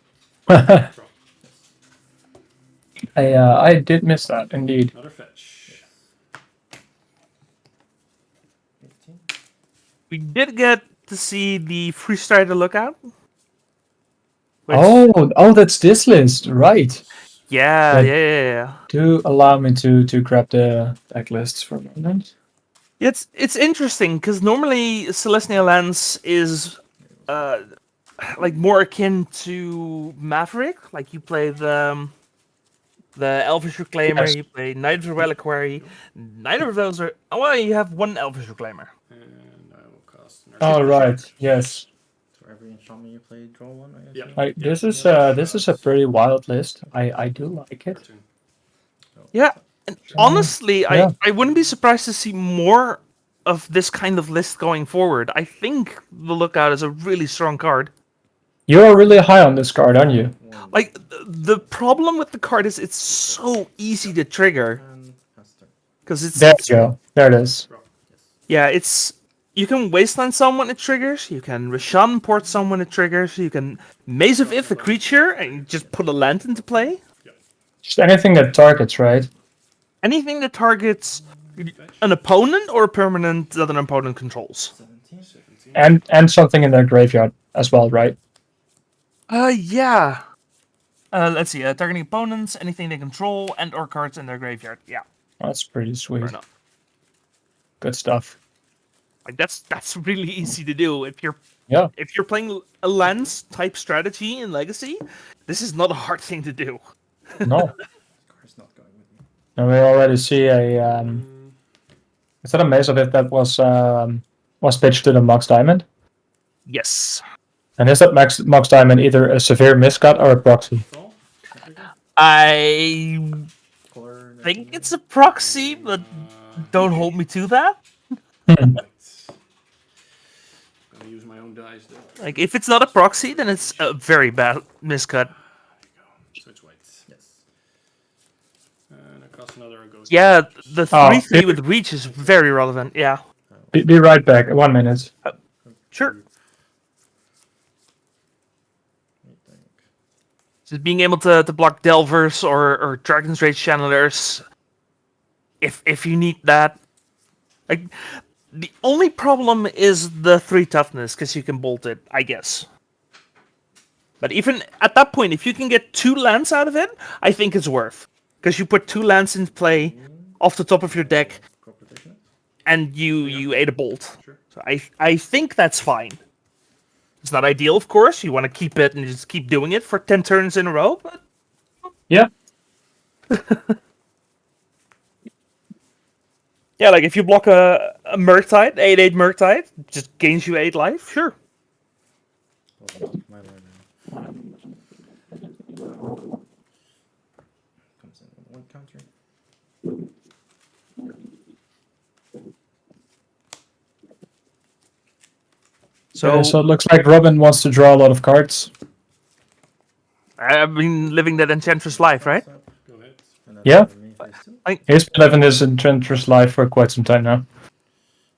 I did miss that indeed. Another fetch. We did get to see the Freestrider lookout. Oh, that's this list, right? Yeah. Do allow me to grab the deck lists for a moment. It's interesting because normally Selesnya Lens is like more akin to Maverick. Like you play the the Elvish Reclaimer, Yes. you play Knight of the Reliquary. Neither of those are. Oh, well, you have one Elvish Reclaimer. And I will cast. Oh right, yes. For every enchantment you play, draw one. I Yeah. assume? Like this is a pretty wild list. I do like it. Cartoon. Yeah, and honestly, yeah. I wouldn't be surprised to see more of this kind of list going forward. I think the Lookout is a really strong card. You're really high on this card, aren't you? Like, the problem with the card is it's so easy to trigger. Because it's... There you go. There it is. Yeah, it's... You can Wasteland someone it triggers, you can Rishon port someone it triggers, you can Maze of If a creature and just put a land into play. Just anything that targets, right? Anything that targets an opponent or a permanent that an opponent controls. And something in their graveyard as well, right? Yeah. Let's see, targeting opponents, anything they control, and or cards in their graveyard. Yeah. That's pretty sweet. Fair enough. Good stuff. Like that's really easy to do if you're playing a lands type strategy in Legacy. This is not a hard thing to do. No. And we already see a is that a Maze of It that was pitched to the Mox Diamond? Yes. And is that Mox Diamond either a severe miscut or a proxy? I think it's a proxy, but don't hold me to that. I'm gonna use my own dice though. Like, if it's not a proxy, then it's a very bad miscut. So it's white. Yes. And I cast another ghost. Yeah, the 3/3 with reach is very relevant. Yeah. Be right back. 1 minute. Sure. Just being able to block Delvers or Dragon's Rage Channelers, if you need that. Like, the only problem is the 3 toughness, because you can bolt it, I guess. But even at that point, if you can get 2 lands out of it, I think it's worth. Because you put 2 lands in play off the top of your deck, and you ate a bolt. So I think that's fine. It's not ideal, of course. You want to keep it and just keep doing it for 10 turns in a row, but... Yeah. Yeah, like if you block a Murktide, 8/8 Murktide, just gains you 8 life, sure. My line now. Comes in with 1 counter. So it looks like Robin wants to draw a lot of cards. I've been living that Enchantress life, right? Go ahead. Yeah. He's been living this Enchantress life for quite some time now.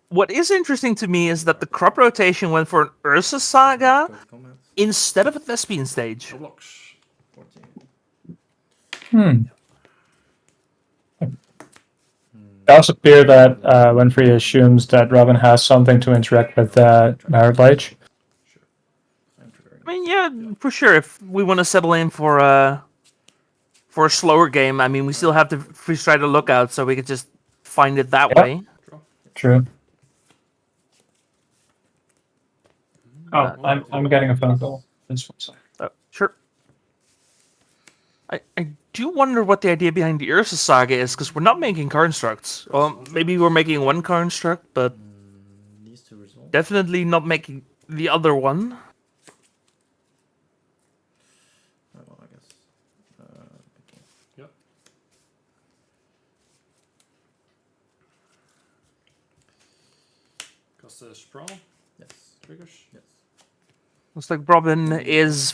What is interesting to me is that the crop rotation went for an Ursa Saga instead of a Thespian stage. It does appear that Winfrey assumes that Robin has something to interact with Maverick. I mean, yeah, for sure. If we want to settle in for a slower game, I mean, we still have to freeze try to Lookout, so we could just find it that way. True. Oh, I'm getting a phone call. This one second. Sure. I do wonder what the idea behind the Ursa Saga is, because we're not making card constructs. Well, maybe we're making 1 card construct, but definitely not making the other one. Well, I guess. Yep. Cast a sprawl. Yes. Triggers. Yes. Looks like Robin is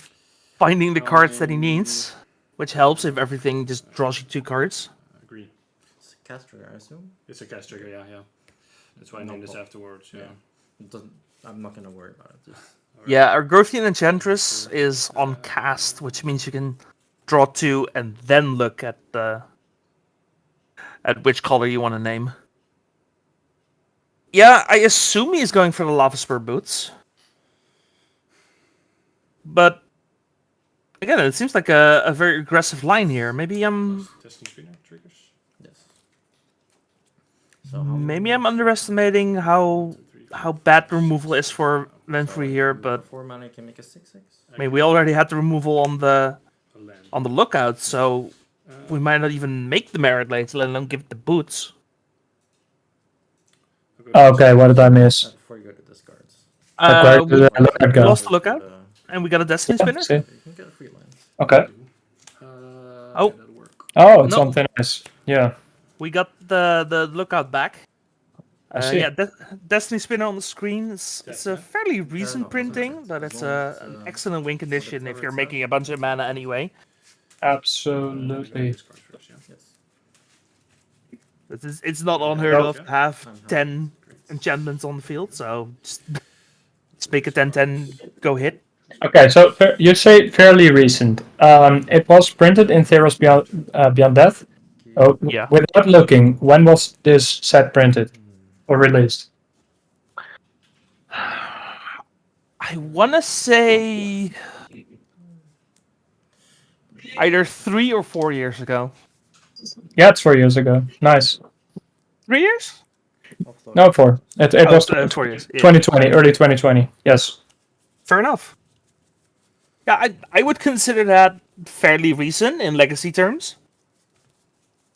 finding the cards that he needs, which helps if everything just draws you 2 cards. Agree. It's a cast trigger, I assume. It's a cast trigger, yeah. That's why I named this afterwards. Yeah. I'm not gonna worry about it. Just... Yeah, our Grothian Enchantress is on cast, which means you can draw 2 and then look at which color you want to name. Yeah, I assume he's going for the Lava Spur boots. But again, it seems like a very aggressive line here. Maybe I'm Testing spinner triggers. Yes. So maybe I'm underestimating how bad the removal is for Winfrey here, but 4 mana can make a 6/6. I mean, we already had the removal on the Lookout, so we might not even make the merit lates, let alone give the boots. Okay, what did I miss? Before you go to discards. Like, where did the lookout We go? lost the lookout, and we got a Destiny Spinner. See? You can get a free lines. Okay. Oh. That'll work. Oh, it's No. on thin ice. Yeah. We got the lookout back. I see. Yeah, Destiny Spinner on the screen. It's a fairly recent printing, but it's an excellent win condition if you're making a bunch of mana anyway. Absolutely. It's not unheard of to have 10 enchantments on the field, so just make a 10/10 go hit. Okay, so you say fairly recent. It was printed in Theros Beyond Death. Oh, Yeah. Without looking, when was this set printed or released? I want to say either 3 or 4 years ago. Yeah, it's 4 years ago. Nice. 3 years? No, 4. It was 4 years. Yeah. 2020, early 2020. Yes. Fair enough. Yeah, I would consider that fairly recent in legacy terms.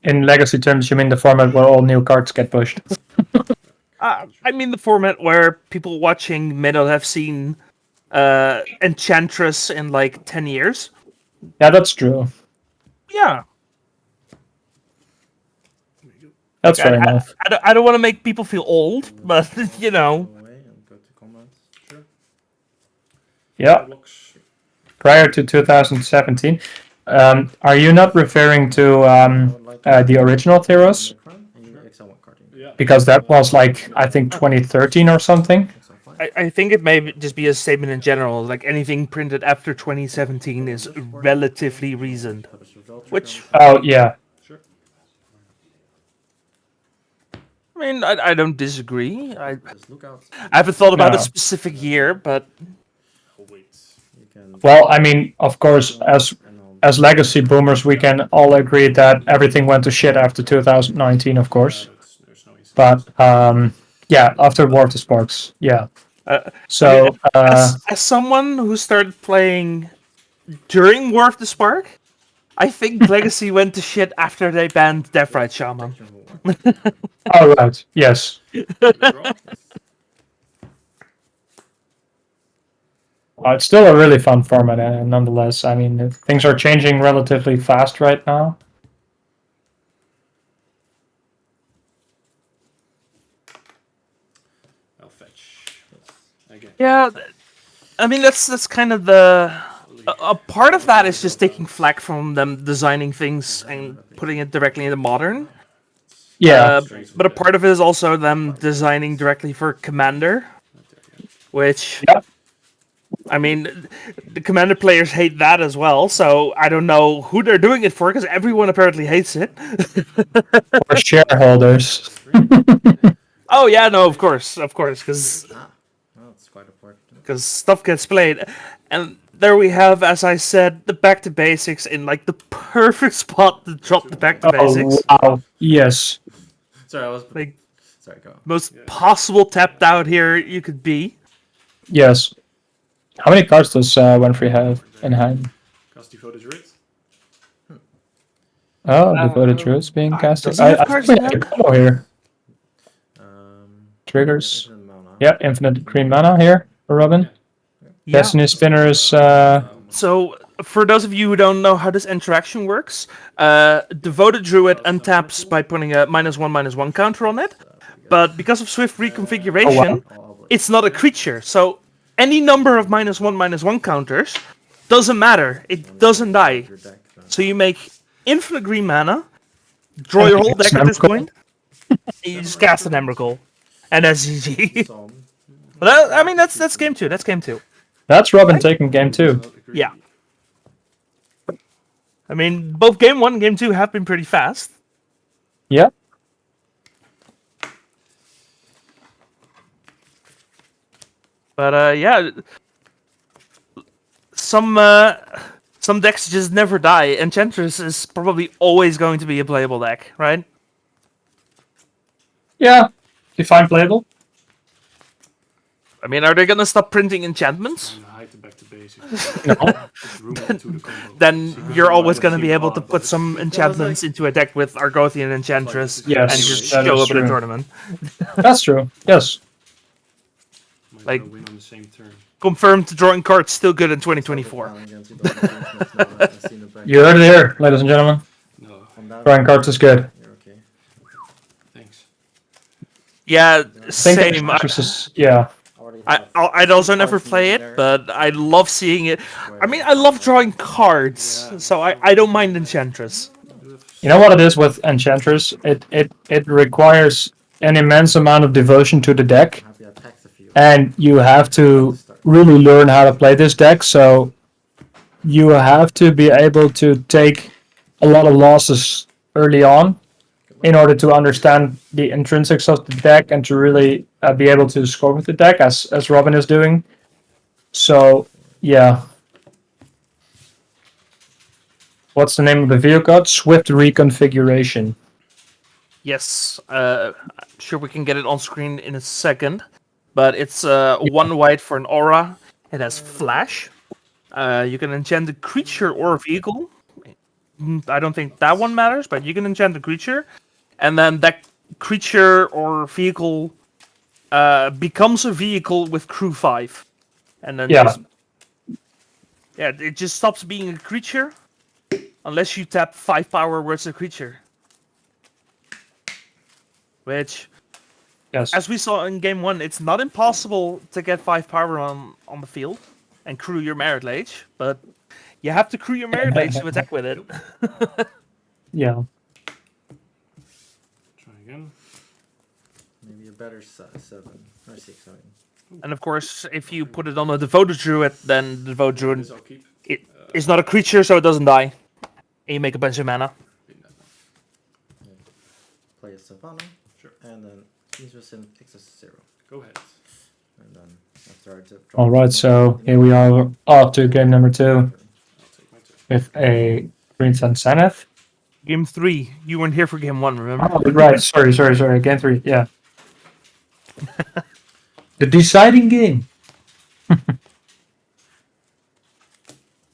In legacy terms, you mean the format where all new cards get pushed? I mean the format where people watching may not have seen Enchantress in like 10 years. Yeah, that's true. Yeah. That's fair enough. I don't want to make people feel old, but you know. Yeah. Prior to 2017. Are you not referring to the original Theros? Because that was like, I think 2013 or something. I think it may just be a statement in general. Like anything printed after 2017 is relatively recent. Which. Oh, yeah. I mean, I don't disagree. I haven't thought about a specific year, but. Well, I mean, of course, as legacy boomers, we can all agree that everything went to shit after 2019, of course. But yeah, after War of the Sparks, yeah. So as someone who started playing during War of the Spark, I think Legacy went to shit after they banned Deathrite Shaman. All right. Yes. It's still a really fun format, nonetheless. I mean, things are changing relatively fast right now. I'll fetch. Again. Yeah, I mean that's kind of the a part of that is just taking flack from them designing things and putting it directly into modern. Yeah, but a part of it is also them designing directly for Commander, which. Yep. I mean, the Commander players hate that as well, so I don't know who they're doing it for, because everyone apparently hates it. Or shareholders. Oh yeah, no, of course, because stuff gets played, and there we have, as I said, the back to basics in like the perfect spot to drop the back to basics. Wow! Yes. Sorry, I was like sorry. Go on. Most possible tapped out here you could be. Yes. How many cards does Winfrey have in hand? Cast Devoted Druid. Oh, Devoted Druid's being casted. does he have I cards think in we have a hand? combo here. Triggers. Yeah, infinite green mana here for Robin. Yeah. Destiny Spinners. So, for those of you who don't know how this interaction works, Devoted Druid untaps by putting a -1/-1 counter on it, but because of Swift reconfiguration, it's not a creature. So, any number of -1/-1 counters doesn't matter. It doesn't die. So you make infinite green mana, draw your whole deck at this point, and you just cast an Emrakul, and that's GG. But I mean, that's game two. That's game two. That's Robin taking game 2. Yeah. I mean, both game 1 and game 2 have been pretty fast. Yeah. But yeah, some decks just never die. Enchantress is probably always going to be a playable deck, right? Yeah. Define playable. I mean, are they gonna stop printing enchantments? Trying to hide the back to basics. No. Put room into the combo. Then Secret you're room, always I gonna don't be see able to why, put but some enchantments into a deck with Argothian Enchantress Yes, and just that show is up at a true. tournament. That's true. Yes. might like- wanna win on the same turn. Confirmed drawing cards still good in 2024. You heard it here, ladies and gentlemen. No, Drawing cards is good. thanks. Yeah, I think same. Enchantress is, yeah. I'd also never play it, but I love seeing it. I mean, I love drawing cards, so I don't mind Enchantress. You know what it is with Enchantress? It requires an immense amount of devotion to the deck, and you have to really learn how to play this deck. So you have to be able to take a lot of losses early on in order to understand the intrinsics of the deck and to really be able to score with the deck, as Robin is doing. So yeah. What's the name of the video card? Swift Reconfiguration. Yes, I'm sure we can get it on screen in a second, but it's 1 white for an aura. It has flash. You can enchant a creature or a vehicle. I don't think that one matters, but you can enchant a creature, and then that creature or vehicle becomes a vehicle with crew 5, and then it just stops being a creature unless you tap 5 power where it's a creature. Which, as we saw in game 1, it's not impossible to get 5 power on the field and crew your Merit Lage, but you have to crew your Merit Lage to attack with it. Yeah. Try again. Maybe a better 7 or 6. Sorry. And of course, if you put it on a Devoted Druid, then the Devoted Druid is not a creature, so it doesn't die. And you make a bunch of mana. Play a Savannah. Sure. And then he's just in excess 0. Go ahead. And then after I All right, so here we are off to game number 2 with a Greensun Zenith. Game 3. You weren't here for game 1, remember? Oh, right. Sorry. Game 3. Yeah. The deciding game.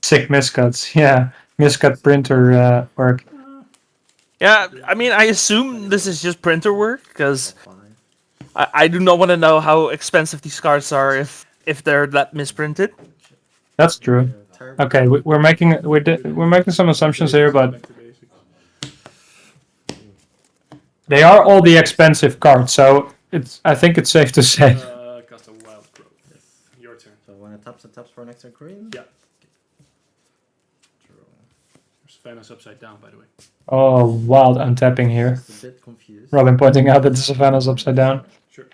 Sick miscuts. Yeah. Miscut printer work. Yeah, I mean, I assume this is just printer work, because I do not want to know how expensive these cards are if they're that misprinted. That's true. Okay, we're making some assumptions here, but they are all the expensive cards, so I think it's safe to say. Cast a wild growth. Yes. Your turn. So when it taps for an extra green? Yeah. Savannah's upside down, by the way. Oh, wild untapping here. Just a bit confused. Robin pointing out that the Savannah's upside down. Sure.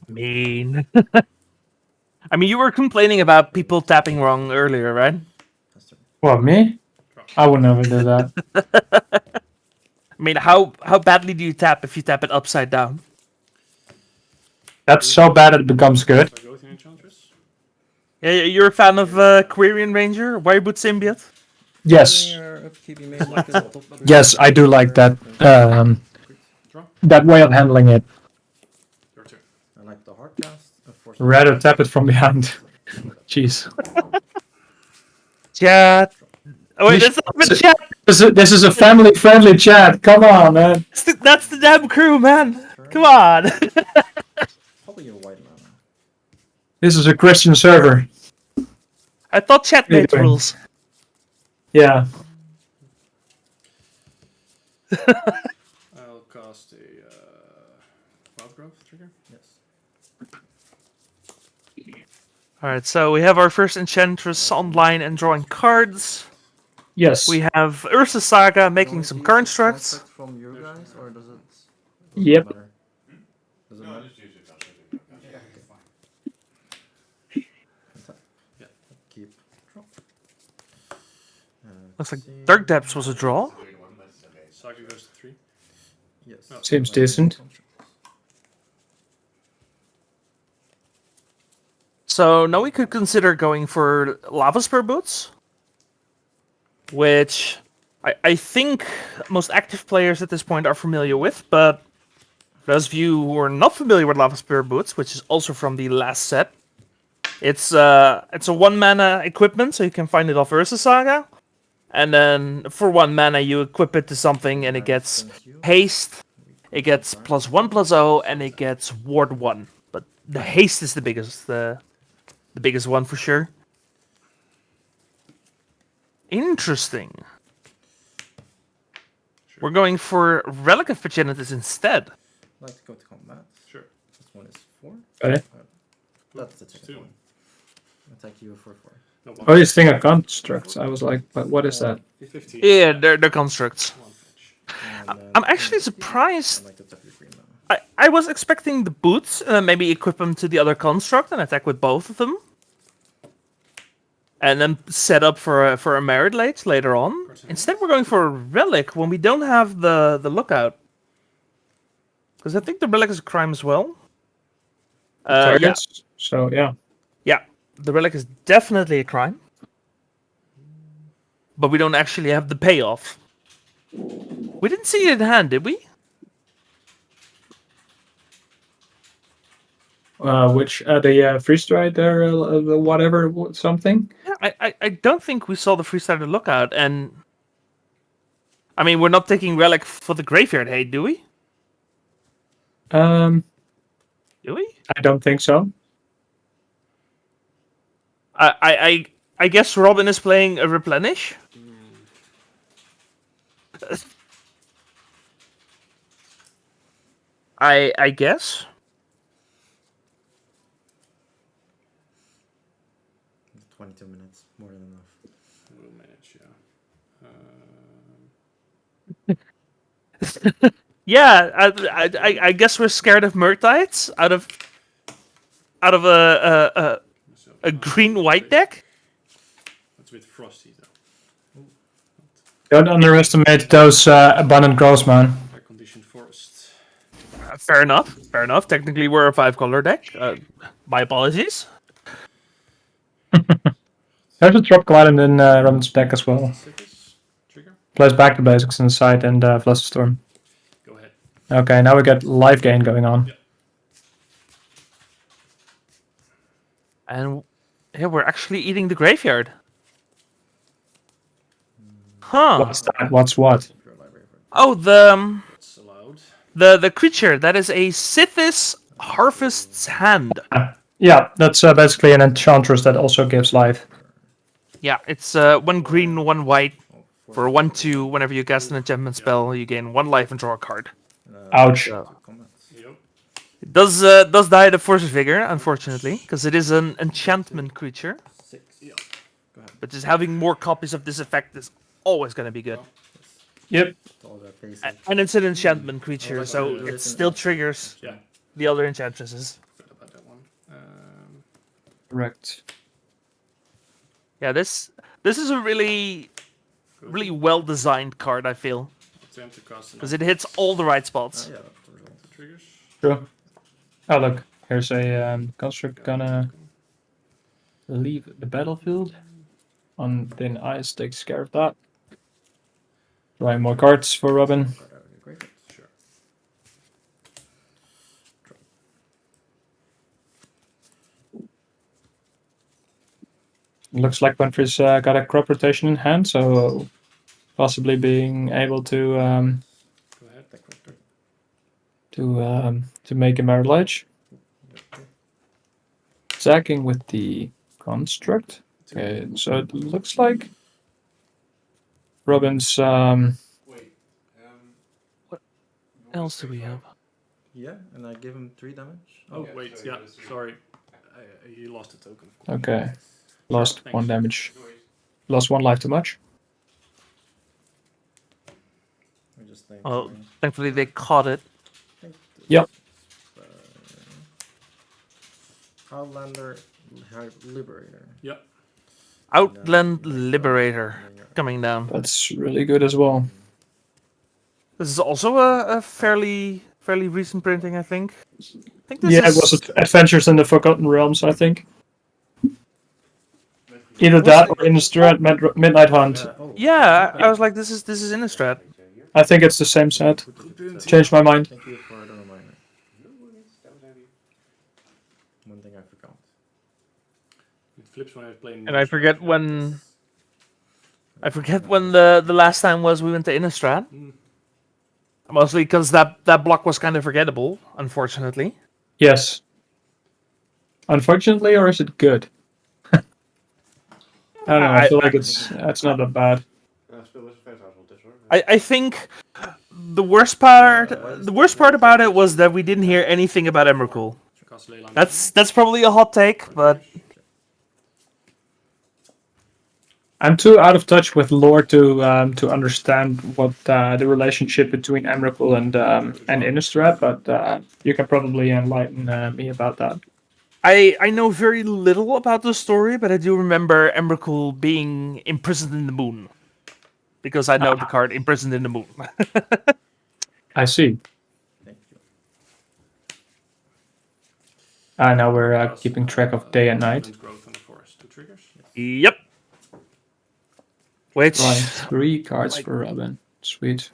Mean. I mean, you were complaining about people tapping wrong earlier, right? What, me? I would never do that. I mean, how badly do you tap if you tap it upside down? That's so bad it becomes good. Argothian Enchantress? Yeah, you're a fan of Quirion Ranger, Wireboot Symbiote? Yes. Yes, I do like that. That way of handling it. Your turn. I like the hard cast. Rather tap it from behind. Jeez. Chat. Oh wait, that's not a chat. This is a family-friendly chat. Come on, man. That's the damn crew, man. Come on. Probably a white mana. This is a Christian server. I thought chat made rules. I'll Yeah. cast a wild growth trigger. Yes. Alright, so we have our first Enchantress online and drawing cards. Yes. We have Ursa Saga making some constructs. From you guys, or does it? Yep. Does it matter? Keep. Looks like Dark Depths was a draw. Saga goes to 3. Yes. Seems decent. So now we could consider going for Lava Spur Boots, which I think most active players at this point are familiar with, but those of you who are not familiar with Lava Spirit Boots, which is also from the last set, it's a 1 mana equipment, so you can find it off Ursa Saga. And then for 1 mana, you equip it to something, and it gets haste, it gets +1/+0, and it gets ward 1. But the haste is the biggest one for sure. Interesting. Sure. We're going for Relic of Progenitus instead. I'd like to go to combat. Sure. This one is 4. Okay. That's the second 2. one. Attack you for 4. No, Oh, you think of constructs. I was like, but what is that? 15. Yeah, they're constructs. One fetch. I'm actually surprised. I'd like to tap your green mana. I was expecting the boots and then maybe equip them to the other construct and attack with both of them. And then set up for a Merit Lage later on. Instead, we're going for a Relic when we don't have the Lookout. Because I think the Relic is a crime as well. Yeah. Targets. So yeah. Yeah, the Relic is definitely a crime. But we don't actually have the payoff. We didn't see it in hand, did we? Which the freeze stride there, whatever something. Yeah, I don't think we saw the Freesider Lookout, and I mean we're not taking Relic for the Graveyard Hate, do we? Do we? I don't think so. I guess Robin is playing a Replenish. I guess. 22 minutes, more than enough. We'll manage, Yeah, I guess we're scared of Murtides out of a green-white deck. That's a bit frosty, though. Don't underestimate those abundant growths, man. High conditioned forest. Fair enough. Fair enough. Technically, we're a 5-color deck. My apologies. There's a Tropical Island in Robin's deck as well. Trigger. Plays back to basics inside and Flusterstorm. Go ahead. Okay, now we get life gain going on. Yep. And yeah, we're actually eating the graveyard. Huh. What's that? What's what? Oh, What's allowed? the creature that is a Sithis Harvest's Hand. Yeah, that's basically an Enchantress that also gives life. Yeah, it's 1 green, 1 white. For 1/2, whenever you cast an enchantment spell, you gain 1 life and draw a card. Ouch. Yep. It does die the Force of Vigor, unfortunately, because it is an enchantment creature. 6. Yeah. Go ahead. But just having more copies of this effect is always going to be good. Yep. And it's an enchantment creature, so it still triggers the other enchantresses. Forgot about that one. Correct. Yeah, this is a really well designed card, I feel, Attempt to cast because it hits all the right spots. Yeah. triggers. Sure. Oh look, here's a construct gonna leave the battlefield. On thin ice takes care of that. Drawing more cards for Robin. Sure. Looks like Wentry's got a crop rotation in hand, so possibly being able to Go ahead. to make a Merit Lage. Attacking with the construct. Okay, so it looks like Robin's What else do we have? Yeah, and I give him 3 damage. Oh, wait, yeah, sorry. He lost a token, of course. okay. Lost Thanks. 1 damage. Lost 1 life too much. Well, thankfully they caught it. Yep. Outlander Liberator. Yep. Outland Liberator coming down. That's really good as well. This is also a fairly recent printing, I think. This Yeah, it is... was Adventures in the Forgotten Realms, I think. Either that or Innistrad Midnight Hunt. Yeah, I was like, this is Innistrad. I think it's the same set. Changed my mind. Thank you for the reminder. one thing I forgot. It flips when I play. And I forget when. I forget when the last time was we went to Innistrad. Mostly because that block was kind of forgettable, unfortunately. Yes. Unfortunately, or is it good? I don't know. I feel like it's not that bad. I think the worst part about it was that we didn't hear anything about Emrakul. That's probably a hot take, but I'm too out of touch with lore to understand what the relationship between Emrakul and Innistrad, but you can probably enlighten me about that. I know very little about the story, but I do remember Emrakul being imprisoned in the moon. Because I know the card Imprisoned in the Moon. I see. Thank you. Now we're keeping track of day and night. Yep. Which drawing 3 cards for Robin. Sweet.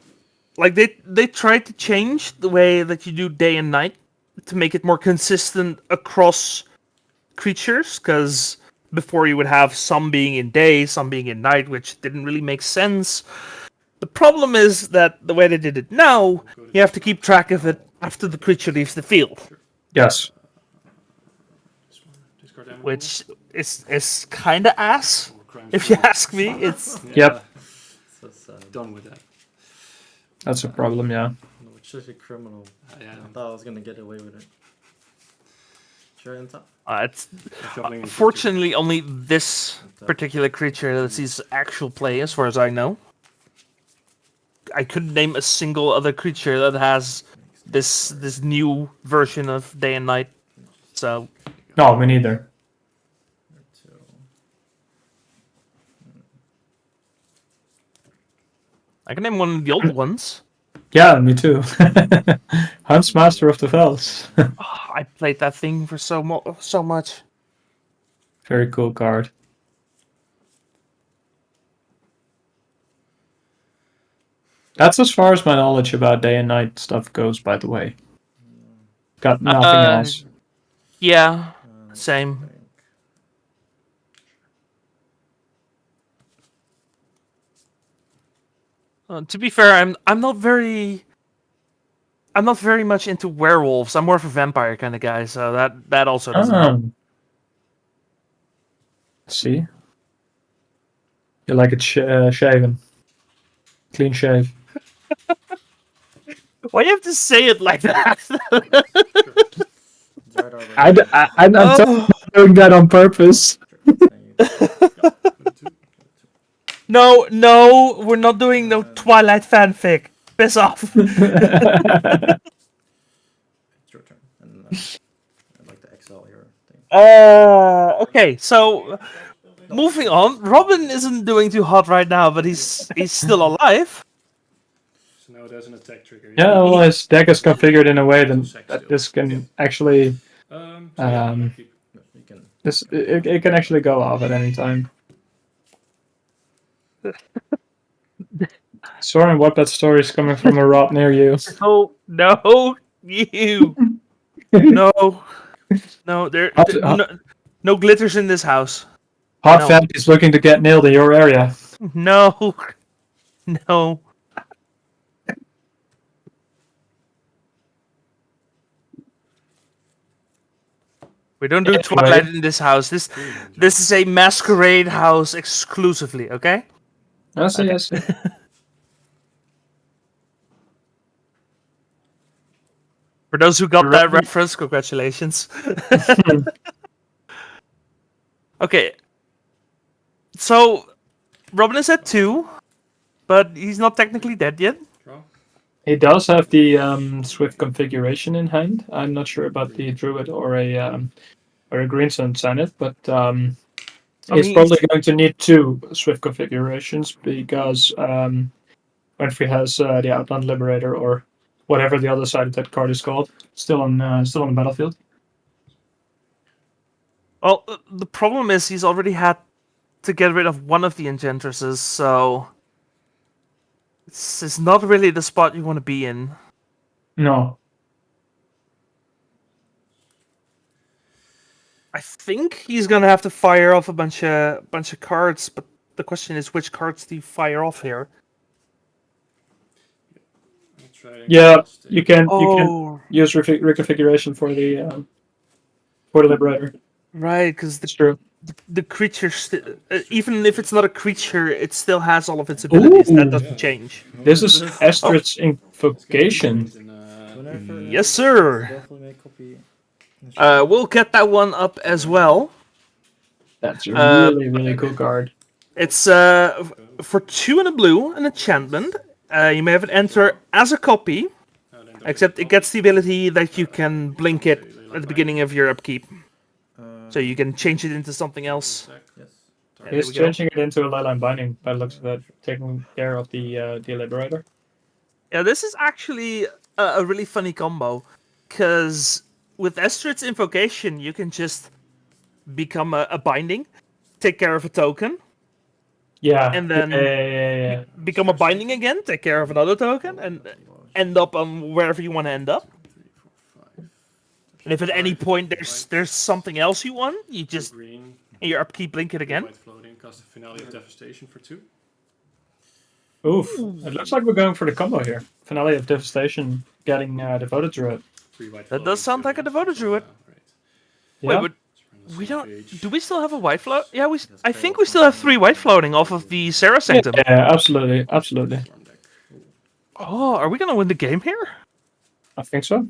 Like they tried to change the way that you do day and night to make it more consistent across creatures, because before you would have some being in day, some being in night, which didn't really make sense. The problem is that the way they did it now, you have to keep track of it after the creature leaves the field. Yes. Which is kind of ass, if you ask me. It's Yep. So sad. Done with that. That's a problem, yeah. No, it's such a criminal. Yeah. I thought I was gonna get away with it. Sure, and top. It's fortunately only this particular creature that sees actual play, as far as I know. I couldn't name a single other creature that has this new version of day and night. So no, me neither. I can name one of the old ones. Yeah, me too. Hunt's Master of the Fells. I played that thing for so much. Very cool card. That's as far as my knowledge about day and night stuff goes, by the way. Got nothing else. Yeah, same. To be fair, I'm not very much into werewolves. I'm more of a vampire kind of guy, so that also doesn't help. See? You like it shaven. Clean shave. Why do you have to say it like that? I'm not doing that on purpose. No, we're not doing no Twilight fanfic. Piss off. It's your turn. And I'd like to exile your thing. Okay, so moving on. Robin isn't doing too hot right now, but he's still alive. So now there's an attack trigger. Yeah, well, his deck is configured in a way that this can actually it can actually go off at any time. Soren, what that story is coming from a Rob near you. Oh no, you. No, no glitters in this house. Hot No. Fat is looking to get nailed in your area. No. We don't do Twilight in this house. This is a masquerade house exclusively, okay? I see, I see. For those who got that reference, congratulations. Okay. So, Robin is at 2, but he's not technically dead yet. He does have the Swift configuration in hand. I'm not sure about the Druid or a Greenstone Zenith, but he's probably going to need 2 Swift configurations because Winfrey has the Outland Liberator or whatever the other side of that card is called, still on the battlefield. Well, the problem is he's already had to get rid of one of the Enchantresses, so this is not really the spot you want to be in. No. I think he's gonna have to fire off a bunch of cards, but the question is, which cards do you fire off here? Yeah, you can use reconfiguration for the Liberator. Right, because It's true. The creature, even if it's not a creature, it still has all of its abilities. That doesn't change. This is Estrid's Invocation. Yes, sir. Definitely make copy. We'll get that one up as well. That's a really cool card. It's for 2 and a blue, an enchantment. You may have it enter as a copy, except it gets the ability that you can blink it at the beginning of your upkeep. So you can change it into something else. Yes. He's changing it into a Leyline Binding by the looks of it, taking care of the Liberator. Yeah, this is actually a really funny combo, because with Estrid's Invocation, you can just become a Binding, take care of a token, and then become a Binding again, take care of another token, and end up on wherever you want to end up. And if at any point there's something else you want, you just in your upkeep blink it again. Floating, cast a Finale of Devastation for 2. Oof. It looks like we're going for the combo here. Finale of Devastation, getting Devoted Druid. That does sound like a Devoted Druid. Yeah. Wait, but we don't. Do we still have a white float? Yeah, I think we still have 3 white floating off of the Serra Sanctum. Yeah, absolutely. Oh, are we gonna win the game here? I think so.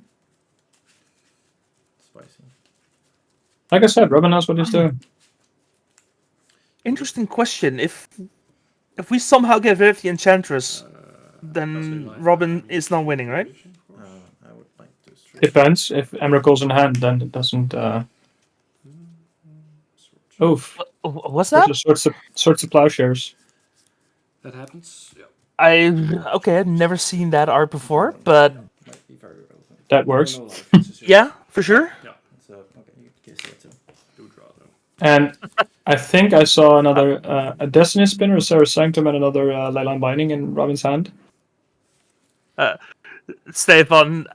Spicy. Like I said, Robin knows what he's doing. Interesting question. If we somehow get rid of the Enchantress, then Robin is not winning, right? I would like to. Depends. If Emerald's in hand, then it doesn't. Oof. What's that? Swords to Plowshares. That happens. Yeah. I've never seen that art before, but Might be very relevant. That works. Yeah, for sure. Yeah. So okay, you can see it too. Do draw though. And I think I saw another a Destiny Spinner, a Serra Sanctum, and another Leyline Binding in Robin's hand. Stefan,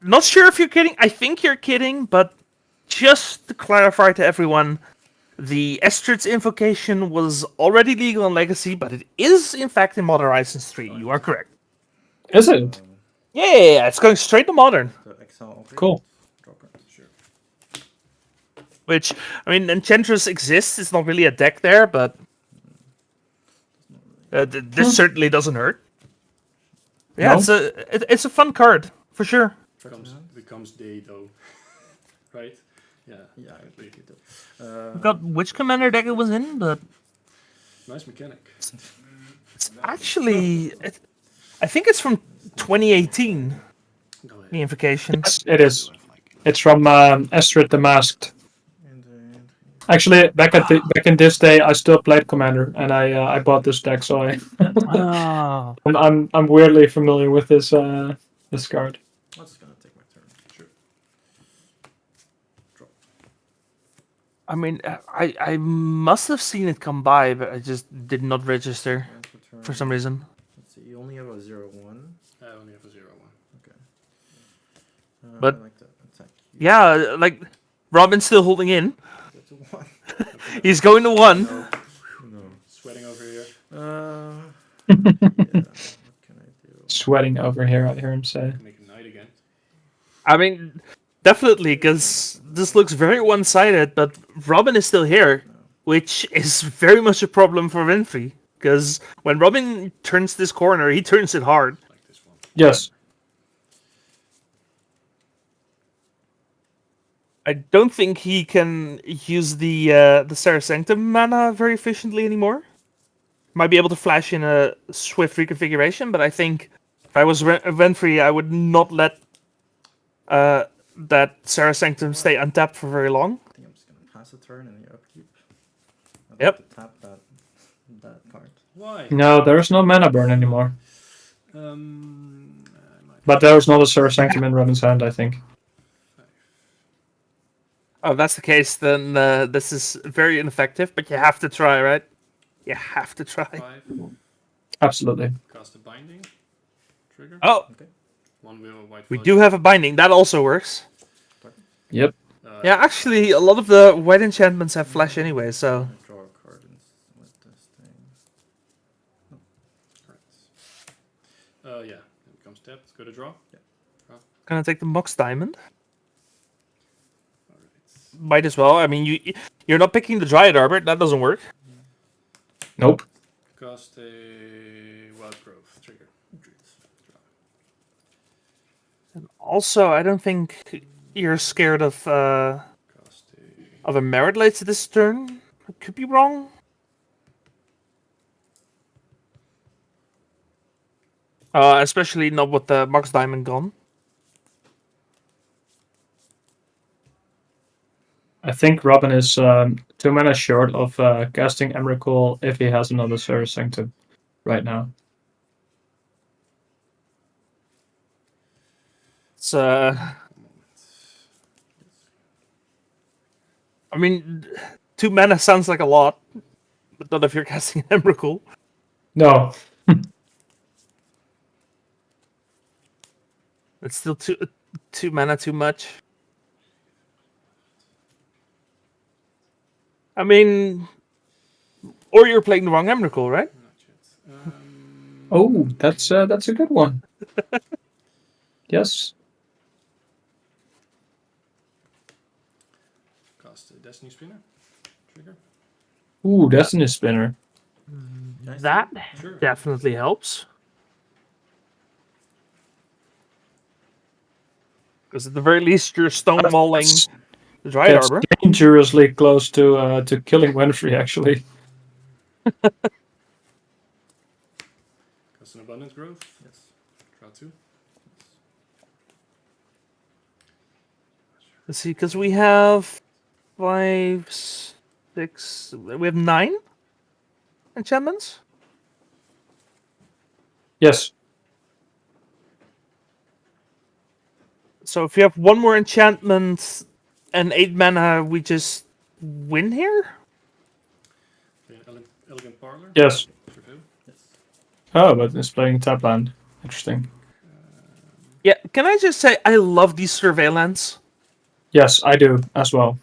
not sure if you're kidding. I think you're kidding, but just to clarify to everyone, the Estrid's Invocation was already legal in Legacy, but it is in fact in Modern Horizons 3. You are correct. Is it? Yeah, it's going straight to Modern. Cool. Sure. Which, I mean, Enchantress exists. It's not really a deck there, but this certainly doesn't hurt. Yeah, No? it's a fun card for sure. Becomes day though, right? Yeah. Yeah, I agree with you. I forgot which commander deck it was in, but Nice mechanic. it's actually, I think it's from 2018. The Invocation. Yes, it is. It's from Estrid the Masked. Actually, back in this day, I still played Commander, and I bought this deck, so I'm weirdly familiar with this this card. I'm just gonna take my turn. Sure. Drop. I mean, I must have seen it come by, but I just did not register for some reason. Let's see. You only have a 0/1. I only have a 0/1. Okay. But I like to attack you. yeah, like Robin's still holding in. Go to 1. He's going to 1. No. Sweating over here. Yeah, what can I do? Sweating over here, I hear him say. Make a knight again. I mean, definitely, because this looks very one-sided, but Robin is still here, which is very much a problem for Winfrey. Because when Robin turns this corner, he turns it hard. Like this one. Yes. I don't think he can use the Serra Sanctum mana very efficiently anymore. Might be able to flash in a swift reconfiguration, but I think if I was Winfrey, I would not let that Serra Sanctum stay untapped for very long. I think I'm just gonna pass a turn in the upkeep. I'd Yep. like to tap that card. Why? No, there's no mana burn anymore. I might But there's not a Serra Sanctum in Robin's hand, I think. Oh, if that's the case, then this is very ineffective, but you have to try, right? You have to try. 5. Absolutely. Cast a binding. Trigger. Oh, Okay. One wheel white. we do have a binding. That also works. Yep. Yeah, actually, a lot of the white enchantments have flash anyway, so... Draw a card with this thing. Yeah, it becomes tapped. Go to draw. Yeah. Gonna take the Mox Diamond. Alright. Might as well. I mean, you're not picking the Dryad Arbor. That doesn't work. Nope. Cast a Wild Growth trigger. Draw. And also, I don't think you're scared of Cast a Merit Blades this turn. I could be wrong. Especially not with the Mox Diamond gone. I think Robin is 2 mana short of casting Emrakul if he has another Service Sanctum right now. It's I mean, 2 mana sounds like a lot, but not if you're casting Emrakul. No. It's still two mana too much. I mean, or you're playing the wrong Emrakul, right? Not yet. Oh, that's a good one. Yes. Cast a Destiny Spinner trigger. Ooh, Destiny Spinner. That Sure. definitely helps. Because at the very least, you're stonewalling the Dryad That's Arbor. dangerously close to killing Winfrey, actually. Cast an Abundant Growth. Yes. Draw 2. Let's see, because we have 5, 6, we have 9 enchantments. Yes. So if you have one more enchantment and 8 mana, we just win here? Elegant Parlor. Yes. True. Yes. Oh, but it's playing tap land. Interesting. Yeah, can I just say, I love these Surveillance. Yes, I do as well.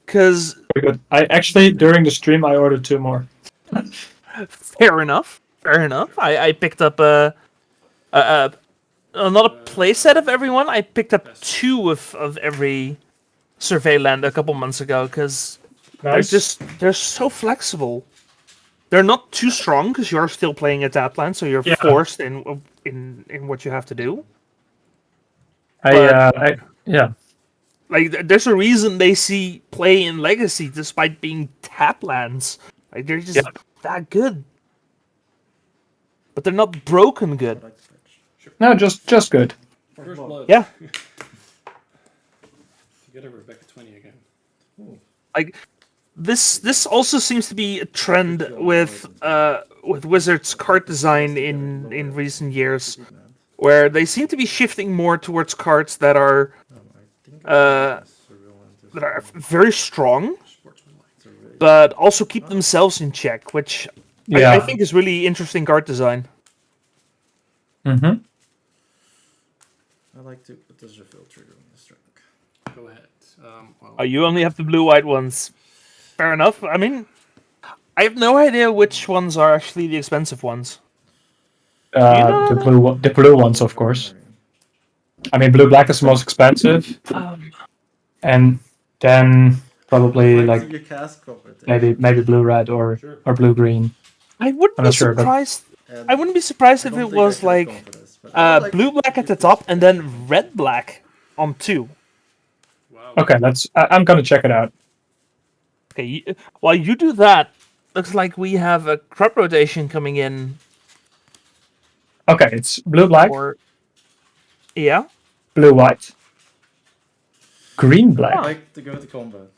Because... Very good. I actually, during the stream, I ordered 2 more. Fair enough. Fair enough. I picked up not a playset of everyone. I picked up 2 of every Surveillance a couple months ago because Nice. they're so flexible. They're not too strong because you're still playing a tap land, so you're Yeah. forced in what you have to do. Yeah. Like, there's a reason they see play in Legacy despite being tap lands. Like, they're just that good. But they're not broken good. No, just good. First blood. Yeah. Together we're back at 20 again. Like, this also seems to be a trend with Wizards card design in recent years, where they seem to be shifting more towards cards that are very strong, but also keep themselves in check, which I think is really interesting card design. Mm-hmm. I like to put this refill trigger on this track. Go ahead. Oh, you only have the blue-white ones. Fair enough. I mean, I have no idea which ones are actually the expensive ones. The blue ones, of course. I mean, blue-black is the most expensive. And then probably like maybe blue-red or blue-green. I wouldn't be surprised. I wouldn't be surprised if it was like blue-black at the top and then red-black on 2. Wow. Okay, I'm gonna check it out. Okay, while you do that, looks like we have a crop rotation coming in. Okay, it's blue-black. Yeah. Blue-white. Green-black. I like to go to combat.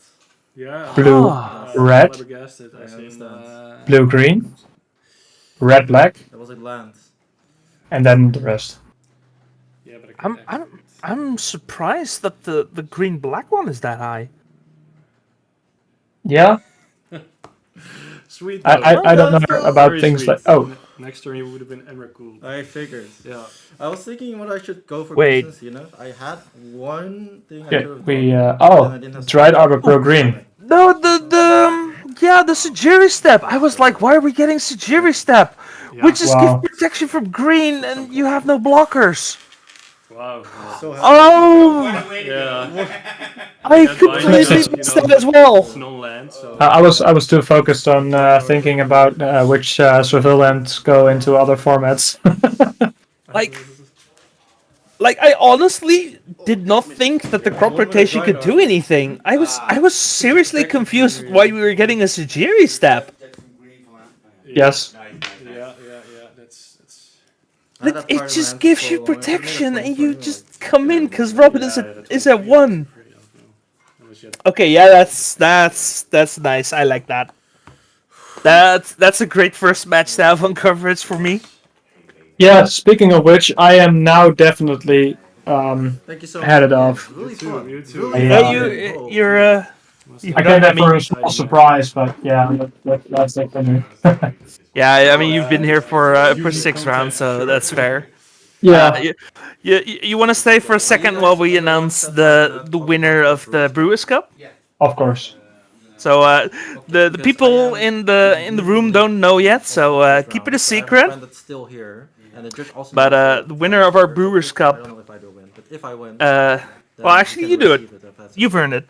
Yeah. Blue-red. Flabbergasted, as in, Blue-green. Red-black. That was like land. And then the rest. Yeah, but I'm surprised that the green-black one is that high. Yeah. Sweet. I don't know about things like Next turn you would have been Emrakul. I figured. Yeah. I was thinking what I should go for Wait. business, you know? I had one thing I Yeah, could have we done. oh, then I didn't have Dried Arbor Pro Green. No, the Sajiri step. I was like, why are we getting Sajiri step? We just Wow. give protection from green and you have no blockers. Wow. So happy. Oh, Yeah. I That completely binds up, missed that as well. It's non-land, so. I was too focused on thinking about which surveillance go into other formats. Like I honestly did not think that the crop rotation could do anything. I was seriously confused why we were getting a Sajiri step. Yes. Yeah. That's. But it just gives you protection and you just come in because Robin is at 1. Okay, yeah, that's nice. I like that. That's a great first match to have on coverage for me. Yeah, speaking of which, I am now definitely Thank you so much. headed off. Really fun. You too. You're I came there for a small surprise, but yeah, that's it for me. Yeah, I mean you've been here for 6 rounds, so that's fair. Yeah. You want to stay for a second while we announce the winner of the Brewers Cup? Of course. So the people in the room don't know yet, so keep it a secret. That's still here. And the judge also But the winner of our Brewers I Cup. don't know if I do win, but if I win, Well, actually, you do it. You've earned it.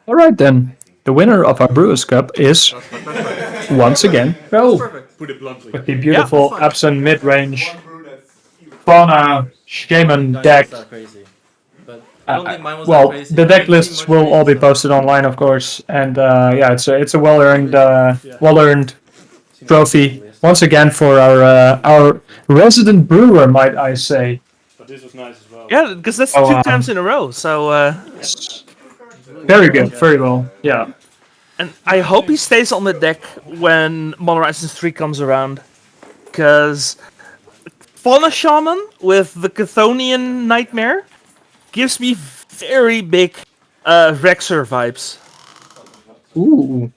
All right then. The winner of our Brewers Cup is once again Raoul. Put it bluntly. With the beautiful Abzan mid-range Fauna Shaman deck. That's crazy. But I don't think mine was Well, that crazy. the deck lists will all be posted online, of course, and yeah, it's a well-earned trophy once again for our resident brewer, might I say. But this was nice as well. Yeah, because that's 2 times in a row. So very good, very well, yeah. and I hope he stays on the deck when Modern Horizons 3 comes around, because Fauna Shaman with the Chthonian Nightmare gives me very big Rexer vibes. Ooh.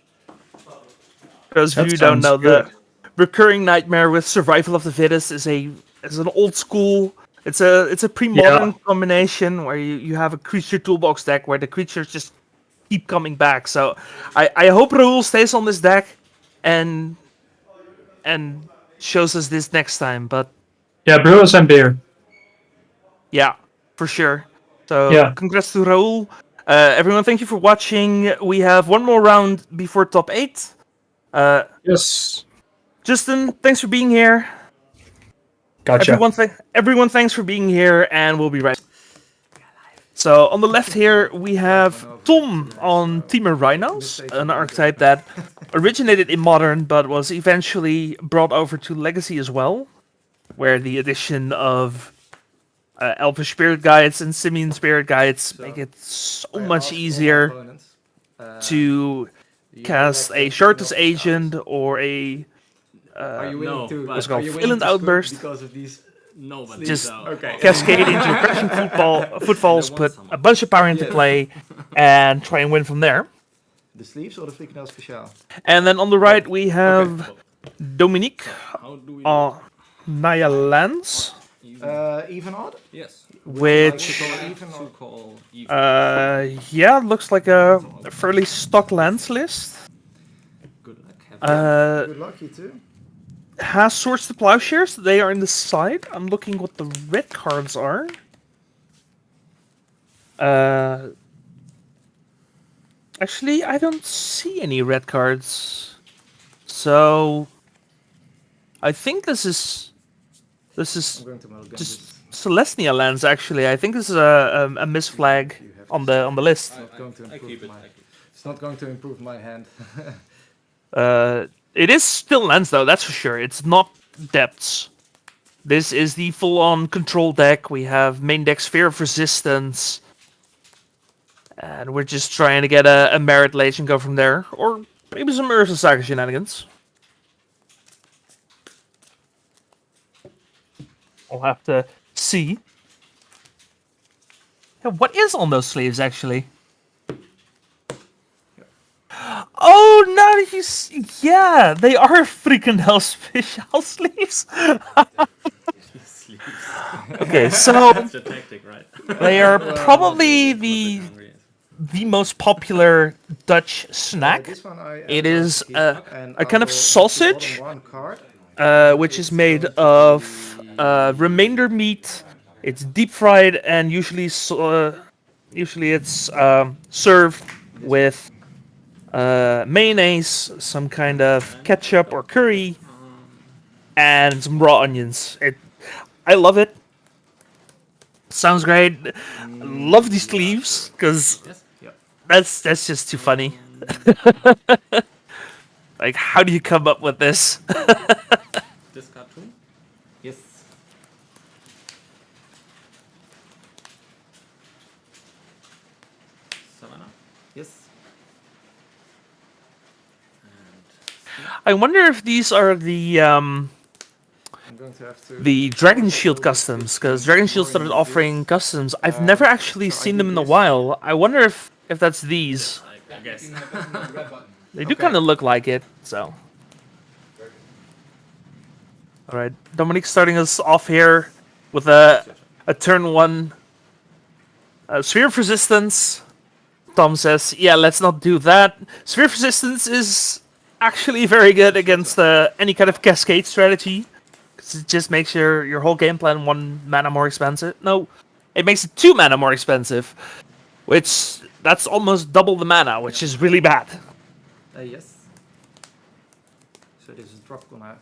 Because if you don't know, the recurring nightmare with Survival of the Fittest is an old school. It's a pre-modern combination where you have a creature toolbox deck where the creatures just keep coming back. So I hope Raoul stays on this deck and shows us this next time. But yeah, brewers and beer. Yeah, for sure. So congrats to Raoul. Everyone, thank you for watching. We have one more round before top 8. Yes. Justen, thanks for being here. Gotcha. Everyone, thanks for being here, and we'll be right. So on the left here we have Tom on Temur Rhinos, an archetype that originated in Modern but was eventually brought over to Legacy as well, where the addition of Elvish Spirit Guides and Simian Spirit Guides make it so much easier to cast a Shoutcasting Agent or a Violent Outburst. Because of these Just cascade into Crashing Footfalls, put a bunch of power into play, and try and win from there. The sleeves or the frikandel speciaal? And then on the right we have Dominique Naya Lance. Even odd? Yes. Which, looks like a fairly stock lands list. Good luck. Good luck, you too. Has Swords to Plowshares. They are in the side. I'm looking what the red cards are. Actually, I don't see any red cards. So I think this is just Selesnya lands. Actually, I think this is a misflag on the list. It's not going to improve my hand. It is still lands though, that's for sure. It's not depths. This is the full-on control deck. We have main deck Sphere of Resistance, and we're just trying to get a Merit Lage and go from there, or maybe some Ursa Saga shenanigans. I'll have to see. Yeah, what is on those sleeves actually? Oh, now Yeah, they are freaking hell special sleeves. Okay, so That's the tactic, right? they are Well, probably not that hungry. the most popular Dutch snack. This one I am It going is to keep, and a I kind of will put the bottom sausage, one card. which is It's made going to of be- remainder meat. It's deep fried, and usually it's served with mayonnaise, some kind of ketchup or curry, and some raw onions. I love it. Sounds great. Love these sleeves because that's just too funny. Like, how do you come up with this? This card too? Yes. Savannah? Yes. I wonder if these are the I'm going to have to Dragon Shield customs, because Dragon Shield started offering customs. I've never actually seen them in a while. I wonder if that's these. I guess. They do kind of look like it, so. Alright, Dominique starting us off here with a turn 1 Sphere of Resistance. Tom says, yeah, let's not do that. Sphere of Resistance is actually very good against any kind of cascade strategy. Because it just makes your whole game plan 1 mana more expensive. No, it makes it 2 mana more expensive. Which, that's almost double the mana, which is really bad. Yes. So this is drop gonna.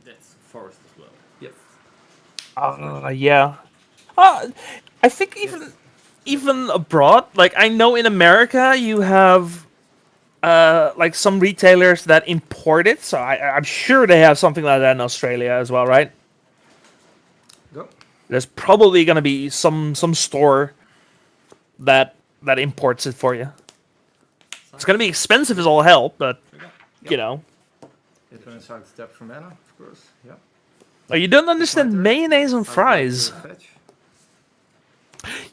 That's forest as well. Yes. Yeah. I think even abroad, like I know in America you have like some retailers that import it, so I'm sure they have something like that in Australia as well, right? Go. There's probably gonna be some store that imports it for you. It's gonna be expensive as all hell, but you know. It will inside step for mana, of course. Yeah. Oh, you don't understand mayonnaise on fries.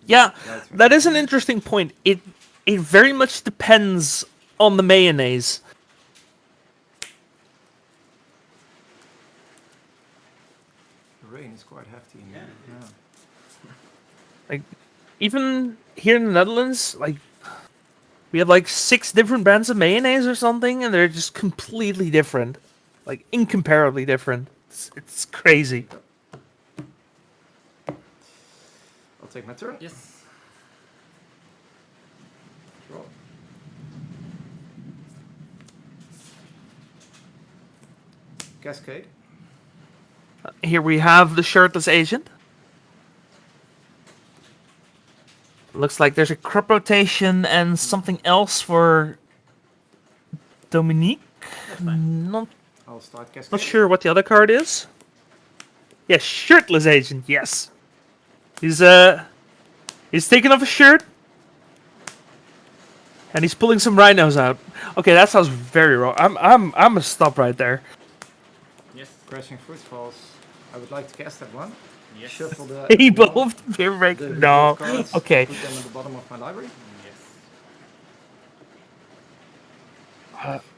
Yeah, that is an interesting point. It very much depends on the mayonnaise. The rain is quite hefty in here. Yeah. Like, even here in the Netherlands, like, we have like 6 different brands of mayonnaise or something, and they're just completely different. Like, incomparably different. It's crazy. I'll take my turn. Yes. Draw. Cascade. Here we have the shirtless agent. Looks like there's a crop rotation and something else for Dominique. Not I'll start cascade. Not sure what the other card is. Yes, shirtless agent. Yes, he's taking off his shirt and he's pulling some rhinos out. Okay, that sounds very wrong. I'm gonna stop right there. Yes. Crashing Footfalls. I would like to cast that one. Yes. Shuffle the. He both no. Cards, Okay. Put them at the bottom of my library. Yes.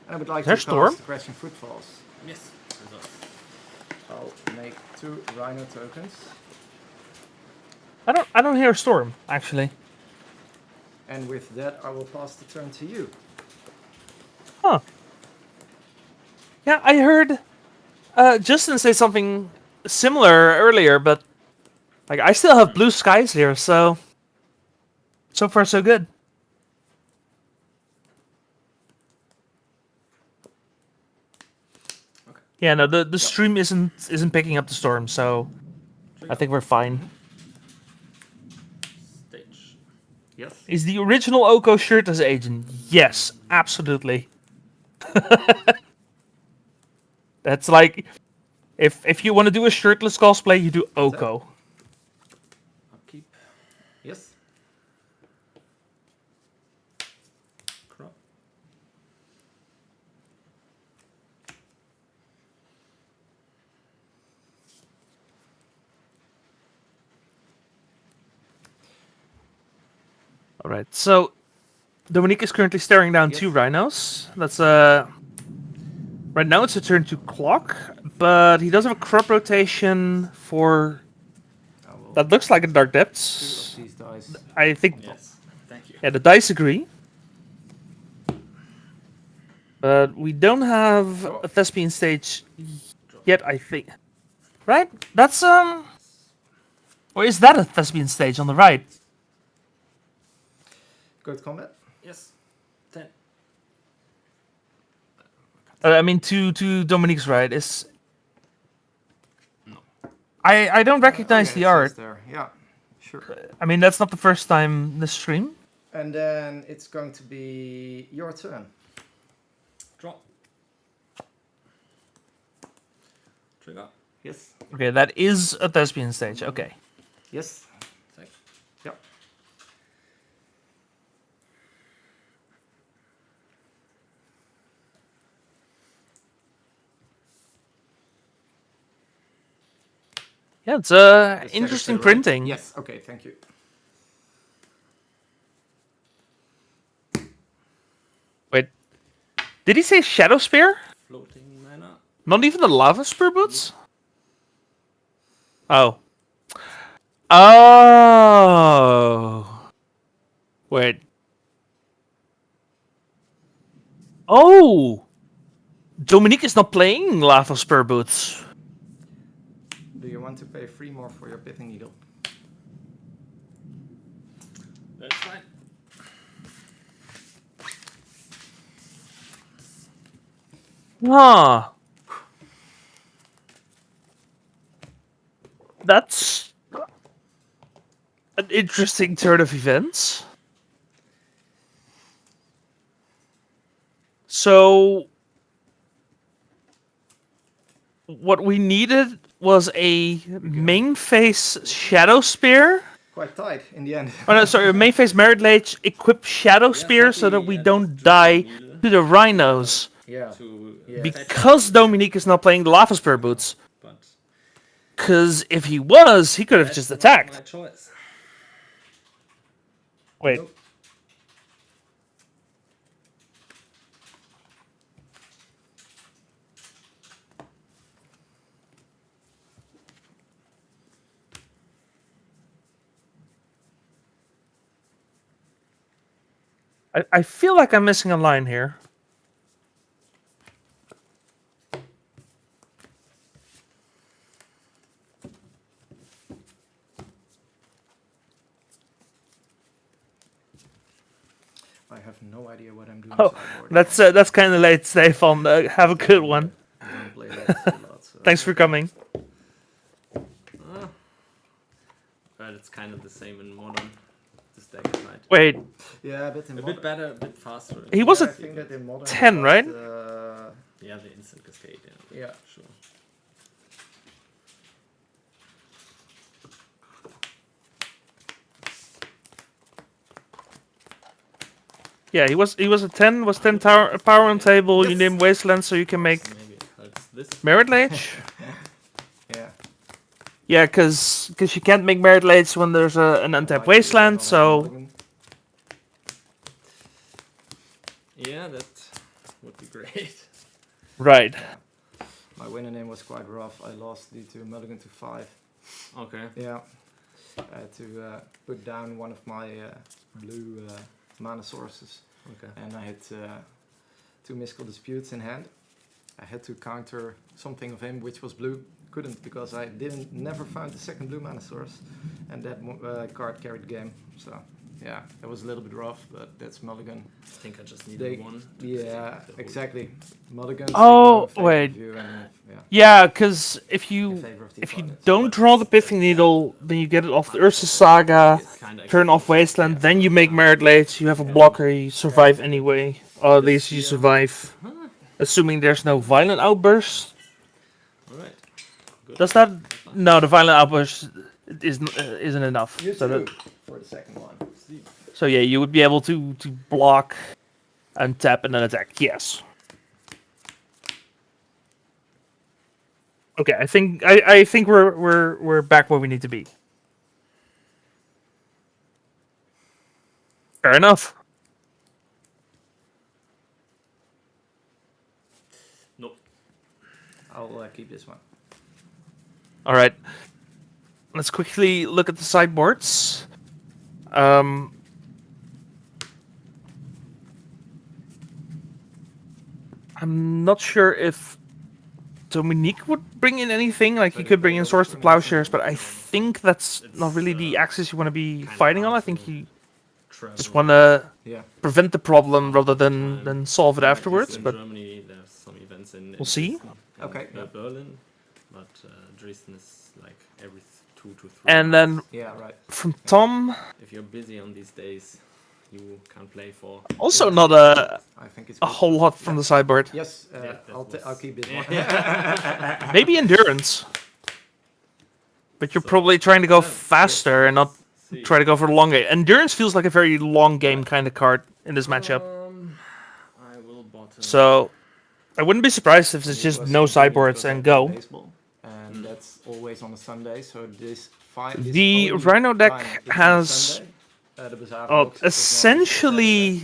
I would like to cast Crashing Footfalls. Yes. I'll make 2 Rhino tokens. I don't hear a storm actually. And with that, I will pass the turn to you. Huh. Yeah, I heard Justen say something similar earlier, but like I still have blue skies here, so far so good. Okay. Yeah, no, the stream isn't picking up the storm, so I think we're fine. Stage. Yes. Is the original Oko shirtless agent? Yes, absolutely. That's like if you want to do a shirtless cosplay, you do Oko. I'll keep. Yes. Crop. All right, so Dominique is currently staring down 2 rhinos. That's Right now it's a turn to clock, but he does have a crop rotation for... I will That looks like a Dark two of Depths. these dice. I think... Yes. Thank you. Yeah, the dice agree. But we don't have a Thespian stage yet, I think. Right? That's, Or is that a Thespian stage on the right? Go to combat. Yes. 10. I mean, to Dominique's right is... I don't recognize Okay, the it art. says there. Yeah, sure. I mean, that's not the first time this stream. And then it's going to be your turn. Draw. Trigger. Yes. Okay, that is a Thespian stage. Okay. Yes. Take. Yep. Yeah, it's Just interesting check it's printing. right. Yes. Okay. Thank you. Wait, did he say Shadow Spear? Floating mana. Not even the Lava Spear Boots? Oh. Oh. Wait. Oh! Dominique is not playing Lava Spear Boots. Do you want to pay 3 more for your pithing needle? That's fine. Huh. That's an interesting turn of events. So, what we needed was a main phase Shadow Spear. Quite tight in the end. Oh no, sorry, main phase Merit Lage, equip Shadow Spear so that we don't die to the Rhinos. Yeah. Because Dominique is not playing the Lava Spear Boots. Because if he was, he could have just attacked. My choice. Wait. Nope. I feel like I'm missing a line here. I have no idea what I'm doing. Oh, that's kind of late, Stefan. Have a good one. I don't play that a lot, so. Thanks for coming. But it's kind of the same in modern. This deck, right? Wait. Yeah, a bit in a bit better, a bit faster. He was I a think that in modern 10, right? Yeah, the instant cascade. Yeah. Sure. Yeah, he was a 10. Was 10 power on table. You name Wasteland, so you can make Merit Lage. Yeah. Yeah, because you can't make Merit Lage when there's an untapped Wasteland. So Yeah, that would be great. right. My winner name was quite rough. I lost due to mulligan to 5. Okay. Yeah. I had to put down one of my blue mana sources. Okay. And I had 2 mystical disputes in hand. I had to counter something of him which was blue. Couldn't because I never found the second blue mana source, and that card carried the game. So yeah, it was a little bit rough, but that's mulligan. I think I just needed one. Yeah, exactly. Mulligans. Oh wait. Yeah, because if you don't draw the Pithing Needle, then you get it off the Ursa Saga, turn off Wasteland, then you make Merit Lage, you have a blocker, you survive anyway. Or at least you survive. Assuming there's no Violent Outburst. Alright. Does that... No, the Violent Outburst isn't enough. So for the second one. So yeah, you would be able to block and tap and then attack. Yes. Okay, I think we're back where we need to be. Fair enough. Nope. I'll keep this one. All right. Let's quickly look at the sideboards. I'm not sure if Dominique would bring in anything. Like, he could bring in Swords to Plowshares, but I think that's not really the axis you want to be fighting on. I think you just want to prevent the problem rather than solve it afterwards. In But Germany, there's some events in we'll see. Dresden and, Okay. Berlin, but Dresden is like every 2 to 3 And then from Tom, if you're busy on these days, you can play for. also not a I think it's a whole lot from the sideboard. Yes, I'll keep this one. Maybe Endurance. But you're probably trying to go faster and not try to go for the long game. Endurance feels like a very long game kind of card in this matchup. I will bottom. So I wouldn't be surprised if it's just no sideboards and go. And that's always on a Sunday, so this The Rhino deck has the Bazaar of Boxes essentially.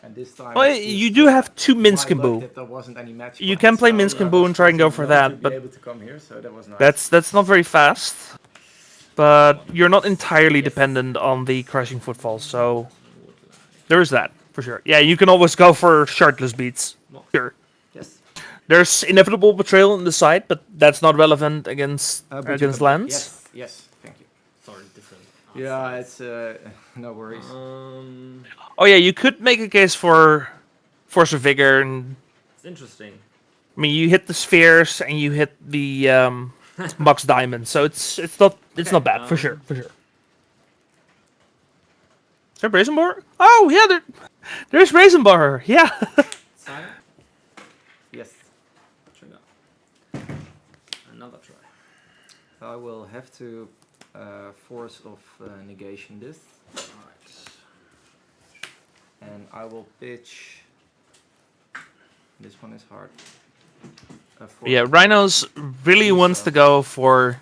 and this time Well, you do have 2 Minsk and Boo. there wasn't any match You can play Minsk and Boo and try and go for that, but able to come here, so that was nice. that's not very fast. But you're not entirely dependent on the Crushing Footfall, so there is that for sure. Yeah, you can always go for Shardless Beats. Sure. Yes. There's Inevitable Betrayal on the side, but that's not relevant against lands. Yes, thank you. Sorry, different. Yeah, it's no worries. Oh yeah, you could make a case for Force of Vigor, and It's interesting. I mean you hit the spheres and you hit the Mox Diamond, so it's not bad for sure. Is there Brazen Bar? Oh yeah, there's Brazen Bar. Yeah. Sire? Yes. Trigger. Another try. I will have to Force of Negation this. Alright. And I will pitch. This one is hard. Yeah, Rhinos really wants to go for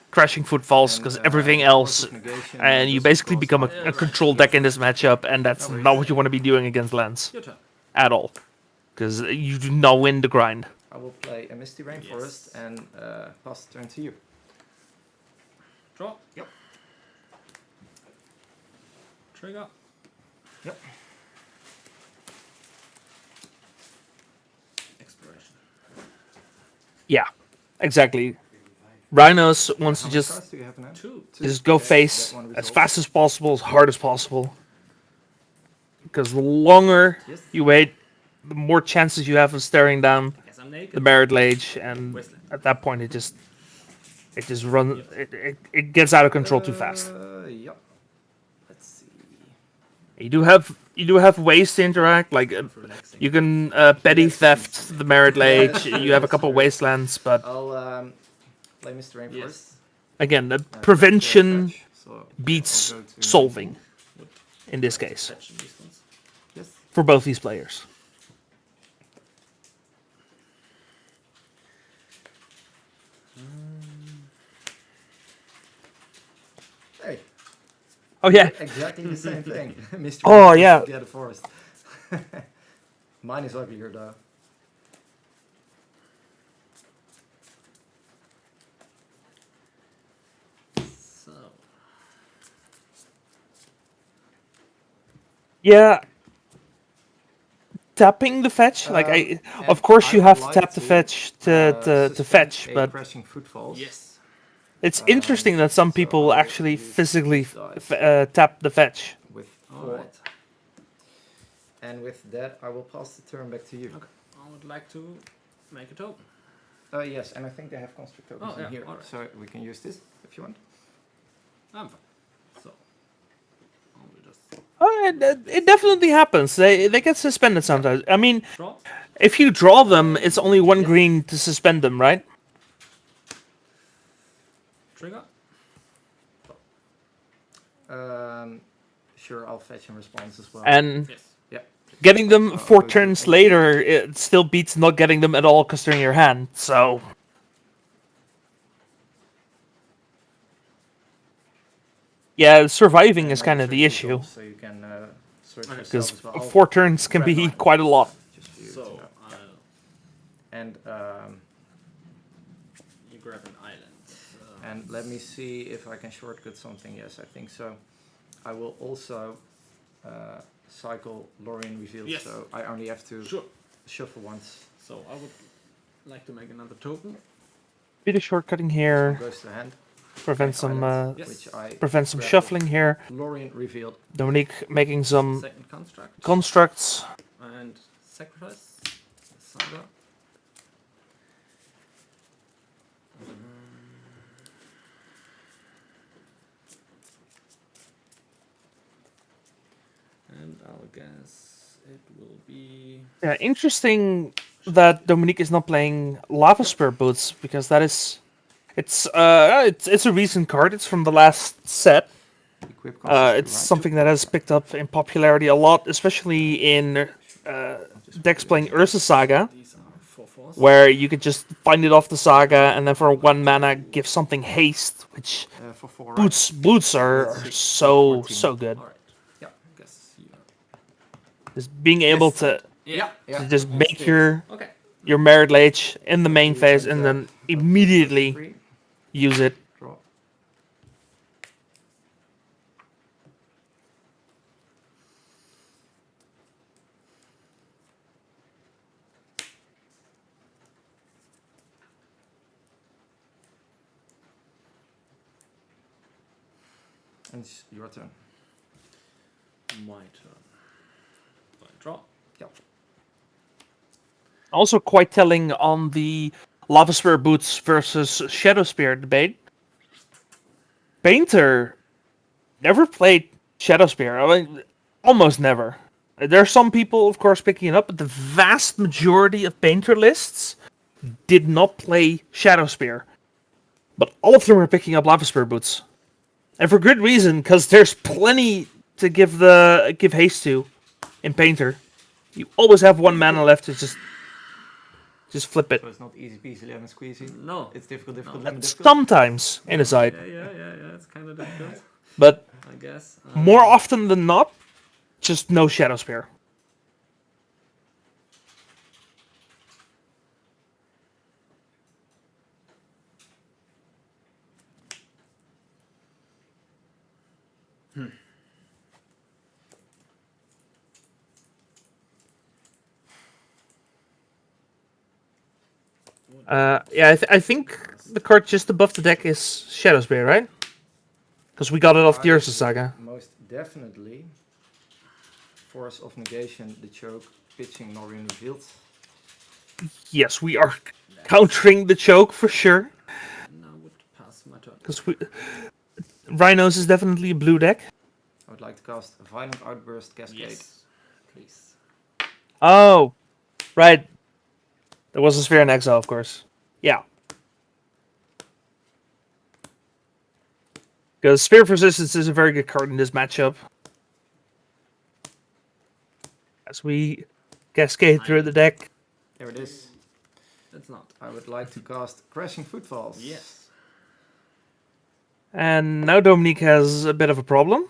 Crashing Footfalls because everything else, and you basically become a control deck in this matchup, and that's not what you want to be doing against lands Your turn. at all, because you do not win the grind. I will play a Misty Rainforest and pass the turn to you. Draw. Yep. Trigger. Yep. Exploration. Yeah, exactly. Rhinos wants to How many just cards do you have now? Two. just go Okay, face that one as resolved. fast as possible, as hard as possible. Because the longer Yes. you wait, the more chances you have of staring down Guess I'm naked. the Merit Lage, and Wasteland. at that point it just runs. It gets out of control too fast. Yep. Let's see. You do have ways to interact, like you can petty theft the Merit Lage. You have a couple wastelands, but I'll play Mr. Rainforest. Yes. again, the prevention Fetch, so beats I'll go to- solving in this case Fetch these ones. Yes. for both these players. Hey. Oh yeah. Exactly the same thing. Mr. Oh, Rainforest yeah. to Get a forest. Mine is uglier though. So. Yeah. Tapping the fetch, of course you have to tap the fetch to fetch, but Crashing Footfalls. Yes. it's interesting that some people actually physically tap the fetch. With All 4. right. And with that, I will pass the turn back to you. Okay. I would like to make a token. Yes, and I think they have construct tokens Oh, in yeah, here, alright. so we can use this if you want. I'm fine. So. I will just It definitely happens. They get suspended sometimes. I mean, draw. if you draw them, it's only 1 green to suspend them, right? Trigger. Sure, I'll fetch and response as well. And Yes. yeah. getting them So 4 I'll go to turns execute. later, it still beats not getting them at all because they're in your hand. So yeah, surviving And is make kind a of the search issue result, so you can search because yourself as well. 4 turns can be quite a lot. Just for you to So know. I'll And And You grab an island. and let me see if I can shortcut something. Yes, I think so. I will also cycle Lorien Revealed, Yes. so I only have to Sure. shuffle once. So I would like to make another token. Bit of shortcutting This one here. goes to hand. Prevent Make some islands, Yes. which I prevent some grab shuffling here. Lorien Revealed. Dominique making some Second construct. constructs. And sacrifice. Saga. And I'll guess it will be. Yeah, interesting that Dominique is not playing Lava Spur Boots because that is, it's a recent card. It's from the last set. Equip It's costs two, right? something that has picked up in popularity a lot, especially in decks playing Ursa Saga, These are 4/4s. where you could just find it off the Saga and then for 1 mana give something haste, which For 4, right? boots are so good. Alright. Yeah, I guess you. Just being able to Yeah. just make your Okay. Merit Lage in the main You phase can and grab then immediately three, use it. draw. And it's your turn. My turn. I draw. Yep. Also quite telling on the Lava Spear Boots versus Shadow Spear debate. Painter never played Shadow Spear. I mean, almost never. There are some people, of course, picking it up, but the vast majority of Painter lists did not play Shadow Spear. But all of them are picking up Lava Spear Boots. And for good reason, because there's plenty to give haste to in Painter. You always have 1 mana left to just flip it. So it's not easy peasy lemon squeezy. No. It's difficult, difficult, No. lemon difficult. Sometimes in a side. Yeah. It's kind of difficult. But I guess. more often than not, just no Shadow Spear. Yeah, I think the card just above the deck is Shadow Spear, right? Because we got it off the Ursa Saga. Most definitely. Force of Negation, the choke, pitching Lorien Revealed. Yes, we are countering the choke for sure. Now would pass my turn. Because Rhinos is definitely a blue deck. I would like to cast a Violent Outburst Cascade. Yes. Please. Oh, right. There was a Sphere in Exile, of course. Yeah. Because Sphere of Resistance is a very good card in this matchup. As we cascade through the deck. There it is. It's not. I would like to cast Crashing Footfalls. Yes. And now Dominique has a bit of a problem.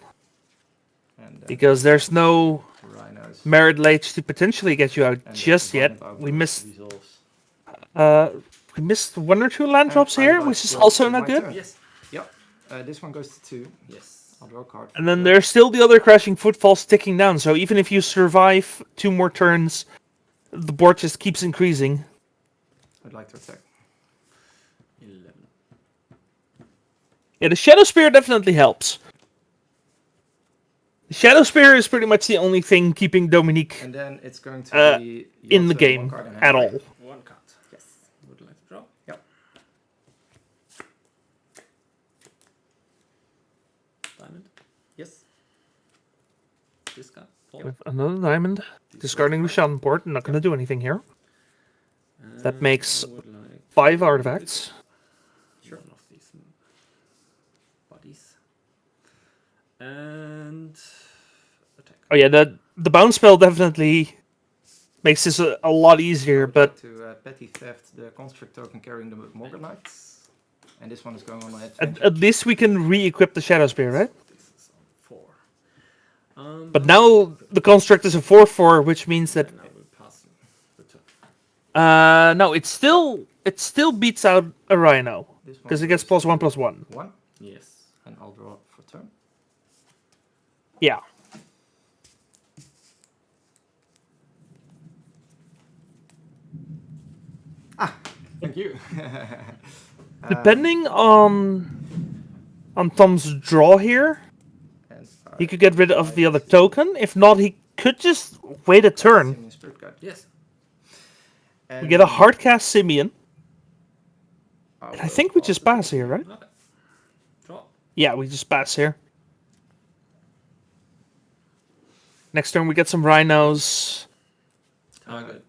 And, because there's no Rhinos. Merit Lage to potentially get you out And just the yet. Violent We Outburst missed resolves. we missed 1 or 2 land drops I would here, like which to is draw also to not my good. turn. Yes. Yep. This one goes to 2. Yes. I'll draw a card. And then there's still the other Crashing Footfalls ticking down, so even if you survive 2 more turns, the board just keeps increasing. I'd like to attack. 11. Yeah, the Shadow Spear definitely helps. The Shadow Spear is pretty much the only thing keeping Dominique And then it's going to be in the your turn, game one card in hand, at right? all. 1 card. Yes. Would like to draw. Yep. Diamond. Yes. Discard. Paul. With another diamond, discarding the Shaman port, not going to do anything here. That makes I would like 5 artifacts. Sure. One of these bodies. And attack. Oh yeah, the bounce spell definitely makes this a lot easier, but To Petty Theft, the Construct token carrying the Morgan Knights. And this one is going on my at least we can re-equip the Shadow Spear, right? This is on 4. But now the construct is a 4/4, which means that And I will pass the turn. No, it still beats out a Rhino This one because it gets goes +1/+1. 1, Yes. and I'll draw for turn. Yeah. Thank you. Depending on Tom's draw here, And he could get rid of the other token. If not, he could just wait a turn. Simian Spirit Guide. Yes. We get a hardcast Simeon. I I think we will just pass pass here, right? Okay. Draw. Yeah, we just pass here. Next turn we get some Rhinos. Target.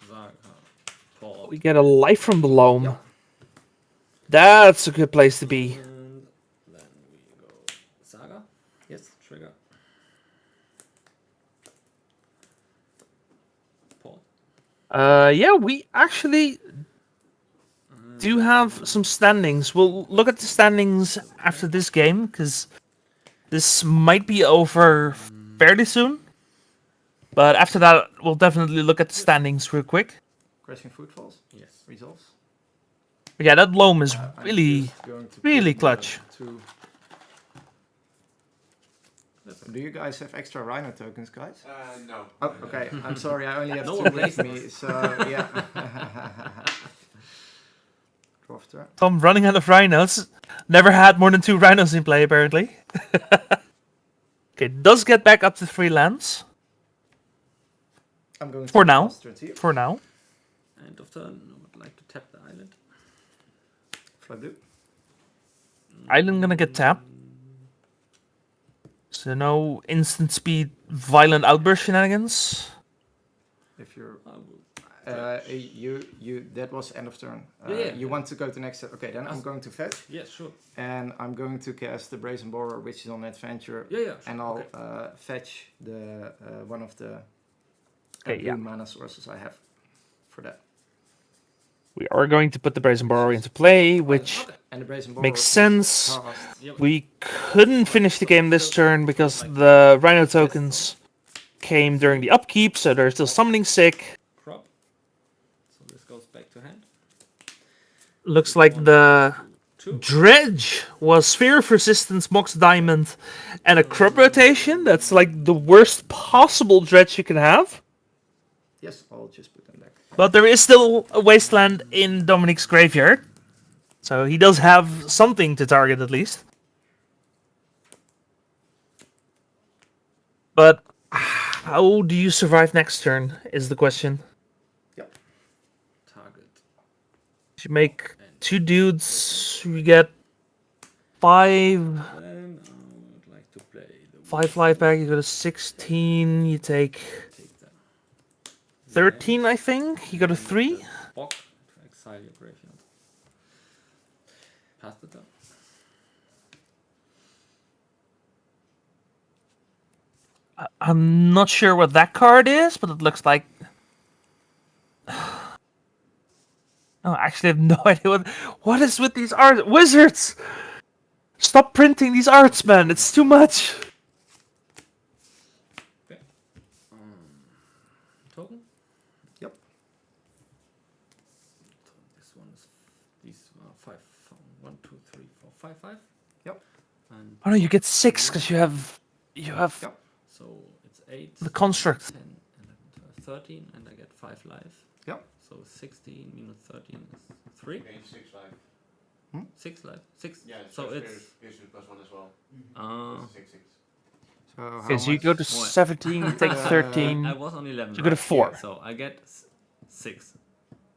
Zaga. Paul. We get a Life from the Loam. That's a good place to be. And then we go Saga. Yes. Trigger. Paul. Yeah, we actually do have some standings. We'll look at the standings after this game, because this might be over fairly soon. But after that, we'll definitely look at the standings real quick. Crashing Footfalls. Yes. Resolves. But yeah, that Loam is I'm really, just going to really put clutch. two. Do you guys have extra Rhino tokens, guys? No. Oh, okay. I'm sorry. I only have No two one with plays me, so yeah. Draw for turn. Tom running out of Rhinos. Never had more than 2 Rhinos in play, apparently. Okay, does get back up to 3 lands. I'm going For to now. pass turn to you. For now. End of turn. I would like to tap the island. Fly blue. Island gonna get tapped. So no instant speed, violent outburst shenanigans. If you're, I will. you, that was end of turn. Yeah. You want to go to next step? Okay, then I'm going to fetch, Yeah, sure. and I'm going to cast the Brazen Borer, which is on adventure, Yeah, sure. and I'll Okay. fetch the one of the Okay, blue yeah. mana sources I have for that. We are going to put the Brazen Borrower into play, which Okay. And the Brazen Borer makes is sense. cast. Yep. We couldn't finish the game this turn because the Rhino tokens came during the upkeep, so they're still summoning sick. Crop. So this goes back to hand. Looks like the Two. Dredge was Sphere of Resistance, Mox Diamond, and a crop rotation. That's like the worst possible Dredge you can have. Yes, I'll just put them back. But there is still a Wasteland in Dominic's graveyard. So he does have something to target at least. But how do you survive next turn is the question. Yep. Target. You make 2 dudes, you get 5... Then I would like to play the 5 life back, you go to 16, you take take that. 13, I think. You go to 3. Box to exile your graveyard. Pass the turn. I'm not sure what that card is, but it looks like... No, actually I have no idea what is with these art wizards. Stop printing these arts, man. It's too much. Okay. Token. Yep. So this one is these are 5. 1, 2, 3, 4, 5, 5. Yep. And Oh no, you get 6 because you have Yep. so it's 8. the construct. 10 and 13, and I get 5 life. Yep. So 16 minus 13 is 3. Gain 6 life. 6 life. 6. Yeah, so it's gives you +1 as well. 6, 6. So how Okay, so you much? go to 17, you take 13. I was on 11. You go to 4. So I get 6.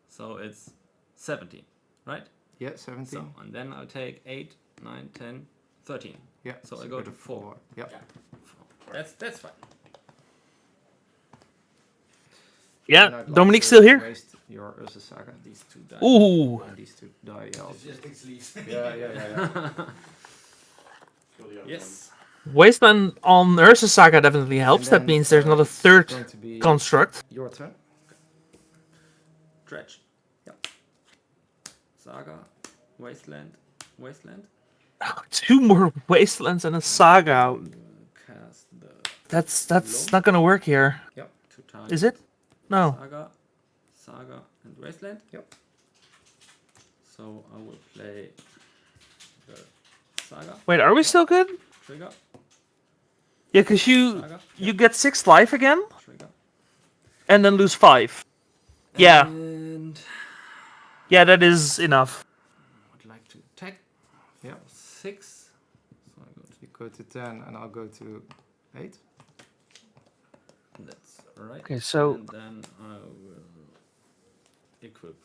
So it's 17, right? Yeah, 17. So and then I'll take 8, 9, 10, 13. Yeah. So I go to 4. Yep. That's fine. Yeah, And I'd like Dominic's to still here. Waste your Urza Saga. These 2 die. Ooh. And these 2 die. Yeah. Yes. Wasteland on Ursa Saga definitely helps. And That then, means there's not a it's third going to be construct. Your turn. Dredge. Yep. Saga. Wasteland. 2 more Wastelands and a Saga. Cast the That's not gonna work here. Yep. 2 times. Is it? No. Saga, and Wasteland. Yep. So I will play the Saga. Wait, are we still good? Trigger. Yeah, because you get 6 life again, Trigger. and then lose 5. Yeah. And Yeah, that is enough. I would like to attack. Yeah. 6. So You go to 10 and I'll go to 8. That's right. Okay, so And then I will equip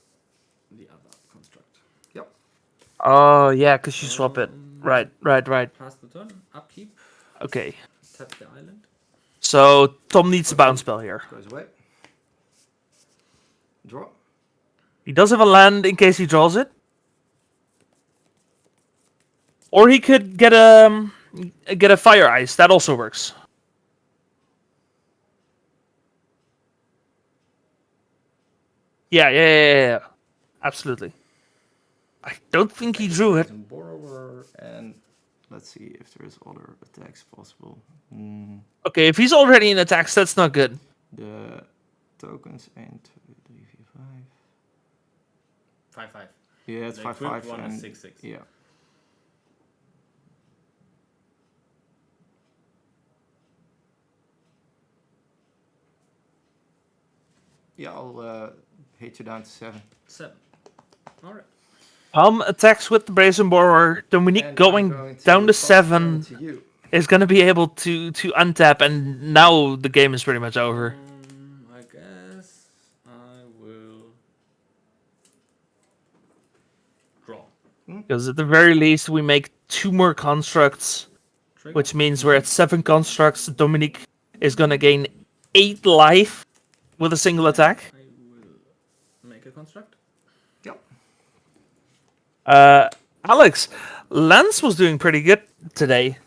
the other construct. Yep. oh yeah, because you swap it. Right. Pass the turn. Upkeep. Okay. Tap the island. So Tom needs a bounce spell here. Goes away. Draw. He does have a land in case he draws it. Or he could get a fire ice. That also works. Yeah. Absolutely. I don't think he drew it. Borrower, and let's see if there is other attacks possible. Okay, if he's already in attacks, that's not good. The tokens and 3, 4, 5. 5/5. Yeah, it's The 5/5 equipped one is and 6/6. yeah. Yeah, I'll hit you down to 7. 7. All right. Attacks with the Brazen Borrower. Dominique And going I'm going down to pass 7 to you. is going to be able to untap, and now the game is pretty much over. I guess I will draw. Because at the very least, we make 2 more constructs, which means we're at 7 constructs. Dominique is going to gain 8 life with a single attack. I will make a construct. Yep. Alex, Lance was doing pretty good today.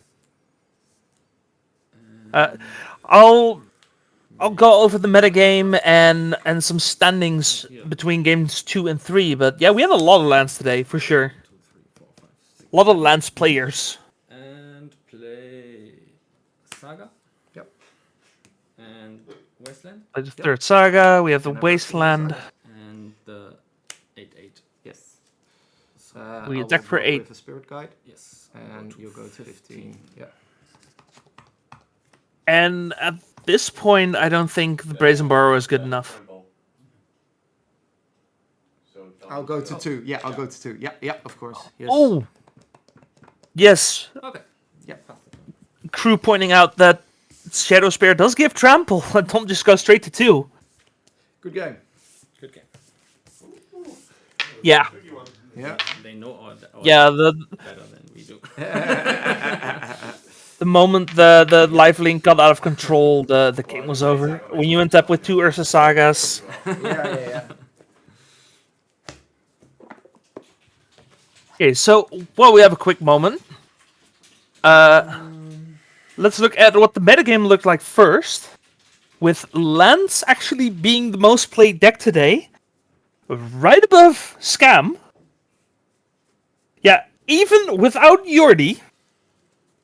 I'll go over the metagame and some standings between games 2 and 3, but yeah, we had a lot of Lance today, for sure. 2, 3, 4, 5, 6. A lot of Lance players. And play Saga. Yep. And Wasteland. Like the third Saga, we have the Wasteland. And the 8/8. Yes. We I attack will for draw 8. with a Spirit Guide. Yes. And you go to 15. Yeah. And at this point, I don't think the Brazen Borrower is good enough. I'll go to 2. Yeah, I'll go to 2. Yeah, of course. Yes. Oh! Yes. Okay. Yeah. Crew pointing out that Shadow Spear does give trample, and Tom just goes straight to 2. Good game. Good game. Yeah. Yeah. They know all Yeah, better than we do. the moment the life link got out of control, the game was over. When you end up with 2 Ursa Sagas. Yeah. Okay, so while we have a quick moment, let's look at what the metagame looked like first. With Lance actually being the most played deck today, right above Scam. Yeah, even without Yordi,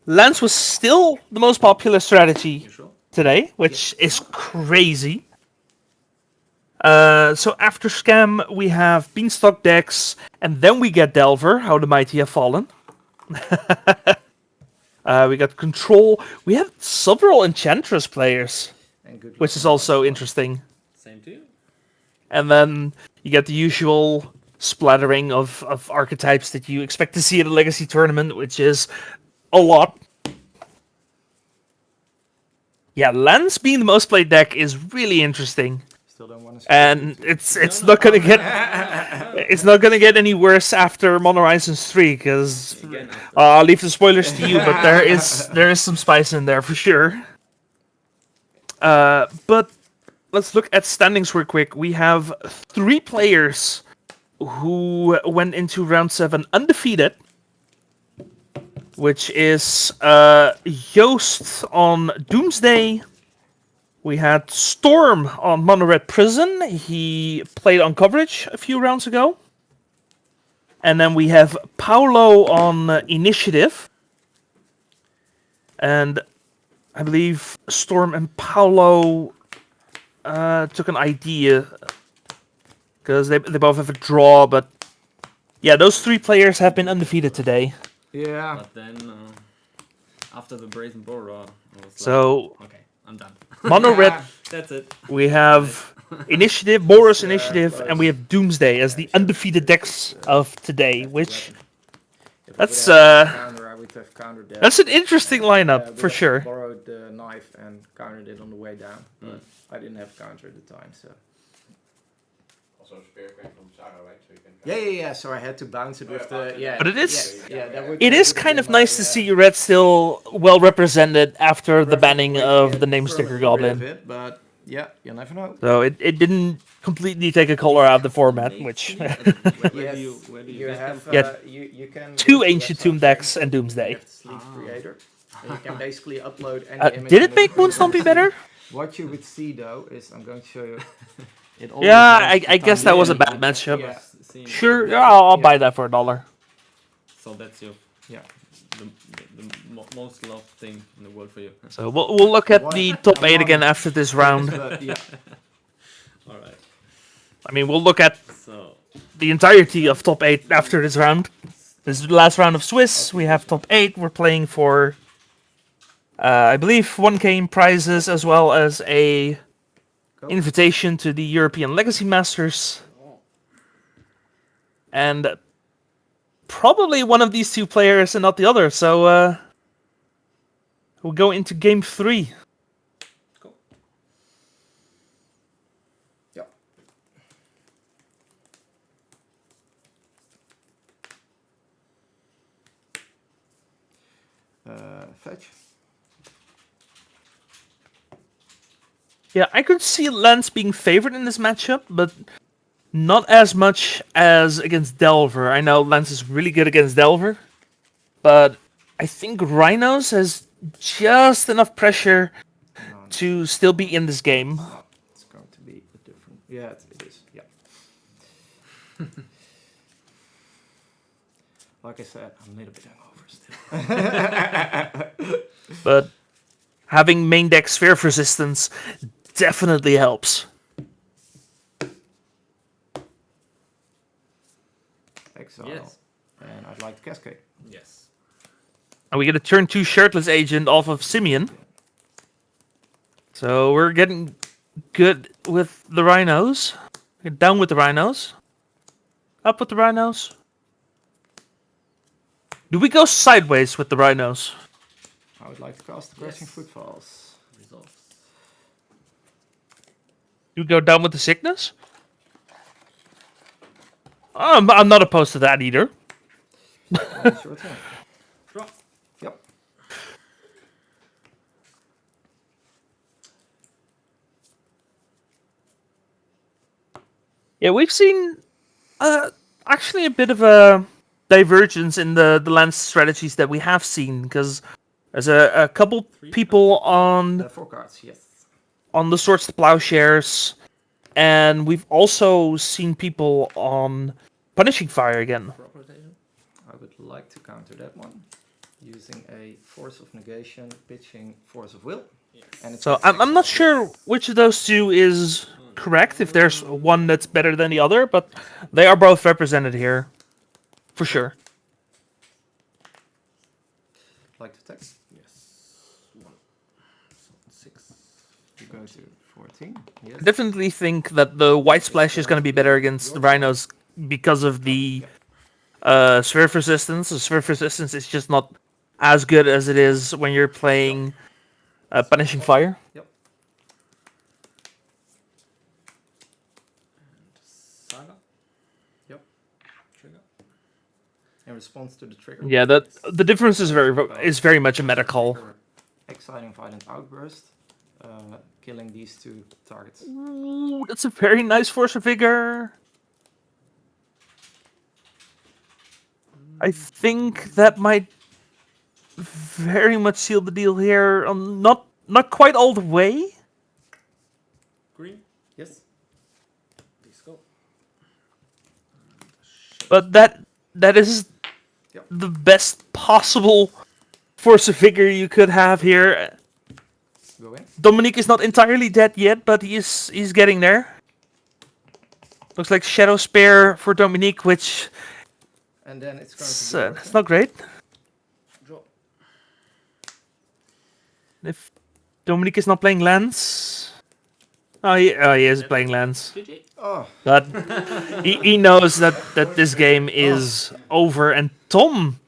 Lance was still the most popular strategy today, which is crazy. So after Scam, we have Beanstalk decks, and then we get Delver, How the Mighty Have Fallen. We got Control. We have several Enchantress players, which is also interesting. Same to you. And then you get the usual splattering of archetypes that you expect to see at a Legacy tournament, which is a lot. Yeah, Lance being the most played deck is really interesting. Still don't want to. And it's not gonna get any worse after Mono Horizons 3, because I'll leave the spoilers to you, but there is some spice in there for sure. But let's look at standings real quick. We have 3 players who went into round 7 undefeated, which is Joost on Doomsday. We had Storm on Mono Red Prison. He played on coverage a few rounds ago. And then we have Paulo on Initiative. And I believe Storm and Paulo took an idea. Because they both have a draw, but... Yeah, those 3 players have been undefeated today. Yeah. But then, after the Brazen Border, I was So... like, okay, I'm done. Mono red, That's it. we have Initiative, Boros Initiative, and we have Doomsday as the undefeated decks of today, which... That's that's an interesting lineup, for sure. I borrowed the knife and countered it on the way down, but I didn't have counter at the time, so... Also, spear came from Saga, right? So you can. Yeah. So I had to bounce it with the But it is it is kind of nice to see red still well represented after the banning of the name sticker goblin. But yeah, you never know. So it didn't completely take a color out of the format, which Where do you You have Yeah. you can 2 Ancient Tomb decks and Doomsday. Sleeve Creator. And you can basically upload any image. Did it make Moonstompy better? What you would see though is I'm going to show you. Yeah, I guess that was a bad matchup. Yeah. Sure, yeah, I'll buy that for $1. So that's your the most loved thing in the world for you. So we'll look at the top 8 again after this round. All right. I mean, we'll look at the entirety of top 8 after this round. This is the last round of Swiss. We have top 8. We're playing for, I believe, 1K in prizes as well as a invitation to the European Legacy Masters. And probably one of these 2 players and not the other. So we'll go into game 3. Cool. Yep. Fetch. Yeah, I could see Lance being favored in this matchup, but not as much as against Delver. I know Lance is really good against Delver, but I think Rhinos has just enough pressure to still be in this game. It's going to be a different. Yeah, it is. Yeah. Like I said, I'm a little bit hungover still. But having main deck Sphere of Resistance definitely helps. Exile. Yes. And I'd like to cascade. Yes. And we get a turn 2 Shirtless Agent off of Simeon. So we're getting good with the Rhinos. Get down with the Rhinos. Up with the Rhinos. Do we go sideways with the Rhinos? I would like to cast the Crashing Footfalls. Results. You go down with the Sickness? I'm not opposed to that either. It's your turn. Draw. Yep. Yeah, we've seen actually a bit of a divergence in the land strategies that we have seen, because there's a couple people on 4 cards, yes. on the Swords to Plowshares, and we've also seen people on Punishing Fire again. I would like to counter that one using a Force of Negation, pitching Force of Will. And it's So I'm not sure which of those 2 is correct, if there's one that's better than the other, but they are both represented here, for sure. Like to attack? Yes. 6. You go to 14. Yes. I definitely think that the White Splash is going to be better against the Rhinos because of the Sphere of Resistance. The Sphere of Resistance is just not as good as it is when you're playing Punishing Fire. Yep. Saga. Yep. Trigger. In response to the trigger. Yeah, the difference is very much a meta call. Exciting Violent Outburst. Killing these 2 targets. Ooh, that's a very nice Force of Vigor. I think that might very much seal the deal here. Not quite all the way. Green. Yes. Please go. But that is the best possible Force of Vigor you could have here. go in. Dominique is not entirely dead yet, but he's getting there. Looks like Shadow Spear for Dominique, which And then it's going to be it's not great. Draw. If Dominique is not playing lands, he is playing lands. Oh. But he knows that this game is over, and Tom,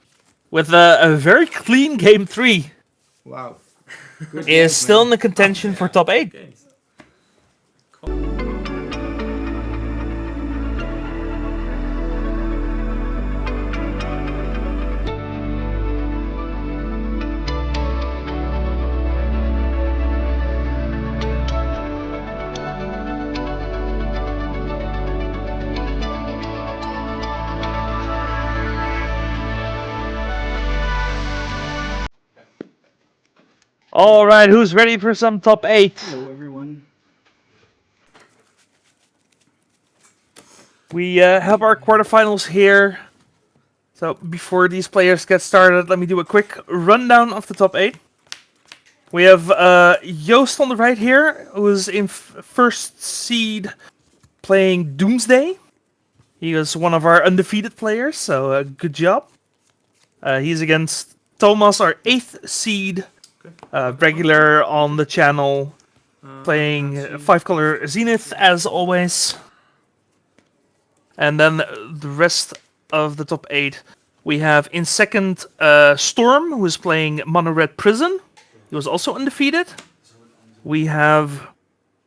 with a very clean game 3, Wow. is still in the contention for top 8. All right, who's ready for some top 8? Hello, everyone. We have our quarterfinals here. So before these players get started, let me do a quick rundown of the top 8. We have Joost on the right here, who is in first seed playing Doomsday. He was one of our undefeated players, so good job. He's against Thomas, our 8th seed, regular on the channel, playing 5-color Zenith as always. And then the rest of the top 8, we have in second Storm, who is playing Mono Red Prison. He was also undefeated. We have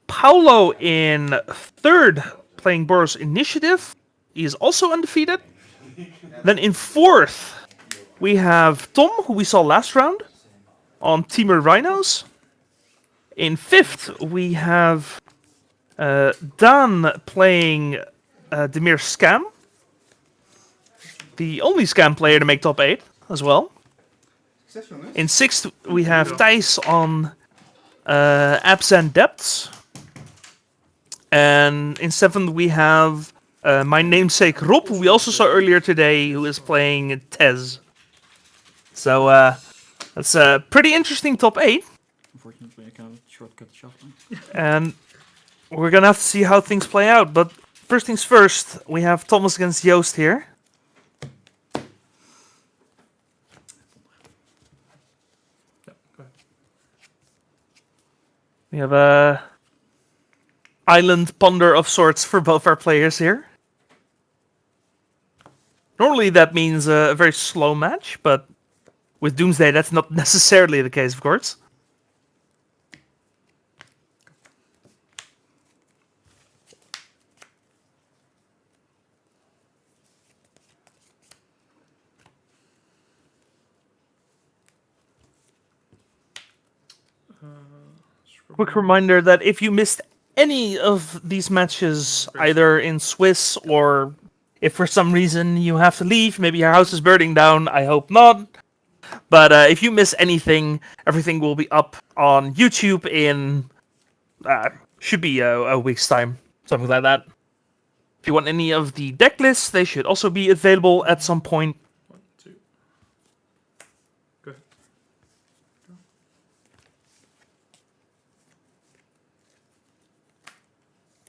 Paulo in third, playing Boros Initiative. He is also undefeated. Then in fourth, we have Tom, who we saw last round, on Temur Rhinos. In fifth, we have Dan playing Demir Scam. The only Scam player to make top 8 as well. In sixth, we have Thijs on Abzan Depths. And in seventh, we have my namesake Rob, who we also saw earlier today, who is playing Tez. So that's a pretty interesting top 8. Unfortunately, I can't shortcut shuffling. And we're going to have to see how things play out. But first things first, we have Thomas against Joost here. We have a island ponder of sorts for both our players here. Normally that means a very slow match, but with Doomsday that's not necessarily the case, of course. Quick reminder that if you missed any of these matches, either in Swiss or if for some reason you have to leave, maybe your house is burning down, I hope not. But if you miss anything, everything will be up on YouTube in, should be a week's time, something like that. If you want any of the deck lists, they should also be available at some point. 1, 2. Go ahead.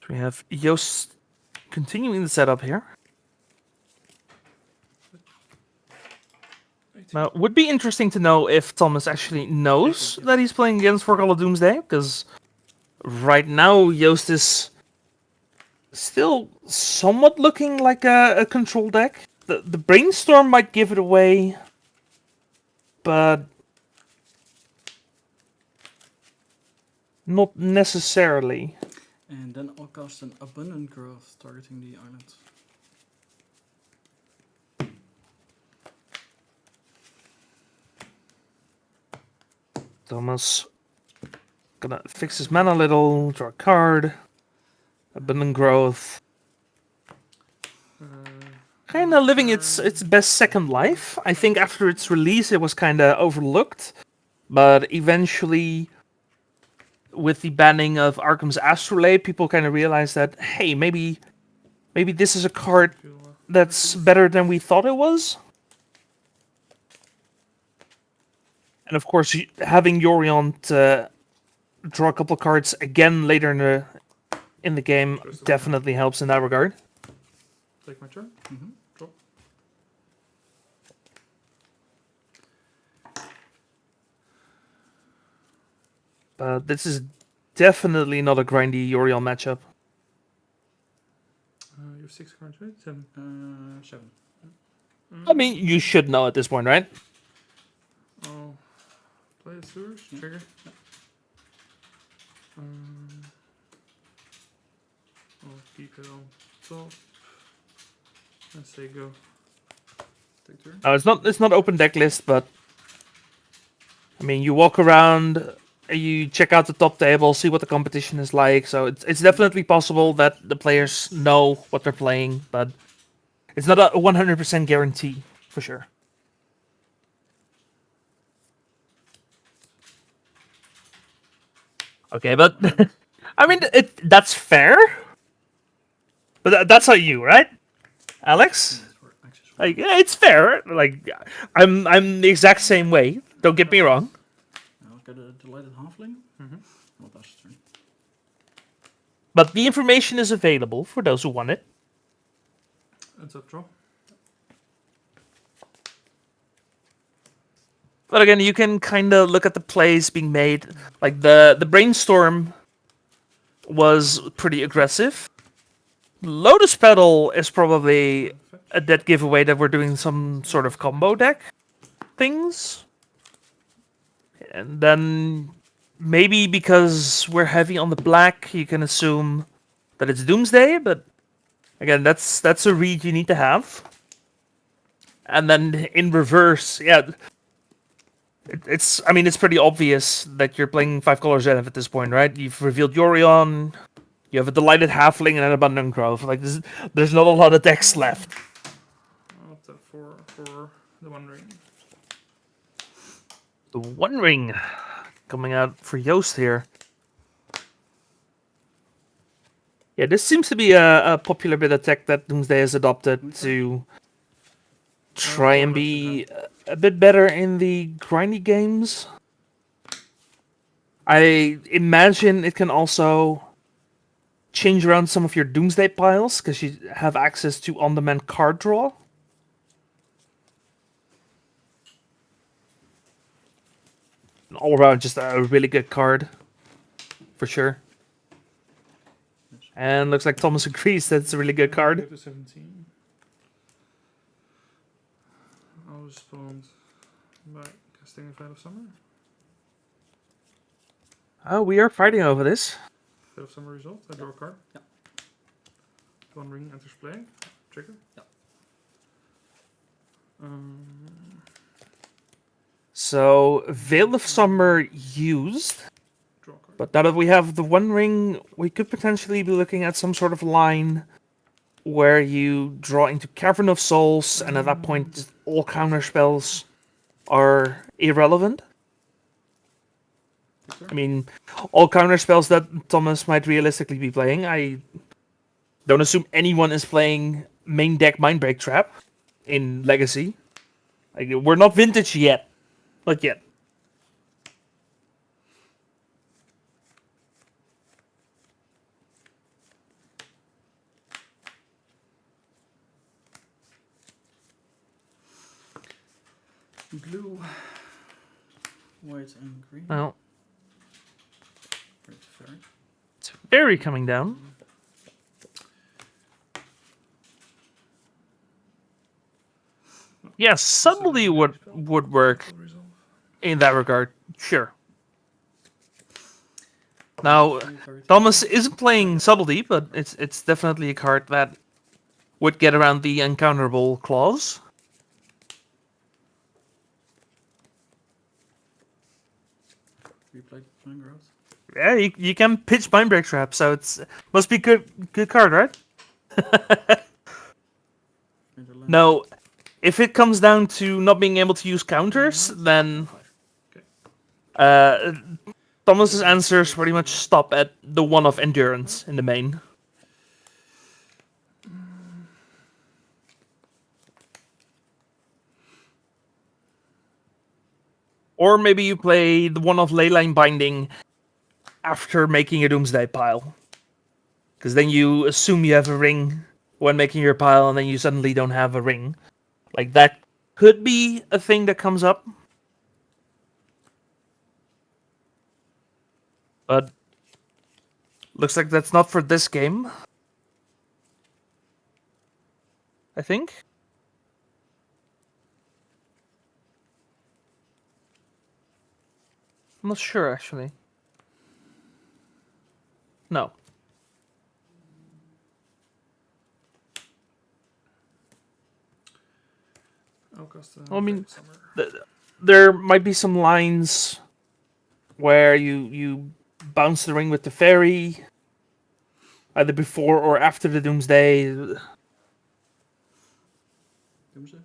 We have Joost continuing the setup here. Now, it would be interesting to know if Thomas actually knows that he's playing against 4-color Doomsday, because right now Joost is still somewhat looking like a control deck. The Brainstorm might give it away, but not necessarily. And then I'll cast an Abundant Growth targeting the island. Thomas gonna fix his mana a little, draw a card. Abundant Growth. Kinda living its best second life. I think after its release it was kinda overlooked. But eventually, with the banning of Arkham's Astrolabe, people kind of realized that, hey, maybe this is a card that's better than we thought it was. And of course, having Yorion draw a couple cards again later in the game definitely helps in that regard. Take my turn. Draw. But this is definitely not a grindy Yorion matchup. You have 6 cards, right? 7. 7. I mean, you should know at this point, right? I'll play the sewers, trigger. I'll keep it on top. And say go. Take turn. It's not open deck list, but I mean, you walk around, you check out the top table, see what the competition is like. So it's definitely possible that the players know what they're playing, but it's not a 100% guarantee for sure. Okay, but I mean, that's fair. But that's how you, right, Alex? Like, yeah, it's fair. Like, I'm the exact same way. Don't get me wrong. I'll get a delighted halfling. Well, that's turn. But the information is available for those who want it. It's up draw. But again, you can kind of look at the plays being made. Like the brainstorm was pretty aggressive. Lotus Petal is probably a dead giveaway that we're doing some sort of combo deck things. And then maybe because we're heavy on the black, you can assume that it's Doomsday, but again, that's a read you need to have. And then in reverse, yeah, it's pretty obvious that you're playing 5-color Zenith at this point, right? You've revealed Yorion, you have a Delighted Halfling and an Abundant Growth. Like there's not a lot of decks left. I'll tap for the One Ring. The One Ring coming out for Joost here. Yeah, this seems to be a popular bit of tech that Doomsday has adopted to try and be a bit better in the grindy games. I imagine it can also change around some of your Doomsday piles because you have access to on-demand card draw. All around, just a really good card, for sure. And looks like Thomas agrees that it's a really good card. Go to 17. I'll respond by casting a Fate of Summer. Oh, we are fighting over this. Fate of Summer result. I draw a card. Yeah. One Ring enters play. Trigger. Yeah. So, Veil of Summer used. Draw a card. But now that we have the One Ring, we could potentially be looking at some sort of line where you draw into Cavern of Souls, and at that point, all counter spells are irrelevant. I mean, all counter spells that Thomas might realistically be playing. I don't assume anyone is playing main deck Mindbreak Trap in Legacy. Like, we're not vintage yet. Not yet. Blue, white, and green. Well, It's fair. it's very coming down. Yes, subtly would work in that regard. Sure. Now, Thomas isn't playing subtlety, but it's definitely a card that would get around the uncounterable clause. Replay Mind Growth. Yeah, you can pitch Mindbreak Trap, so it's must be good card, right? No, if it comes down to not being able to use counters, then Thomas's answers pretty much stop at the one of Endurance in the main. Or maybe you play the one of Leyline Binding after making a Doomsday pile. Because then you assume you have a ring when making your pile, and then you suddenly don't have a ring. Like, that could be a thing that comes up. But looks like that's not for this game. I think. I'm not sure, actually. No. Well, I mean, there might be some lines where you bounce the ring with the fairy, either before or after the Doomsday. Doomsday?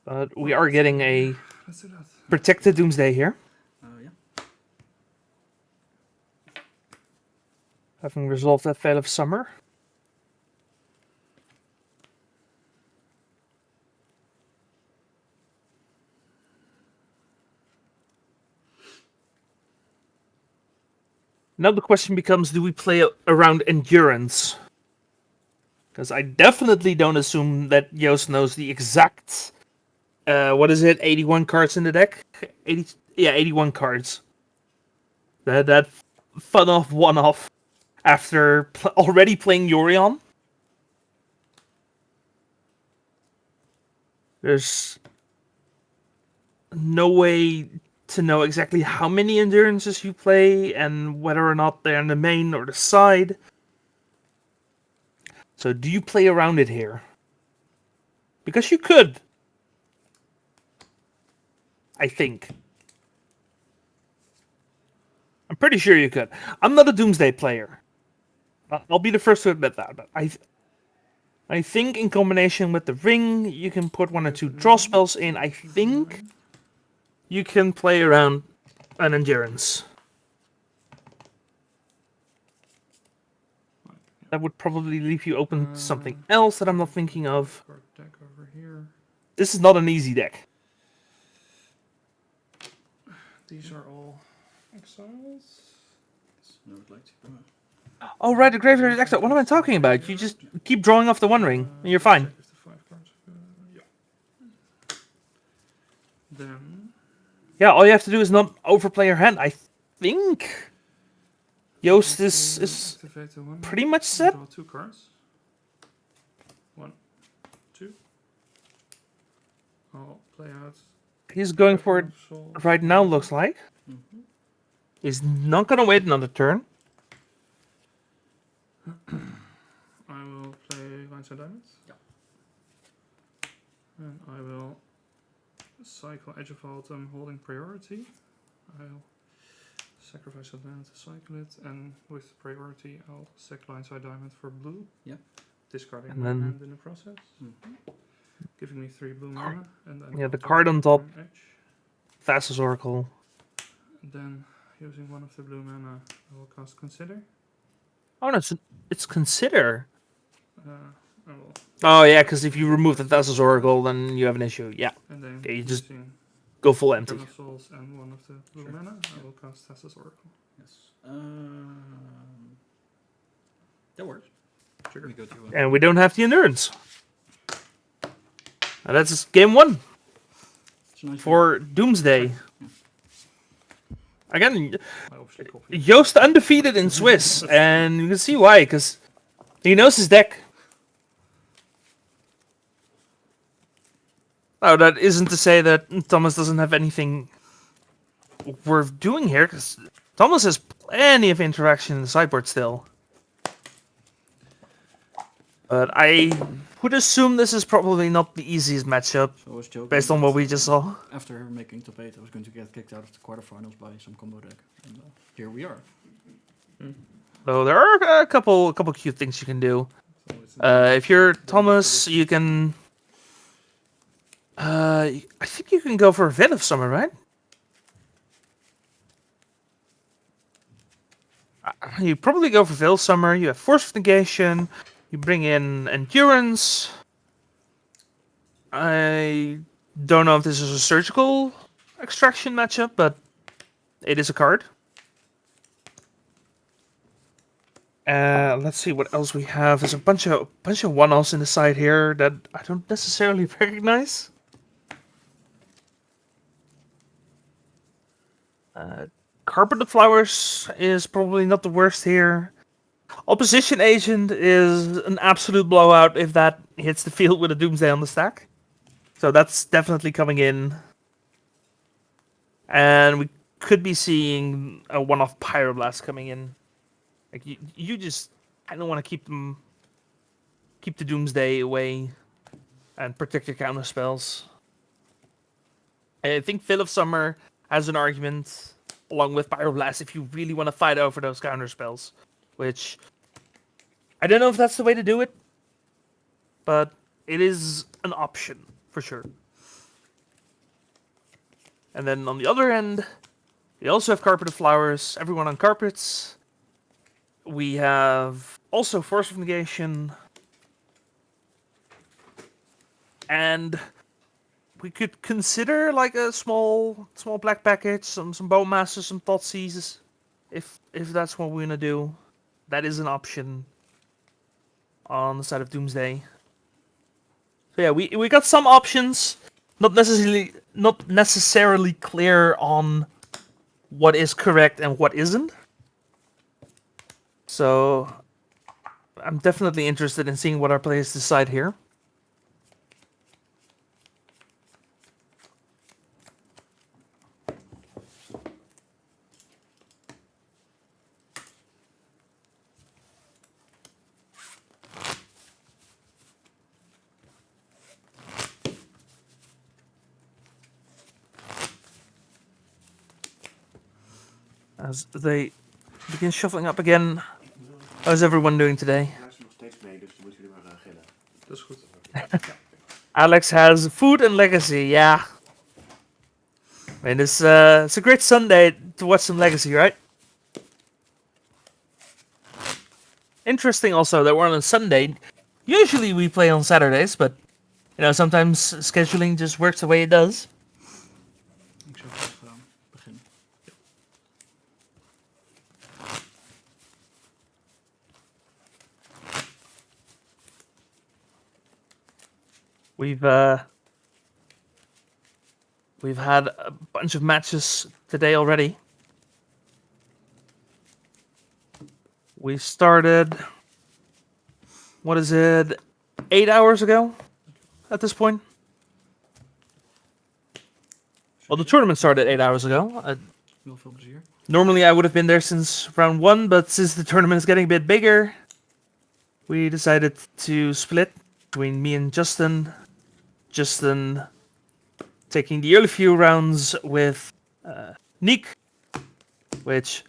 But we are getting a Let's do that. protected Doomsday here. Yeah. Having resolved that Veil of Summer. Now the question becomes, do we play around endurance? Because I definitely don't assume that Joost knows the exact... what is it? 81 cards in the deck? 81 cards. That fun-off, one-off after already playing Yorion. There's no way to know exactly how many endurances you play and whether or not they're in the main or the side. So do you play around it here? Because you could. I think. I'm pretty sure you could. I'm not a Doomsday player. I'll be the first to admit that. But I think in combination with the ring, you can put 1 or 2 draw spells in. I think you can play around an endurance. That would probably leave you open to something else that I'm not thinking of. Deck over here. This is not an easy deck. These are all exiles. No, I'd like to. Oh, right, the graveyard is extra. What am I talking about? You just keep drawing off the One Ring, and you're fine. Then. Yeah, all you have to do is not overplay your hand. I think Joost is pretty much set. Draw 2 cards. 1, 2. I'll play out. He's going for it right now, looks like. He's not going to wait another turn. I will play Lines and Diamonds. Yeah. And I will cycle Edge of Autumn holding priority. I'll sacrifice a land to cycle it, and with priority I'll sack Lineside Diamond for blue. Yeah. Discarding And my then- hand in the process. Giving me 3 blue mana. And then Yeah, I'll the tap card on top. for an Edge. Thassa's Oracle. And then, using 1 of the blue mana, I will cast Consider. Oh, no, it's Consider. I will. Oh, yeah, because if you remove the Thassa's Oracle, then you have an issue. Yeah. And then, Okay, you just using go full empty. Eternal Souls and 1 of the blue mana, I will cast Thassa's Oracle. Yes. That works. Trigger. We go to, And we don't have the Endurance. Now that's game 1 nice for Doomsday. Again, I obviously copy. Joost undefeated in Swiss, and you can see why, because he knows his deck. Now, that isn't to say that Thomas doesn't have anything worth doing here, because Thomas has plenty of interaction in the sideboard still. But I would assume this is probably not the easiest matchup, So I was joking based on what that we just saw. After making top 8, I was going to get kicked out of the quarterfinals by some combo deck. And here we are. So there are a couple cute things you can do. If you're Thomas, you can... I think you can go for a Veil of Summer, right? You probably go for Veil of Summer. You have Force of Negation. You bring in Endurance. I don't know if this is a surgical extraction matchup, but it is a card. Let's see what else we have. There's a bunch of one-offs in the side here that I don't necessarily recognize. Carpeted Flowers is probably not the worst here. Opposition Agent is an absolute blowout if that hits the field with a Doomsday on the stack. So that's definitely coming in. And we could be seeing a one-off Pyroblast coming in. Like you just kind of want to keep the Doomsday away and protect your counter spells. I think Fill of Summer has an argument along with Pyroblast if you really want to fight over those counter spells, which I don't know if that's the way to do it, but it is an option for sure. And then on the other end, we also have Carpeted Flowers, everyone on carpets. We have also Force of Negation. And we could consider like a small black package, some Bowmasters, some Thoughtseize, if that's what we're gonna do. That is an option on the side of Doomsday. So yeah, we got some options, not necessarily clear on what is correct and what isn't. So I'm definitely interested in seeing what our players decide here. As they begin shuffling up again, how's everyone doing today? Dat is goed. Alex has Food and Legacy, yeah. I mean, it's a great Sunday to watch some Legacy, right? Interesting also that we're on a Sunday. Usually we play on Saturdays, but you know, sometimes scheduling just works the way it does. Ik zou graag beginnen. We've had a bunch of matches today already. We started, what is it, 8 hours ago at this point? Well, the tournament started 8 hours ago. Heel veel plezier. Normally I would have been there since round 1, but since the tournament is getting a bit bigger, we decided to split between me and Justen. Justen taking the early few rounds with Niek, which,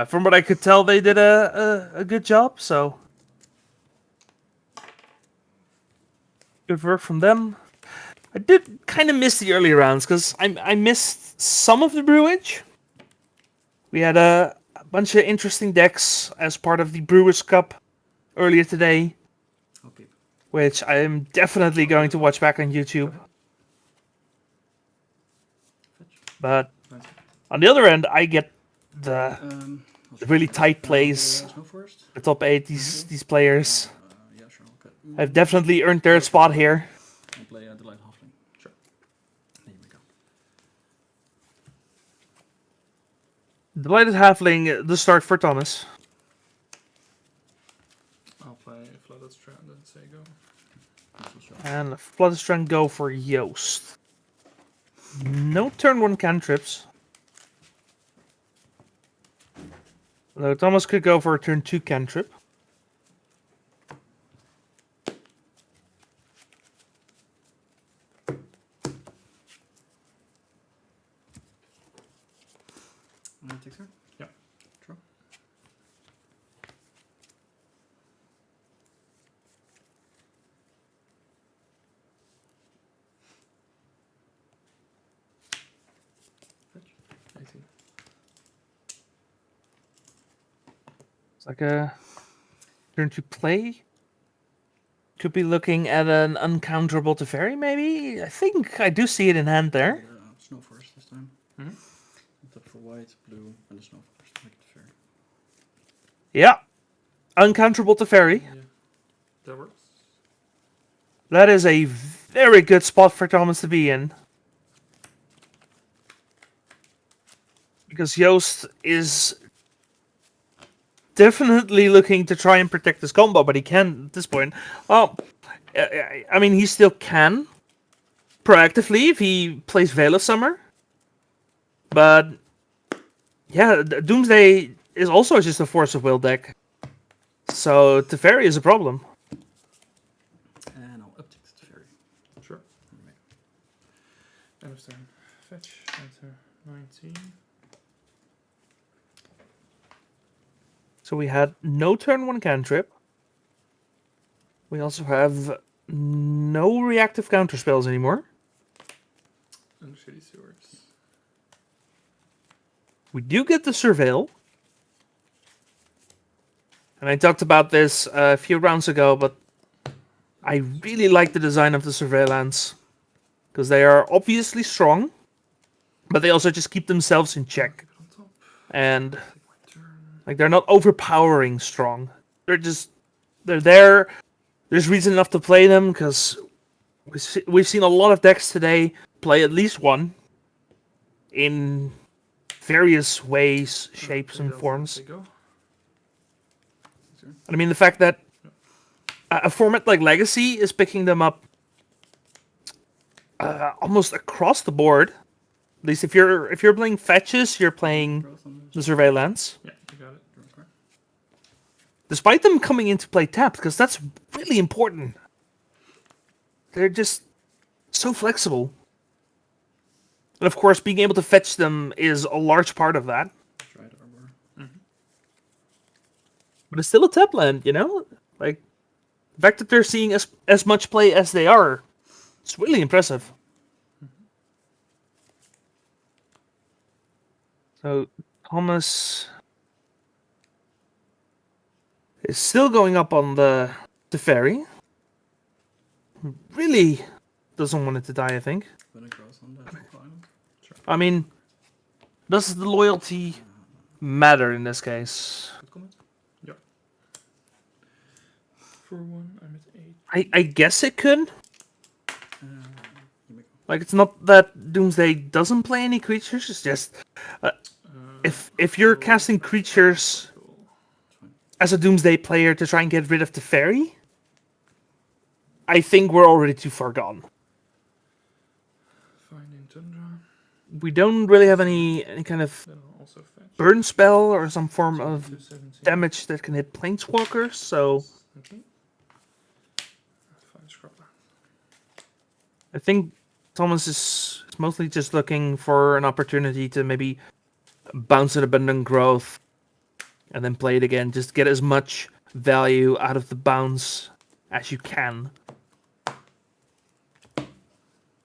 from what I could tell, they did a good job, so good work from them. I did kind of miss the early rounds, because I missed some of the brewage. We had a bunch of interesting decks as part of the Brewers Cup earlier today, which I am definitely going to watch back on YouTube. But on the other end, I get the really tight plays, the top 8, these players. Yeah, sure. Okay. Have definitely earned their spot here. I'll play Delight Halfling. Sure. There we go. Delighted Halfling, the start for Thomas. I'll play Flooded Strand and say go. And Flooded Strand go for Joost. No turn 1 cantrips. Though Thomas could go for a turn 2 cantrip. Take turn? Yeah. Draw. Fetch. 18. It's like a turn to play. Could be looking at an uncounterable Teferi, maybe? I think I do see it in hand there. Snow Forest this time. Mhm. Tap for white, blue, and the snow forest. Make it fair. Yeah. Uncounterable Teferi. Yeah, that works. That is a very good spot for Thomas to be in. Because Joost is definitely looking to try and protect his combo, but he can't at this point. Well, I mean, he still can proactively if he plays Veil of Summer. But yeah, Doomsday is also just a Force of Will deck. So Teferi is a problem. And I'll uptick the Teferi. Sure. End of turn. Fetch. Enter 19. So we had no turn 1 cantrip. We also have no reactive counter spells anymore. And Shitty Sewers. We do get the Surveil. And I talked about this a few rounds ago, but I really like the design of the Surveillance. Because they are obviously strong, but they also just keep themselves in check. And like they're not overpowering strong. They're there. There's reason enough to play them, because we've seen a lot of decks today play at least one in various ways, shapes, and forms. And I mean, the fact that a format like Legacy is picking them up almost across the board. At least if you're playing fetches, you're playing the Surveillance. Yeah, you got it. Despite them coming into play tapped, because that's really important. They're just so flexible. And of course, being able to fetch them is a large part of that. Right armor. But it's still a tap land, you know? Like, the fact that they're seeing as much play as they are, it's really impressive. So, Thomas is still going up on the Teferi. Really doesn't want it to die, I think. When it goes on that island. I mean, does the loyalty matter in this case? Good comment. Yeah. For 1, I'm at 8. I guess it could. You make Like, it's not that Doomsday doesn't play any creatures, it's just... if you're casting creatures as a Doomsday player to try and get rid of the fairy, I think we're already too far gone. Finding Tundra. We don't really have any kind of Then I'll also fetch. burn spell or some form of 217. damage that can hit Planeswalkers, so Okay. Find Scrapland. I think Thomas is mostly just looking for an opportunity to maybe bounce an Abundant Growth and then play it again. Just get as much value out of the bounce as you can.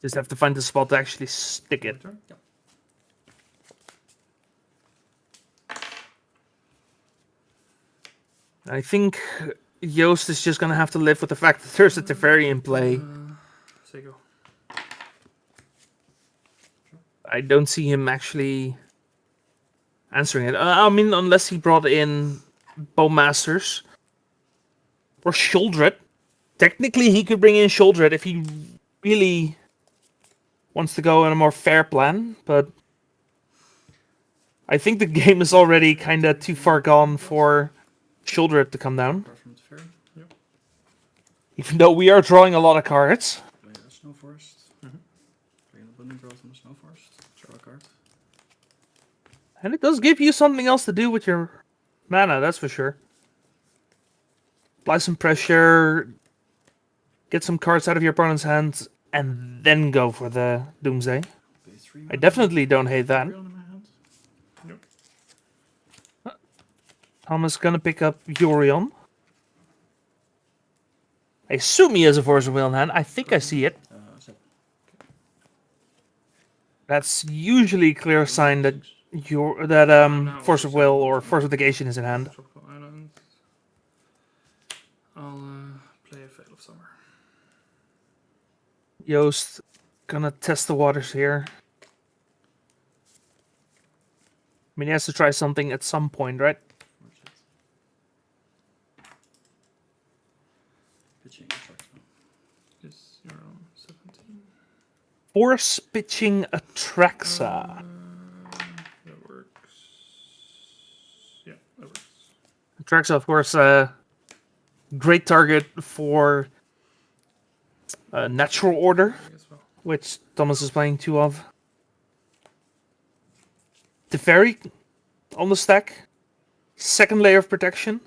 Just have to find the spot to actually stick it. Yep. I think Joost is just going to have to live with the fact that there's a Teferi in play. Say go. I don't see him actually answering it. I mean, unless he brought in Bowmasters or Shuldred. Technically, he could bring in Shuldred if he really wants to go on a more fair plan, but I think the game is already kind of too far gone for Shuldred to come down. apart from the Teferi. Yep. Even though we are drawing a lot of cards. Play a snow forest. Play an abundant growth on the snow forest. Draw a card. And it does give you something else to do with your mana, that's for sure. Apply some pressure, get some cards out of your opponent's hands, and then go for the Doomsday. Play 3 I definitely don't hate that. in my hand. Thomas gonna pick up Yorion. I assume he has a Force of Will in hand. I think I see it. Zap. That's usually a clear sign that Force of Will or Force of Negation is in hand. Tropical Island. I'll play a Veil of Summer. Joost gonna test the waters here. mean, he has to try something at some point, right? Pitching Atraxa. Is you're on 17. Force pitching Atraxa. That works. Yeah, that works. Atraxa, of course, great target for Natural Order, which Thomas is playing 2 of. Teferi on the stack. Second layer of protection.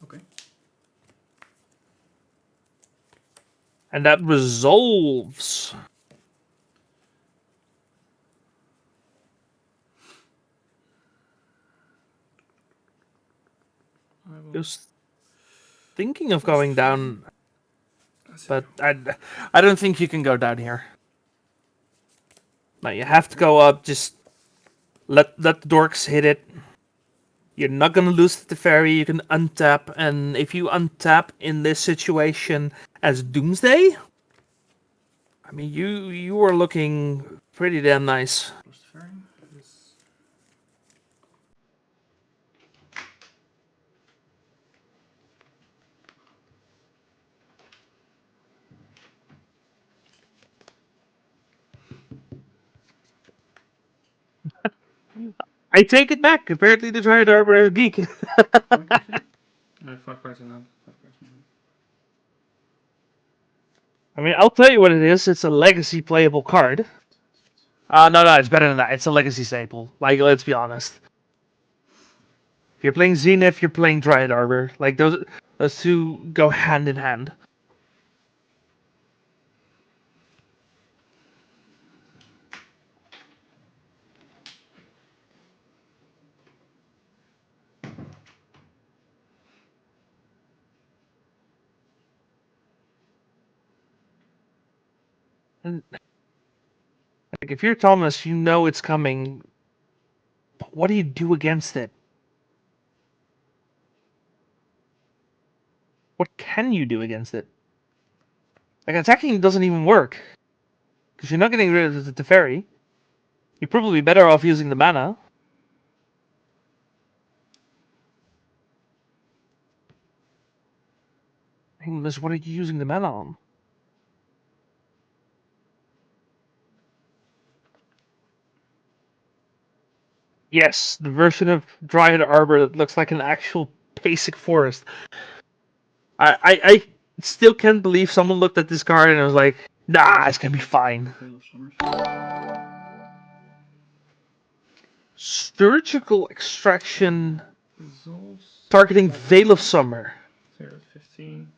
Okay. And that resolves. Just thinking of going down, but I don't think you can go down here. No, you have to go up. Just let the dorks hit it. You're not gonna lose the fairy. You can untap, and if you untap in this situation as Doomsday, I mean you are looking pretty damn nice. I take it back. Apparently, the Dryad Arbor is a geek. I have 5 cards in hand. 5 cards in hand. I mean, I'll tell you what it is. It's a legacy playable card. No, it's better than that. It's a legacy staple. Like, let's be honest. If you're playing Zenith, you're playing Dryad Arbor. Like, those two go hand in hand. And like, if you're Thomas, you know it's coming. But what do you do against it? What can you do against it? Like, attacking doesn't even work. Because you're not getting rid of the Teferi. You're probably better off using the mana. English, what are you using the mana on? Yes, the version of Dryad Arbor that looks like an actual basic forest. I still can't believe someone looked at this card and was like, nah, it's gonna be fine. Surgical Extraction targeting Veil of Summer. 0 at 15.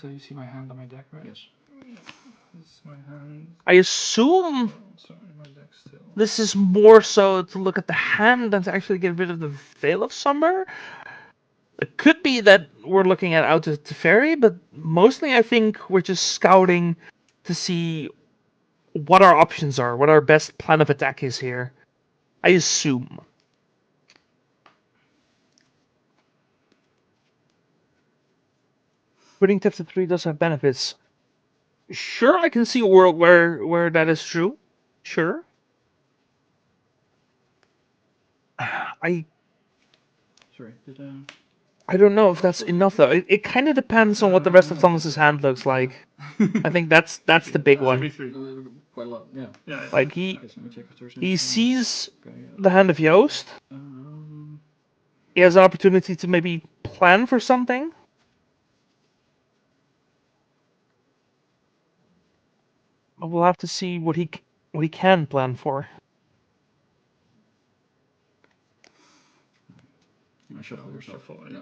So you see my hand on my deck, right? Yes. This is my hand. I assume Sorry, my deck still. this is more so to look at the hand than to actually get rid of the Veil of Summer. It could be that we're looking at out of Teferi, but mostly I think we're just scouting to see what our options are, what our best plan of attack is here. I assume. Putting Tef to 3 does have benefits. Sure, I can see a world where that is true. Sure. Sorry, I don't know if that's enough though. It kind of depends on what the rest of Thomas's hand looks like. I think that's the big one. Quite a lot, yeah. Like he sees the hand of Yost. He has an opportunity to maybe plan for something. But we'll have to see what he can plan for. Shuffle, yeah.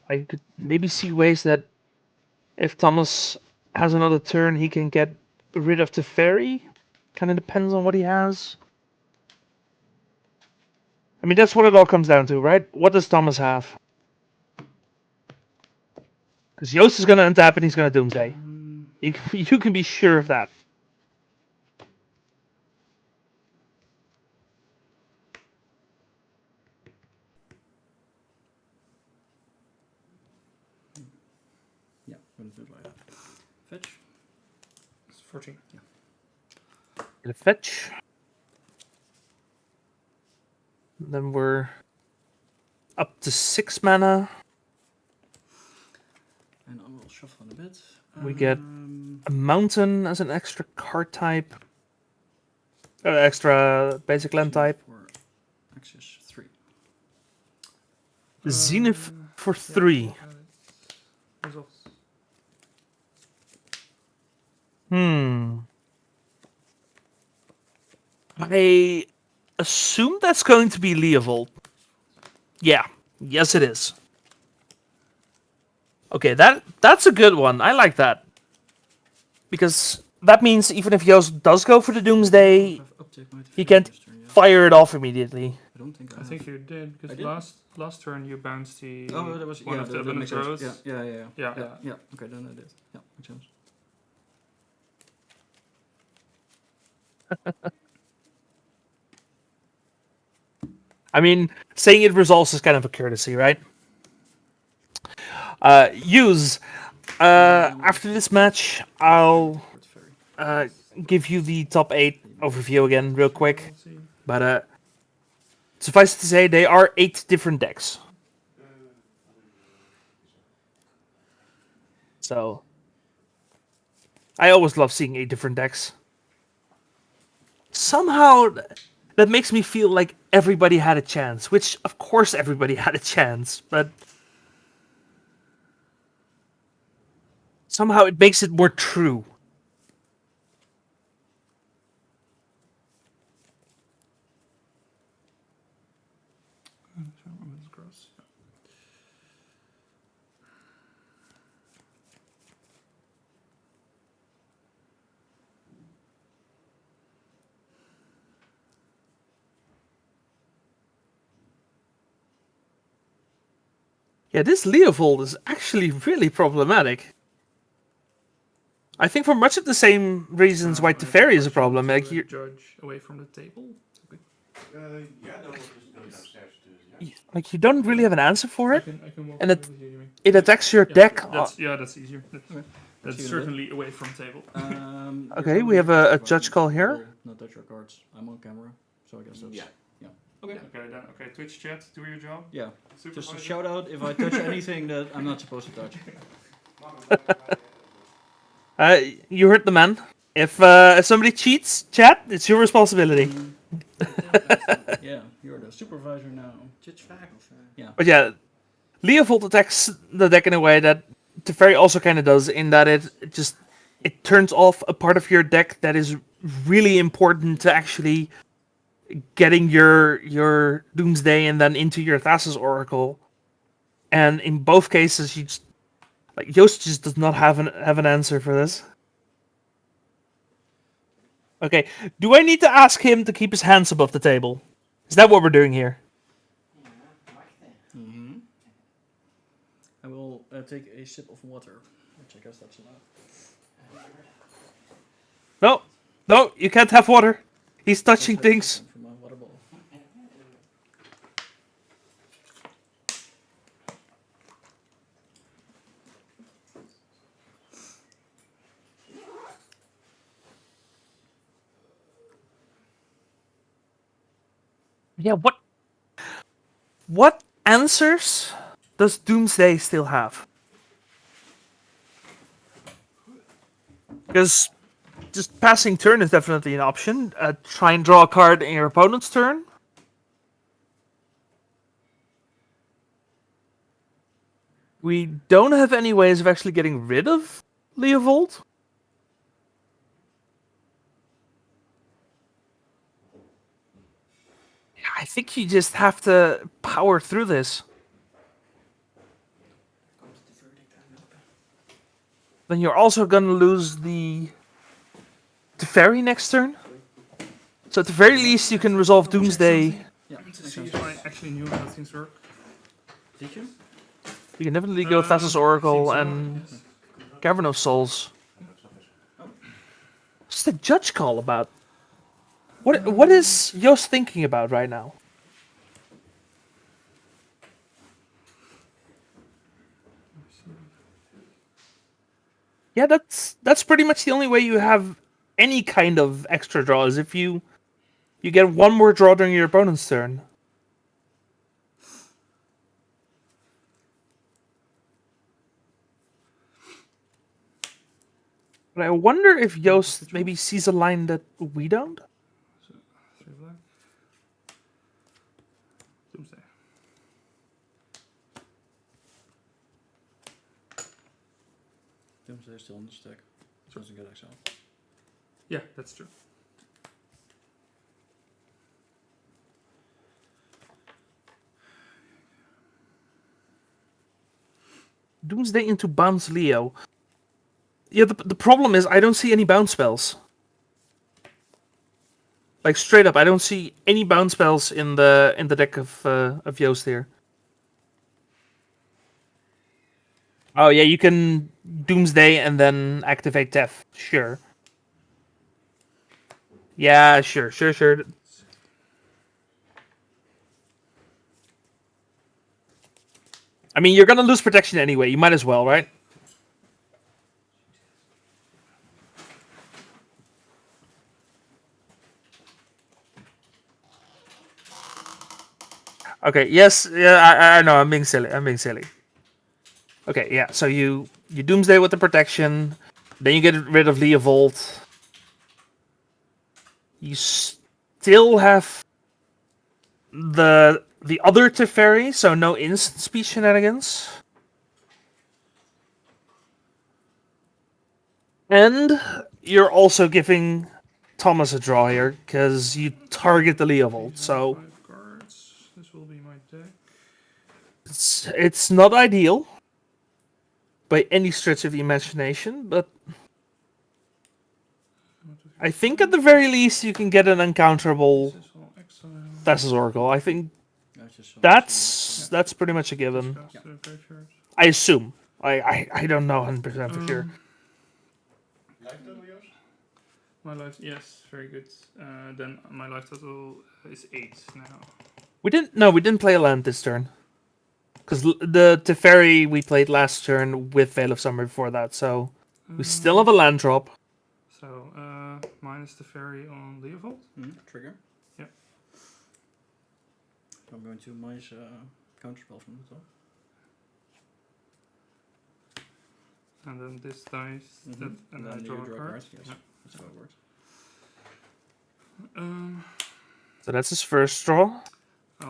I could maybe see ways that if Thomas has another turn, he can get rid of the fairy. Kind of depends on what he has. I mean, that's what it all comes down to, right? What does Thomas have? Because Yost is going to untap and he's going to Doomsday. You can be sure of that. Yeah, we'll do it like that. 14. Yeah. Get a fetch. Then we're up to 6 mana. And I will shuffle in a bit. We get a mountain as an extra card type. Extra basic land type. For access 3. Zenith for 3. Results. I assume that's going to be Leovold. Yeah. Yes, it is. Okay, that's a good one. I like that. Because that means even if Joost does go for the Doomsday, he can't fire it off immediately. I don't think I think you did, because did? last turn you bounced the Oh, that was one of the that abundant makes sense. roads. Yeah. Okay, then I did. Yeah, makes sense. I mean, saying it resolves is kind of a courtesy, right? Use. After this match, I'll give you the top 8 overview again real quick. But suffice it to say, they are 8 different decks. So, I always love seeing 8 different decks. Somehow, that makes me feel like everybody had a chance, which, of course, everybody had a chance, but somehow it makes it more true. Yeah, this Leovold is actually really problematic. I think for much of the same reasons why Teferi is a problem. Like you, judge away from the table. like you don't really have an answer for it, I can walk and over with you, you mean? it attacks your deck. That's easier. That's certainly away from table. Okay, we have a judge call here. Not touch your cards. I'm on camera, so I guess that's yeah. Okay. Okay. Twitch chat, do your job. Yeah. Supervisor. Just a shout out if I touch anything that I'm not supposed to touch. You heard the man. If somebody cheats, chat, it's your responsibility. Yeah, you're the supervisor now. Yeah. But yeah, Leovold attacks the deck in a way that Teferi also kind of does, in that it turns off a part of your deck that is really important to actually getting your Doomsday and then into your Thassa's Oracle. And in both cases, Joost just does not have an answer for this. Okay, do I need to ask him to keep his hands above the table? Is that what we're doing here? Mm-hmm. I will take a sip of water, which I guess that's allowed. No, you can't have water. He's touching things. From my water bottle. Yeah, what answers does Doomsday still have? Because just passing turn is definitely an option. Try and draw a card in your opponent's turn. We don't have any ways of actually getting rid of Leovold. I think you just have to power through this. Then you're also gonna lose the Teferi next turn. So at the very least, you can resolve Doomsday. Yeah, To see if I actually knew how things work. Did you? You can definitely go Thassa's Oracle and Cavern of Souls. What's the judge call about? What is Joost thinking about right now? Yeah, that's that's pretty much the only way you have any kind of extra draw is if you get one more draw during your opponent's turn. But I wonder if Joost maybe sees a line that we don't. So 3 black. Doomsday. Doomsday is still on the stack. It doesn't get exiled. Yeah, that's true. Doomsday into bounce Leo. Yeah, the problem is I don't see any bounce spells. Like straight up, I don't see any bounce spells in the deck of Joost here. Oh yeah, you can Doomsday and then activate Tef. Sure. Yeah, sure. I mean, you're gonna lose protection anyway. You might as well, right? Okay. Yes. Yeah. I know. I'm being silly. Okay. Yeah. So you Doomsday with the protection, then you get rid of Leovold. You still have the other Teferi, so no instant speed shenanigans. And you're also giving Thomas a draw here, because you target the Leovold, so... 5 cards. This will be my deck. It's not ideal, by any stretch of the imagination, but... I think at the very least you can get an uncounterable Thassa's Oracle. I think that's pretty much a given. I assume. I don't know 100% for sure. My life, yes, very good. Then my life total is 8 now. We didn't play a land this turn. Because the Teferi we played last turn with Veil of Summer before that, so we still have a land drop. So, minus the fairy on Leovold. Trigger. Yep. I'm going to minus counterspell from the top. And then this dice, that, and then I draw a card. Yes, Yeah. that's how it works. So that's his first draw.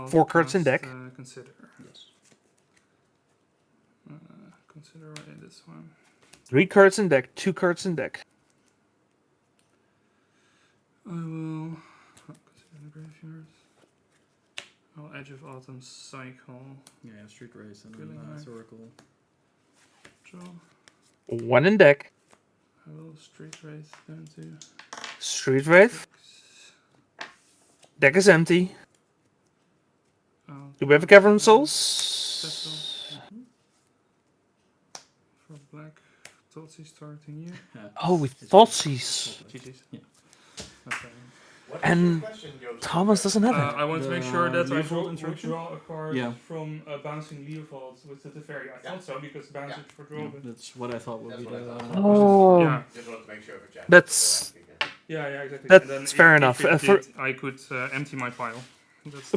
4 cards in deck. Consider. Yes. Consider this one. 3 cards in deck, 2 cards in deck. I will consider the graveyard. I'll Edge of Autumn cycle. Yeah, Street Race and Killing then Knife. Oracle. Draw. 1 in deck. I will Street Race down to Street Wraith. Deck is empty. Do we have a Cavern of Souls? For black, Thoughtsy starting here. Oh, with Thoughtseize. GG's. Yeah. Okay. And Thomas doesn't have it. I want to make sure that I Leovold would interaction? draw a card Yeah. from bouncing Leovold with the Teferi. I thought so because bouncing for draw. But That's what I thought would be the... Oh. Yeah. Just want to make sure if it's That's Yeah, exactly. That's And then fair if enough. it For- did, I could empty my pile.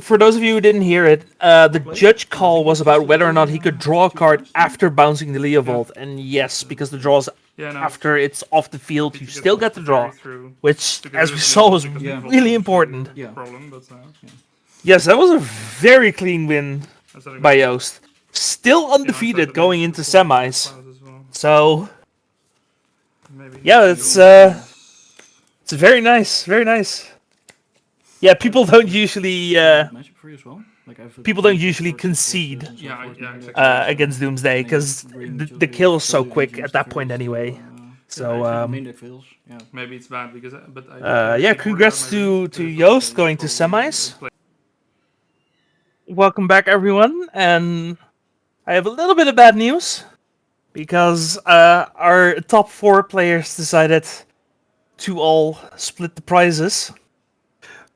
For those of you who didn't hear it, the judge call was about whether or not he could draw a card after bouncing the Leovold, and yes, because the draws after it's off the field, you still get the draw, which, as we saw, was really important. Problem, but, Yes, that was a very clean win by Joost. Still undefeated going into semis. So, yeah, it's very nice, very nice. Yeah, people don't usually Matchup for you as well? Like people don't usually concede against Doomsday because the kill is so quick at that point anyway. So main deck fails. Yeah. Maybe it's bad because but yeah, congrats to Joost going to semis. Welcome back, everyone, and I have a little bit of bad news because our top 4 players decided to all split the prizes,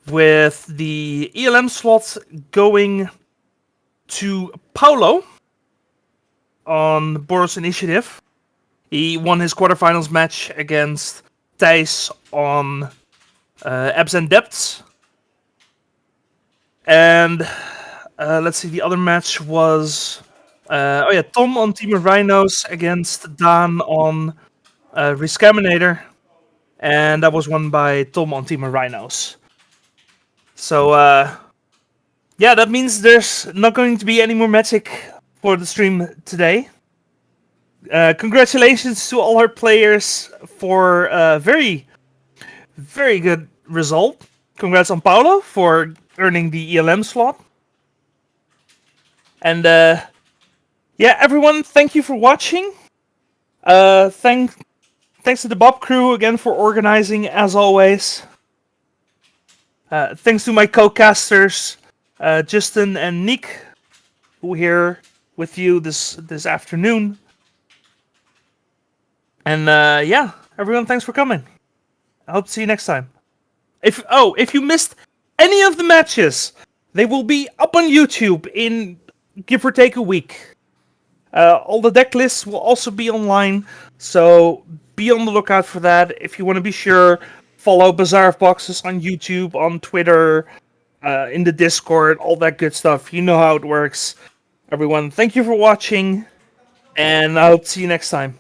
with the ELM slot going to Paulo on Boros Initiative. He won his quarterfinals match against Thijs on Abzan Depths. And let's see, the other match was Tom on Temur Rhinos against Dan on Rescaminator, and that was won by Tom on Temur Rhinos. So that means there's not going to be any more Magic for the stream today. Congratulations to all our players for a very, very good result. Congrats on Paulo for earning the ELM slot. And everyone, thank you for watching. Thanks to the Bob crew again for organizing, as always. Thanks to my co-casters, Justen and Niek, who are here with you this afternoon. And everyone, thanks for coming. I hope to see you next time. If you missed any of the matches, they will be up on YouTube in give or take a week. All the deck lists will also be online, so be on the lookout for that. If you want to be sure, follow Bazaar of Boxes on YouTube, on Twitter, in the Discord, all that good stuff. You know how it works. Everyone, thank you for watching, and I hope to see you next time.